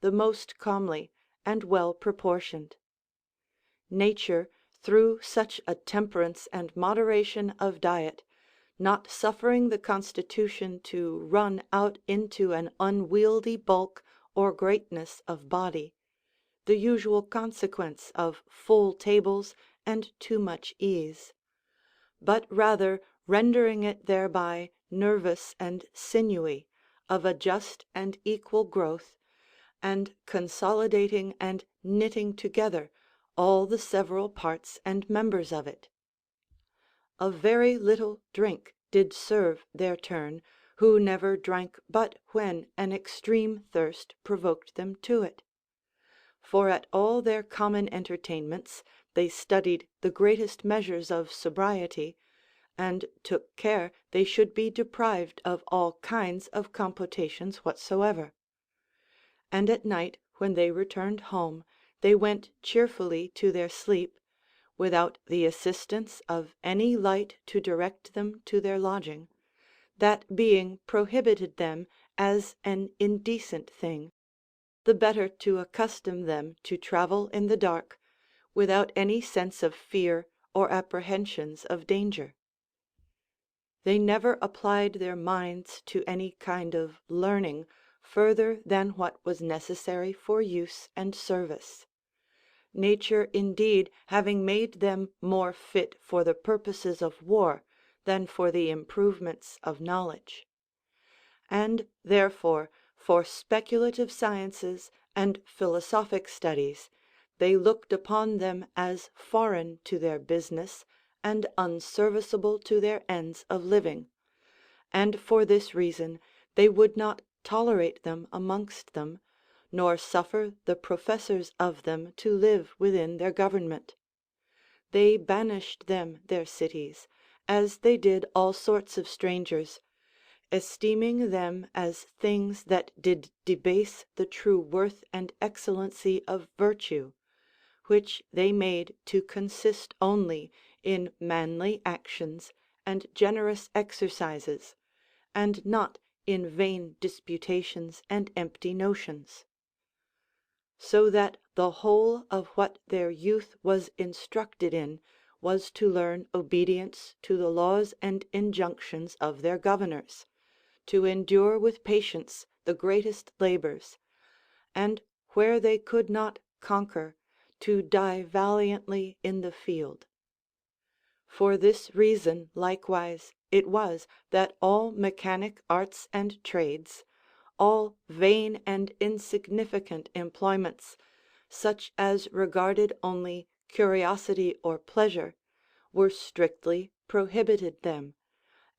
the most comely and well proportioned. Nature, through such a temperance and moderation of diet, not suffering the constitution to run out into an unwieldy bulk or greatness of body, the usual consequence of full tables and too much ease, but rather rendering it thereby nervous and sinewy, of a just and equal growth, and consolidating and knitting together all the several parts and members of it. A very little drink did serve their turn, who never drank but when an extreme thirst provoked them to it. For at all their common entertainments they studied the greatest measures of sobriety, and took care they should be deprived of all kinds of compotations whatsoever. And at night, when they returned home, they went cheerfully to their sleep, without the assistance of any light to direct them to their lodging, that being prohibited them as an indecent thing, the better to accustom them to travel in the dark, without any sense of fear or apprehensions of danger. They never applied their minds to any kind of learning further than what was necessary for use and service. Nature indeed having made them more fit for the purposes of war than for the improvements of knowledge. And therefore for speculative sciences and philosophic studies they looked upon them as foreign to their business and unserviceable to their ends of living, and for this reason they would not tolerate them amongst them, nor suffer the professors of them to live within their government. They banished them their cities, as they did all sorts of strangers, esteeming them as things that did debase the true worth and excellency of virtue, which they made to consist only in manly actions and generous exercises, and not in vain disputations and empty notions. So that the whole of what their youth was instructed in was to learn obedience to the laws and injunctions of their governors, to endure with patience the greatest labours, and where they could not conquer, to die valiantly in the field. For this reason likewise it was that all mechanic arts and trades, all vain and insignificant employments, such as regarded only curiosity or pleasure, were strictly prohibited them,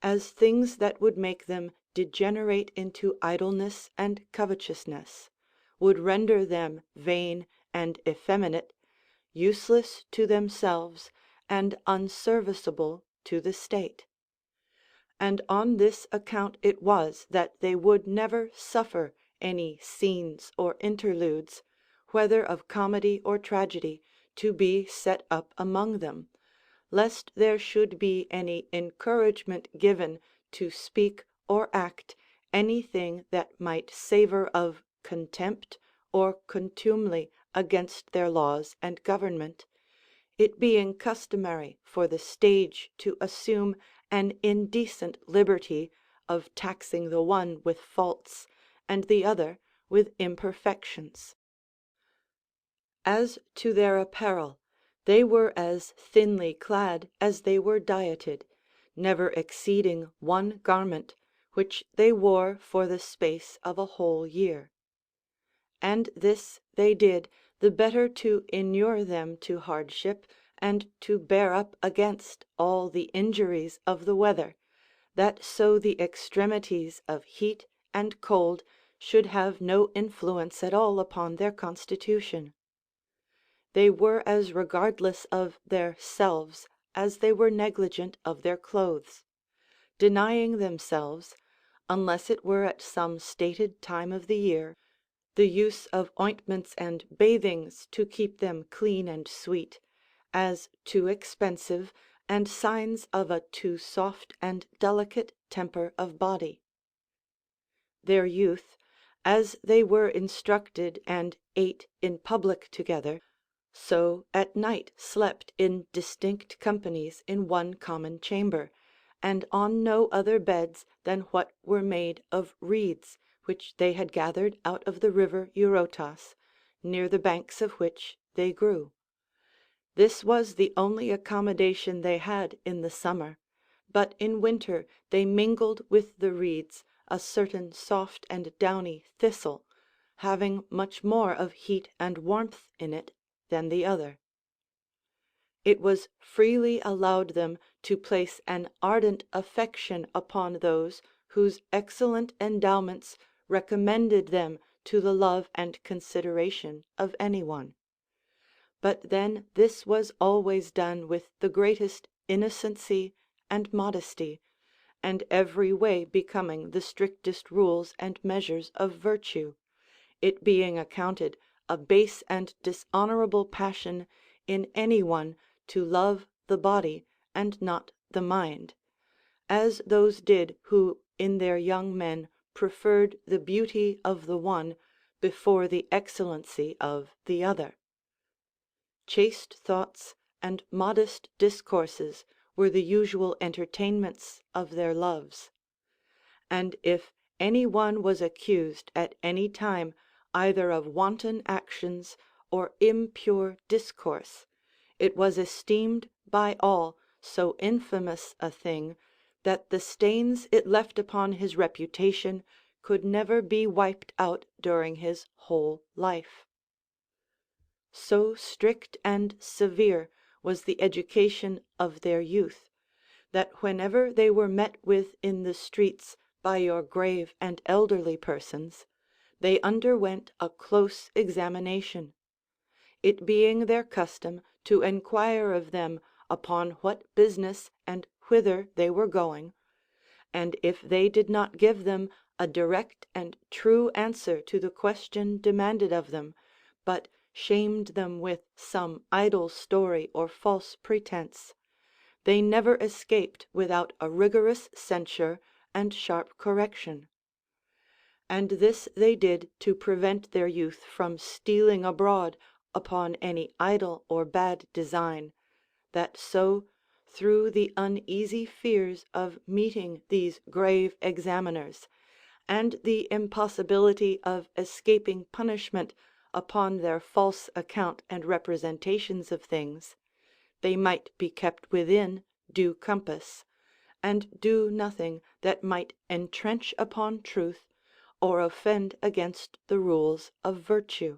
as things that would make them degenerate into idleness and covetousness, would render them vain and effeminate, useless to themselves, and unserviceable to the state. And on this account it was that they would never suffer any scenes or interludes, whether of comedy or tragedy, to be set up among them, lest there should be any encouragement given to speak or act anything that might savor of contempt or contumely against their laws and government, it being customary for the stage to assume an indecent liberty of taxing the one with faults and the other with imperfections. As to their apparel, they were as thinly clad as they were dieted, never exceeding one garment, which they wore for the space of a whole year. And this they did the better to inure them to hardship and to bear up against all the injuries of the weather, that so the extremities of heat and cold should have no influence at all upon their constitution. They were as regardless of their selves as they were negligent of their clothes, denying themselves, unless it were at some stated time of the year, the use of ointments and bathings to keep them clean and sweet, as too expensive and signs of a too soft and delicate temper of body. Their youth, as they were instructed and ate in public together, so at night slept in distinct companies in one common chamber, and on no other beds than what were made of reeds, which they had gathered out of the river Eurotas, near the banks of which they grew. This was the only accommodation they had in the summer, but in winter they mingled with the reeds a certain soft and downy thistle, having much more of heat and warmth in it than the other. It was freely allowed them to place an ardent affection upon those whose excellent endowments recommended them to the love and consideration of any one. But then this was always done with the greatest innocency and modesty, and every way becoming the strictest rules and measures of virtue, it being accounted a base and dishonorable passion in any one to love the body and not the mind, as those did who in their young men preferred the beauty of the one before the excellency of the other. Chaste thoughts and modest discourses were the usual entertainments of their loves. And if any one was accused at any time either of wanton actions or impure discourse, it was esteemed by all so infamous a thing that the stains it left upon his reputation could never be wiped out during his whole life. So strict and severe was the education of their youth, that whenever they were met with in the streets by your grave and elderly persons, they underwent a close examination, it being their custom to enquire of them upon what business and whither they were going, and if they did not give them a direct and true answer to the question demanded of them, but shamed them with some idle story or false pretense, they never escaped without a rigorous censure and sharp correction. And this they did to prevent their youth from stealing abroad upon any idle or bad design, that so, through the uneasy fears of meeting these grave examiners, and the impossibility of escaping punishment upon their false account and representations of things, they might be kept within due compass, and do nothing that might entrench upon truth or offend against the rules of virtue.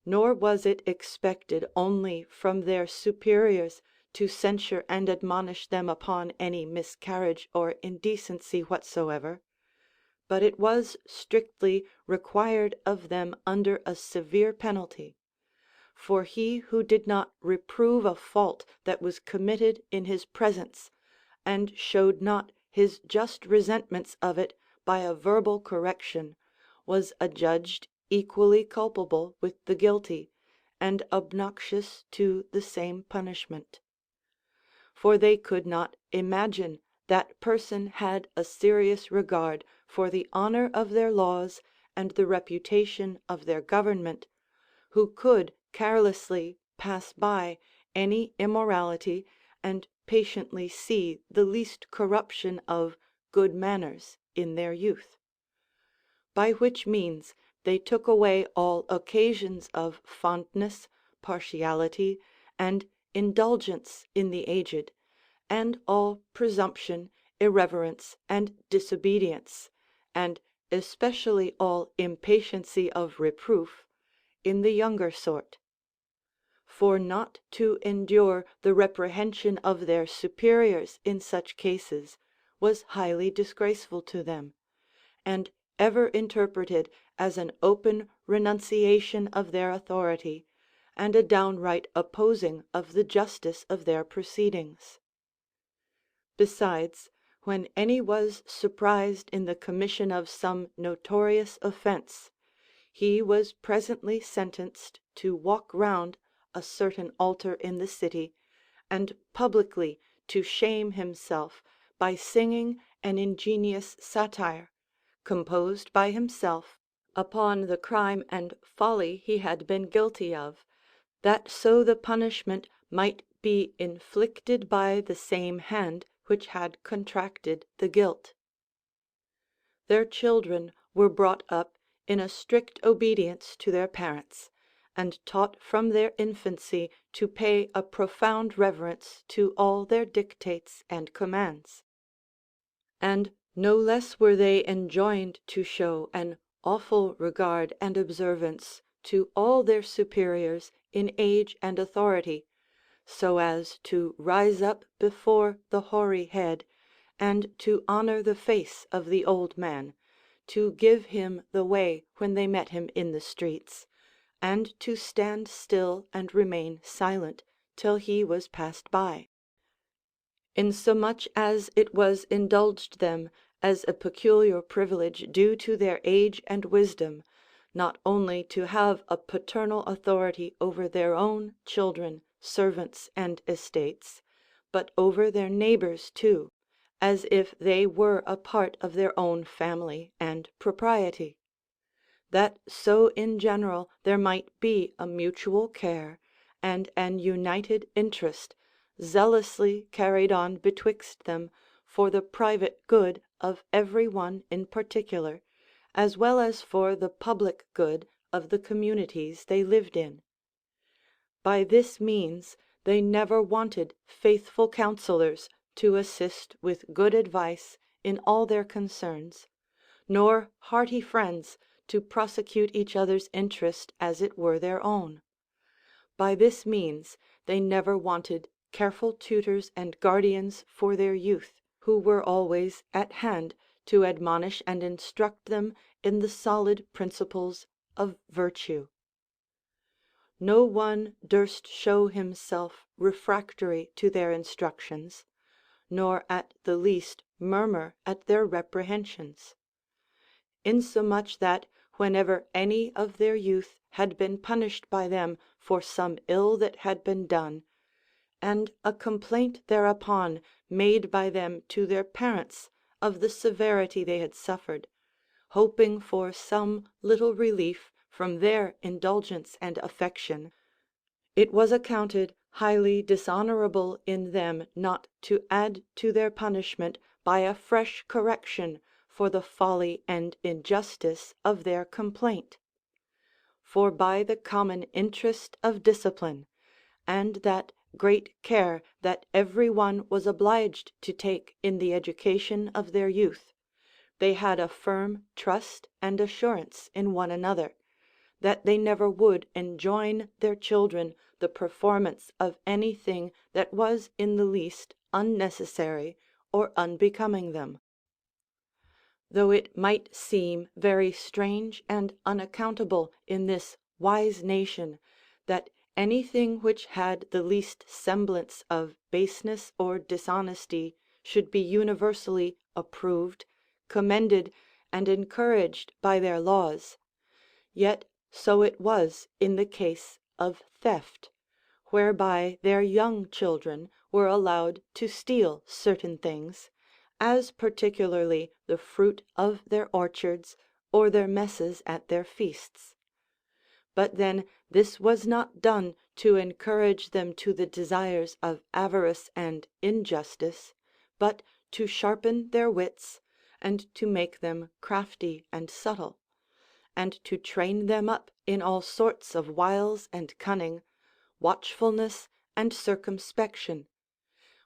Nor was it expected only from their superiors to censure and admonish them upon any miscarriage or indecency whatsoever, but it was strictly required of them under a severe penalty. For he who did not reprove a fault that was committed in his presence, and showed not his just resentments of it by a verbal correction, was adjudged equally culpable with the guilty, and obnoxious to the same punishment. For they could not imagine that person had a serious regard for the honor of their laws and the reputation of their government, who could carelessly pass by any immorality and patiently see the least corruption of good manners in their youth; by which means they took away all occasions of fondness, partiality, and indulgence in the aged, and all presumption, irreverence, and disobedience, and especially all impatiency of reproof, in the younger sort. For not to endure the reprehension of their superiors in such cases was highly disgraceful to them, and ever interpreted as an open renunciation of their authority, and a downright opposing of the justice of their proceedings. Besides, when any was surprised in the commission of some notorious offence, he was presently sentenced to walk round a certain altar in the city, and publicly to shame himself by singing an ingenious satire, composed by himself, upon the crime and folly he had been guilty of, that so the punishment might be inflicted by the same hand which had contracted the guilt. Their children were brought up in a strict obedience to their parents, and taught from their infancy to pay a profound reverence to all their dictates and commands. And no less were they enjoined to show an awful regard and observance to all their superiors in age and authority, so as to rise up before the hoary head, and to honor the face of the old man, to give him the way when they met him in the streets, and to stand still and remain silent till he was passed by; insomuch as it was indulged them as a peculiar privilege due to their age and wisdom, not only to have a paternal authority over their own children, servants, and estates, but over their neighbors too, as if they were a part of their own family and propriety; that so in general there might be a mutual care, and an united interest zealously carried on betwixt them for the private good of every one in particular, as well as for the public good of the communities they lived in. By this means they never wanted faithful counsellors to assist with good advice in all their concerns, nor hearty friends to prosecute each other's interest as it were their own. By this means they never wanted careful tutors and guardians for their youth, who were always at hand to admonish and instruct them in the solid principles of virtue. No one durst show himself refractory to their instructions, nor at the least murmur at their reprehensions; insomuch that whenever any of their youth had been punished by them for some ill that had been done, and a complaint thereupon made by them to their parents of the severity they had suffered, hoping for some little relief from their indulgence and affection, it was accounted highly dishonorable in them not to add to their punishment by a fresh correction for the folly and injustice of their complaint. For by the common interest of discipline, and that great care that every one was obliged to take in the education of their youth, they had a firm trust and assurance in one another, that they never would enjoin their children the performance of anything that was in the least unnecessary or unbecoming them. Though it might seem very strange and unaccountable in this wise nation that anything which had the least semblance of baseness or dishonesty should be universally approved, commended, and encouraged by their laws, yet so it was in the case of theft, whereby their young children were allowed to steal certain things, as particularly the fruit of their orchards or their messes at their feasts. But then this was not done to encourage them to the desires of avarice and injustice, but to sharpen their wits, and to make them crafty and subtle, and to train them up in all sorts of wiles and cunning, watchfulness and circumspection,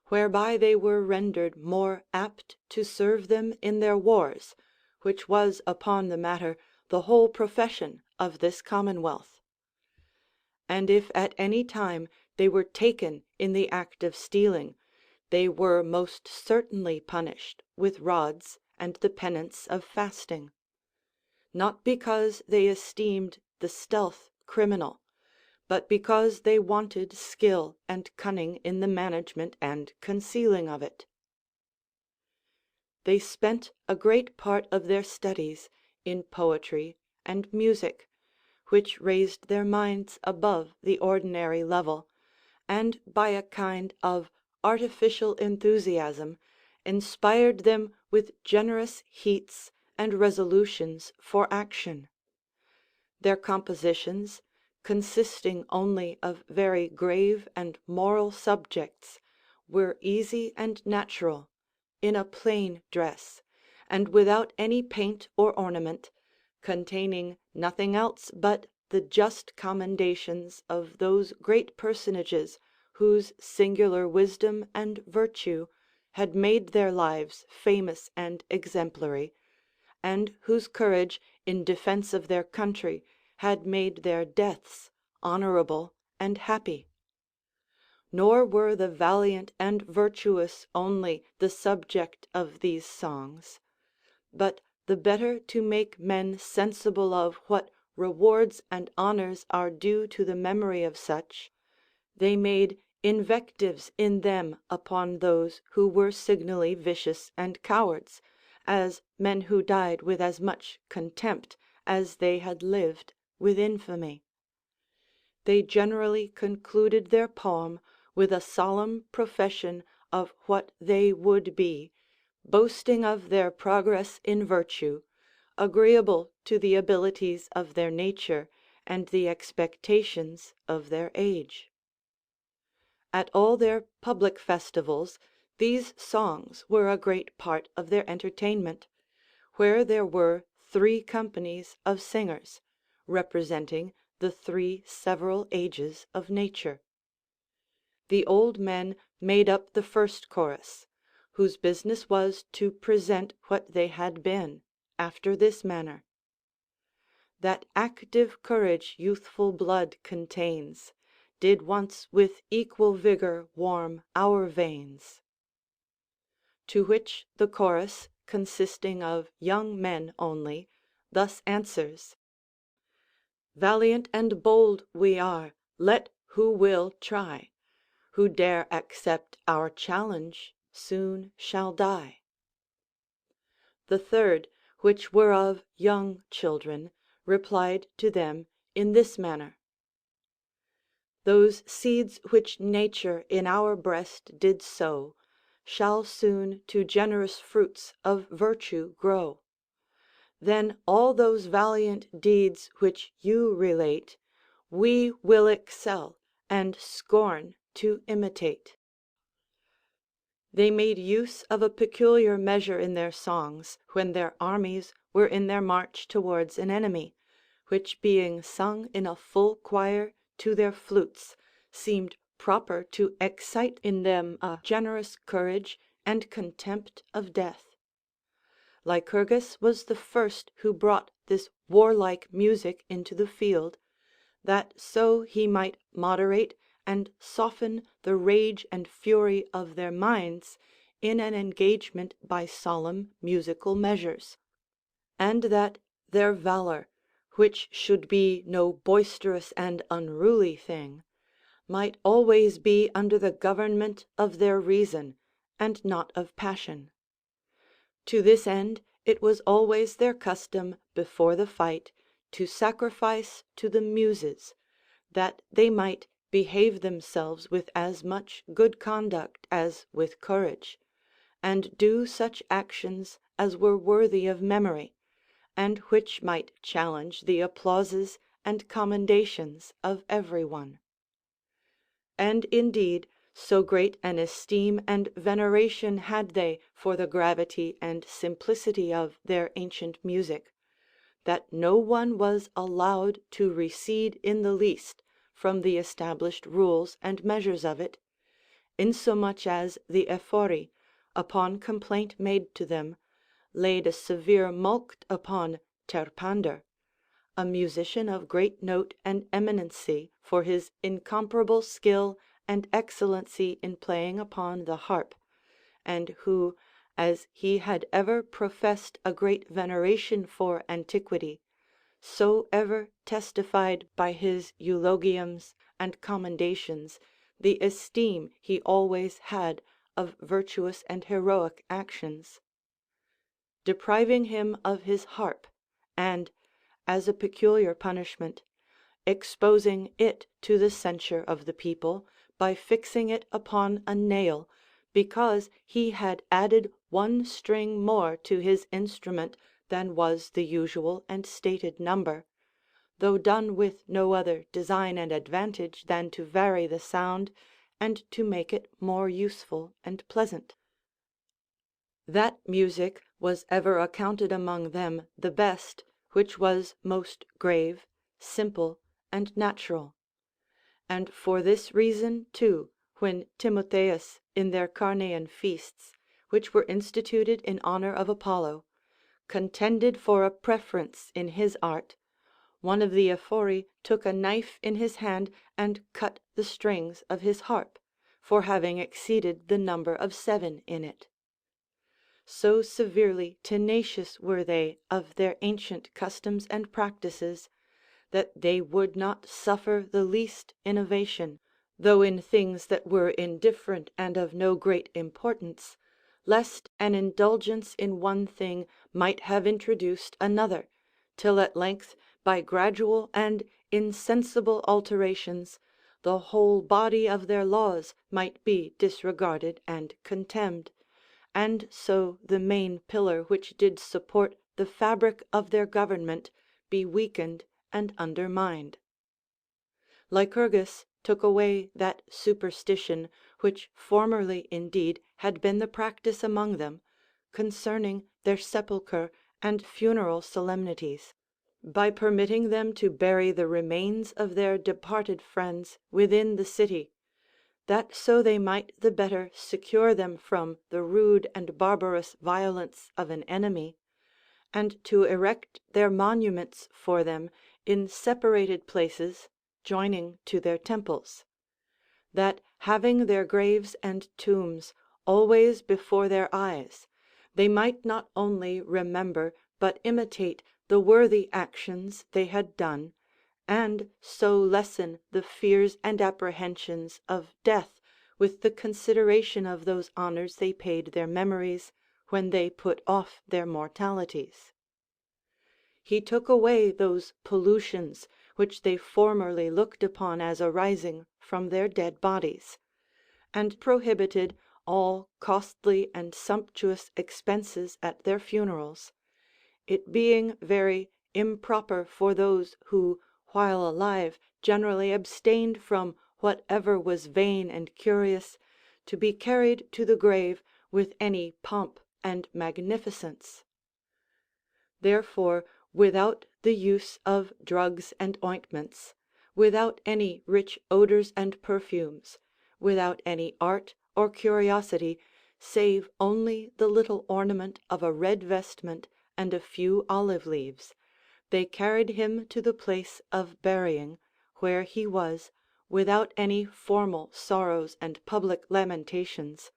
whereby they were rendered more apt to serve them in their wars, which was upon the matter the whole profession of this commonwealth. And if at any time they were taken in the act of stealing, they were most certainly punished with rods and the penance of fasting; not because they esteemed the stealth criminal, but because they wanted skill and cunning in the management and concealing of it. They spent a great part of their studies in poetry and music, which raised their minds above the ordinary level, and by a kind of artificial enthusiasm inspired them with generous heats and resolutions for action. Their compositions, consisting only of very grave and moral subjects, were easy and natural, in a plain dress, and without any paint or ornament, containing nothing else but the just commendations of those great personages whose singular wisdom and virtue had made their lives famous and exemplary, and whose courage in defence of their country had made their deaths honorable and happy. Nor were the valiant and virtuous only the subject of these songs, but the better to make men sensible of what rewards and honors are due to the memory of such, they made invectives in them upon those who were signally vicious and cowards, as men who died with as much contempt as they had lived with infamy. They generally concluded their poem with a solemn profession of what they would be, boasting of their progress in virtue, agreeable to the abilities of their nature and the expectations of their age. At all their public festivals these songs were a great part of their entertainment, where there were 3 companies of singers, representing the 3 several ages of nature. The old men made up the first chorus, whose business was to present what they had been, after this manner: "That active courage youthful blood contains, did once with equal vigor warm our veins." To which the chorus, consisting of young men only, thus answers: "Valiant and bold we are, let who will try; who dare accept our challenge soon shall die." The third, which were of young children, replied to them in this manner: "Those seeds which nature in our breast did sow shall soon to generous fruits of virtue grow. Then all those valiant deeds which you relate, we will excel and scorn to imitate." They made use of a peculiar measure in their songs when their armies were in their march towards an enemy, which being sung in a full choir to their flutes, seemed proper to excite in them a generous courage and contempt of death. Lycurgus was the first who brought this warlike music into the field, that so he might moderate and soften the rage and fury of their minds in an engagement by solemn musical measures; and that their valor, which should be no boisterous and unruly thing, might always be under the government of their reason, and not of passion. To this end it was always their custom before the fight to sacrifice to the Muses, that they might behave themselves with as much good conduct as with courage, and do such actions as were worthy of memory, and which might challenge the applauses and commendations of every one. And indeed, so great an esteem and veneration had they for the gravity and simplicity of their ancient music, that no one was allowed to recede in the least from the established rules and measures of it, insomuch as the Ephori, upon complaint made to them, laid a severe mulct upon Terpander, a musician of great note and eminency for his incomparable skill and excellency in playing upon the harp, and who, as he had ever professed a great veneration for antiquity, so ever testified by his eulogiums and commendations the esteem he always had of virtuous and heroic actions, depriving him of his harp, and, as a peculiar punishment, exposing it to the censure of the people by fixing it upon a nail, because he had added one string more to his instrument than was the usual and stated number, though done with no other design and advantage than to vary the sound and to make it more useful and pleasant. That music was ever accounted among them the best which was most grave, simple, and natural. And for this reason too, when Timotheus in their Carnean feasts, which were instituted in honour of Apollo, contended for a preference in his art, one of the Ephori took a knife in his hand and cut the strings of his harp, for having exceeded the number of 7 in it. So severely tenacious were they of their ancient customs and practices, that they would not suffer the least innovation, though in things that were indifferent and of no great importance, lest an indulgence in one thing might have introduced another, till at length, by gradual and insensible alterations, the whole body of their laws might be disregarded and contemned, and so the main pillar which did support the fabric of their government be weakened and undermined. Lycurgus took away that superstition, which formerly indeed had been the practice among them, concerning their sepulchre and funeral solemnities, by permitting them to bury the remains of their departed friends within the city, that so they might the better secure them from the rude and barbarous violence of an enemy, and to erect their monuments for them in separated places joining to their temples; that having their graves and tombs always before their eyes, they might not only remember but imitate the worthy actions they had done, and so lessen the fears and apprehensions of death with the consideration of those honours they paid their memories when they put off their mortalities. He took away those pollutions which they formerly looked upon as arising from their dead bodies, and prohibited all costly and sumptuous expenses at their funerals, it being very improper for those who while alive generally abstained from whatever was vain and curious, to be carried to the grave with any pomp and magnificence. Therefore, without the use of drugs and ointments, without any rich odors and perfumes, without any art or curiosity, save only the little ornament of a red vestment and a few olive leaves, they carried him to the place of burying, where he was, without any formal sorrows and public lamentations,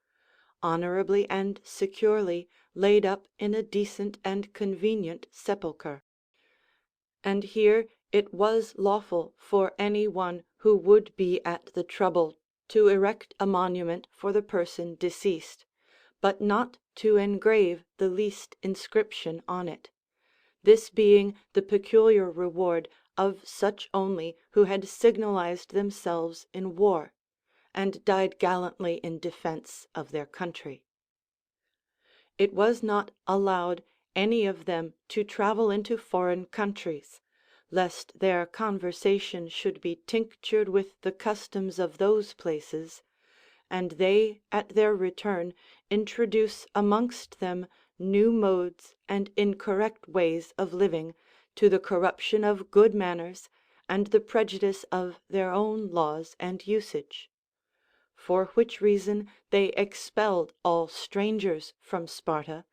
honorably and securely laid up in a decent and convenient sepulchre. And here it was lawful for any one who would be at the trouble to erect a monument for the person deceased, but not to engrave the least inscription on it, this being the peculiar reward of such only who had signalized themselves in war, and died gallantly in defence of their country. It was not allowed any of them to travel into foreign countries, lest their conversation should be tinctured with the customs of those places, and they at their return introduce amongst them new modes and incorrect ways of living, to the corruption of good manners and the prejudice of their own laws and usage. For which reason they expelled all strangers from Sparta,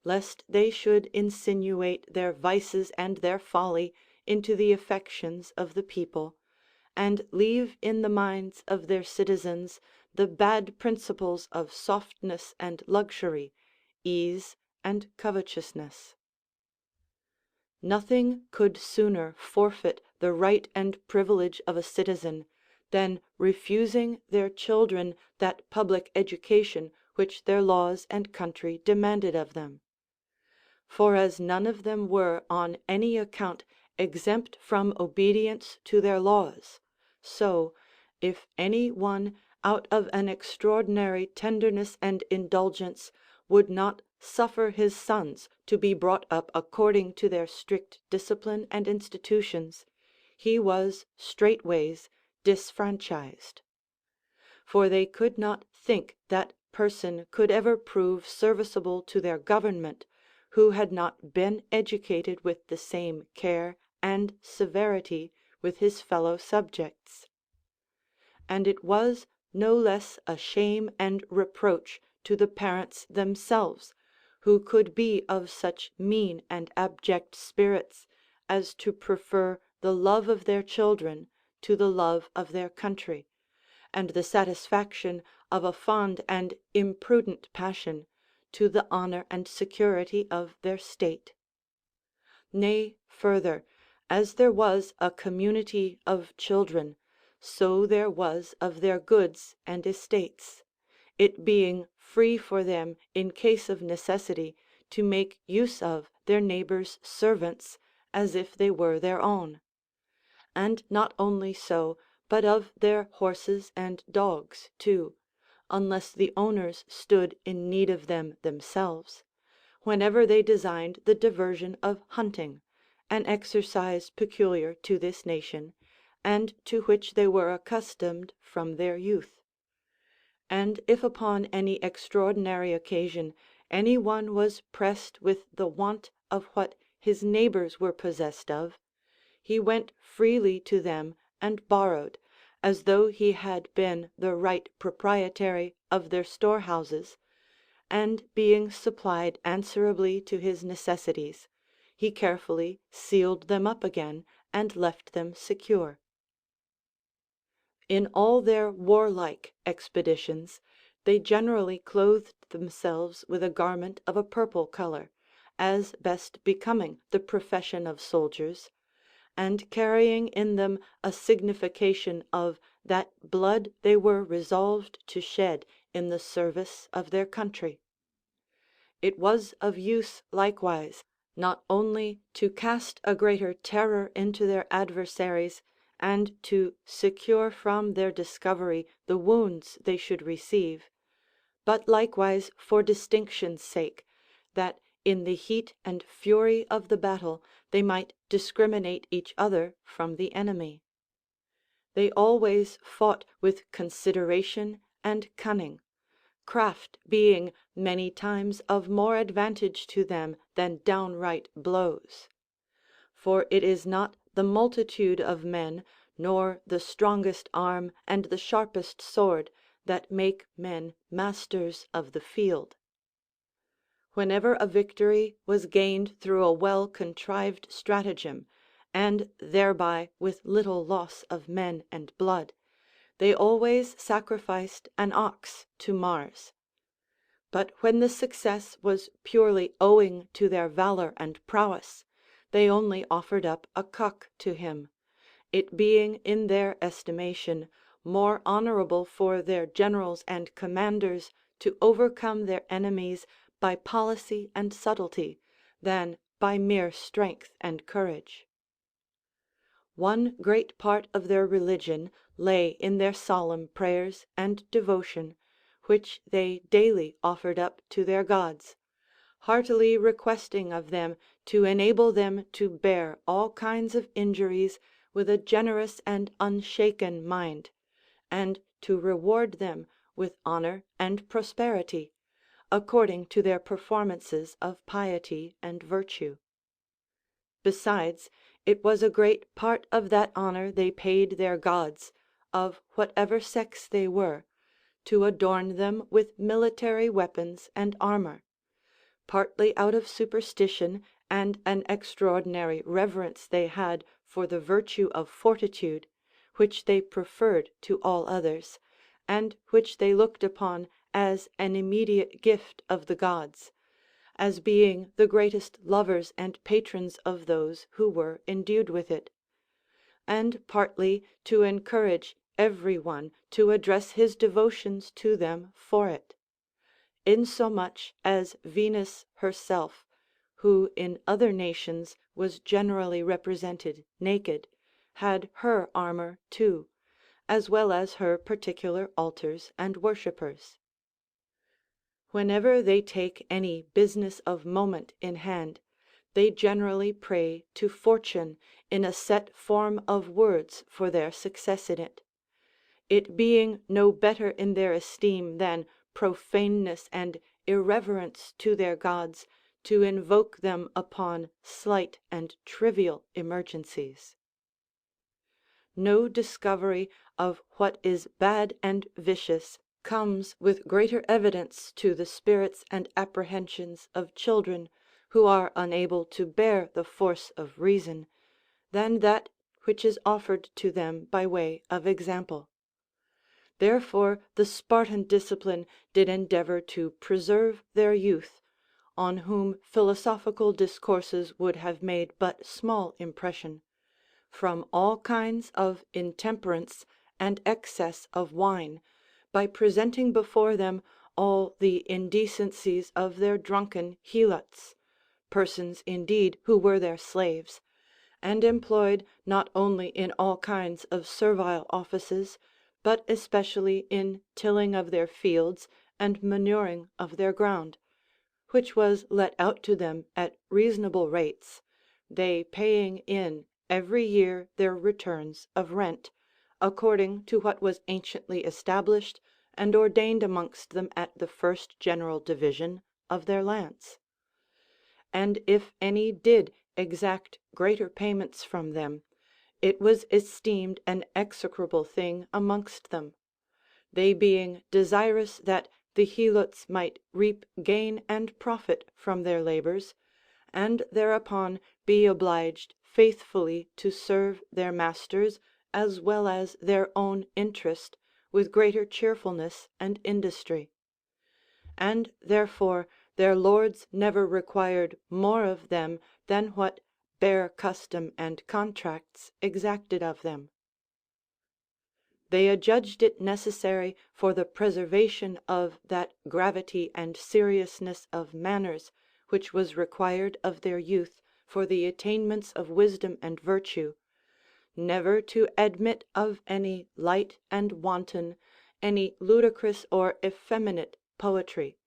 lest they should insinuate their vices and their folly into the affections of the people, and leave in the minds of their citizens the bad principles of softness and luxury, ease and covetousness. Nothing could sooner forfeit the right and privilege of a citizen than refusing their children that public education which their laws and country demanded of them. For as none of them were on any account exempt from obedience to their laws, so, if any one out of an extraordinary tenderness and indulgence would not suffer his sons to be brought up according to their strict discipline and institutions, he was straightways disfranchised. For they could not think that person could ever prove serviceable to their government who had not been educated with the same care and severity with his fellow subjects. And it was no less a shame and reproach to the parents themselves, who could be of such mean and abject spirits as to prefer the love of their children to the love of their country, and the satisfaction of a fond and imprudent passion to the honor and security of their state. Nay, further, as there was a community of children, so there was of their goods and estates, it being free for them in case of necessity to make use of their neighbors' servants as if they were their own. And not only so, but of their horses and dogs too, unless the owners stood in need of them themselves, whenever they designed the diversion of hunting, an exercise peculiar to this nation, and to which they were accustomed from their youth. And if upon any extraordinary occasion any one was pressed with the want of what his neighbors were possessed of, he went freely to them and borrowed, as though he had been the right proprietary of their storehouses, and being supplied answerably to his necessities, he carefully sealed them up again and left them secure. In all their warlike expeditions, they generally clothed themselves with a garment of a purple color, as best becoming the profession of soldiers, and carrying in them a signification of that blood they were resolved to shed in the service of their country. It was of use likewise, not only to cast a greater terror into their adversaries, and to secure from their discovery the wounds they should receive, but likewise for distinction's sake, that in the heat and fury of the battle they might discriminate each other from the enemy. They always fought with consideration and cunning, craft being many times of more advantage to them than downright blows. For it is not the multitude of men, nor the strongest arm and the sharpest sword, that make men masters of the field. Whenever a victory was gained through a well-contrived stratagem, and thereby with little loss of men and blood, they always sacrificed an ox to Mars. But when the success was purely owing to their valor and prowess, they only offered up a cock to him, it being in their estimation more honorable for their generals and commanders to overcome their enemies by policy and subtlety than by mere strength and courage. one great part of their religion lay in their solemn prayers and devotion, which they daily offered up to their gods, heartily requesting of them to enable them to bear all kinds of injuries with a generous and unshaken mind, and to reward them with honor and prosperity, according to their performances of piety and virtue. Besides, it was a great part of that honor they paid their gods, of whatever sex they were, to adorn them with military weapons and armor, partly out of superstition and an extraordinary reverence they had for the virtue of fortitude, which they preferred to all others, and which they looked upon as an immediate gift of the gods, as being the greatest lovers and patrons of those who were endued with it, and partly to encourage every one to address his devotions to them for it; insomuch as Venus herself, who in other nations was generally represented naked, had her armor too, as well as her particular altars and worshippers. Whenever they take any business of moment in hand, they generally pray to Fortune in a set form of words for their success in it, it being no better in their esteem than profaneness and irreverence to their gods to invoke them upon slight and trivial emergencies. No discovery of what is bad and vicious comes with greater evidence to the spirits and apprehensions of children who are unable to bear the force of reason, than that which is offered to them by way of example. Therefore the Spartan discipline did endeavor to preserve their youth, on whom philosophical discourses would have made but small impression, from all kinds of intemperance and excess of wine, by presenting before them all the indecencies of their drunken helots, persons indeed who were their slaves, and employed not only in all kinds of servile offices, but especially in tilling of their fields and manuring of their ground, which was let out to them at reasonable rates, they paying in every year their returns of rent, according to what was anciently established and ordained amongst them at the first general division of their lands. And if any did exact greater payments from them, it was esteemed an execrable thing amongst them, they being desirous that the helots might reap gain and profit from their labors, and thereupon be obliged faithfully to serve their masters as well as their own interest with greater cheerfulness and industry. And therefore their lords never required more of them than what bare custom and contracts exacted of them. They adjudged it necessary for the preservation of that gravity and seriousness of manners which was required of their youth for the attainments of wisdom and virtue, never to admit of any light and wanton, any ludicrous or effeminate poetry,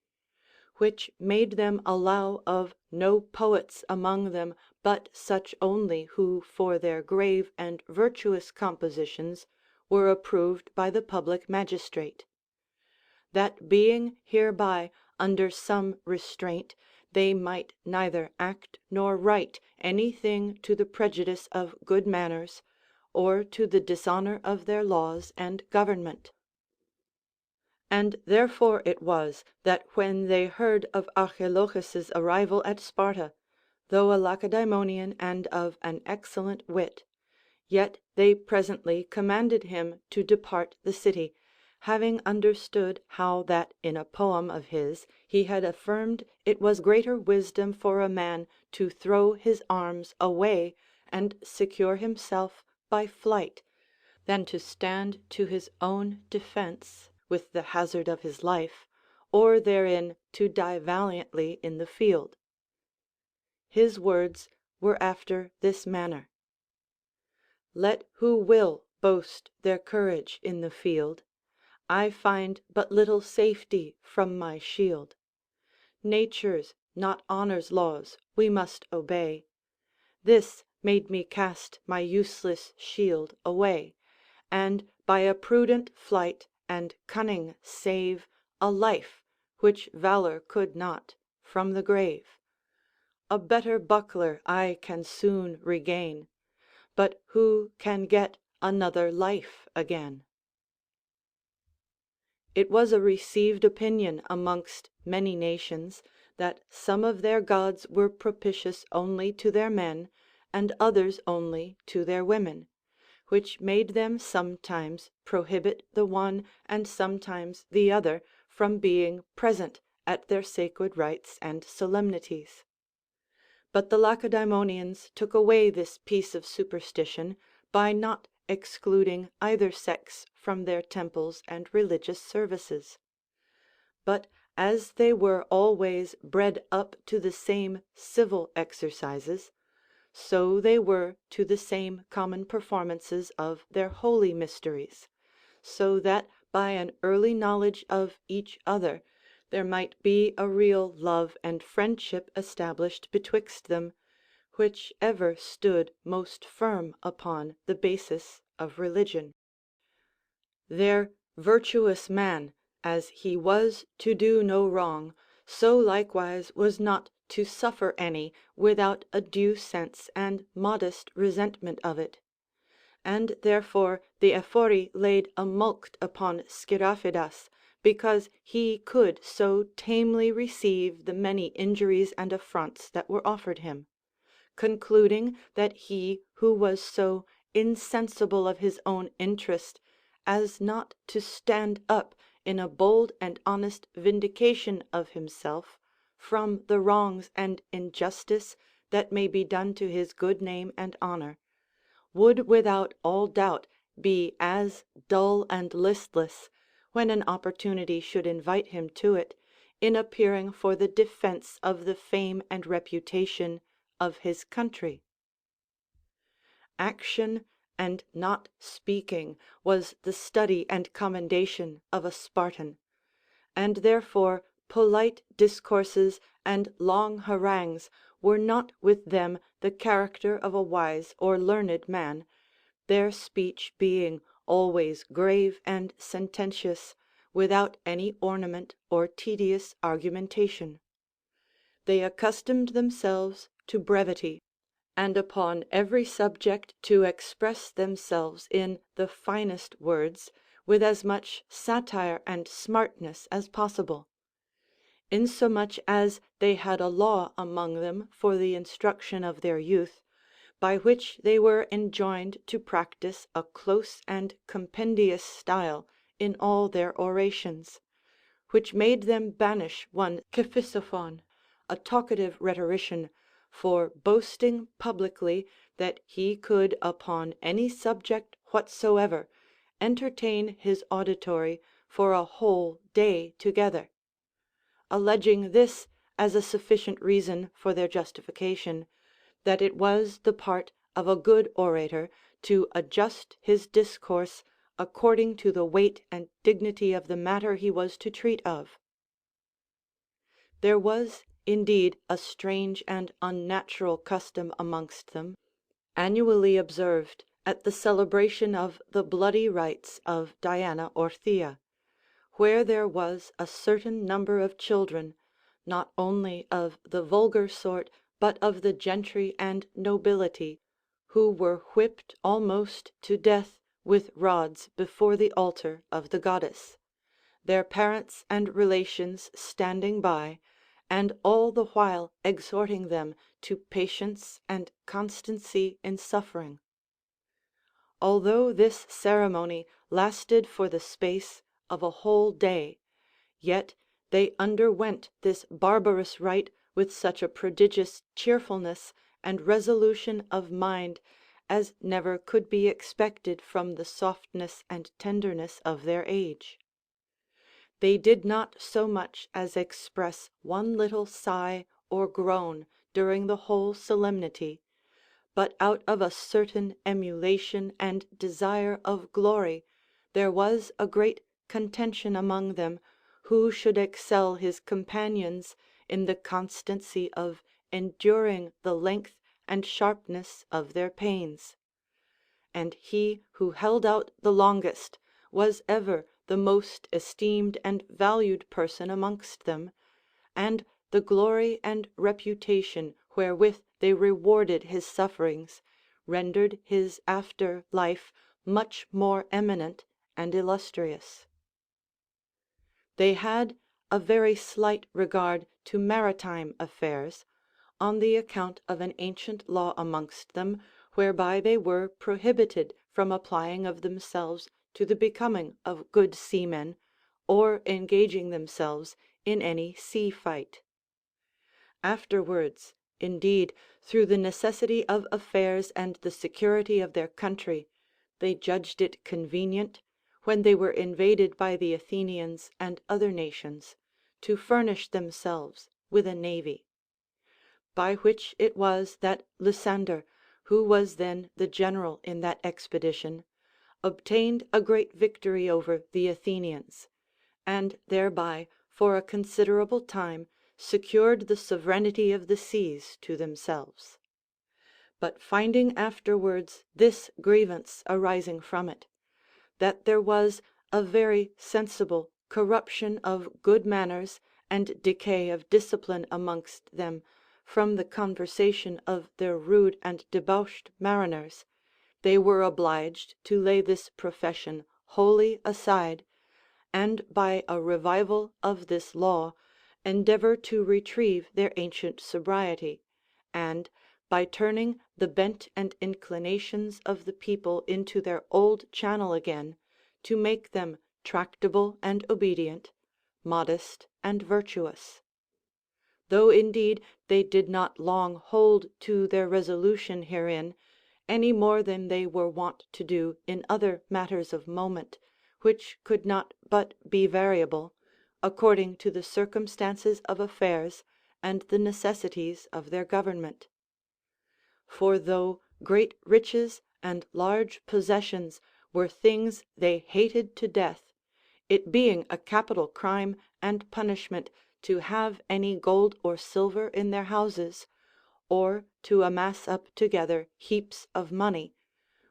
which made them allow of no poets among them but such only who for their grave and virtuous compositions were approved by the public magistrate; that being hereby under some restraint, they might neither act nor write any thing to the prejudice of good manners, or to the dishonor of their laws and government. And therefore it was that when they heard of Archilochus's arrival at Sparta, though a Lacedaemonian and of an excellent wit, yet they presently commanded him to depart the city, having understood how that in a poem of his he had affirmed it was greater wisdom for a man to throw his arms away and secure himself by flight, than to stand to his own defence with the hazard of his life, or therein to die valiantly in the field. His words were after this manner: Let who will boast their courage in the field, I find but little safety from my shield. Nature's, not honor's laws, we must obey. This made me cast my useless shield away, and by a prudent flight and cunning save a life, which valor could not, from the grave. A better buckler I can soon regain, but who can get another life again? It was a received opinion amongst many nations that some of their gods were propitious only to their men, and others only to their women, which made them sometimes prohibit the one and sometimes the other from being present at their sacred rites and solemnities. But the Lacedaemonians took away this piece of superstition by not excluding either sex from their temples and religious services. But as they were always bred up to the same civil exercises, so they were to the same common performances of their holy mysteries, so that by an early knowledge of each other there might be a real love and friendship established betwixt them, which ever stood most firm upon the basis of religion. Their virtuous man, as he was to do no wrong, so likewise was not to suffer any without a due sense and modest resentment of it. And therefore the Ephori laid a mulct upon Sciraphidas, because he could so tamely receive the many injuries and affronts that were offered him, concluding that he who was so insensible of his own interest as not to stand up in a bold and honest vindication of himself from the wrongs and injustice that may be done to his good name and honor, would without all doubt be as dull and listless, when an opportunity should invite him to it, in appearing for the defence of the fame and reputation of his country. Action and not speaking was the study and commendation of a Spartan, and therefore polite discourses and long harangues were not with them the character of a wise or learned man, their speech being always grave and sententious, without any ornament or tedious argumentation. They accustomed themselves to brevity, and upon every subject to express themselves in the finest words, with as much satire and smartness as possible; insomuch as they had a law among them for the instruction of their youth, by which they were enjoined to practice a close and compendious style in all their orations, which made them banish one Cephisophon, a talkative rhetorician, for boasting publicly that he could upon any subject whatsoever entertain his auditory for a whole day together; alleging this as a sufficient reason for their justification, that it was the part of a good orator to adjust his discourse according to the weight and dignity of the matter he was to treat of. There was indeed a strange and unnatural custom amongst them, annually observed at the celebration of the bloody rites of Diana or Thea, where there was a certain number of children, not only of the vulgar sort, but of the gentry and nobility, who were whipped almost to death with rods before the altar of the goddess, their parents and relations standing by, and all the while exhorting them to patience and constancy in suffering. Although this ceremony lasted for the space of a whole day, yet they underwent this barbarous rite with such a prodigious cheerfulness and resolution of mind as never could be expected from the softness and tenderness of their age. They did not so much as express one little sigh or groan during the whole solemnity, but out of a certain emulation and desire of glory there was a great contention among them who should excel his companions in the constancy of enduring the length and sharpness of their pains. And he who held out the longest was ever the most esteemed and valued person amongst them, and the glory and reputation wherewith they rewarded his sufferings rendered his after life much more eminent and illustrious. They had a very slight regard to maritime affairs, on the account of an ancient law amongst them, whereby they were prohibited from applying of themselves to the becoming of good seamen, or engaging themselves in any sea fight. Afterwards, indeed, through the necessity of affairs and the security of their country, they judged it convenient, when they were invaded by the Athenians and other nations, to furnish themselves with a navy. By which it was that Lysander, who was then the general in that expedition, obtained a great victory over the Athenians, and thereby for a considerable time secured the sovereignty of the seas to themselves. But finding afterwards this grievance arising from it, that there was a very sensible corruption of good manners and decay of discipline amongst them from the conversation of their rude and debauched mariners, they were obliged to lay this profession wholly aside, and by a revival of this law endeavor to retrieve their ancient sobriety, and, by turning the bent and inclinations of the people into their old channel again, to make them tractable and obedient, modest and virtuous. Though indeed they did not long hold to their resolution herein, any more than they were wont to do in other matters of moment, which could not but be variable, according to the circumstances of affairs and the necessities of their government. For though great riches and large possessions were things they hated to death, it being a capital crime and punishment to have any gold or silver in their houses, or to amass up together heaps of money,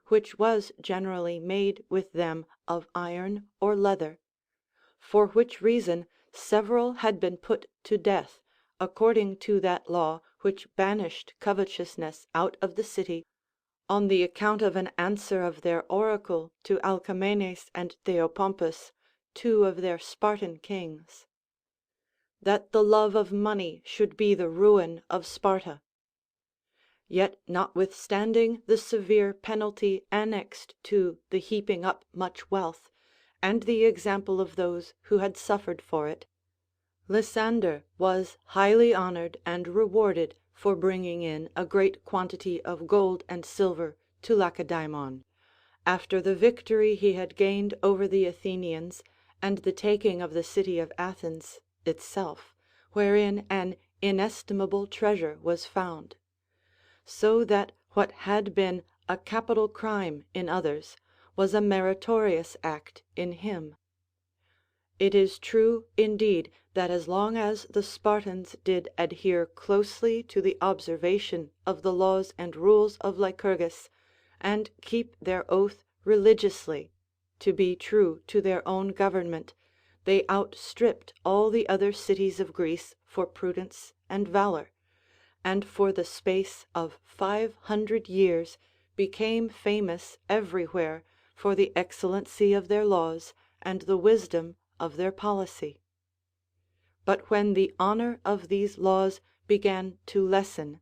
which was generally made with them of iron or leather, for which reason several had been put to death, according to that law which banished covetousness out of the city, on the account of an answer of their oracle to Alcamenes and Theopompus, two of their Spartan kings, that the love of money should be the ruin of Sparta. Yet notwithstanding the severe penalty annexed to the heaping up much wealth, and the example of those who had suffered for it, Lysander was highly honored and rewarded for bringing in a great quantity of gold and silver to Lacedaemon, after the victory he had gained over the Athenians and the taking of the city of Athens itself, wherein an inestimable treasure was found. So that what had been a capital crime in others was a meritorious act in him. It is true, indeed, that as long as the Spartans did adhere closely to the observation of the laws and rules of Lycurgus, and keep their oath religiously to be true to their own government, they outstripped all the other cities of Greece for prudence and valor, and for the space of 500 years became famous everywhere for the excellency of their laws and the wisdom of their policy. But when the honor of these laws began to lessen,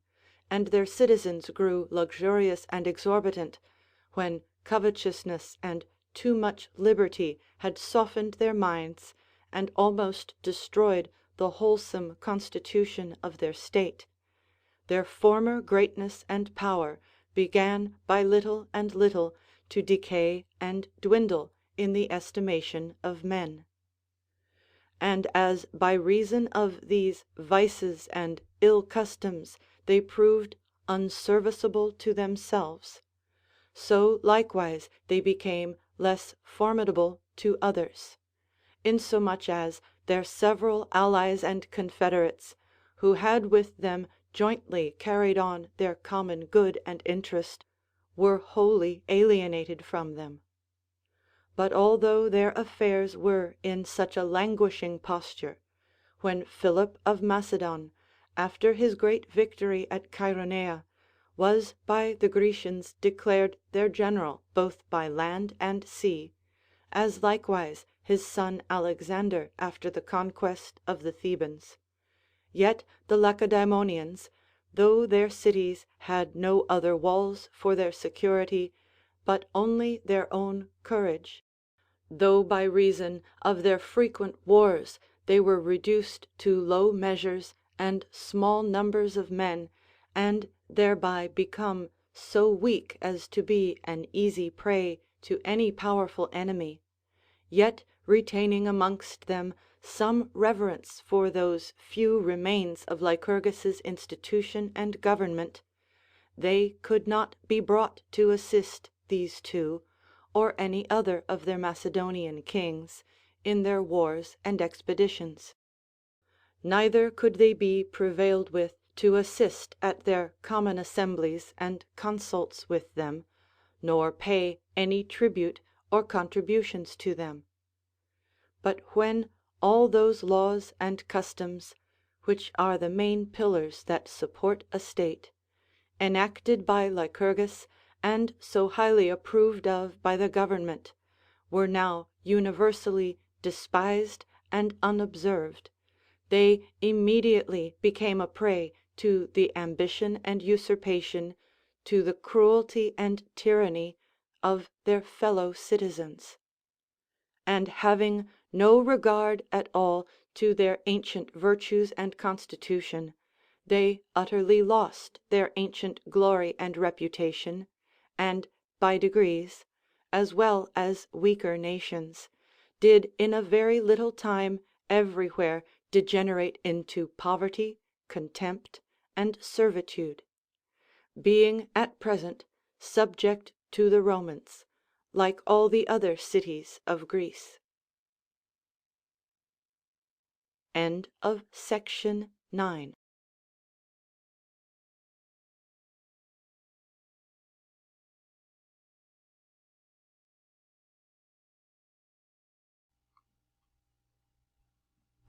and their citizens grew luxurious and exorbitant, when covetousness and too much liberty had softened their minds and almost destroyed the wholesome constitution of their state, their former greatness and power began by little and little to decay and dwindle in the estimation of men. And as by reason of these vices and ill customs they proved unserviceable to themselves, so likewise they became less formidable to others, insomuch as their several allies and confederates, who had with them jointly carried on their common good and interest, were wholly alienated from them. But although their affairs were in such a languishing posture, when Philip of Macedon, after his great victory at Chaeronea, was by the Grecians declared their general both by land and sea, as likewise his son Alexander after the conquest of the Thebans, yet the Lacedaemonians, though their cities had no other walls for their security, but only their own courage, though by reason of their frequent wars they were reduced to low measures and small numbers of men, and thereby become so weak as to be an easy prey to any powerful enemy, yet retaining amongst them some reverence for those few remains of Lycurgus's institution and government, they could not be brought to assist these two, or any other of their Macedonian kings, in their wars and expeditions. Neither could they be prevailed with to assist at their common assemblies and consults with them, nor pay any tribute or contributions to them. But when all those laws and customs, which are the main pillars that support a state, enacted by Lycurgus and so highly approved of by the government, were now universally despised and unobserved, they immediately became a prey to the ambition and usurpation, to the cruelty and tyranny of their fellow citizens. And having no regard at all to their ancient virtues and constitution, they utterly lost their ancient glory and reputation, and by degrees, as well as weaker nations, did in a very little time everywhere degenerate into poverty, contempt, and servitude, being at present subject to the Romans, like all the other cities of Greece. End of section 9.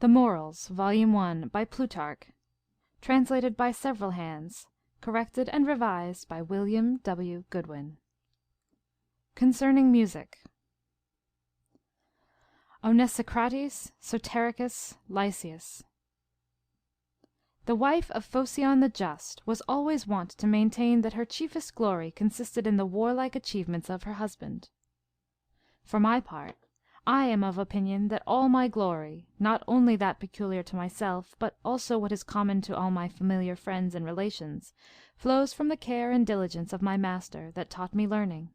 The Morals, Volume 1, by Plutarch, translated by several hands, corrected and revised by William W. Goodwin. Concerning Music. Onesicrates, Sotericus, Lysias. The wife of Phocion the Just was always wont to maintain that her chiefest glory consisted in the warlike achievements of her husband. For my part, I am of opinion that all my glory, not only that peculiar to myself, but also what is common to all my familiar friends and relations, flows from the care and diligence of my master that taught me learning.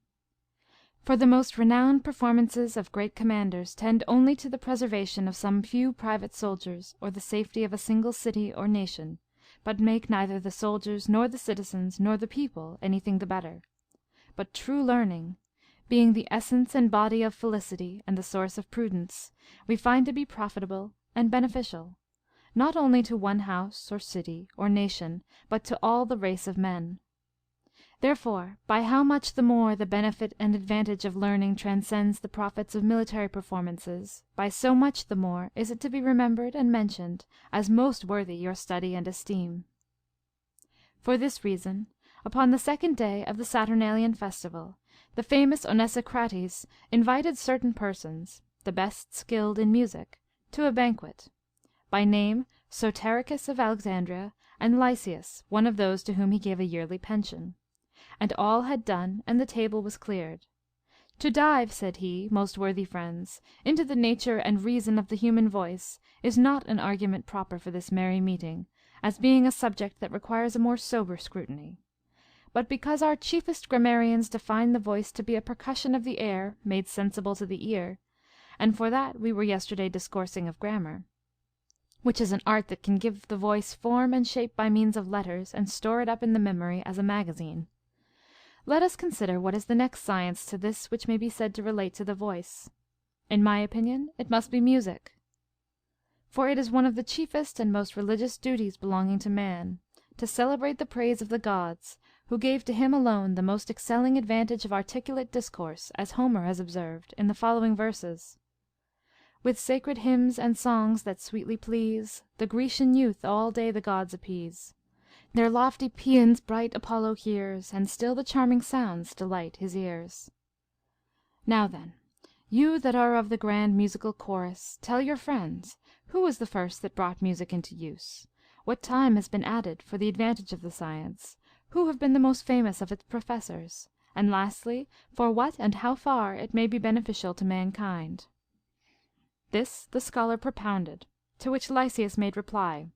For the most renowned performances of great commanders tend only to the preservation of some few private soldiers, or the safety of a single city or nation, but make neither the soldiers, nor the citizens, nor the people anything the better. But true learning, being the essence and body of felicity and the source of prudence, we find to be profitable and beneficial, not only to one house or city or nation, but to all the race of men. Therefore, by how much the more the benefit and advantage of learning transcends the profits of military performances, by so much the more is it to be remembered and mentioned as most worthy your study and esteem. For this reason, upon the second day of the Saturnalian festival, the famous Onesicrates invited certain persons, the best skilled in music, to a banquet, by name Sotericus of Alexandria, and Lysias, one of those to whom he gave a yearly pension. And all had done, and the table was cleared. To dive, said he, most worthy friends, into the nature and reason of the human voice is not an argument proper for this merry meeting, as being a subject that requires a more sober scrutiny. But because our chiefest grammarians define the voice to be a percussion of the air made sensible to the ear, and for that we were yesterday discoursing of grammar, which is an art that can give the voice form and shape by means of letters, and store it up in the memory as a magazine. Let us consider what is the next science to this which may be said to relate to the voice. In my opinion, it must be music. For it is one of the chiefest and most religious duties belonging to man, to celebrate the praise of the gods, who gave to him alone the most excelling advantage of articulate discourse, as Homer has observed, in the following verses: With sacred hymns and songs that sweetly please, the Grecian youth all day the gods appease. Their lofty paeans bright Apollo hears, and still the charming sounds delight his ears. Now then, you that are of the grand musical chorus, tell your friends, who was the first that brought music into use? What time has been added for the advantage of the science? Who have been the most famous of its professors? And lastly, for what and how far it may be beneficial to mankind? This the scholar propounded, to which Lysias made reply: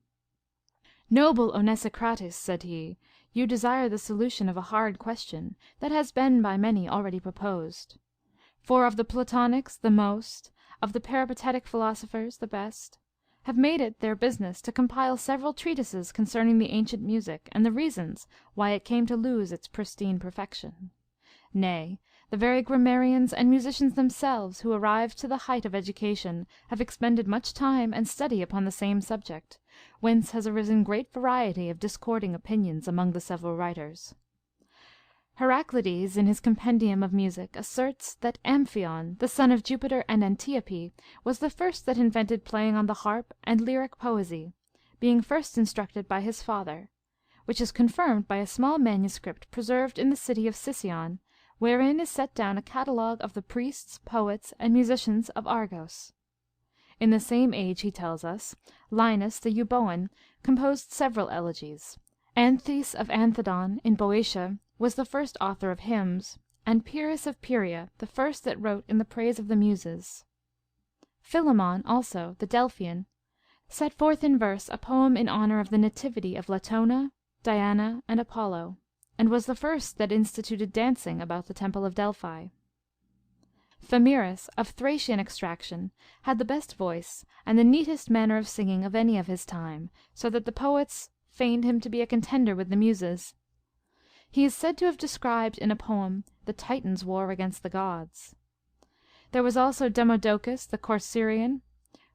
Noble Onesicrates, said he, you desire the solution of a hard question, that has been by many already proposed. For of the Platonics the most, of the Peripatetic philosophers the best, have made it their business to compile several treatises concerning the ancient music, and the reasons why it came to lose its pristine perfection. Nay, the very grammarians and musicians themselves, who arrived to the height of education, have expended much time and study upon the same subject, whence has arisen great variety of discording opinions among the several writers. Heraclides, in his Compendium of Music, asserts that Amphion, the son of Jupiter and Antiope, was the first that invented playing on the harp and lyric poesy, being first instructed by his father, which is confirmed by a small manuscript preserved in the city of Sicyon, wherein is set down a catalogue of the priests, poets, and musicians of Argos. In the same age, he tells us, Linus the Euboean composed several elegies. Anthes of Anthedon in Boeotia was the first author of hymns, and Pyrrhus of Pieria the first that wrote in the praise of the Muses. Philemon also, the Delphian, set forth in verse a poem in honor of the nativity of Latona, Diana, and Apollo, and was the first that instituted dancing about the temple of Delphi. Thamyris, of Thracian extraction, had the best voice and the neatest manner of singing of any of his time, so that the poets feigned him to be a contender with the Muses. He is said to have described in a poem the Titans' war against the gods. There was also Demodocus the Corcyraean,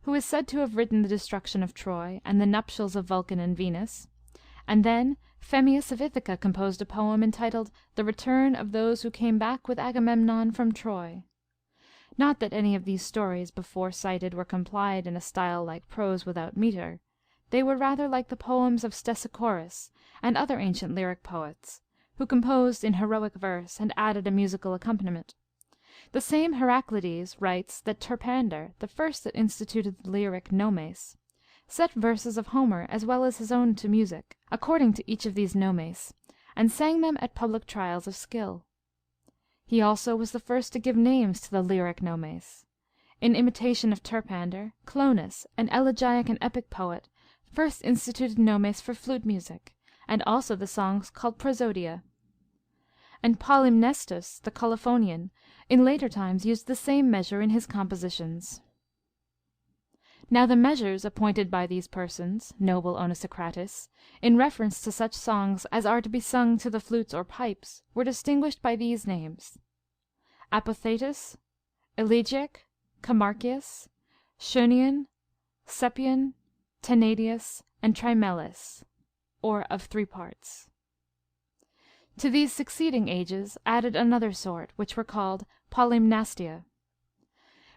who is said to have written the destruction of Troy and the nuptials of Vulcan and Venus. And then Phemius of Ithaca composed a poem entitled The Return of Those Who Came Back with Agamemnon from Troy. Not that any of these stories before cited were complied in a style like prose without meter. They were rather like the poems of Stesichorus and other ancient lyric poets, who composed in heroic verse and added a musical accompaniment. The same Heraclides writes that Terpander, the first that instituted the lyric nomes, set verses of Homer as well as his own to music, according to each of these nomes, and sang them at public trials of skill. He also was the first to give names to the lyric nomes. In imitation of Terpander, Clonus, an elegiac and epic poet, first instituted nomes for flute music, and also the songs called prosodia. And Polymnestus, the Colophonian, in later times used the same measure in his compositions. Now the measures appointed by these persons, noble Onesicrates, in reference to such songs as are to be sung to the flutes or pipes, were distinguished by these names: Apothetus, Elegiac, Camarchius, Schoenian, Seppian, Tenadius, and Trimelis, or of 3 parts. To these succeeding ages added another sort, which were called polymnastia.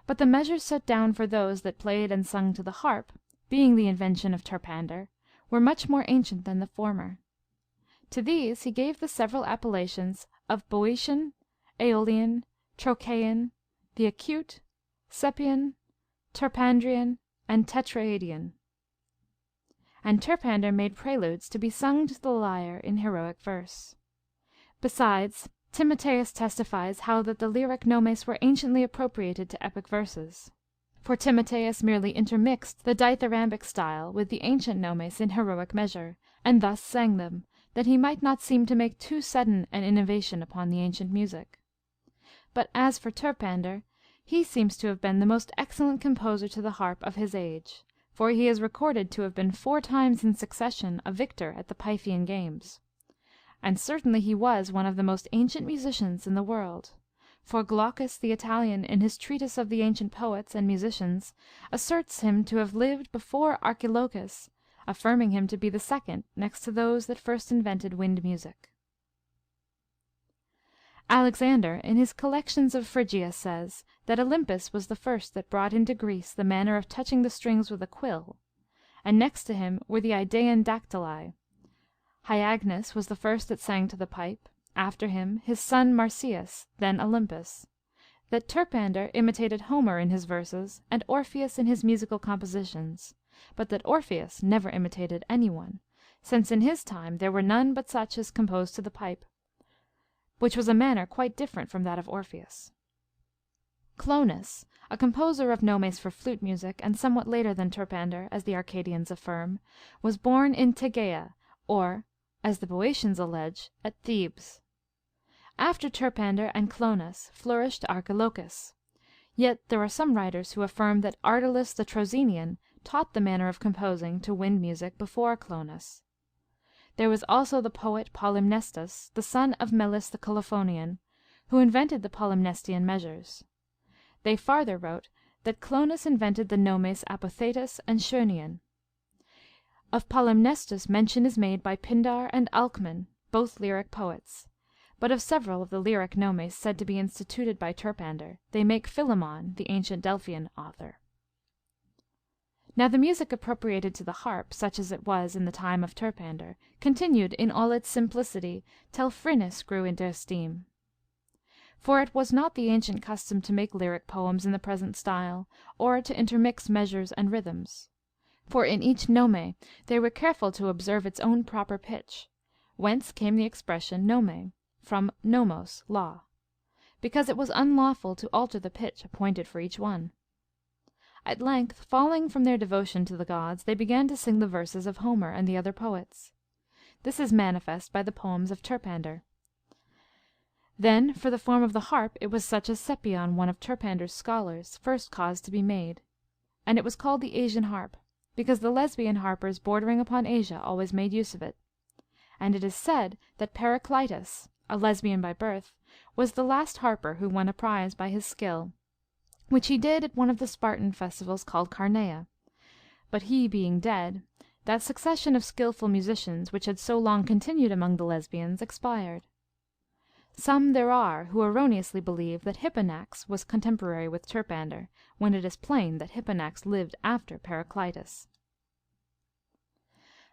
But the measures set down for those that played and sung to the harp, being the invention of Terpander, were much more ancient than the former. To these he gave the several appellations of Boeotian, Aeolian, Trochaian, the acute, Seppian, Terpandrian, and Tetraidian. And Terpander made preludes to be sung to the lyre in heroic verse. Besides, Timotheus testifies how that the lyric nomes were anciently appropriated to epic verses. For Timotheus merely intermixed the dithyrambic style with the ancient nomes in heroic measure, and thus sang them, that he might not seem to make too sudden an innovation upon the ancient music. But as for Terpander, he seems to have been the most excellent composer to the harp of his age, for he is recorded to have been 4 times in succession a victor at the Pythian games. And certainly he was one of the most ancient musicians in the world, for Glaucus the Italian, in his treatise of the ancient poets and musicians, asserts him to have lived before Archilochus, affirming him to be the second next to those that first invented wind music. Alexander, in his Collections of Phrygia, says that Olympus was the first that brought into Greece the manner of touching the strings with a quill, and next to him were the Idaean dactyli. Hyagnis was the first that sang to the pipe, after him his son Marsyas, then Olympus. That Terpander imitated Homer in his verses, and Orpheus in his musical compositions, but that Orpheus never imitated any one, since in his time there were none but such as composed to the pipe, which was a manner quite different from that of Orpheus. Clonus, a composer of nomes for flute music, and somewhat later than Terpander, as the Arcadians affirm, was born in Tegea, or, as the Boeotians allege, at Thebes. After Terpander and Clonus flourished Archilochus. Yet there are some writers who affirm that Ardalus the Trozenian taught the manner of composing to wind music before Clonus. There was also the poet Polymnestus, the son of Melis the Colophonian, who invented the Polymnestian measures. They farther wrote that Clonus invented the nomes apothetus and Schoenian. Of Polymnestus mention is made by Pindar and Alcman, both lyric poets. But of several of the lyric nomes said to be instituted by Terpander, they make Philemon, the ancient Delphian, author. Now the music appropriated to the harp, such as it was in the time of Terpander, continued in all its simplicity till Phrynis grew into esteem. For it was not the ancient custom to make lyric poems in the present style, or to intermix measures and rhythms. For in each nome they were careful to observe its own proper pitch, whence came the expression nome, from nomos, law, because it was unlawful to alter the pitch appointed for each one. At length, falling from their devotion to the gods, they began to sing the verses of Homer and the other poets. This is manifest by the poems of Terpander. Then for the form of the harp it was such as Sepion, one of Terpander's scholars, first caused to be made, and it was called the Asian harp, because the Lesbian harpers bordering upon Asia always made use of it. And it is said that Periclitus, a Lesbian by birth, was the last harper who won a prize by his skill, which he did at one of the Spartan festivals called Carnea. But he being dead, that succession of skilful musicians, which had so long continued among the Lesbians, expired. Some there are who erroneously believe that Hipponax was contemporary with Terpander, when it is plain that Hipponax lived after Periclitus.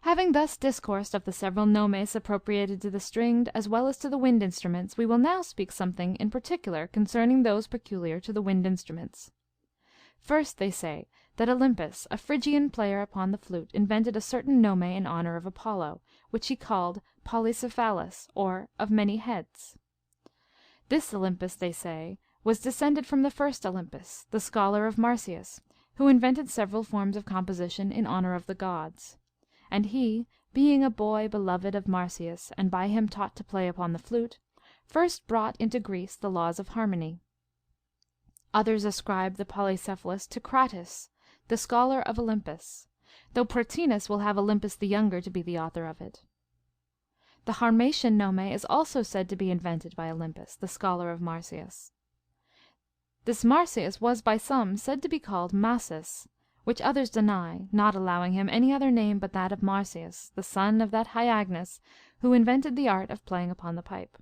Having thus discoursed of the several nomes appropriated to the stringed as well as to the wind instruments, we will now speak something in particular concerning those peculiar to the wind instruments. First they say that Olympus, a Phrygian player upon the flute, invented a certain nome in honor of Apollo, which he called Polycephalus, or of many heads. This Olympus, they say, was descended from the first Olympus, the scholar of Marsyas, who invented several forms of composition in honor of the gods. And he, being a boy beloved of Marsyas, and by him taught to play upon the flute, first brought into Greece the laws of harmony. Others ascribe the polycephalus to Crates, the scholar of Olympus, though Protinus will have Olympus the younger to be the author of it. The Harmatian nome is also said to be invented by Olympus, the scholar of Marsyas. This Marsyas was by some said to be called Masis, which others deny, not allowing him any other name but that of Marsyas, the son of that Hyagnis who invented the art of playing upon the pipe.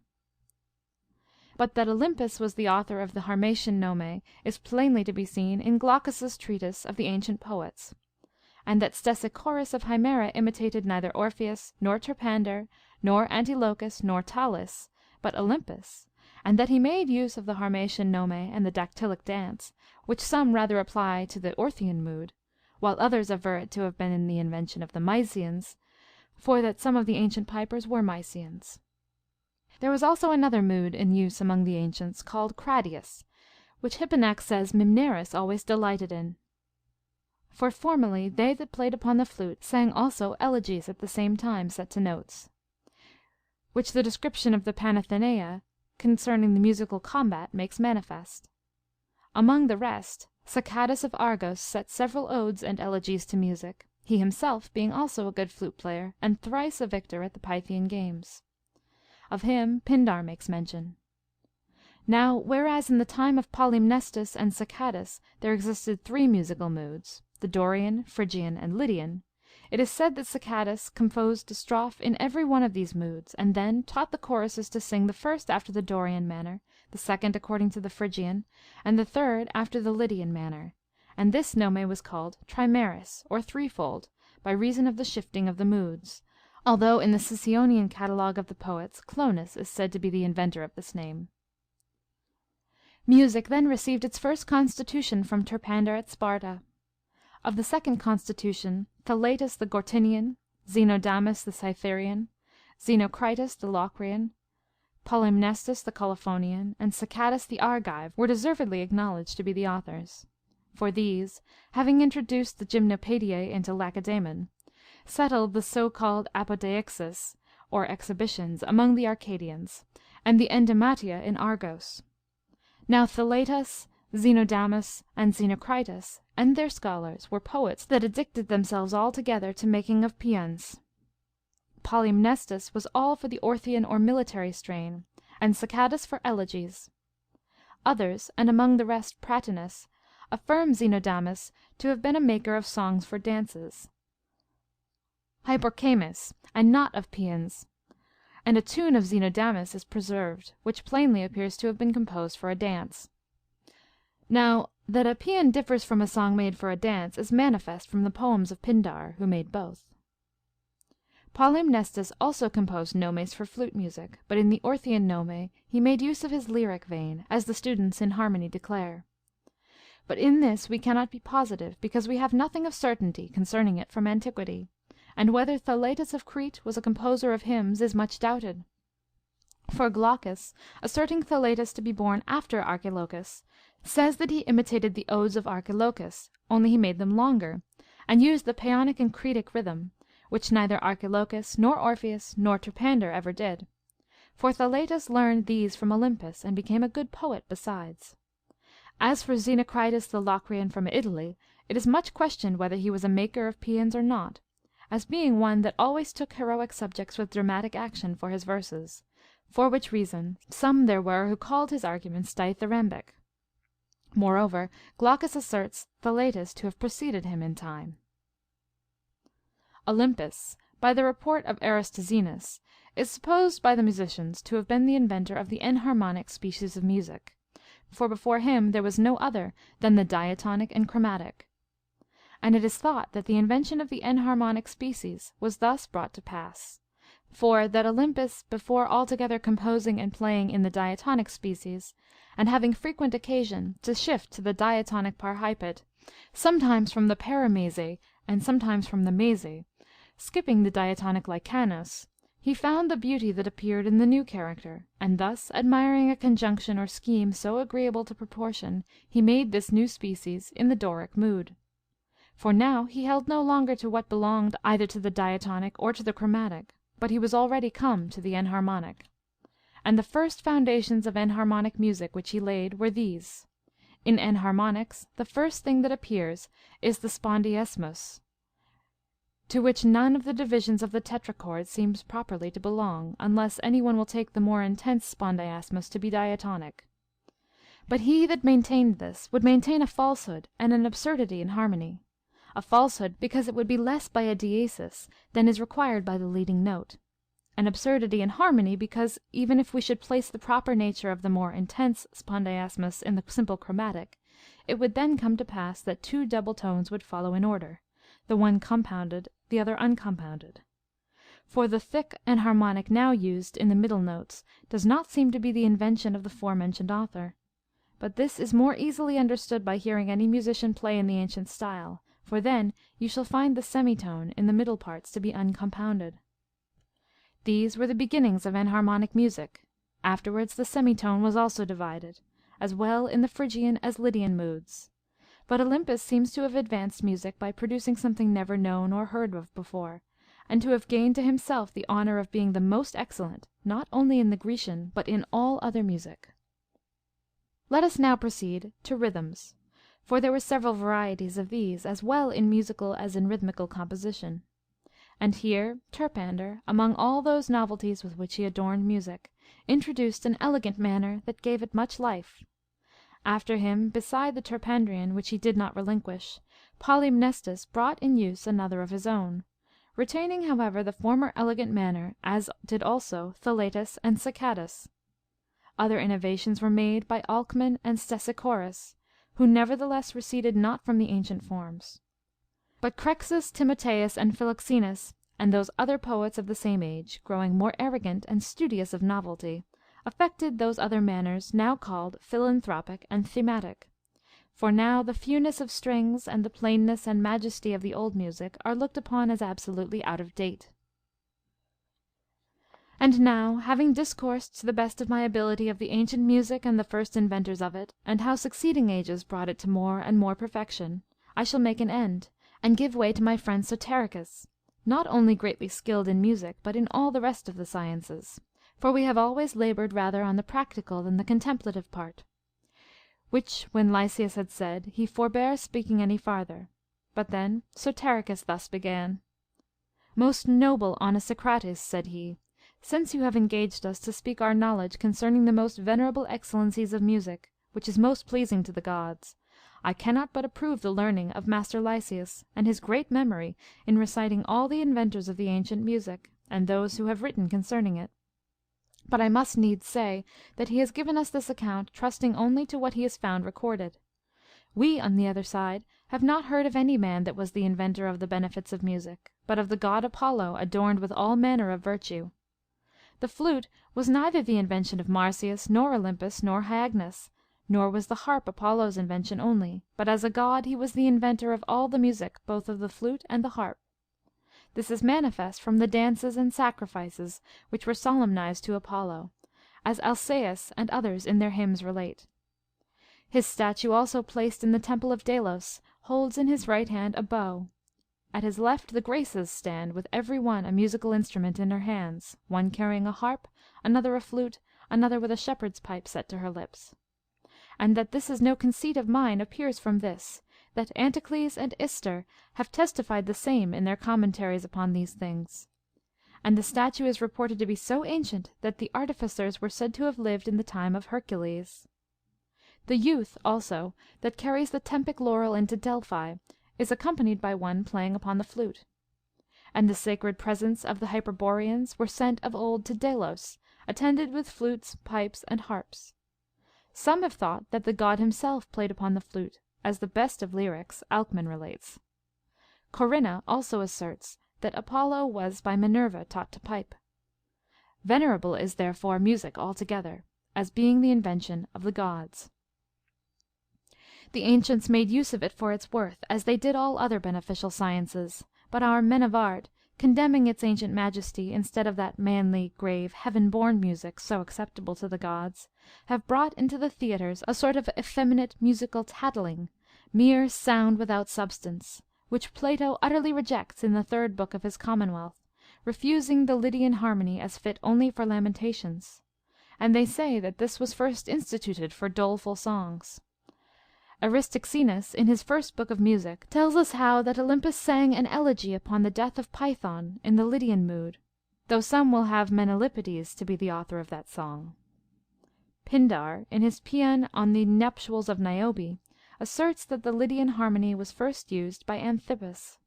But that Olympus was the author of the Harmatian nome is plainly to be seen in Glaucus's treatise of the ancient poets, and that Stesichorus of Himera imitated neither Orpheus, nor Terpander, nor Antilochus, nor Talus, but Olympus, and that he made use of the Harmatian nome and the dactylic dance, which some rather apply to the Orthian mood, while others aver it to have been in the invention of the Mysians, for that some of the ancient pipers were Mysians. There was also another mood in use among the ancients, called Cradius, which Hipponax says Mimnerus always delighted in. For formerly they that played upon the flute sang also elegies at the same time set to notes, which the description of the Panathenaea concerning the musical combat makes manifest. Among the rest, Sacadas of Argos set several odes and elegies to music, he himself being also a good flute player, and thrice a victor at the Pythian games. Of him Pindar makes mention. Now, whereas in the time of Polymnestus and Sacadas there existed 3 musical moods, the Dorian, Phrygian, and Lydian, it is said that Sacadas composed a strophe in every one of these moods, and then taught the choruses to sing the first after the Dorian manner, the second according to the Phrygian, and the third after the Lydian manner, and this nome was called trimeris, or threefold, by reason of the shifting of the moods, although in the Sicyonian catalogue of the poets Clonus is said to be the inventor of this name. Music then received its first constitution from Terpander at Sparta. Of the second constitution, Thaletus the Gortinian, Xenodamus the Cytherian, Xenocritus the Locrian, Polymnestus the Colophonian, and Sacadas the Argive were deservedly acknowledged to be the authors. For these, having introduced the Gymnopediae into Lacedaemon, settled the so-called apodeixis, or exhibitions, among the Arcadians, and the endymatia in Argos. Now Thaletus, Xenodamus, and Xenocritus, and their scholars, were poets that addicted themselves altogether to making of paeans. Polymnestus was all for the Orthian or military strain, and Sacadas for elegies. Others, and among the rest Pratinus, affirm Xenodamus to have been a maker of songs for dances, hyporchemes, and not of paeans, and a tune of Xenodamus is preserved, which plainly appears to have been composed for a dance. Now, that a paean differs from a song made for a dance is manifest from the poems of Pindar, who made both. Polymnestus also composed nomes for flute music, but in the Orthian nome he made use of his lyric vein, as the students in harmony declare. But in this we cannot be positive, because we have nothing of certainty concerning it from antiquity, and whether Thaletus of Crete was a composer of hymns is much doubted. For Glaucus, asserting Thaletus to be born after Archilochus, says that he imitated the odes of Archilochus, only he made them longer, and used the Paeonic and Cretic rhythm, which neither Archilochus, nor Orpheus, nor Terpander ever did. For Thaletus learned these from Olympus, and became a good poet besides. As for Xenocritus the Locrian from Italy, it is much questioned whether he was a maker of paeans or not, as being one that always took heroic subjects with dramatic action for his verses, for which reason some there were who called his arguments dithyrambic. Moreover, Glaucus asserts Thaletus to have preceded him in time. Olympus, by the report of Aristoxenus, is supposed by the musicians to have been the inventor of the enharmonic species of music, for before him there was no other than the diatonic and chromatic. And it is thought that the invention of the enharmonic species was thus brought to pass. For that Olympus, before altogether composing and playing in the diatonic species, and having frequent occasion to shift to the diatonic parhypate, sometimes from the paramese and sometimes from the mese, skipping the diatonic lycanos, he found the beauty that appeared in the new character, and thus, admiring a conjunction or scheme so agreeable to proportion, he made this new species in the Doric mood. For now he held no longer to what belonged either to the diatonic or to the chromatic, but he was already come to the enharmonic. And the first foundations of enharmonic music which he laid were these. In enharmonics, the first thing that appears is the spondiasmus, to which none of the divisions of the tetrachord seems properly to belong, unless any one will take the more intense spondiasmus to be diatonic. But he that maintained this would maintain a falsehood and an absurdity in harmony. A falsehood, because it would be less by a diesis than is required by the leading note. An absurdity in harmony, because, even if we should place the proper nature of the more intense spondiasmus in the simple chromatic, it would then come to pass that 2 double tones would follow in order, the one compounded, the other uncompounded. For the thick enharmonic now used in the middle notes does not seem to be the invention of the forementioned author. But this is more easily understood by hearing any musician play in the ancient style, for then you shall find the semitone in the middle parts to be uncompounded. These were the beginnings of enharmonic music. Afterwards the semitone was also divided, as well in the Phrygian as Lydian moods. But Olympus seems to have advanced music by producing something never known or heard of before, and to have gained to himself the honor of being the most excellent, not only in the Grecian, but in all other music. Let us now proceed to rhythms. for there were several varieties of these, as well in musical as in rhythmical composition. And here Terpander, among all those novelties with which he adorned music, introduced an elegant manner that gave it much life. After him, beside the Terpandrian, which he did not relinquish, Polymnestus brought in use another of his own, retaining, however, the former elegant manner, as did also Thaletus and Sacatus. Other innovations were made by Alcman and Stesichorus, who nevertheless receded not from the ancient forms. But Crexus, Timotheus, and Philoxenus, and those other poets of the same age, growing more arrogant and studious of novelty, affected those other manners now called philanthropic and thematic. For now the fewness of strings and the plainness and majesty of the old music are looked upon as absolutely out of date. And now, having discoursed to the best of my ability of the ancient music and the first inventors of it, and how succeeding ages brought it to more and more perfection, I shall make an end, and give way to my friend Soterichus, not only greatly skilled in music, but in all the rest of the sciences. For we have always labored rather on the practical than the contemplative part. Which when Lysias had said, he forbare speaking any farther. But then Soterichus thus began: Most noble Onesicrates, said he, since you have engaged us to speak our knowledge concerning the most venerable excellencies of music, which is most pleasing to the gods, I cannot but approve the learning of Master Lysias, and his great memory in reciting all the inventors of the ancient music, and those who have written concerning it. But I must needs say that he has given us this account trusting only to what he has found recorded. We, on the other side, have not heard of any man that was the inventor of the benefits of music, but of the god Apollo adorned with all manner of virtue. The flute was neither the invention of Marsyas, nor Olympus, nor Hyagnis, nor was the harp Apollo's invention only, but as a god he was the inventor of all the music, both of the flute and the harp. This is manifest from the dances and sacrifices which were solemnized to Apollo, as Alcaeus and others in their hymns relate. His statue also placed in the temple of Delos holds in his right hand a bow. At his left the Graces stand with every one a musical instrument in her hands, one carrying a harp, another a flute, another with a shepherd's pipe set to her lips. And that this is no conceit of mine appears from this, that Anticles and Ister have testified the same in their commentaries upon these things. And the statue is reported to be so ancient that the artificers were said to have lived in the time of Hercules. The youth also that carries the Tempic laurel into Delphi is accompanied by one playing upon the flute. And the sacred presents of the Hyperboreans were sent of old to Delos, attended with flutes, pipes, and harps. Some have thought that the god himself played upon the flute, as the best of lyrics, Alcman relates. Corinna also asserts that Apollo was by Minerva taught to pipe. Venerable is therefore music altogether, as being the invention of the gods. The ancients made use of it for its worth, as they did all other beneficial sciences, but our men of art, condemning its ancient majesty instead of that manly, grave, heaven-born music so acceptable to the gods, have brought into the theatres a sort of effeminate musical tattling, mere sound without substance, which Plato utterly rejects in the 3rd book of his Commonwealth, refusing the Lydian harmony as fit only for lamentations. And they say that this was first instituted for doleful songs. Aristoxenus, in his 1st book of music, tells us how that Olympus sang an elegy upon the death of Python in the Lydian mood, though some will have Menalippides to be the author of that song. Pindar, in his paean on the nuptials of Niobe, asserts that the Lydian harmony was first used by Anthippus.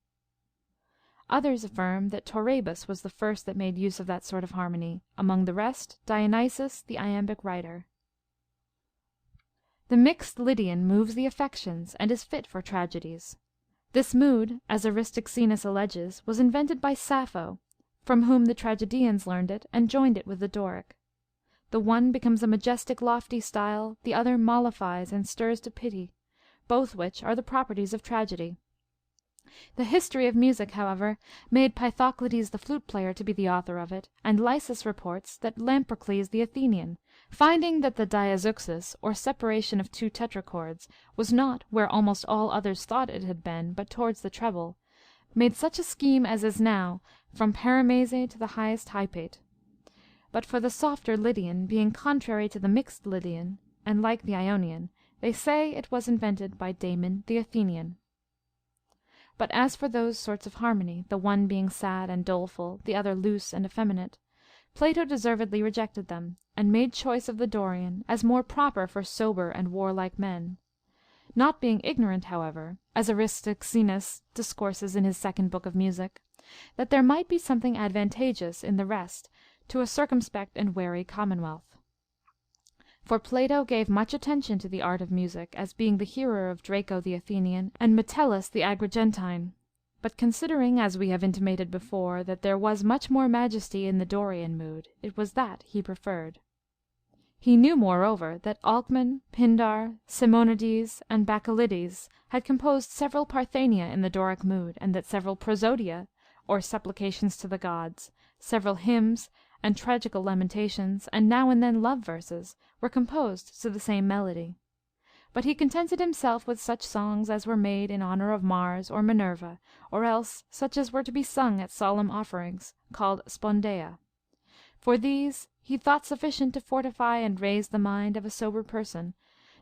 Others affirm that Torebus was the first that made use of that sort of harmony, among the rest Dionysius the iambic writer. The mixed Lydian moves the affections, and is fit for tragedies. This mood, as Aristoxenus alleges, was invented by Sappho, from whom the tragedians learned it, and joined it with the Doric. The one becomes a majestic lofty style, the other mollifies and stirs to pity, both which are the properties of tragedy. The history of music, however, made Pythoclides the flute player to be the author of it, and Lysis reports that Lamprocles the Athenian, finding that the diazeuxis, or separation of 2 tetrachords, was not where almost all others thought it had been, but towards the treble, made such a scheme as is now, from paramese to the highest hypate. But for the softer Lydian, being contrary to the mixed Lydian, and like the Ionian, They say it was invented by Damon the Athenian. But as for those sorts of harmony, the one being sad and doleful, the other loose and effeminate, Plato deservedly rejected them, and made choice of the Dorian as more proper for sober and warlike men. Not being ignorant, however, as Aristoxenus discourses in his second book of music, that there might be something advantageous in the rest to a circumspect and wary commonwealth. For Plato gave much attention to the art of music, as being the hearer of Draco the Athenian and Metellus the Agrigentine. But considering, as we have intimated before, that there was much more majesty in the Dorian mood, it was that he preferred. He knew, moreover, that Alcman, Pindar, Simonides, and Bacchylides had composed several Parthenia in the Doric mood, and that several Prosodia, or supplications to the gods, several hymns, and tragical lamentations, and now and then love verses, were composed to the same melody. But he contented himself with such songs as were made in honor of Mars or Minerva, or else such as were to be sung at solemn offerings, called spondeia. For these he thought sufficient to fortify and raise the mind of a sober person,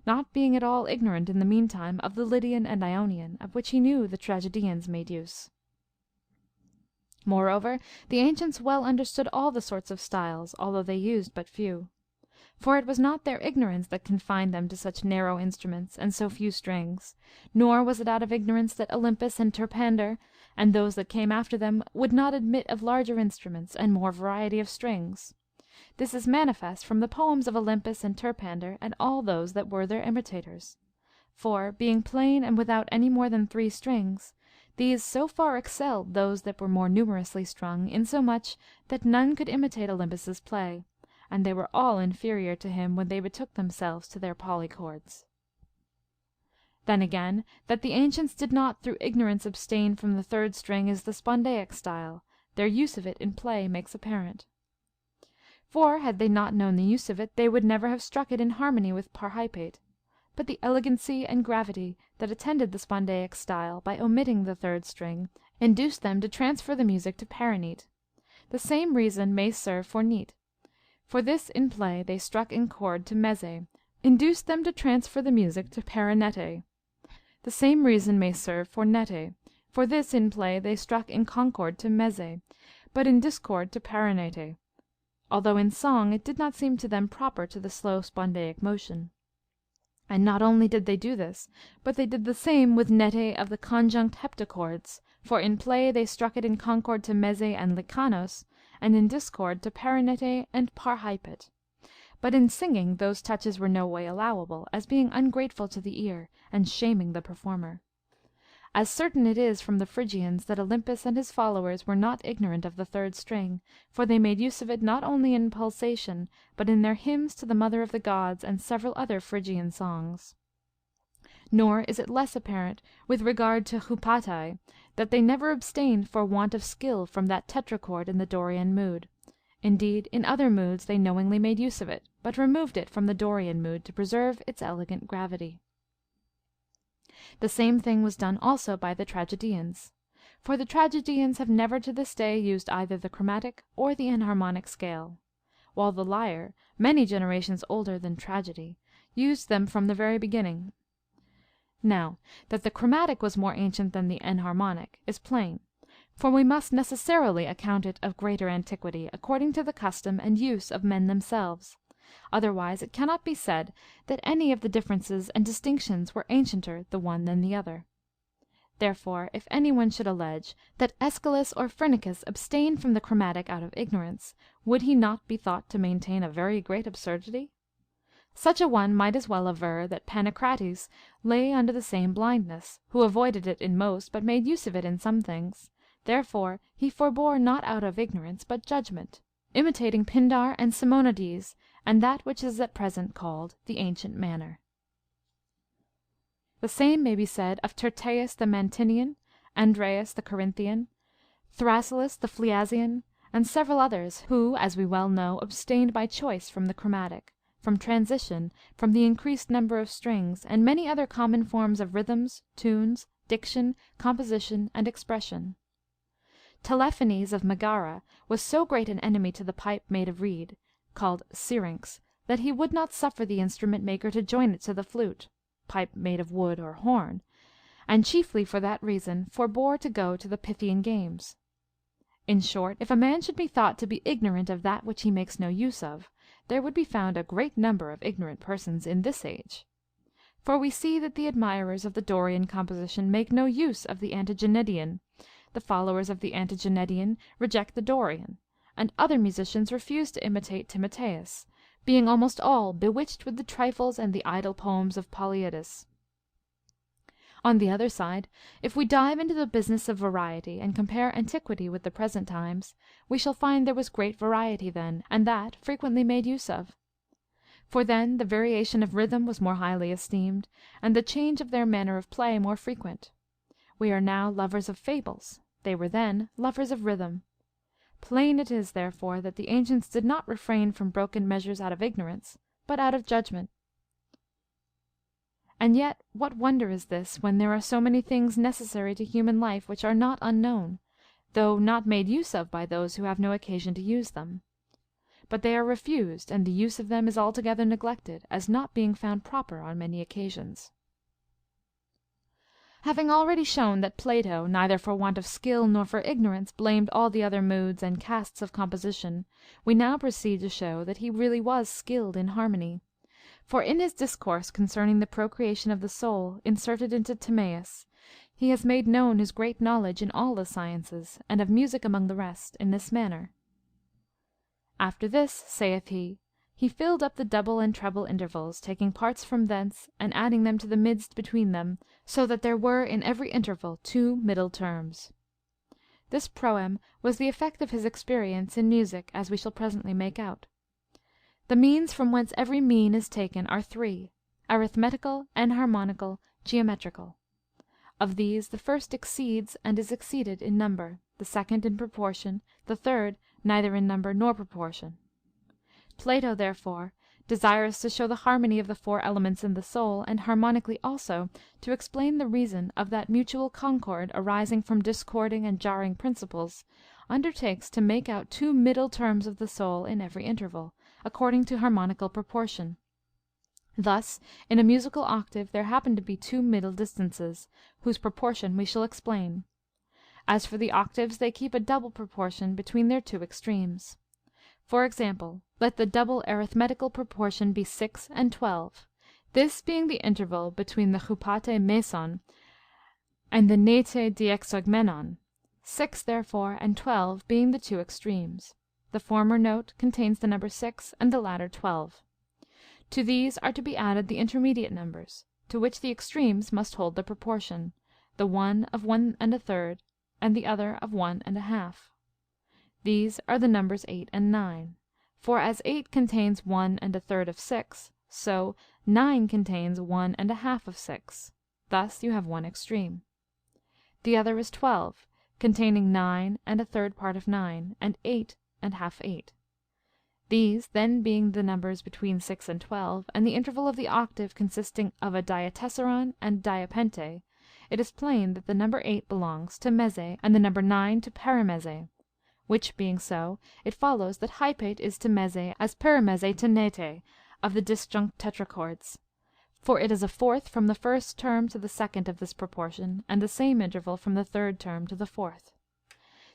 not being at all ignorant in the meantime of the Lydian and Ionian, of which he knew the tragedians made use. Moreover, the ancients well understood all the sorts of styles, although they used but few. For it was not their ignorance that confined them to such narrow instruments and so few strings, nor was it out of ignorance that Olympus and Terpander, and those that came after them, would not admit of larger instruments and more variety of strings. This is manifest from the poems of Olympus and Terpander and all those that were their imitators. For, being plain and without any more than 3 strings, these so far excelled those that were more numerously strung, insomuch that none could imitate Olympus's play, and they were all inferior to him when they betook themselves to their polychords. Then again, that the ancients did not through ignorance abstain from the 3rd string is the spondaic style, their use of it in play makes apparent. For had they not known the use of it, they would never have struck it in harmony with parhypate. But the elegancy and gravity that attended the spondaic style, by omitting the 3rd string, induced them to transfer the music to paranete. The same reason may serve for neat. For this in play they struck in chord to meze, induced them to transfer the music to paranete. The same reason may serve for nete. For this in play they struck in concord to meze, but in discord to paranete, although in song it did not seem to them proper to the slow spondaic motion. And not only did they do this, but they did the same with nete of the conjunct heptachords, for in play they struck it in concord to meze and likanos, and in discord to paranete and parhypate. But in singing those touches were no way allowable, as being ungrateful to the ear, and shaming the performer. As certain it is from the Phrygians that Olympus and his followers were not ignorant of the 3rd string, for they made use of it not only in pulsation, but in their hymns to the Mother of the Gods and several other Phrygian songs. Nor is it less apparent with regard to Hupatae, that they never abstained for want of skill from that tetrachord in the Dorian mood. Indeed, in other moods they knowingly made use of it, but removed it from the Dorian mood to preserve its elegant gravity. The same thing was done also by the tragedians. For the tragedians have never to this day used either the chromatic or the enharmonic scale, while the lyre, many generations older than tragedy, used them from the very beginning. Now, that the chromatic was more ancient than the enharmonic is plain, for we must necessarily account it of greater antiquity, according to the custom and use of men themselves. Otherwise it cannot be said that any of the differences and distinctions were ancienter the one than the other. Therefore, if any one should allege that Aeschylus or Phrynichus abstained from the chromatic out of ignorance, would he not be thought to maintain a very great absurdity? Such a one might as well aver that Pancrates lay under the same blindness, who avoided it in most, but made use of it in some things. Therefore he forbore not out of ignorance, but judgment, imitating Pindar and Simonides, and that which is at present called the ancient manner. The same may be said of Tyrtaeus the Mantinean, Andreas the Corinthian, Thrasyllus the Phliasian, and several others, who, as we well know, abstained by choice from the chromatic, from transition, from the increased number of strings, and many other common forms of rhythms, tunes, diction, composition, and expression. Telephanes of Megara was so great an enemy to the pipe made of reed, called syrinx, that he would not suffer the instrument maker to join it to the flute. pipe made of wood or horn, and chiefly for that reason forbore to go to the Pythian games. In short, if a man should be thought to be ignorant of that which he makes no use of, there would be found a great number of ignorant persons in this age. For we see that the admirers of the Dorian composition make no use of the Antigenedian, the followers of the Antigenedian reject the Dorian, and other musicians refuse to imitate Timotheus, being almost all bewitched with the trifles and the idle poems of Polyidus. On the other side, if we dive into the business of variety, and compare antiquity with the present times, we shall find there was great variety then, and that frequently made use of. For then the variation of rhythm was more highly esteemed, and the change of their manner of play more frequent. We are now lovers of fables, they were then lovers of rhythm. Plain it is, therefore, that the ancients did not refrain from broken measures out of ignorance, but out of judgment. And yet what wonder is this, when there are so many things necessary to human life which are not unknown, though not made use of by those who have no occasion to use them? But they are refused, and the use of them is altogether neglected, as not being found proper on many occasions. Having already shown that Plato, neither for want of skill nor for ignorance, blamed all the other moods and castes of composition, we now proceed to show that he really was skilled in harmony. For in his discourse concerning the procreation of the soul, inserted into Timaeus, he has made known his great knowledge in all the sciences, and of music among the rest, in this manner. After this, saith he filled up the double and treble intervals, taking parts from thence, and adding them to the midst between them, so that there were in every interval 2 middle terms. This proem was the effect of his experience in music, as we shall presently make out. The means from whence every mean is taken are 3, arithmetical, enharmonical, geometrical. Of these the first exceeds and is exceeded in number, the second in proportion, the third neither in number nor proportion. Plato, therefore, desirous to show the harmony of the 4 elements in the soul, and harmonically also to explain the reason of that mutual concord arising from discording and jarring principles, undertakes to make out 2 middle terms of the soul in every interval, according to harmonical proportion. Thus in a musical octave there happen to be 2 middle distances, whose proportion we shall explain. As for the octaves, they keep a double proportion between their 2 extremes. For example, let the double arithmetical proportion be 6 and 12, this being the interval between the hupate meson and the nete diexogmenon, 6 therefore and 12 being the 2 extremes. The former note contains the number 6, and the latter 12. To these are to be added the intermediate numbers, to which the extremes must hold the proportion, the one of 1 1/3, and the other of 1 1/2. These are the numbers 8 and 9. For as 8 contains 1 1/3 of 6, so 9 contains 1 1/2 of 6. Thus you have one extreme. The other is 12, containing 9 1/3 part of 9, and 8 1/2 8. These then being the numbers between 6 and 12, and the interval of the octave consisting of a diatessaron and diapente, it is plain that the number 8 belongs to meze, and the number 9 to parameze. Which being so, it follows that hypate is to meze as parameze to nete of the disjunct tetrachords. For it is a fourth from the first term to the second of this proportion, and the same interval from the third term to the fourth.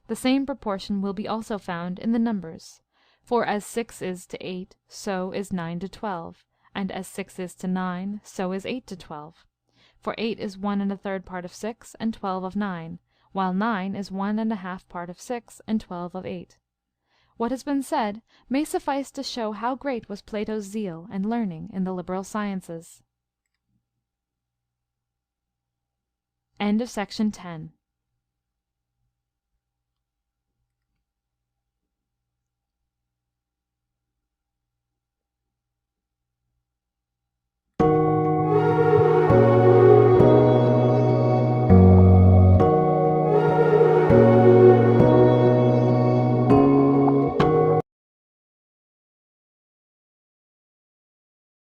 The same proportion will be also found in the numbers. For as 6 is to 8, so is 9 to 12, and as 6 is to 9, so is 8 to 12. For 8 is 1 1/3 part of 6, and 12 of 9, while 9 is 1 1/2 part of 6, and 12 of 8. What has been said may suffice to show how great was Plato's zeal and learning in the liberal sciences. End of Section 10.